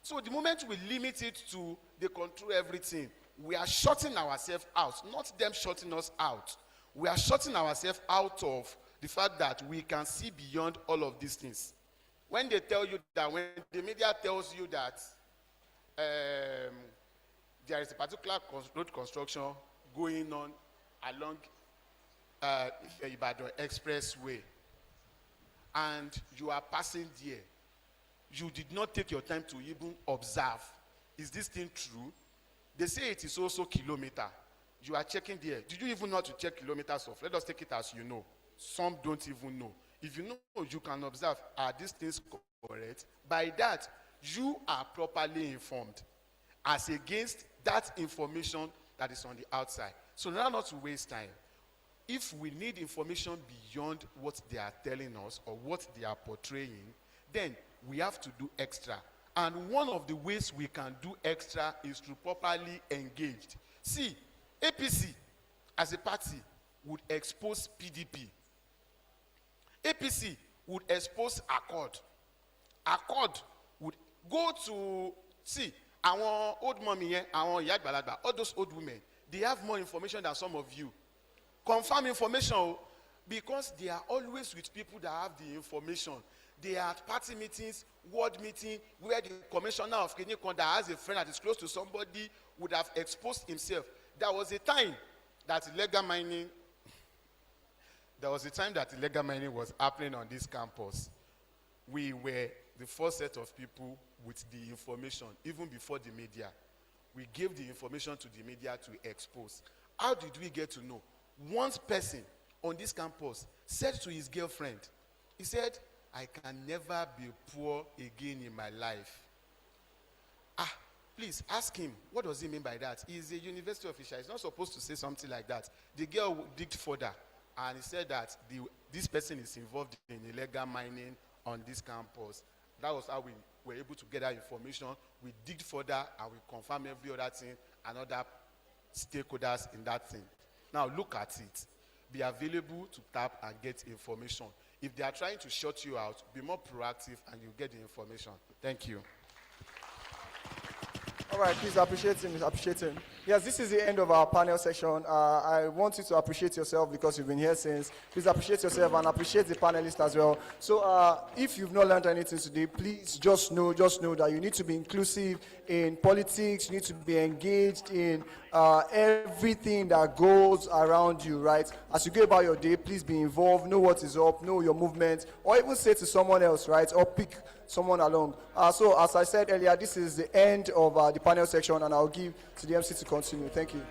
So the moment we limit it to they control everything, we are shutting ourselves out, not them shutting us out. We are shutting ourselves out of the fact that we can see beyond all of these things. When they tell you that, when the media tells you that there is a particular road construction going on along Ibadan Expressway, and you are passing there, you did not take your time to even observe, is this thing true? They say it is also kilometer. You are checking there. Did you even know how to check kilometers off? Let us take it as you know. Some don't even know. If you know, you can observe, are these things correct? By that, you are properly informed as against that information that is on the outside. So now, not to waste time, if we need information beyond what they are telling us or what they are portraying, then we have to do extra. And one of the ways we can do extra is to properly engage. See, APC as a party would expose PDP. APC would expose Accord. Accord would go to, see, our old mommy, our Yagbalagba, all those old women, they have more information than some of you. Confirm information, because they are always with people that have the information. They are at party meetings, ward meeting, where the commissioner of Kenyekon that has a friend that is close to somebody would have exposed himself. There was a time that illegal mining was happening on this campus. We were the first set of people with the information, even before the media. We gave the information to the media to expose. How did we get to know? One person on this campus said to his girlfriend, he said, I can never be poor again in my life. Please ask him, what does he mean by that? He's a university official. He's not supposed to say something like that. The girl digged further, and he said that this person is involved in illegal mining on this campus. That was how we were able to get that information. We digged further, and we confirmed every other thing and other stakeholders in that thing. Now look at it. Be available to tap and get information. If they are trying to shut you out, be more proactive and you get the information. Thank you. All right, please appreciate him. Appreciate him. Yes, this is the end of our panel section. I want you to appreciate yourself because you've been here since. Please appreciate yourself and appreciate the panelists as well. So if you've not learned anything today, please just know that you need to be inclusive in politics. You need to be engaged in everything that goes around you, right? As you go about your day, please be involved, know what is up, know your movement, or even say to someone else, right? Or pick someone along. So as I said earlier, this is the end of the panel section, and I'll give to the MC to continue. Thank you.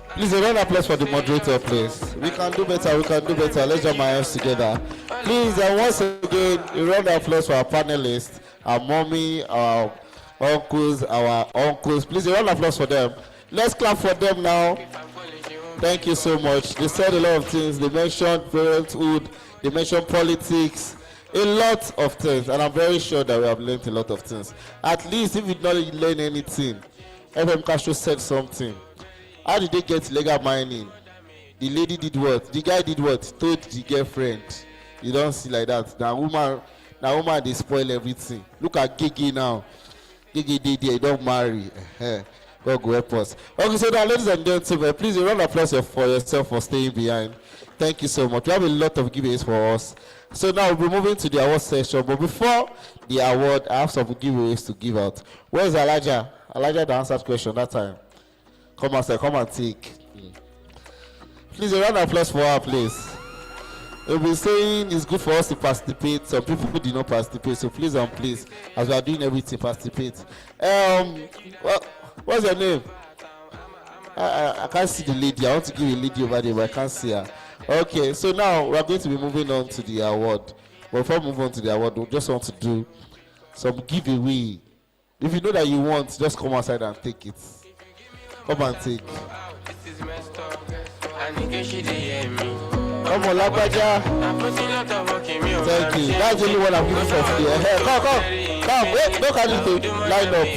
Please, a round of applause for the moderator, please. We can do better, Let's join my hands together. Please, and once again, a round of applause for our panelists, our mommy, our uncles. Please, a round of applause for them. Let's clap for them now. Thank you so much. They said a lot of things. They mentioned parenthood. They mentioned politics. A lot of things. And I'm very sure that we have learned a lot of things. At least if we did not learn anything, FM Castro said something. How did they get legal mining? The lady did what? The guy did what? Told the girlfriend. You don't see like that. Now woman, they spoil everything. Look at Gigi now. Gigi did there, don't marry. God go help us. Okay, so now, ladies and gentlemen, please a round of applause for yourself for staying behind. Thank you so much. We have a lot of giveaways for us. So now we'll be moving to the award session. But before the award, I have some giveaways to give out. Where's Elijah? Elijah that answered question that time. Come on, sir. Come and take. Please a round of applause for her, please. We'll be saying it's good for us to participate. Some people who did not participate, so please and please, as we are doing everything, participate. What's your name? I can't see the lady. I want to give a lady over there, but I can't see her. Okay, so now we are going to be moving on to the award. But before we move on to the award, we just want to do some giveaway. If you know that you want, just come outside and take it. Come and take. Come on, Labaja. Thank you. That's the only one I'm giving for today. Come. Wait, don't carry it. Line up.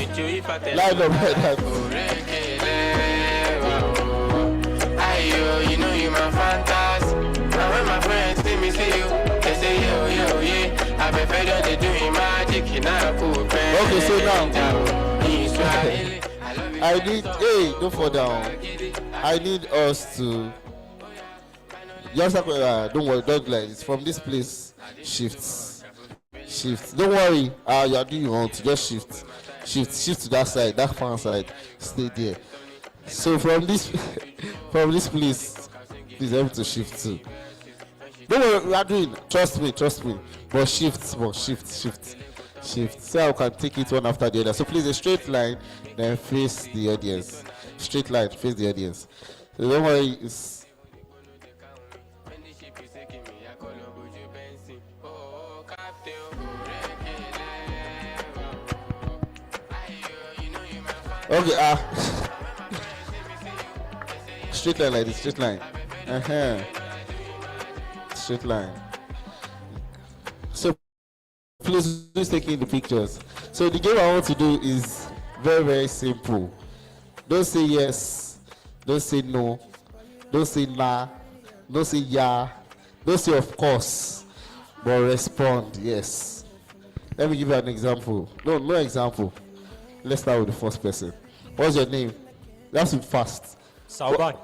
You know you my fantasy. And when my friends see me see you, they say yo, yeah. I prefer that they doing magic in a cool pen. Okay, so now I need, don't fall down. I need us to just don't worry, don't like it's from this place shifts. Shift. Don't worry. You are doing your own. Just shift. Shift to that side, that far side. Stay there. So from this, from this place, please help to shift too. Don't worry, we are doing. Trust me. But shift. So I can take it one after the other. So please, a straight line, then face the audience. Straight line, face the audience. So don't worry. Okay, straight line like this, straight line. Straight line. So please taking the pictures. So the game I want to do is very, very simple. Don't say yes, don't say no, don't say nah, don't say yeah, don't say of course, but respond yes. Let me give you an example. No example. Let's start with the first person. What's your name? That's fast. Sauban.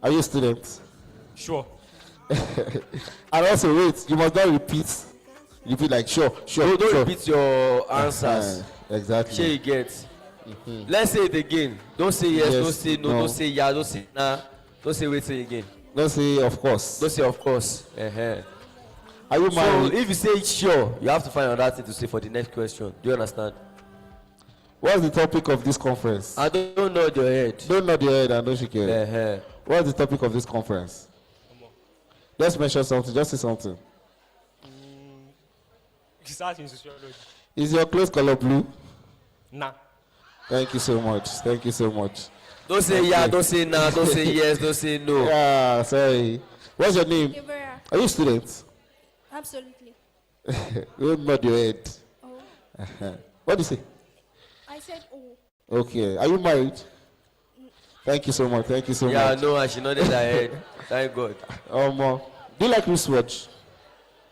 Are you a student? Sure. And also, wait, you must not repeat. Repeat like sure. Don't sure. repeat your answers. Exactly. Sure you get. Let's say it again. Don't say yes, don't say no, don't say yeah, don't say nah, don't say wait till again. Don't say of course. Don't say of course. Are you married? So if you say sure, you have to find another thing to say for the next question. Do you understand? What's the topic of this conference? I don't nod your head. Don't nod your head and don't shake your head. What's the topic of this conference? Let's mention something. Just say something. Research in sociology. Is your clothes color blue? Nah. Thank you so much. Don't say yeah, don't say nah, don't say yes, don't say no. Yeah, sorry. What's your name? Deborah. Are you a student? Absolutely. Don't nod your head. Oh. What do you say? I said oh. Okay. Are you married? Thank you so much. Yeah, no, she nodded her head. Thank God. Do you like wristwatch?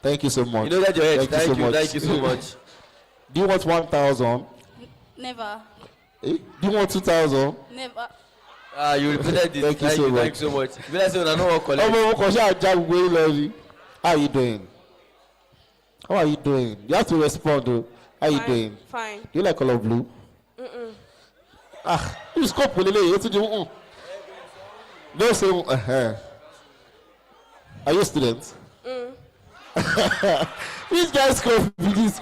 Thank you so much. You know that your head. Thank you so much. Do you want 1,000? Never. Do you want 2,000? Never. You repeated it. Thank you so much. You like say I know what collect. How are you doing? You have to respond though. How are you doing? Fine. Do you like color blue? You scope with the don't say Are you a student? Which guy scope with this?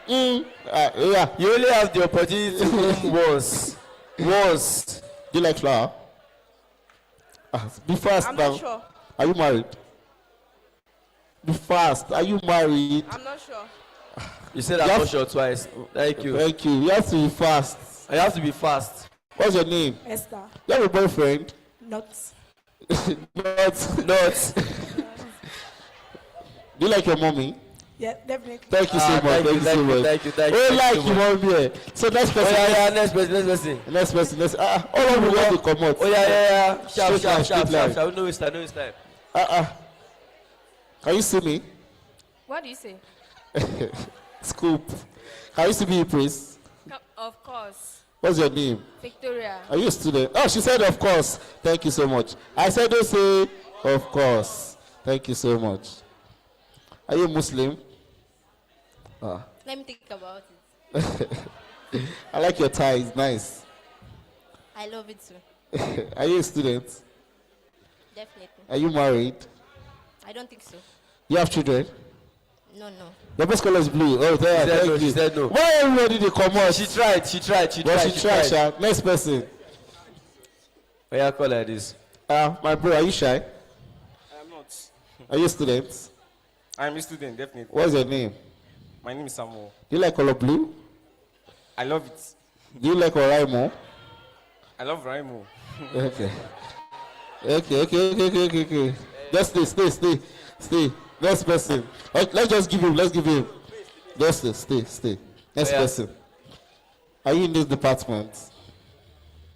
Yeah. You only have the opportunity to once. Do you like flower? Be fast I'm now. not sure. Are you married? Be fast. Are you married? I'm not sure. You said I'm not sure twice. Thank you. You have to be fast. I have to be fast. What's your name? Esther. You have a boyfriend? Not. Not. Do you like your mommy? Yeah, definitely. Thank you so much. Thank you so much. Thank you. Oh, like you mommy. So next person. Next person. All of you want to come out. Oh yeah. Sharp. No waste time. Can you see me? What do you say? Scoop. Can you see me, please? Of course. What's your name? Victoria. Are you a student? Oh, she said of course. Thank you so much. I said don't say of course. Thank you so much. Are you Muslim? Let me think about it. I like your tie. It's nice. I love it too. Are you a student? Definitely. Are you married? I don't think so. You have children? No. Your best color is blue. Oh, there. She said no. Why everybody they come out? She tried. Sha. Next person. Why you call like this? My bro, are you shy? I am not. Are you a student? I am a student, definitely. What's your name? My name is Samuel. Do you like color blue? I love it. Do you like Oraimo? I love Raimo. Okay. Just stay. Next person. Let's just give him. Just stay. Next person. Are you in this department?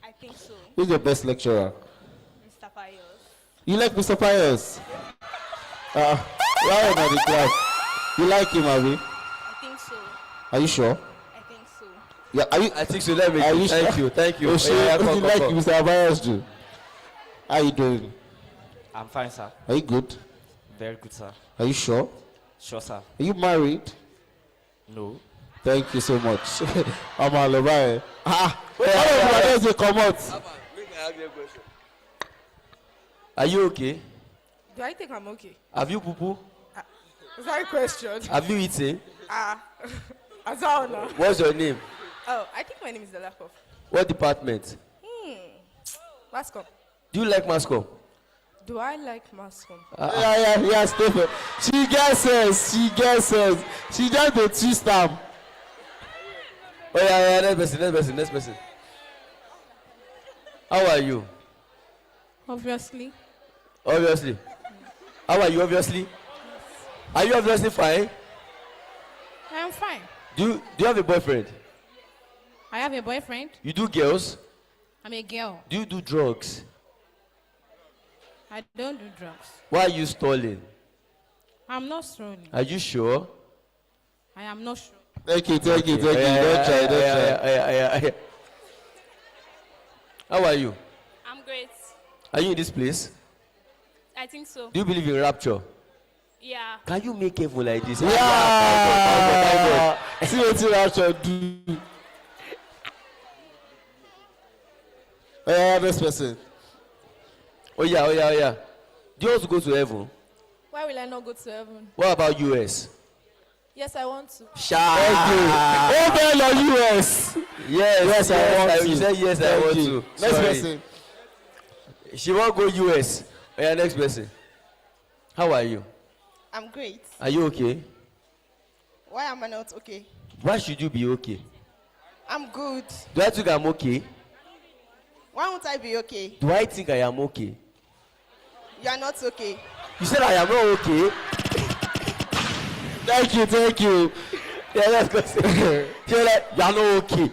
I think so. Who's your best lecturer? Mr. Pius. You like Mr. Pius? Why not the class? You like him, Abby? I think so. Are you sure? I think so. Yeah. I think so. Let me. Thank you. Oh, sure. You like Mr. Pius too? How you doing? I'm fine, sir. Are you good? Very good, sir. Are you sure? Sure, sir. Are you married? No. Thank you so much. I'm all over. Come out. Are you okay? Do I think I'm okay? Have you poo-poo? Is that a question? Have you eaten? Azana. What's your name? Oh, I think my name is Delakov. What department? Mascom. Do you like mascom? Do I like Mascom? Yeah, Stephen. She guesses. She just a twist arm. Oh yeah, next person. How are you? Obviously. How are you, obviously? Are you obviously fine? I am fine. Do you have a boyfriend? I have a boyfriend. You do girls? I'm a girl. Do you do drugs? I don't do drugs. Why are you stalling? I'm not strolling. Are you sure? I am not sure. Thank you. Don't try. How are you? I'm great. Are you in this place? I think so. Do you believe in rapture? Yeah. Can you make heaven like this? Yeah. See what rapture do. This person. Oh yeah. Do you want to go to heaven? Why will I not go to heaven? What about US? Yes, I want to. Thank you. US. Yes, I want to. You said yes, I want to. Next Sorry. person. She won't go US. Oh yeah, next person. How are you? I'm great. Are you okay? Why am I not okay? Why should you be okay? I'm good. Do I think I'm okay? Why won't I be okay? Do I think I am okay? You are not okay. You said I am not okay? Thank you. Yeah, let's go. You're like, you are not okay.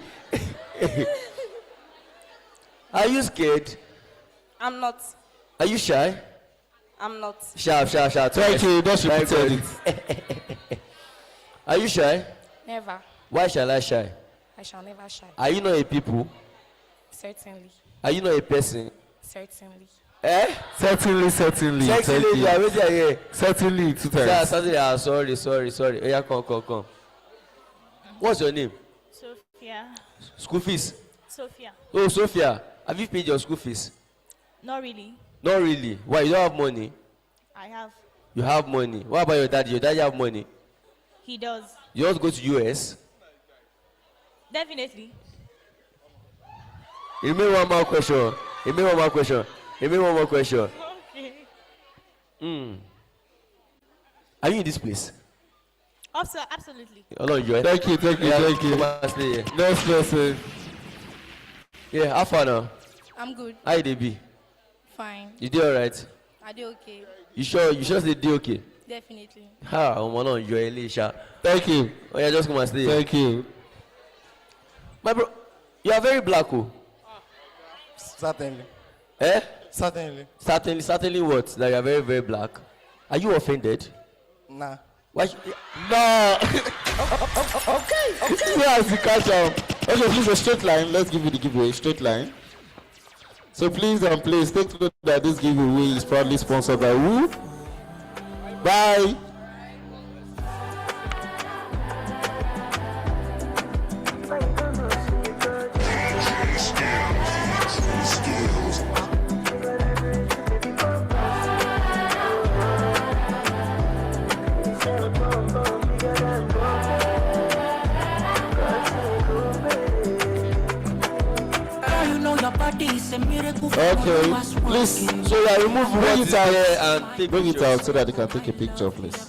Are you scared? I'm not. Are you shy? I'm not. Sharp. Thank you. Don't you pretend it. Are you shy? Never. Why shall I shy? I shall never shy. Are you not a people? Certainly. Are you not a person? Certainly. Certainly. Sexy Thank lady, you. I wait here. Certainly, 2 times. Sorry. Oh, yeah, come. What's your name? Sophia. School fees? Sophia. Oh, Sophia. Have you paid your school fees? Not really. Not really. Why? You don't have money? I have. You have money. What about your daddy? Your daddy have money? He does. You want to go to US? Definitely. Remain one more question. Okay. Are you in this place? Also, absolutely. Hello, you. Thank you. Come on, stay here. Next person. Yeah, how far now? I'm good. How you be? Fine. You do alright? I do okay. You sure they do okay? Definitely. You're Elisha. Thank you. Oh yeah, just come and stay here. Thank you. My bro, you are very black, oh. Certainly. Eh? Certainly. What? That you are very, very black. Are you offended? Nah. Why? No. Okay. Yeah, as you catch up. Okay, please a straight line. Let's give you the giveaway. Straight line. So please take note that this giveaway is proudly sponsored by who? Bye. Okay, please. So yeah, bring it out and bring it out so that they can take a picture, please.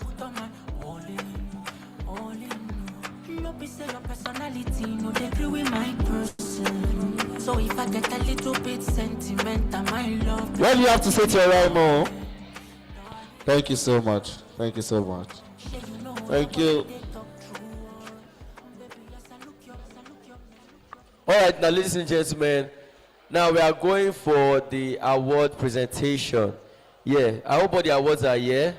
So if I get a little bit sentimental, my love. What do you have to say to your right more? Thank you so much. Thank you. All right, now, ladies and gentlemen, now we are going for the award presentation. Yeah, I hope all the awards are here.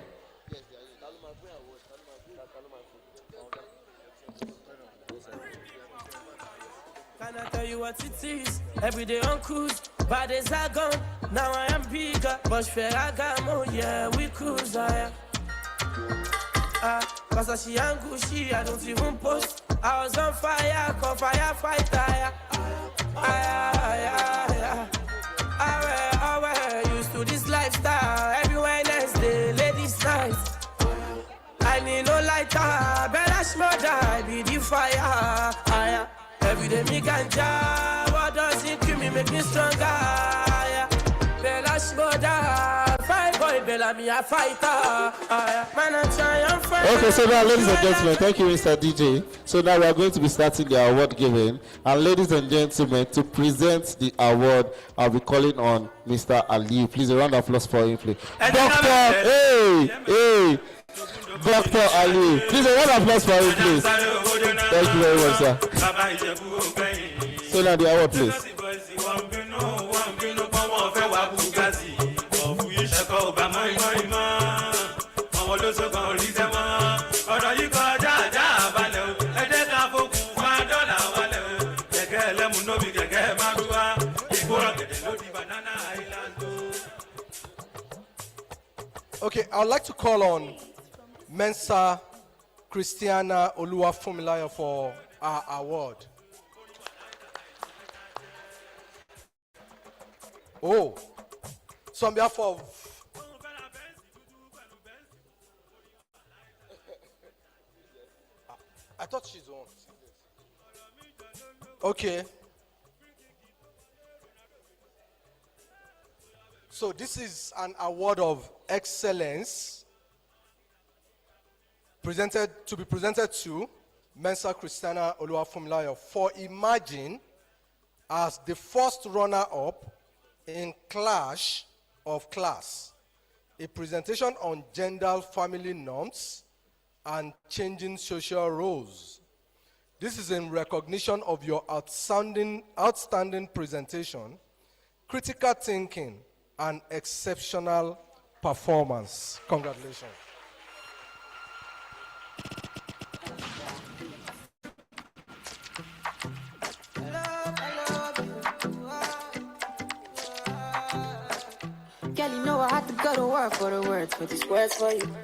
Can I tell you what it is? Every day on cruise, bad days are gone. Now I am bigger, but fair I got more. Yeah, we cruise, Cause she and Gucci, I don't even post. I was on fire, call firefighter. I wear used to this lifestyle. Every Wednesday, ladies' night. I need no lighter, better smother, I be the fire. Every day me ganja, what does it kill me, make me stronger. Bella smother, fight boy, Bella me a fighter. Man, I try and fight. Okay, so now, ladies and gentlemen, thank you, Mr. DJ. So now we are going to be starting the award giving. And ladies and gentlemen, to present the award, I'll be calling on Mr. Ali. Please, a round of applause for him, please. Doctor, hey. Dr. Ali. Please, a round of applause for him, please. Thank you very much, sir. So now the award, please. Okay, I would like to call on Mensa Christiana Oluwafumilaya for our award. Oh, so on behalf of I thought she's on. Okay. So this is an award of excellence to be presented to Mensa Christiana Oluwafumilaya for emerging as the first runner-up in Clash of Class, a presentation on gender family norms and changing social roles. This is in recognition of your outstanding presentation, critical thinking, and exceptional performance. Congratulations. Girl, you know I had to go to work for the words, for these words for you.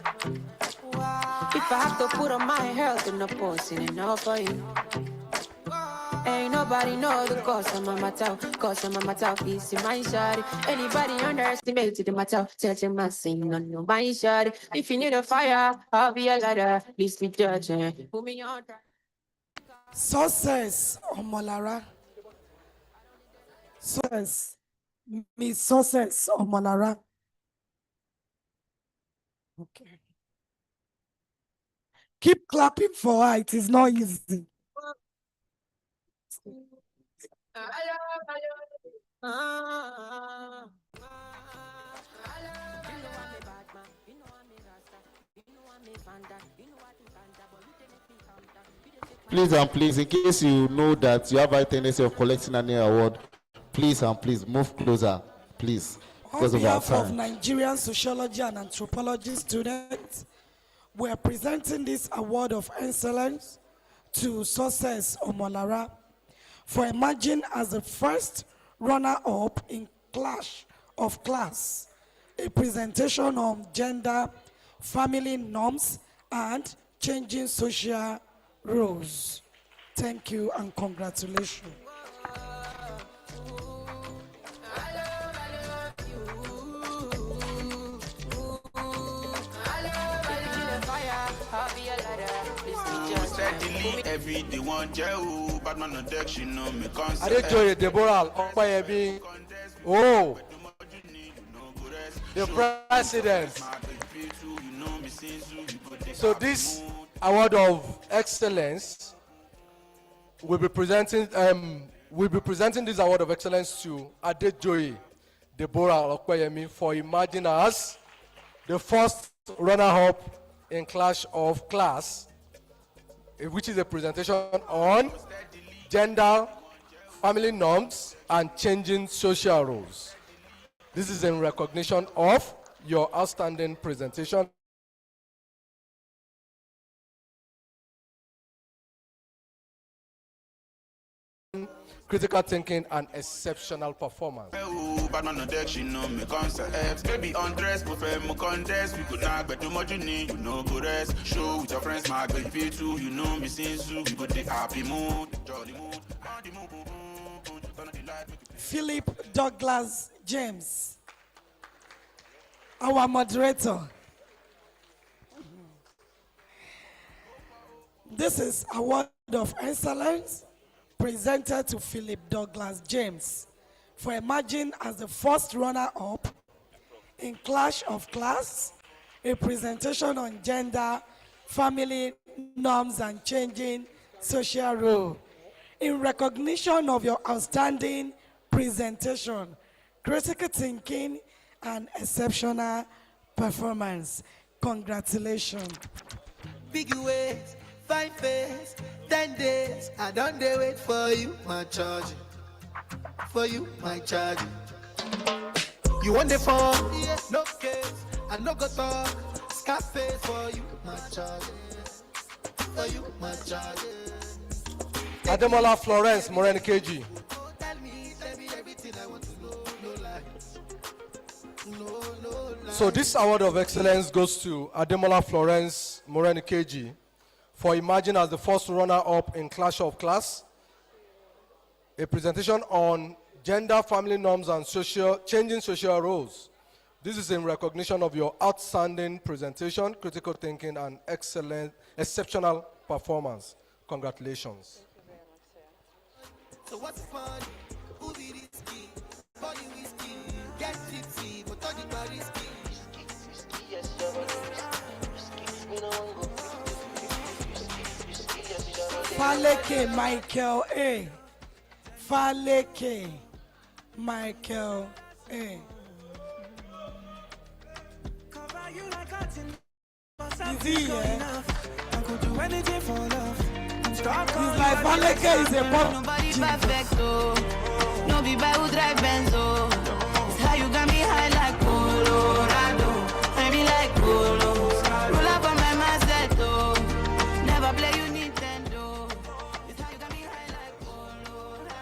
If I have to put on my health in the posting enough for you. Ain't nobody know the cause of my matter, is in my shawty. Anybody underestimated the matter, tell them I sing on your my shawty. If you need a fire, I'll be a ladder, please be judging. Put me on track. Success, Omolara. Success. Miss Success, Omolara. Okay. Keep clapping for her, it is not easy. Please and please, in case you know that you have a tendency of collecting an award, please and please move closer, please. On behalf of Nigerian Sociology and Anthropology students, we are presenting this award of excellence to Success Omolara for emerging as the first runner-up in Clash of Class, a presentation on gender, family norms, and changing social roles. Thank you and congratulations. Every day one jail, but man on deck, she know me I did joy Deborah Okpayemi. Oh, the president. So this award of excellence will be presenting this award of excellence to Adejoye Deborah Okpayemi for emerging as the first runner-up in Clash of Class, which is a presentation on gender, family norms, and changing social roles. This is in recognition of your outstanding presentation. critical thinking, and exceptional performance. Bad man on deck, she know me concept. Baby undress, prefer more contest. We could not bet too much you need, you know go rest. Show with your friends, my baby too. You know me since you go the happy mood, jolly mood. On the mood, boom, boom, boom. Turn on the light, make it Philip Douglas James, our moderator. This is Award of Excellence presented to Philip Douglas James for emerging as the first runner-up in Clash of Class, a presentation on gender, family norms, and changing social role. In recognition of your outstanding presentation, critical thinking, and exceptional performance, congratulations. Big ways, fine face, 10 days. I don't dare wait for you, my charge. For you, my charge. You want the phone? No case. I no go talk. Scarface for you, my charge. For you, my charge. Ademola Florence Morenikeji. Tell me everything I want to know. No lies. No lies. So this award of excellence goes to Ademola Florence Morenikeji for emerging as the first runner-up in Clash of Class, a presentation on gender, family norms, and changing social roles. This is in recognition of your outstanding presentation, critical thinking, and exceptional performance. Congratulations. So what's fun? Who be risky? Body whiskey. Get tipsy, but all the body risky. Yes, Faleke Michael A. Faleke Michael A. Is he here? He's like Faleke is a pop. Nobody perfect, oh. No be by who drive Benz, oh. It's how you got me high like Colorado. I be like Polo. Roll up on my mindset, oh. Never play you Nintendo. It's how you got me high like Colorado.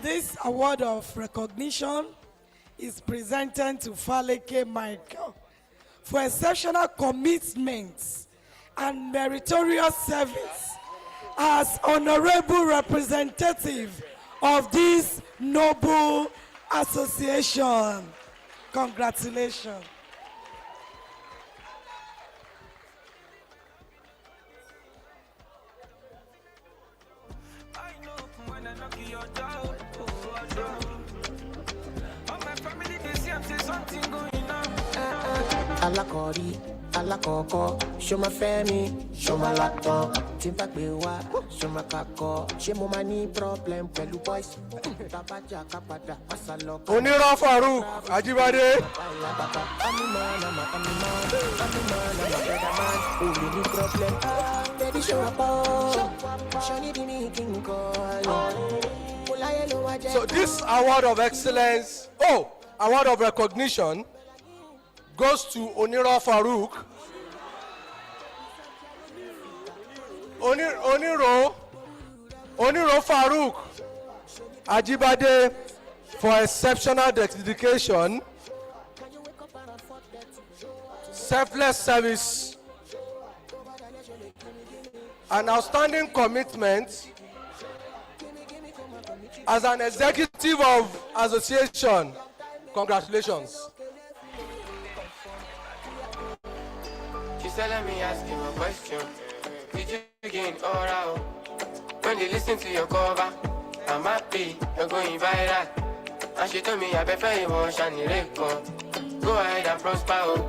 This award of recognition is presented to Faleke Michael for exceptional commitment and meritorious service as honorable representative of this noble association. Congratulations. Alakori, alakoko, show my family, show my laptop, timpa bewa, show my kako, show my money problem, pelu boys, tabaja kapada, asaloko. Onira Farouk Ajibade. So this award of excellence, award of recognition, goes to Onira Farouk. Oniro Farouk Ajibade for exceptional dedication, selfless service, and outstanding commitment as an executive of association. Congratulations. She said, let me ask you a question. Did you gain aura? When they listen to your cover, I'm happy, you're going viral. And she told me, I prefer you more shiny record. Go ahead and prosper.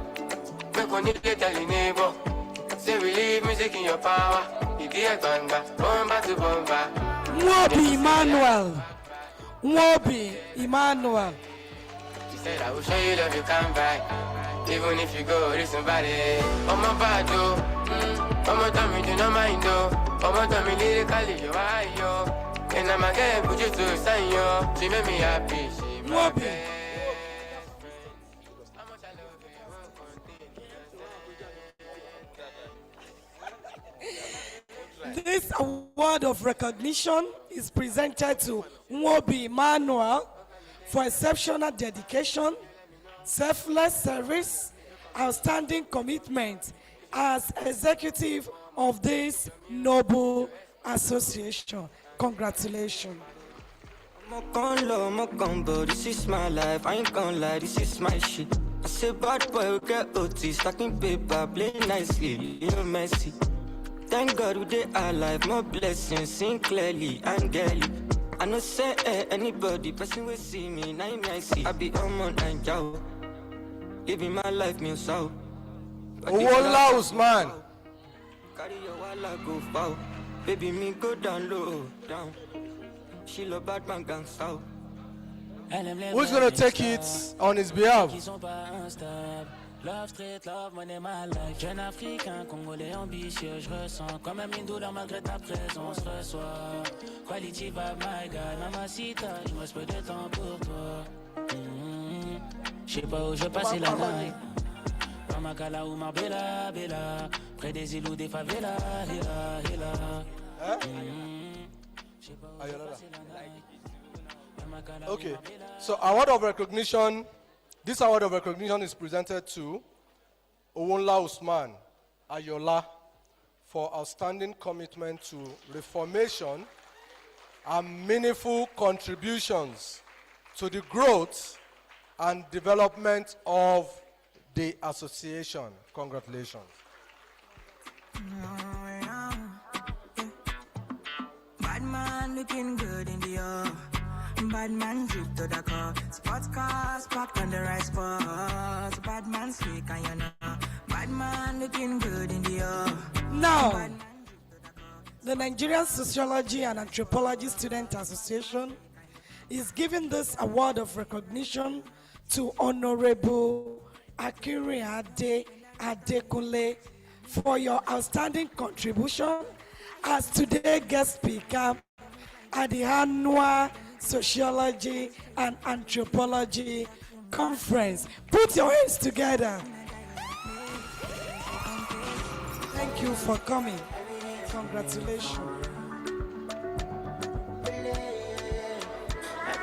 Make on it, tell your neighbor. Say we leave music in your power. You get banga, bomba to bomba. Nwobi Emmanuel. Nwobi Emmanuel. She said, I will show you love you can buy. Even if you go with somebody. Oh my bad, oh my tummy, do not mind, oh my tummy, lyrically, you are, yo. And I'm again, put you to sign, yo. She made me happy, she my best friend. How much I love you, won't continue. This award of recognition is presented to Nwobi Emmanuel for exceptional dedication, selfless service, outstanding commitment as executive of this noble association. Congratulations. This is my life, I ain't gonna lie, this is my shit. I say bad boy, we get OT, stacking paper, play nicely, you know messy. Thank God we did our life, more blessings, sing clearly, angelic. I know say anybody, person will see me, now I see. I be on and jow, living my life, me so. Owola Usman. Carry your wallet, go foul. Baby, me go down low, down. She love bad man gang south. Who's gonna take it on his behalf? Love straight, love money, my life. Jeune africain, congolais ambitieux, je ressens quand même une douleur malgré ta présence. Reçois quality vibe, my guy, mamacita, il me reste peu de temps pour toi. Je sais pas où je passer la night. Ramakala ou Marbella, Bella, près des îles ou des favelas, hila, hila. Okay, so award of recognition. This award of recognition is presented to Owola Usman Ayola for outstanding commitment to reformation and meaningful contributions to the growth and development of the association. Congratulations. Bad man looking good in the air. Bad man drip to the car. Sports cars parked on the right spot. Bad man slick and you know. Bad man looking good in the air. Now, the Nigerian Sociology and Anthropology Student Association is giving this award of recognition to Honorable Akinrinade Adekunle for your outstanding contribution as today's guest speaker at the annual Sociology and Anthropology Conference. Put your hands together. Thank you for coming. Congratulations.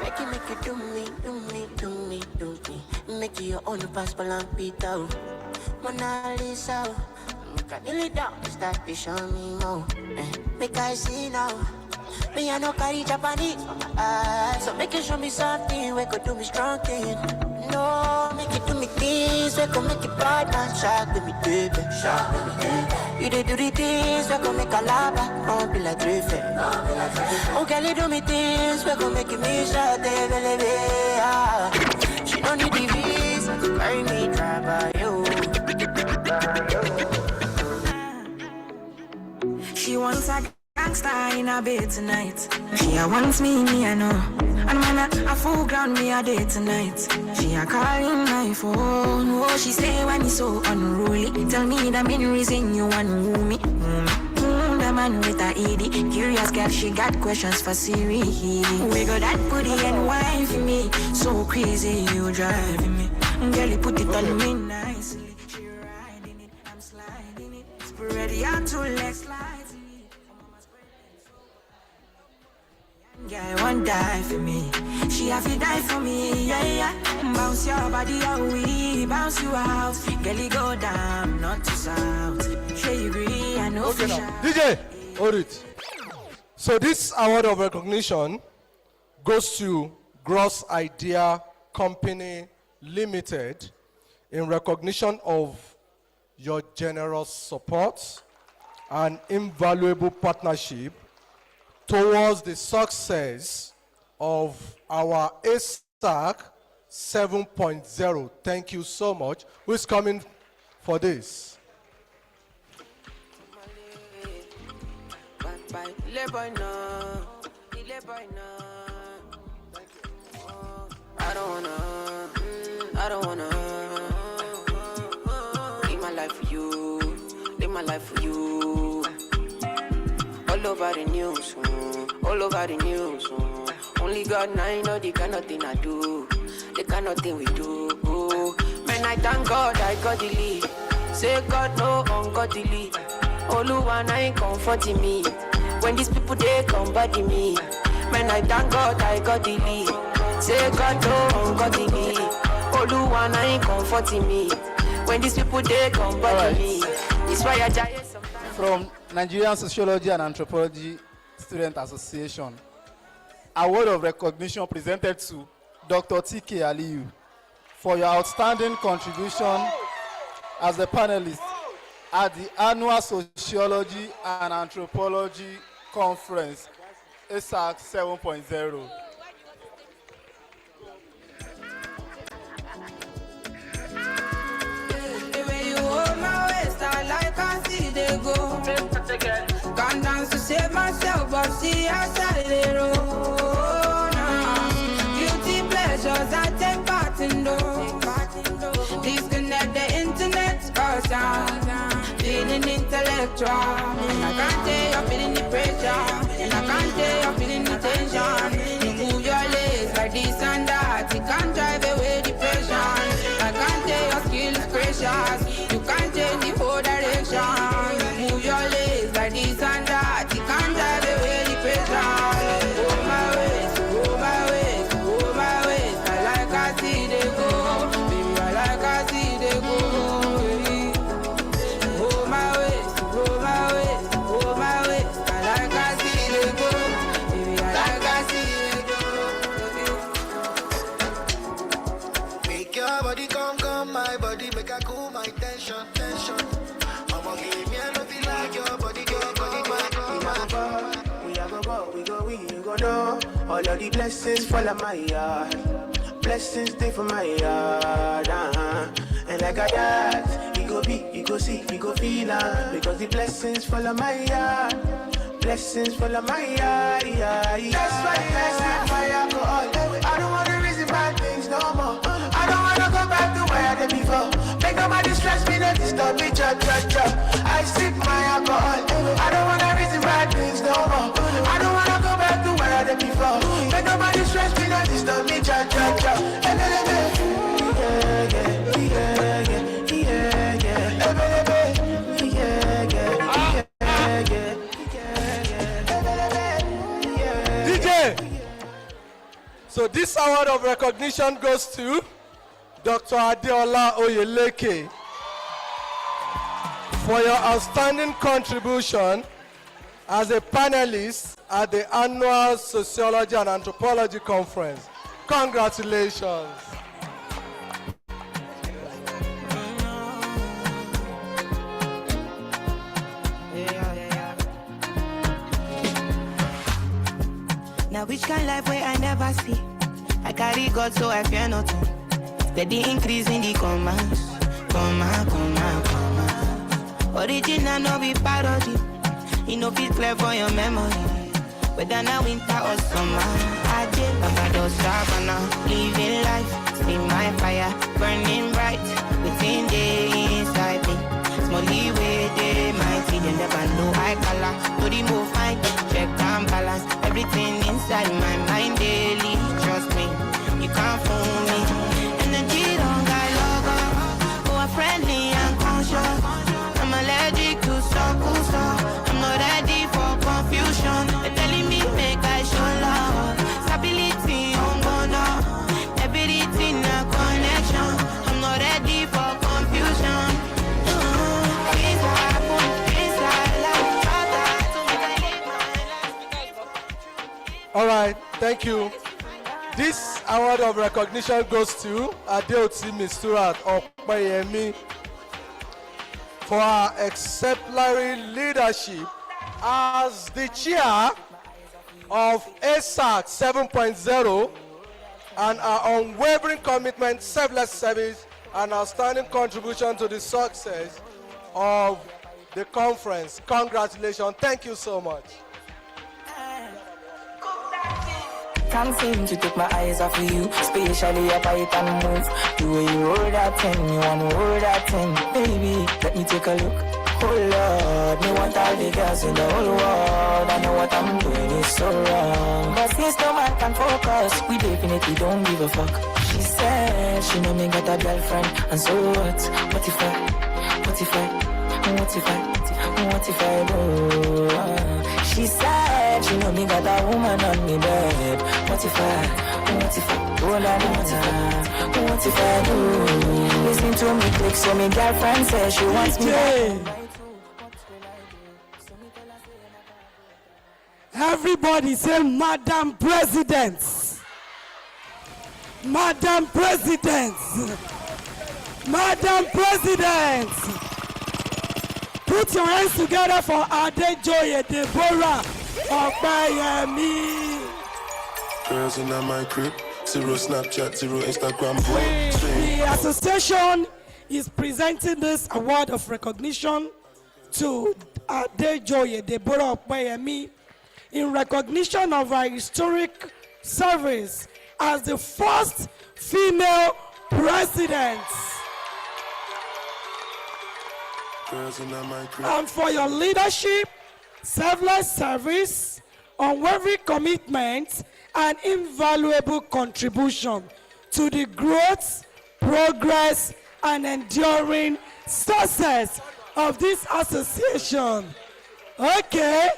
Make you do me. Make you your own passport and Peter. Mona Lisa. Make I kneel it down, start to show me more. Make I see now. Me I no carry Japanese. So make you show me something we could do me strong thing. No, make you do me things we could make it bad and shark with me baby. You dey do the things we could make a lava. Don't be like Drift. Oh girl, you do me things we could make you miss out there, baby. She don't need the visa to carry me dry by you. She wants a gangster in her bed tonight. She wants me, I know. And man, a full ground me a day tonight. She a calling my phone. Oh, she say when it's so unruly. Tell me the main reason you want me. The man with a ED. Curious girl, she got questions for Siri. We got that booty and wine for me. So crazy, you driving me. Girl, you put it on me nicely. She riding it, I'm sliding it. Spread your two legs slightly. Yeah, won't die for me. She have to die for me, yeah. Bounce your body out, we bounce you out. Girl, go down, not to south. Sure you agree, I know Okay for now, sure. DJ, hold it. So this award of recognition goes to Gross Idea Company Limited in recognition of your generous support and invaluable partnership towards the success of our ASTAC 7.0. Thank you so much. Who is coming for this? I don't wanna live my life for you, live my life for you. All over the news, all over the news. Only God and I know the kind of thing I do, the kind of thing we do. Man, I thank God I got the lead. Say God no ungodly. Oluwa na ain't comforting me. When these people they come body me, man I thank God I got the lead. Say God no got the lead. Oluwa ain't comforting me. When these people they come body me, it's why I die sometimes. From Nigerian Sociology and Anthropology Student Association, award of recognition presented to Dr. T.K. Aliyu for your outstanding contribution as a panelist at the annual Sociology and Anthropology Conference, ESAC 7.0. The way you hold my waist, I like I see they go. Gone down to save myself, but see outside the road. Guilty pleasures, I take part in those. Disconnect the internet, cause I'm feeling intellectual. And I can't tell you're feeling the pressure. And I can't tell you're feeling the tension. You move your legs like this and that. You can't drive away depression. I can't tell your skill is precious. You can't change the whole direction. You move your legs like this and that. You can't drive away depression. Go my ways, go my ways, go my ways. I like I see they go. Baby, I like I see they go. Go my ways, go my ways, go my ways. I like I see they go. Baby, I like I see they go. Make your body come, my body make a cool my tension. Mama give me a love like your body go, We go do. All of the blessings fall on my yard. Blessings stay for my yard. And like I that, you go be, you go see, you go feel because the blessings fall on my yard. Blessings fall on my yard. That's why I say my alcohol. I don't want to reason bad things no more. I don't want to go back to where I did before. Make nobody stress me, not disturb me, chop. I sip my alcohol. I don't want to reason bad things no more. I don't want to go back to where I did before. Make nobody stress me, not disturb me, chop. DJ! So this award of recognition goes to Dr. Adeola Oyeleke for your outstanding contribution as a panelist at the annual Sociology and Anthropology Conference. Congratulations. Now which kind life where I never see? I carry God so I fear nothing. Steady increase in the commas. Original no be parody. You know feel clear for your memory. Whether now winter or summer, I did Barbados, Savannah, living life, see my fire burning bright within the inside me. Small leeway, they mighty, they never know I color. To the move fine, check and balance everything inside my mind daily. Trust me, you can't fool me. Energy don't got logo, who are friendly and conscious. I'm allergic to so I'm not ready for confusion. They're telling me make I show love. Stability on bono. Everything a connection. I'm not ready for confusion. Things will happen, things I like. All right, thank you. This award of recognition goes to Adeoti Misturat Okpayemi for her exemplary leadership as the chair of ESAC 7.0 and her unwavering commitment, selfless service, and outstanding contribution to the success of the conference. Congratulations. Thank you so much. Can't seem to take my eyes off of you, especially your bite and move. The way you roll that thing, you wanna roll that thing. Baby, let me take a look. Oh Lord, me want all the girls in the whole world. I know what I'm doing is so wrong, but since no man can focus, we definitely don't give a fuck. She said she know me got a girlfriend, and so what? What if I do? she said, she know me got a woman on me bed. What if I, oh la what if I do? Listen to me quick, so me girlfriend says she wants me back. Everybody say, Madam President. Madam President. Madam President. Put your hands together for Adejoye Deborah Opeyemi. Girls in my crib, 0 Snapchat, 0 Instagram. The association is presenting this award of recognition to Adejoye Deborah Opeyemi in recognition of her historic service as the first female president. And for your leadership, selfless service, unwavering commitment, and invaluable contribution to the growth, progress, and enduring success of this association. Okay.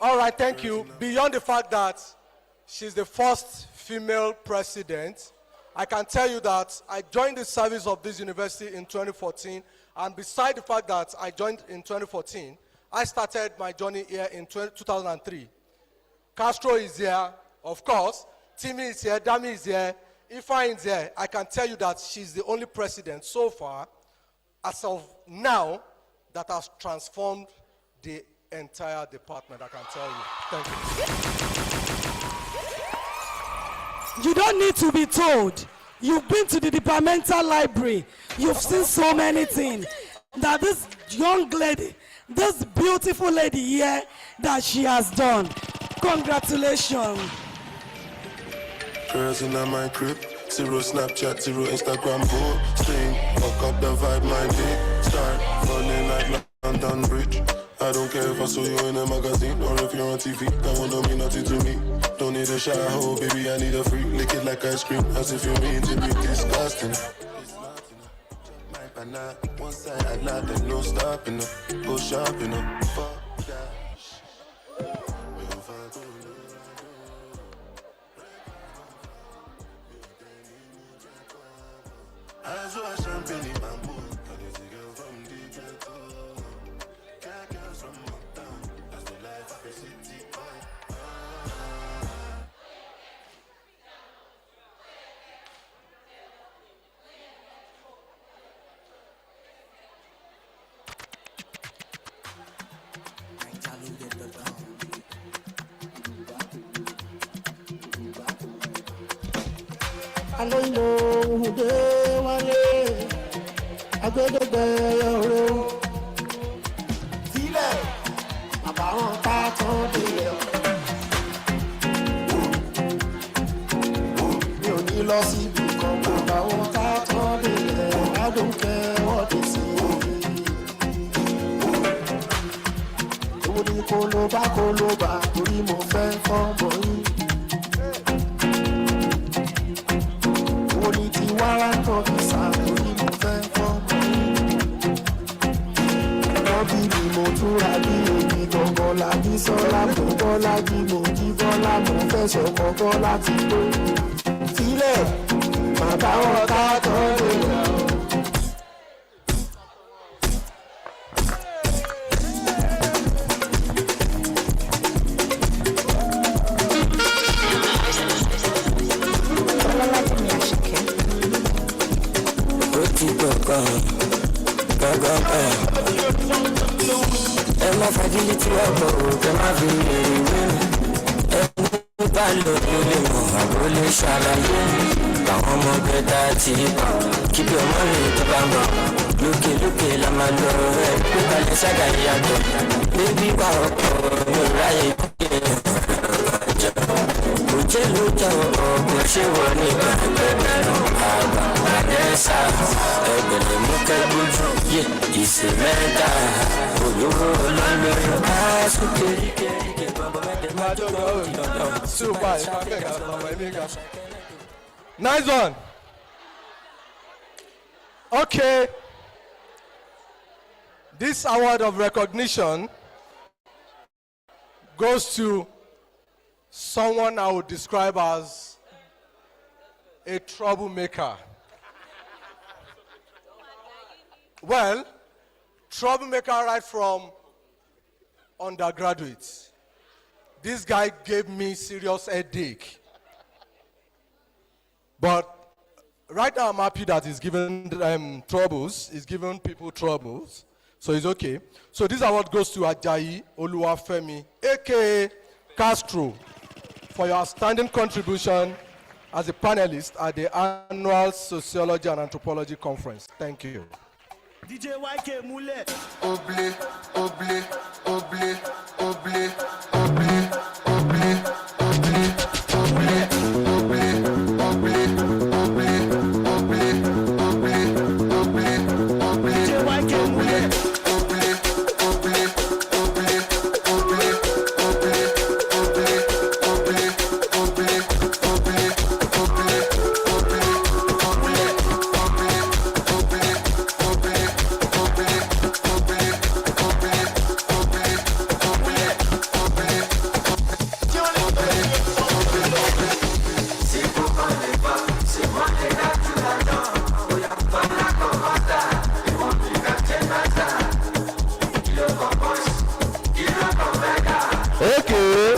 All right, thank you. Beyond the fact that she's the first female president, I can tell you that I joined the service of this university in 2014, and beside the fact that I joined in 2014, I started my journey here in 2003. Castro is here, of course. Timmy is here, Dami is here, Ifeanyi is here. I can tell you that she's the only president so far, as of now, that has transformed the entire department, I can tell you. Thank you. You don't need to be told. You've been to the departmental library. You've seen so many things that this young lady, this beautiful lady here, that she has done. Congratulations. Girls in my crib, 0 Snapchat, 0 Instagram. Sting, fuck up the vibe, my dick. Start falling like London Bridge. I don't care if I saw you in a magazine or if you're on TV. That one don't mean nothing to me. Don't need a shower, oh baby, I need a free. Lick it like ice cream, as if you mean to be disgusting. My banana, one side I not, there's no stopping up. Go shopping up, fuck that. I saw champagne in my mood. I know you know who they want it. I go to the room. Feel it. About that all day. You need lossy because about that all day. I don't care what they say. Koloba, torí mo fẹ́ fọ́mọ yín. Orí ti wára ń tọ́ fi sá, torí mo fẹ́ fọ́mọ yín. Wọ́n bí mi mo túra bí èmi gangan la bí sọ́lá mo bọ́lá bí mo jí bọ́lá mo fẹ́ sọ̀kọ̀ bọ́lá ti tó. Sílẹ̀, bàbá wọn ká tọ́ lè yà ó. Ẹ fragility ọkọ̀ òkè má fi èrè wéèrè. Ẹni bá lò ó lè mọ̀ àbó lè ṣàlàyé. Àwọn ọmọ bẹ́ẹ̀dá ti bọ̀ kíbi ọmọ rẹ̀ tó bá mọ̀. Lókè lókè la máa lọ ẹ̀ pé kalẹ̀ ṣága ìyàtọ̀. Bébí wà ọkọ̀ mi ò ráyè pé ọjọ́. Kò jẹ́ ló jẹ́ ọkọ̀ ṣé wọ́n ní ẹgbẹ̀rún àgbà. Àdẹ́sà ẹgbẹ̀rún mú kẹ́gbójú yé ìsè mẹ́ta. Olówó lọ́lọ́yọ̀ aṣọ kéríkéríké bàbá mẹ́tẹ̀ máa tó lọ́wọ́. Super, nice one. Okay. This award of recognition goes to someone I would describe as a troublemaker. Well, troublemaker right from undergraduate. This guy gave me serious headache. But right now I'm happy that he's giving troubles. He's giving people troubles. So it's okay. So this award goes to Ajayi Oluwafemi, aka Castro, for your outstanding contribution as a panelist at the annual Sociology and Anthropology Conference. Thank you. DJ YK Mule. Oblé, oblé, oblé, oblé, oblé, oblé, oblé, oblé, oblé, oblé, oblé, oblé, oblé, oblé, DJ YK Mule. Oblé, oblé, oblé, oblé, oblé, oblé, oblé, oblé, oblé, oblé, Okay.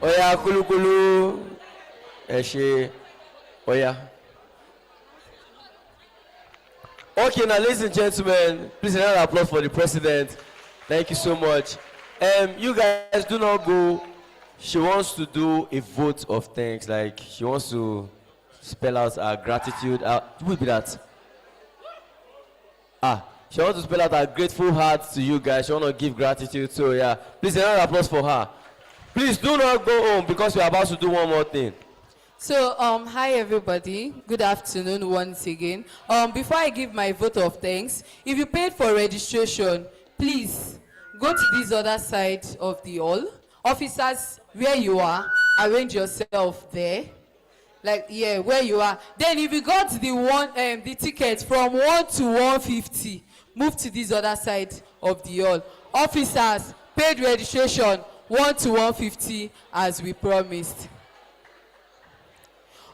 Oya kulukulu, eshe, oya. Okay, now ladies and gentlemen, please another applause for the president. Thank you so much. You guys do not go. She wants to do a vote of thanks, like she wants to spell out our gratitude. Who will be that? She wants to spell out our grateful heart to you guys. She wants to give gratitude. So yeah, please another applause for her. Please do not go home because we are about to do one more thing. So, hi everybody. Good afternoon once again. Before I give my vote of thanks, if you paid for registration, please go to this other side of the hall. Officers, where you are, arrange yourself there. Like, yeah, where you are. Then if you got the ticket from 1 to 150, move to this other side of the hall. Officers, paid registration, 1 to 150 as we promised.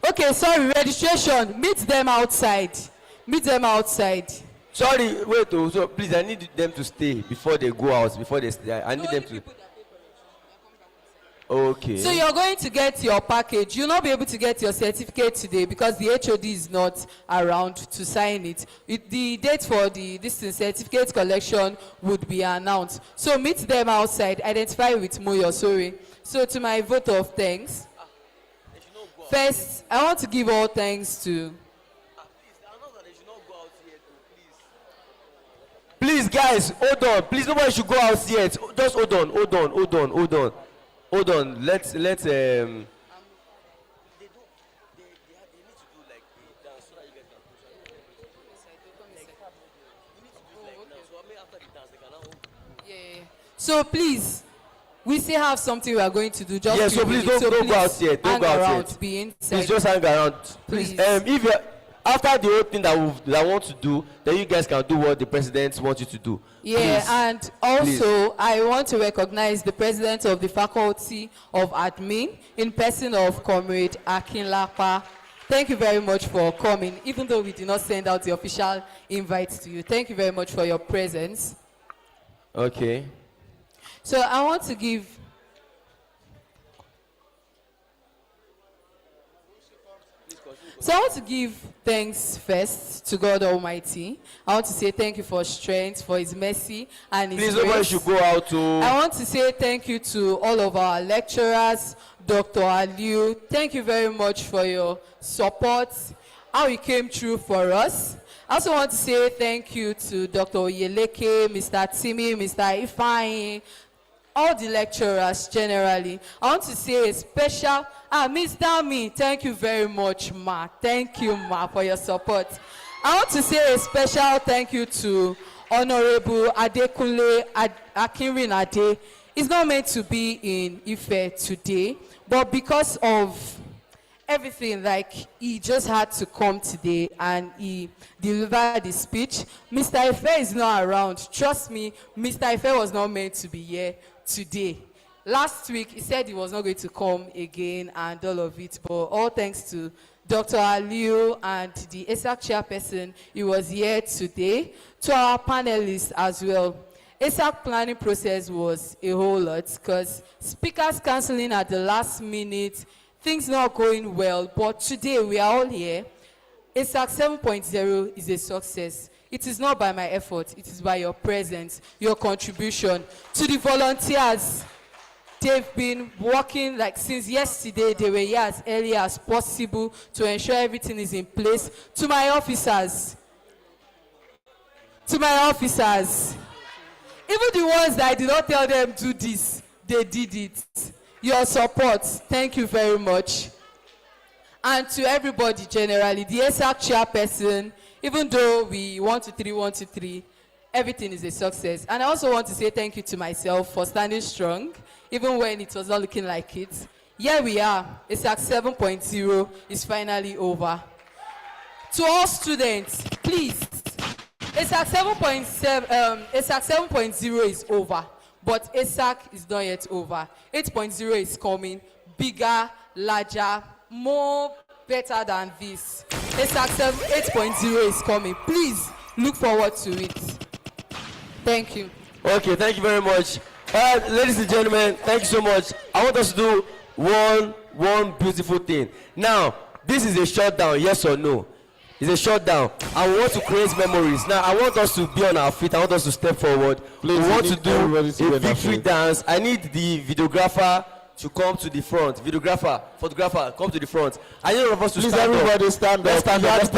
Okay, sorry, registration. Meet them outside. Meet them outside. Sorry, wait, so please, I need them to stay before they go out, before they stay. I need them to. Okay. So you're going to get your package. You'll not be able to get your certificate today because the HOD is not around to sign it. The date for the certificate collection would be announced. So meet them outside. Identify with Moyo, sorry. So to my vote of thanks. First, I want to give all thanks to... Please, guys, hold on. Please, nobody should go out yet. Just hold on, hold on, hold on, hold on. Hold on, let's So please, we still have something we are going to do. Just yeah, so please don't go out yet. Don't go out yet. Be inside. Please just hang around. Please, if you after the whole thing that I want to do, then you guys can do what the president wants you to do. Yeah, please. and also I want to recognize the president of the Faculty of Admin in person of Comrade Akinlapa. Thank you very much for coming, even though we did not send out the official invite to you. Thank you very much for your presence. Okay. So I want to give... So I want to give thanks first to God Almighty. I want to say thank you for strength, for His mercy and His grace. Please, nobody should go out to... I want to say thank you to all of our lecturers, Dr. Aliu. Thank you very much for your support, how you came through for us. I also want to say thank you to Dr. Oyeleke, Mr. Timi, Mr. Ifeanyi, all the lecturers generally. I want to say a special, Miss Dami, thank you very much, ma. Thank you, ma, for your support. I want to say a special thank you to Honorable Adekunle Akinrinade. He's not meant to be in Ife today, but because of everything, like, he just had to come today and he delivered the speech. Mr. Ife is not around. Trust me, Mr. Ife was not meant to be here today. Last week, he said he was not going to come again and all of it, but all thanks to Dr. Aliu and the ESAC chairperson, he was here today. To our panelists as well. ESAC planning process was a whole lot because speakers cancelling at the last minute, things not going well, but today we are all here. ESAC 7.0 is a success. It is not by my effort, it is by your presence, your contribution. To the volunteers, they've been working like since yesterday. They were here as early as possible to ensure everything is in place. To my officers, even the ones that I did not tell them do this, they did it. Your support, thank you very much. And to everybody generally, the ESAC chairperson, even though we 1 to 3, 1 to 3, everything is a success. And I also want to say thank you to myself for standing strong, even when it was not looking like it. Here we are, ESAC 7.0 is finally over. To all students, please, ESAC 7.0 is over. But ESAC is not yet over. 8.0 is coming, bigger, larger, more better than this. ESAC 8.0 is coming. Please look forward to it. Thank you. Okay, thank you very much. Ladies and gentlemen, thank you so much. I want us to do one beautiful thing. Now, this is a shutdown, yes or no? It's a shutdown. I want to create memories. Now, I want us to be on our feet. I want us to step forward. Please, we want to do a victory dance. I need the videographer to come to the front. Videographer, photographer, come to the front. I need all of us to stand up. Please, everybody stand up. Let's stand up. Let's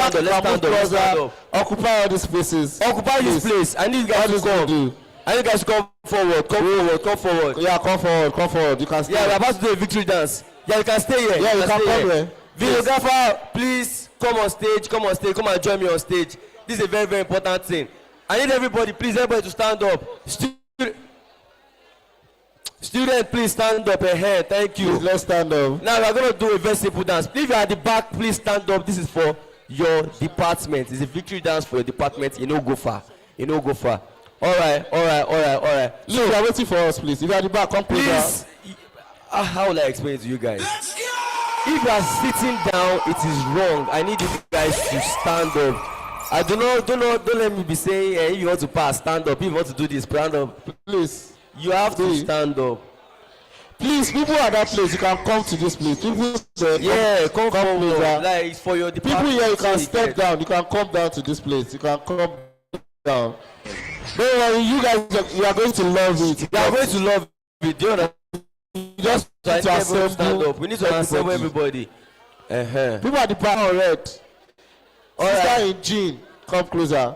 stand up. Occupy all these places. Occupy this place. I need you guys to come. I need you guys to come forward. Come forward. Yeah, come forward. You can stay. Yeah, we're about to do a victory dance. Yeah, you can stay here. Yeah, you can come here. Videographer, please come on stage. Come and join me on stage. This is a very, very important thing. I need everybody, please, everybody to stand up. Student, please stand up ahead. Thank you. Please, let's stand up. Now we're going to do a very simple dance. If you're at the back, please stand up. This is for your department. It's a victory dance for your department. You know, go far. All right. Look, you are waiting for us, please. If you're at the back, come please. How will I explain it to you guys? If you are sitting down, it is wrong. I need you guys to stand up. Don't let me be saying, if you want to pass, stand up. If you want to do this, stand up. Please, you have to stand up. Please, people at that place, you can come to this place. People there, come forward. Like, it's for your department. People here, you can step down. You can come down to this place. You can come down. Don't worry, you guys, you are going to love it. You are going to love it. Do you understand? Just stand up. We need to assemble everybody. People at the back are red. Sister in jean, come closer.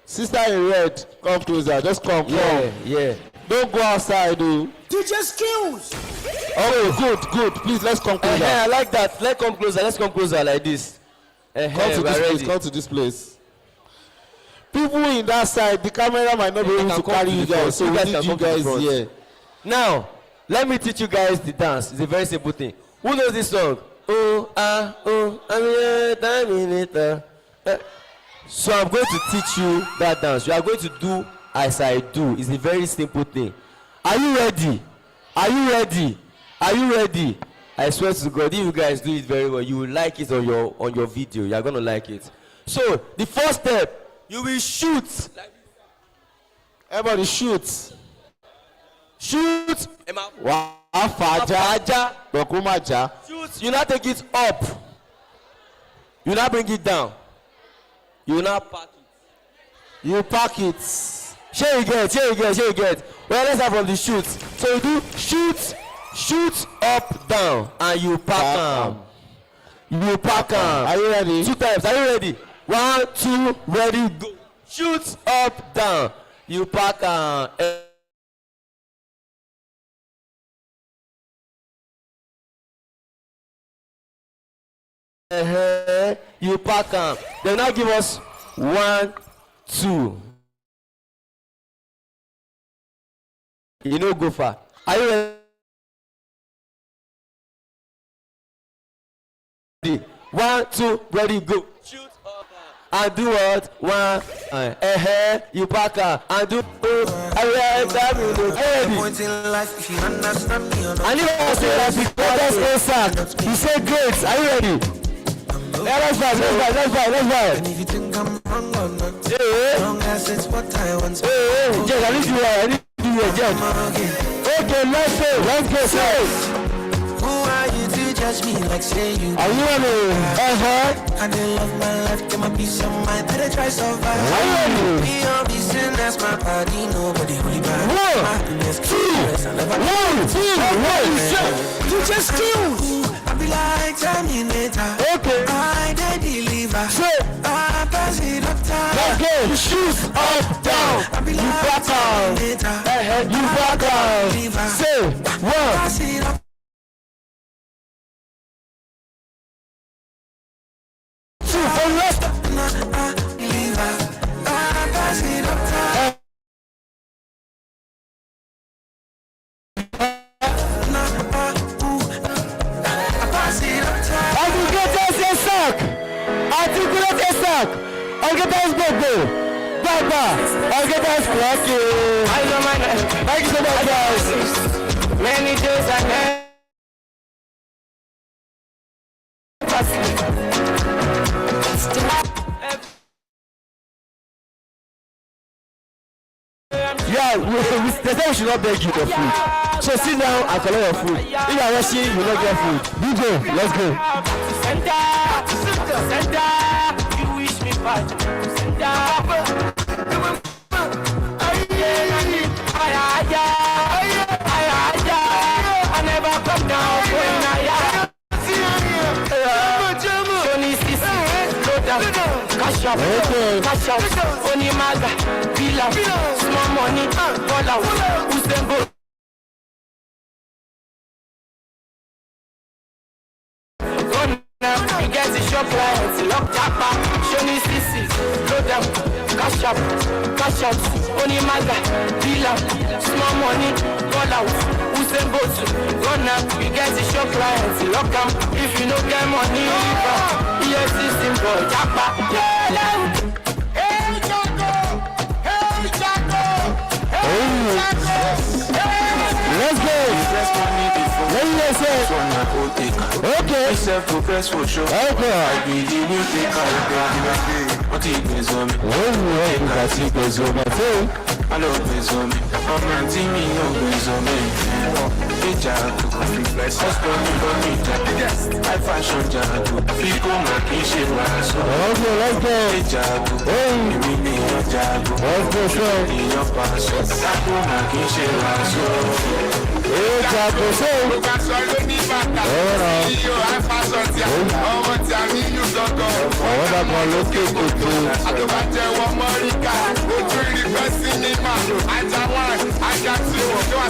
Sister in red, come closer. Just come. Yeah. Don't go outside, dude. Teacher skills. Oh, good. Please, let's come closer. I like that. Let's come closer like this. Come to this place. People in that side, the camera might not be able to carry you guys, so we need you guys here. Now, let me teach you guys the dance. It's a very simple thing. Who knows this song? So I'm going to teach you that dance. You are going to do as I do. It's a very simple thing. Are you ready? I swear to God, if you guys do it very well, you will like it on your video. You are going to like it. So the first step, you will shoot. Everybody shoot. Shoot. Shoot. You now take it up. You now bring it down. You now pack it. You pack it. Share you get. Well, let's have from the shoot. So you do shoot up, down, and you pack them. Are you ready? 2 times. Are you ready? 1, 2, ready, go. Shoot up, down. You pack them. You pack them. They will now give us 1, 2. You know, go far. Are you ready? 1, 2, ready, go. Shoot up and do what? 1, you pack them and do. Are you ready? I need to say that because answer. You say great. Are you ready? Yeah, let's fight. And if you think I'm wrong or not, wrong as it's what I want. Judge, I need you. Judge. Okay, let's go. Who are you to judge me like say you? Are you ready? I didn't love my life, get my peace of mind, better try survive. Are you ready? Be on be sin, that's my body, nobody really bad. 1, 2, 1, 2, 1. You just killed. I be like Terminator. Okay. I did deliver. So, I pass it up time. let's go. Shoes up, down. I be You like back down. Terminator. You back down. Say, 1. Pass it up. 2 for left. Pass it up time. Articulate sack. Organize bobo. Baba. Organize cracky. Thank you so much, guys. Many days I Yeah, they say we should not beg you the food. So sit down and collect your food. If you are rushing, you will not get food. You go, let's go. Center, you wish me back. I never come down when I cash out, only maga, villa, small money, ball out, who's them both? You get the shop right, lock japa, show me CC, load them, cash out, only maga, villa, small money, ball out, who's them both? Run up, you get the shop right, lock them, if you no get money, yes, system boy, japa, hey Jaco, Let's go. Okay. Progress for sure. Okay. I believe you take what it is on me. I love this on me. I'm not me, no is on me. I fashion Jaco. People making shit was so. Okay, let's go. Jaco. You mean Jaco. Let's go, sir. In your past. People making shit was so. Hey, Jaco, so. I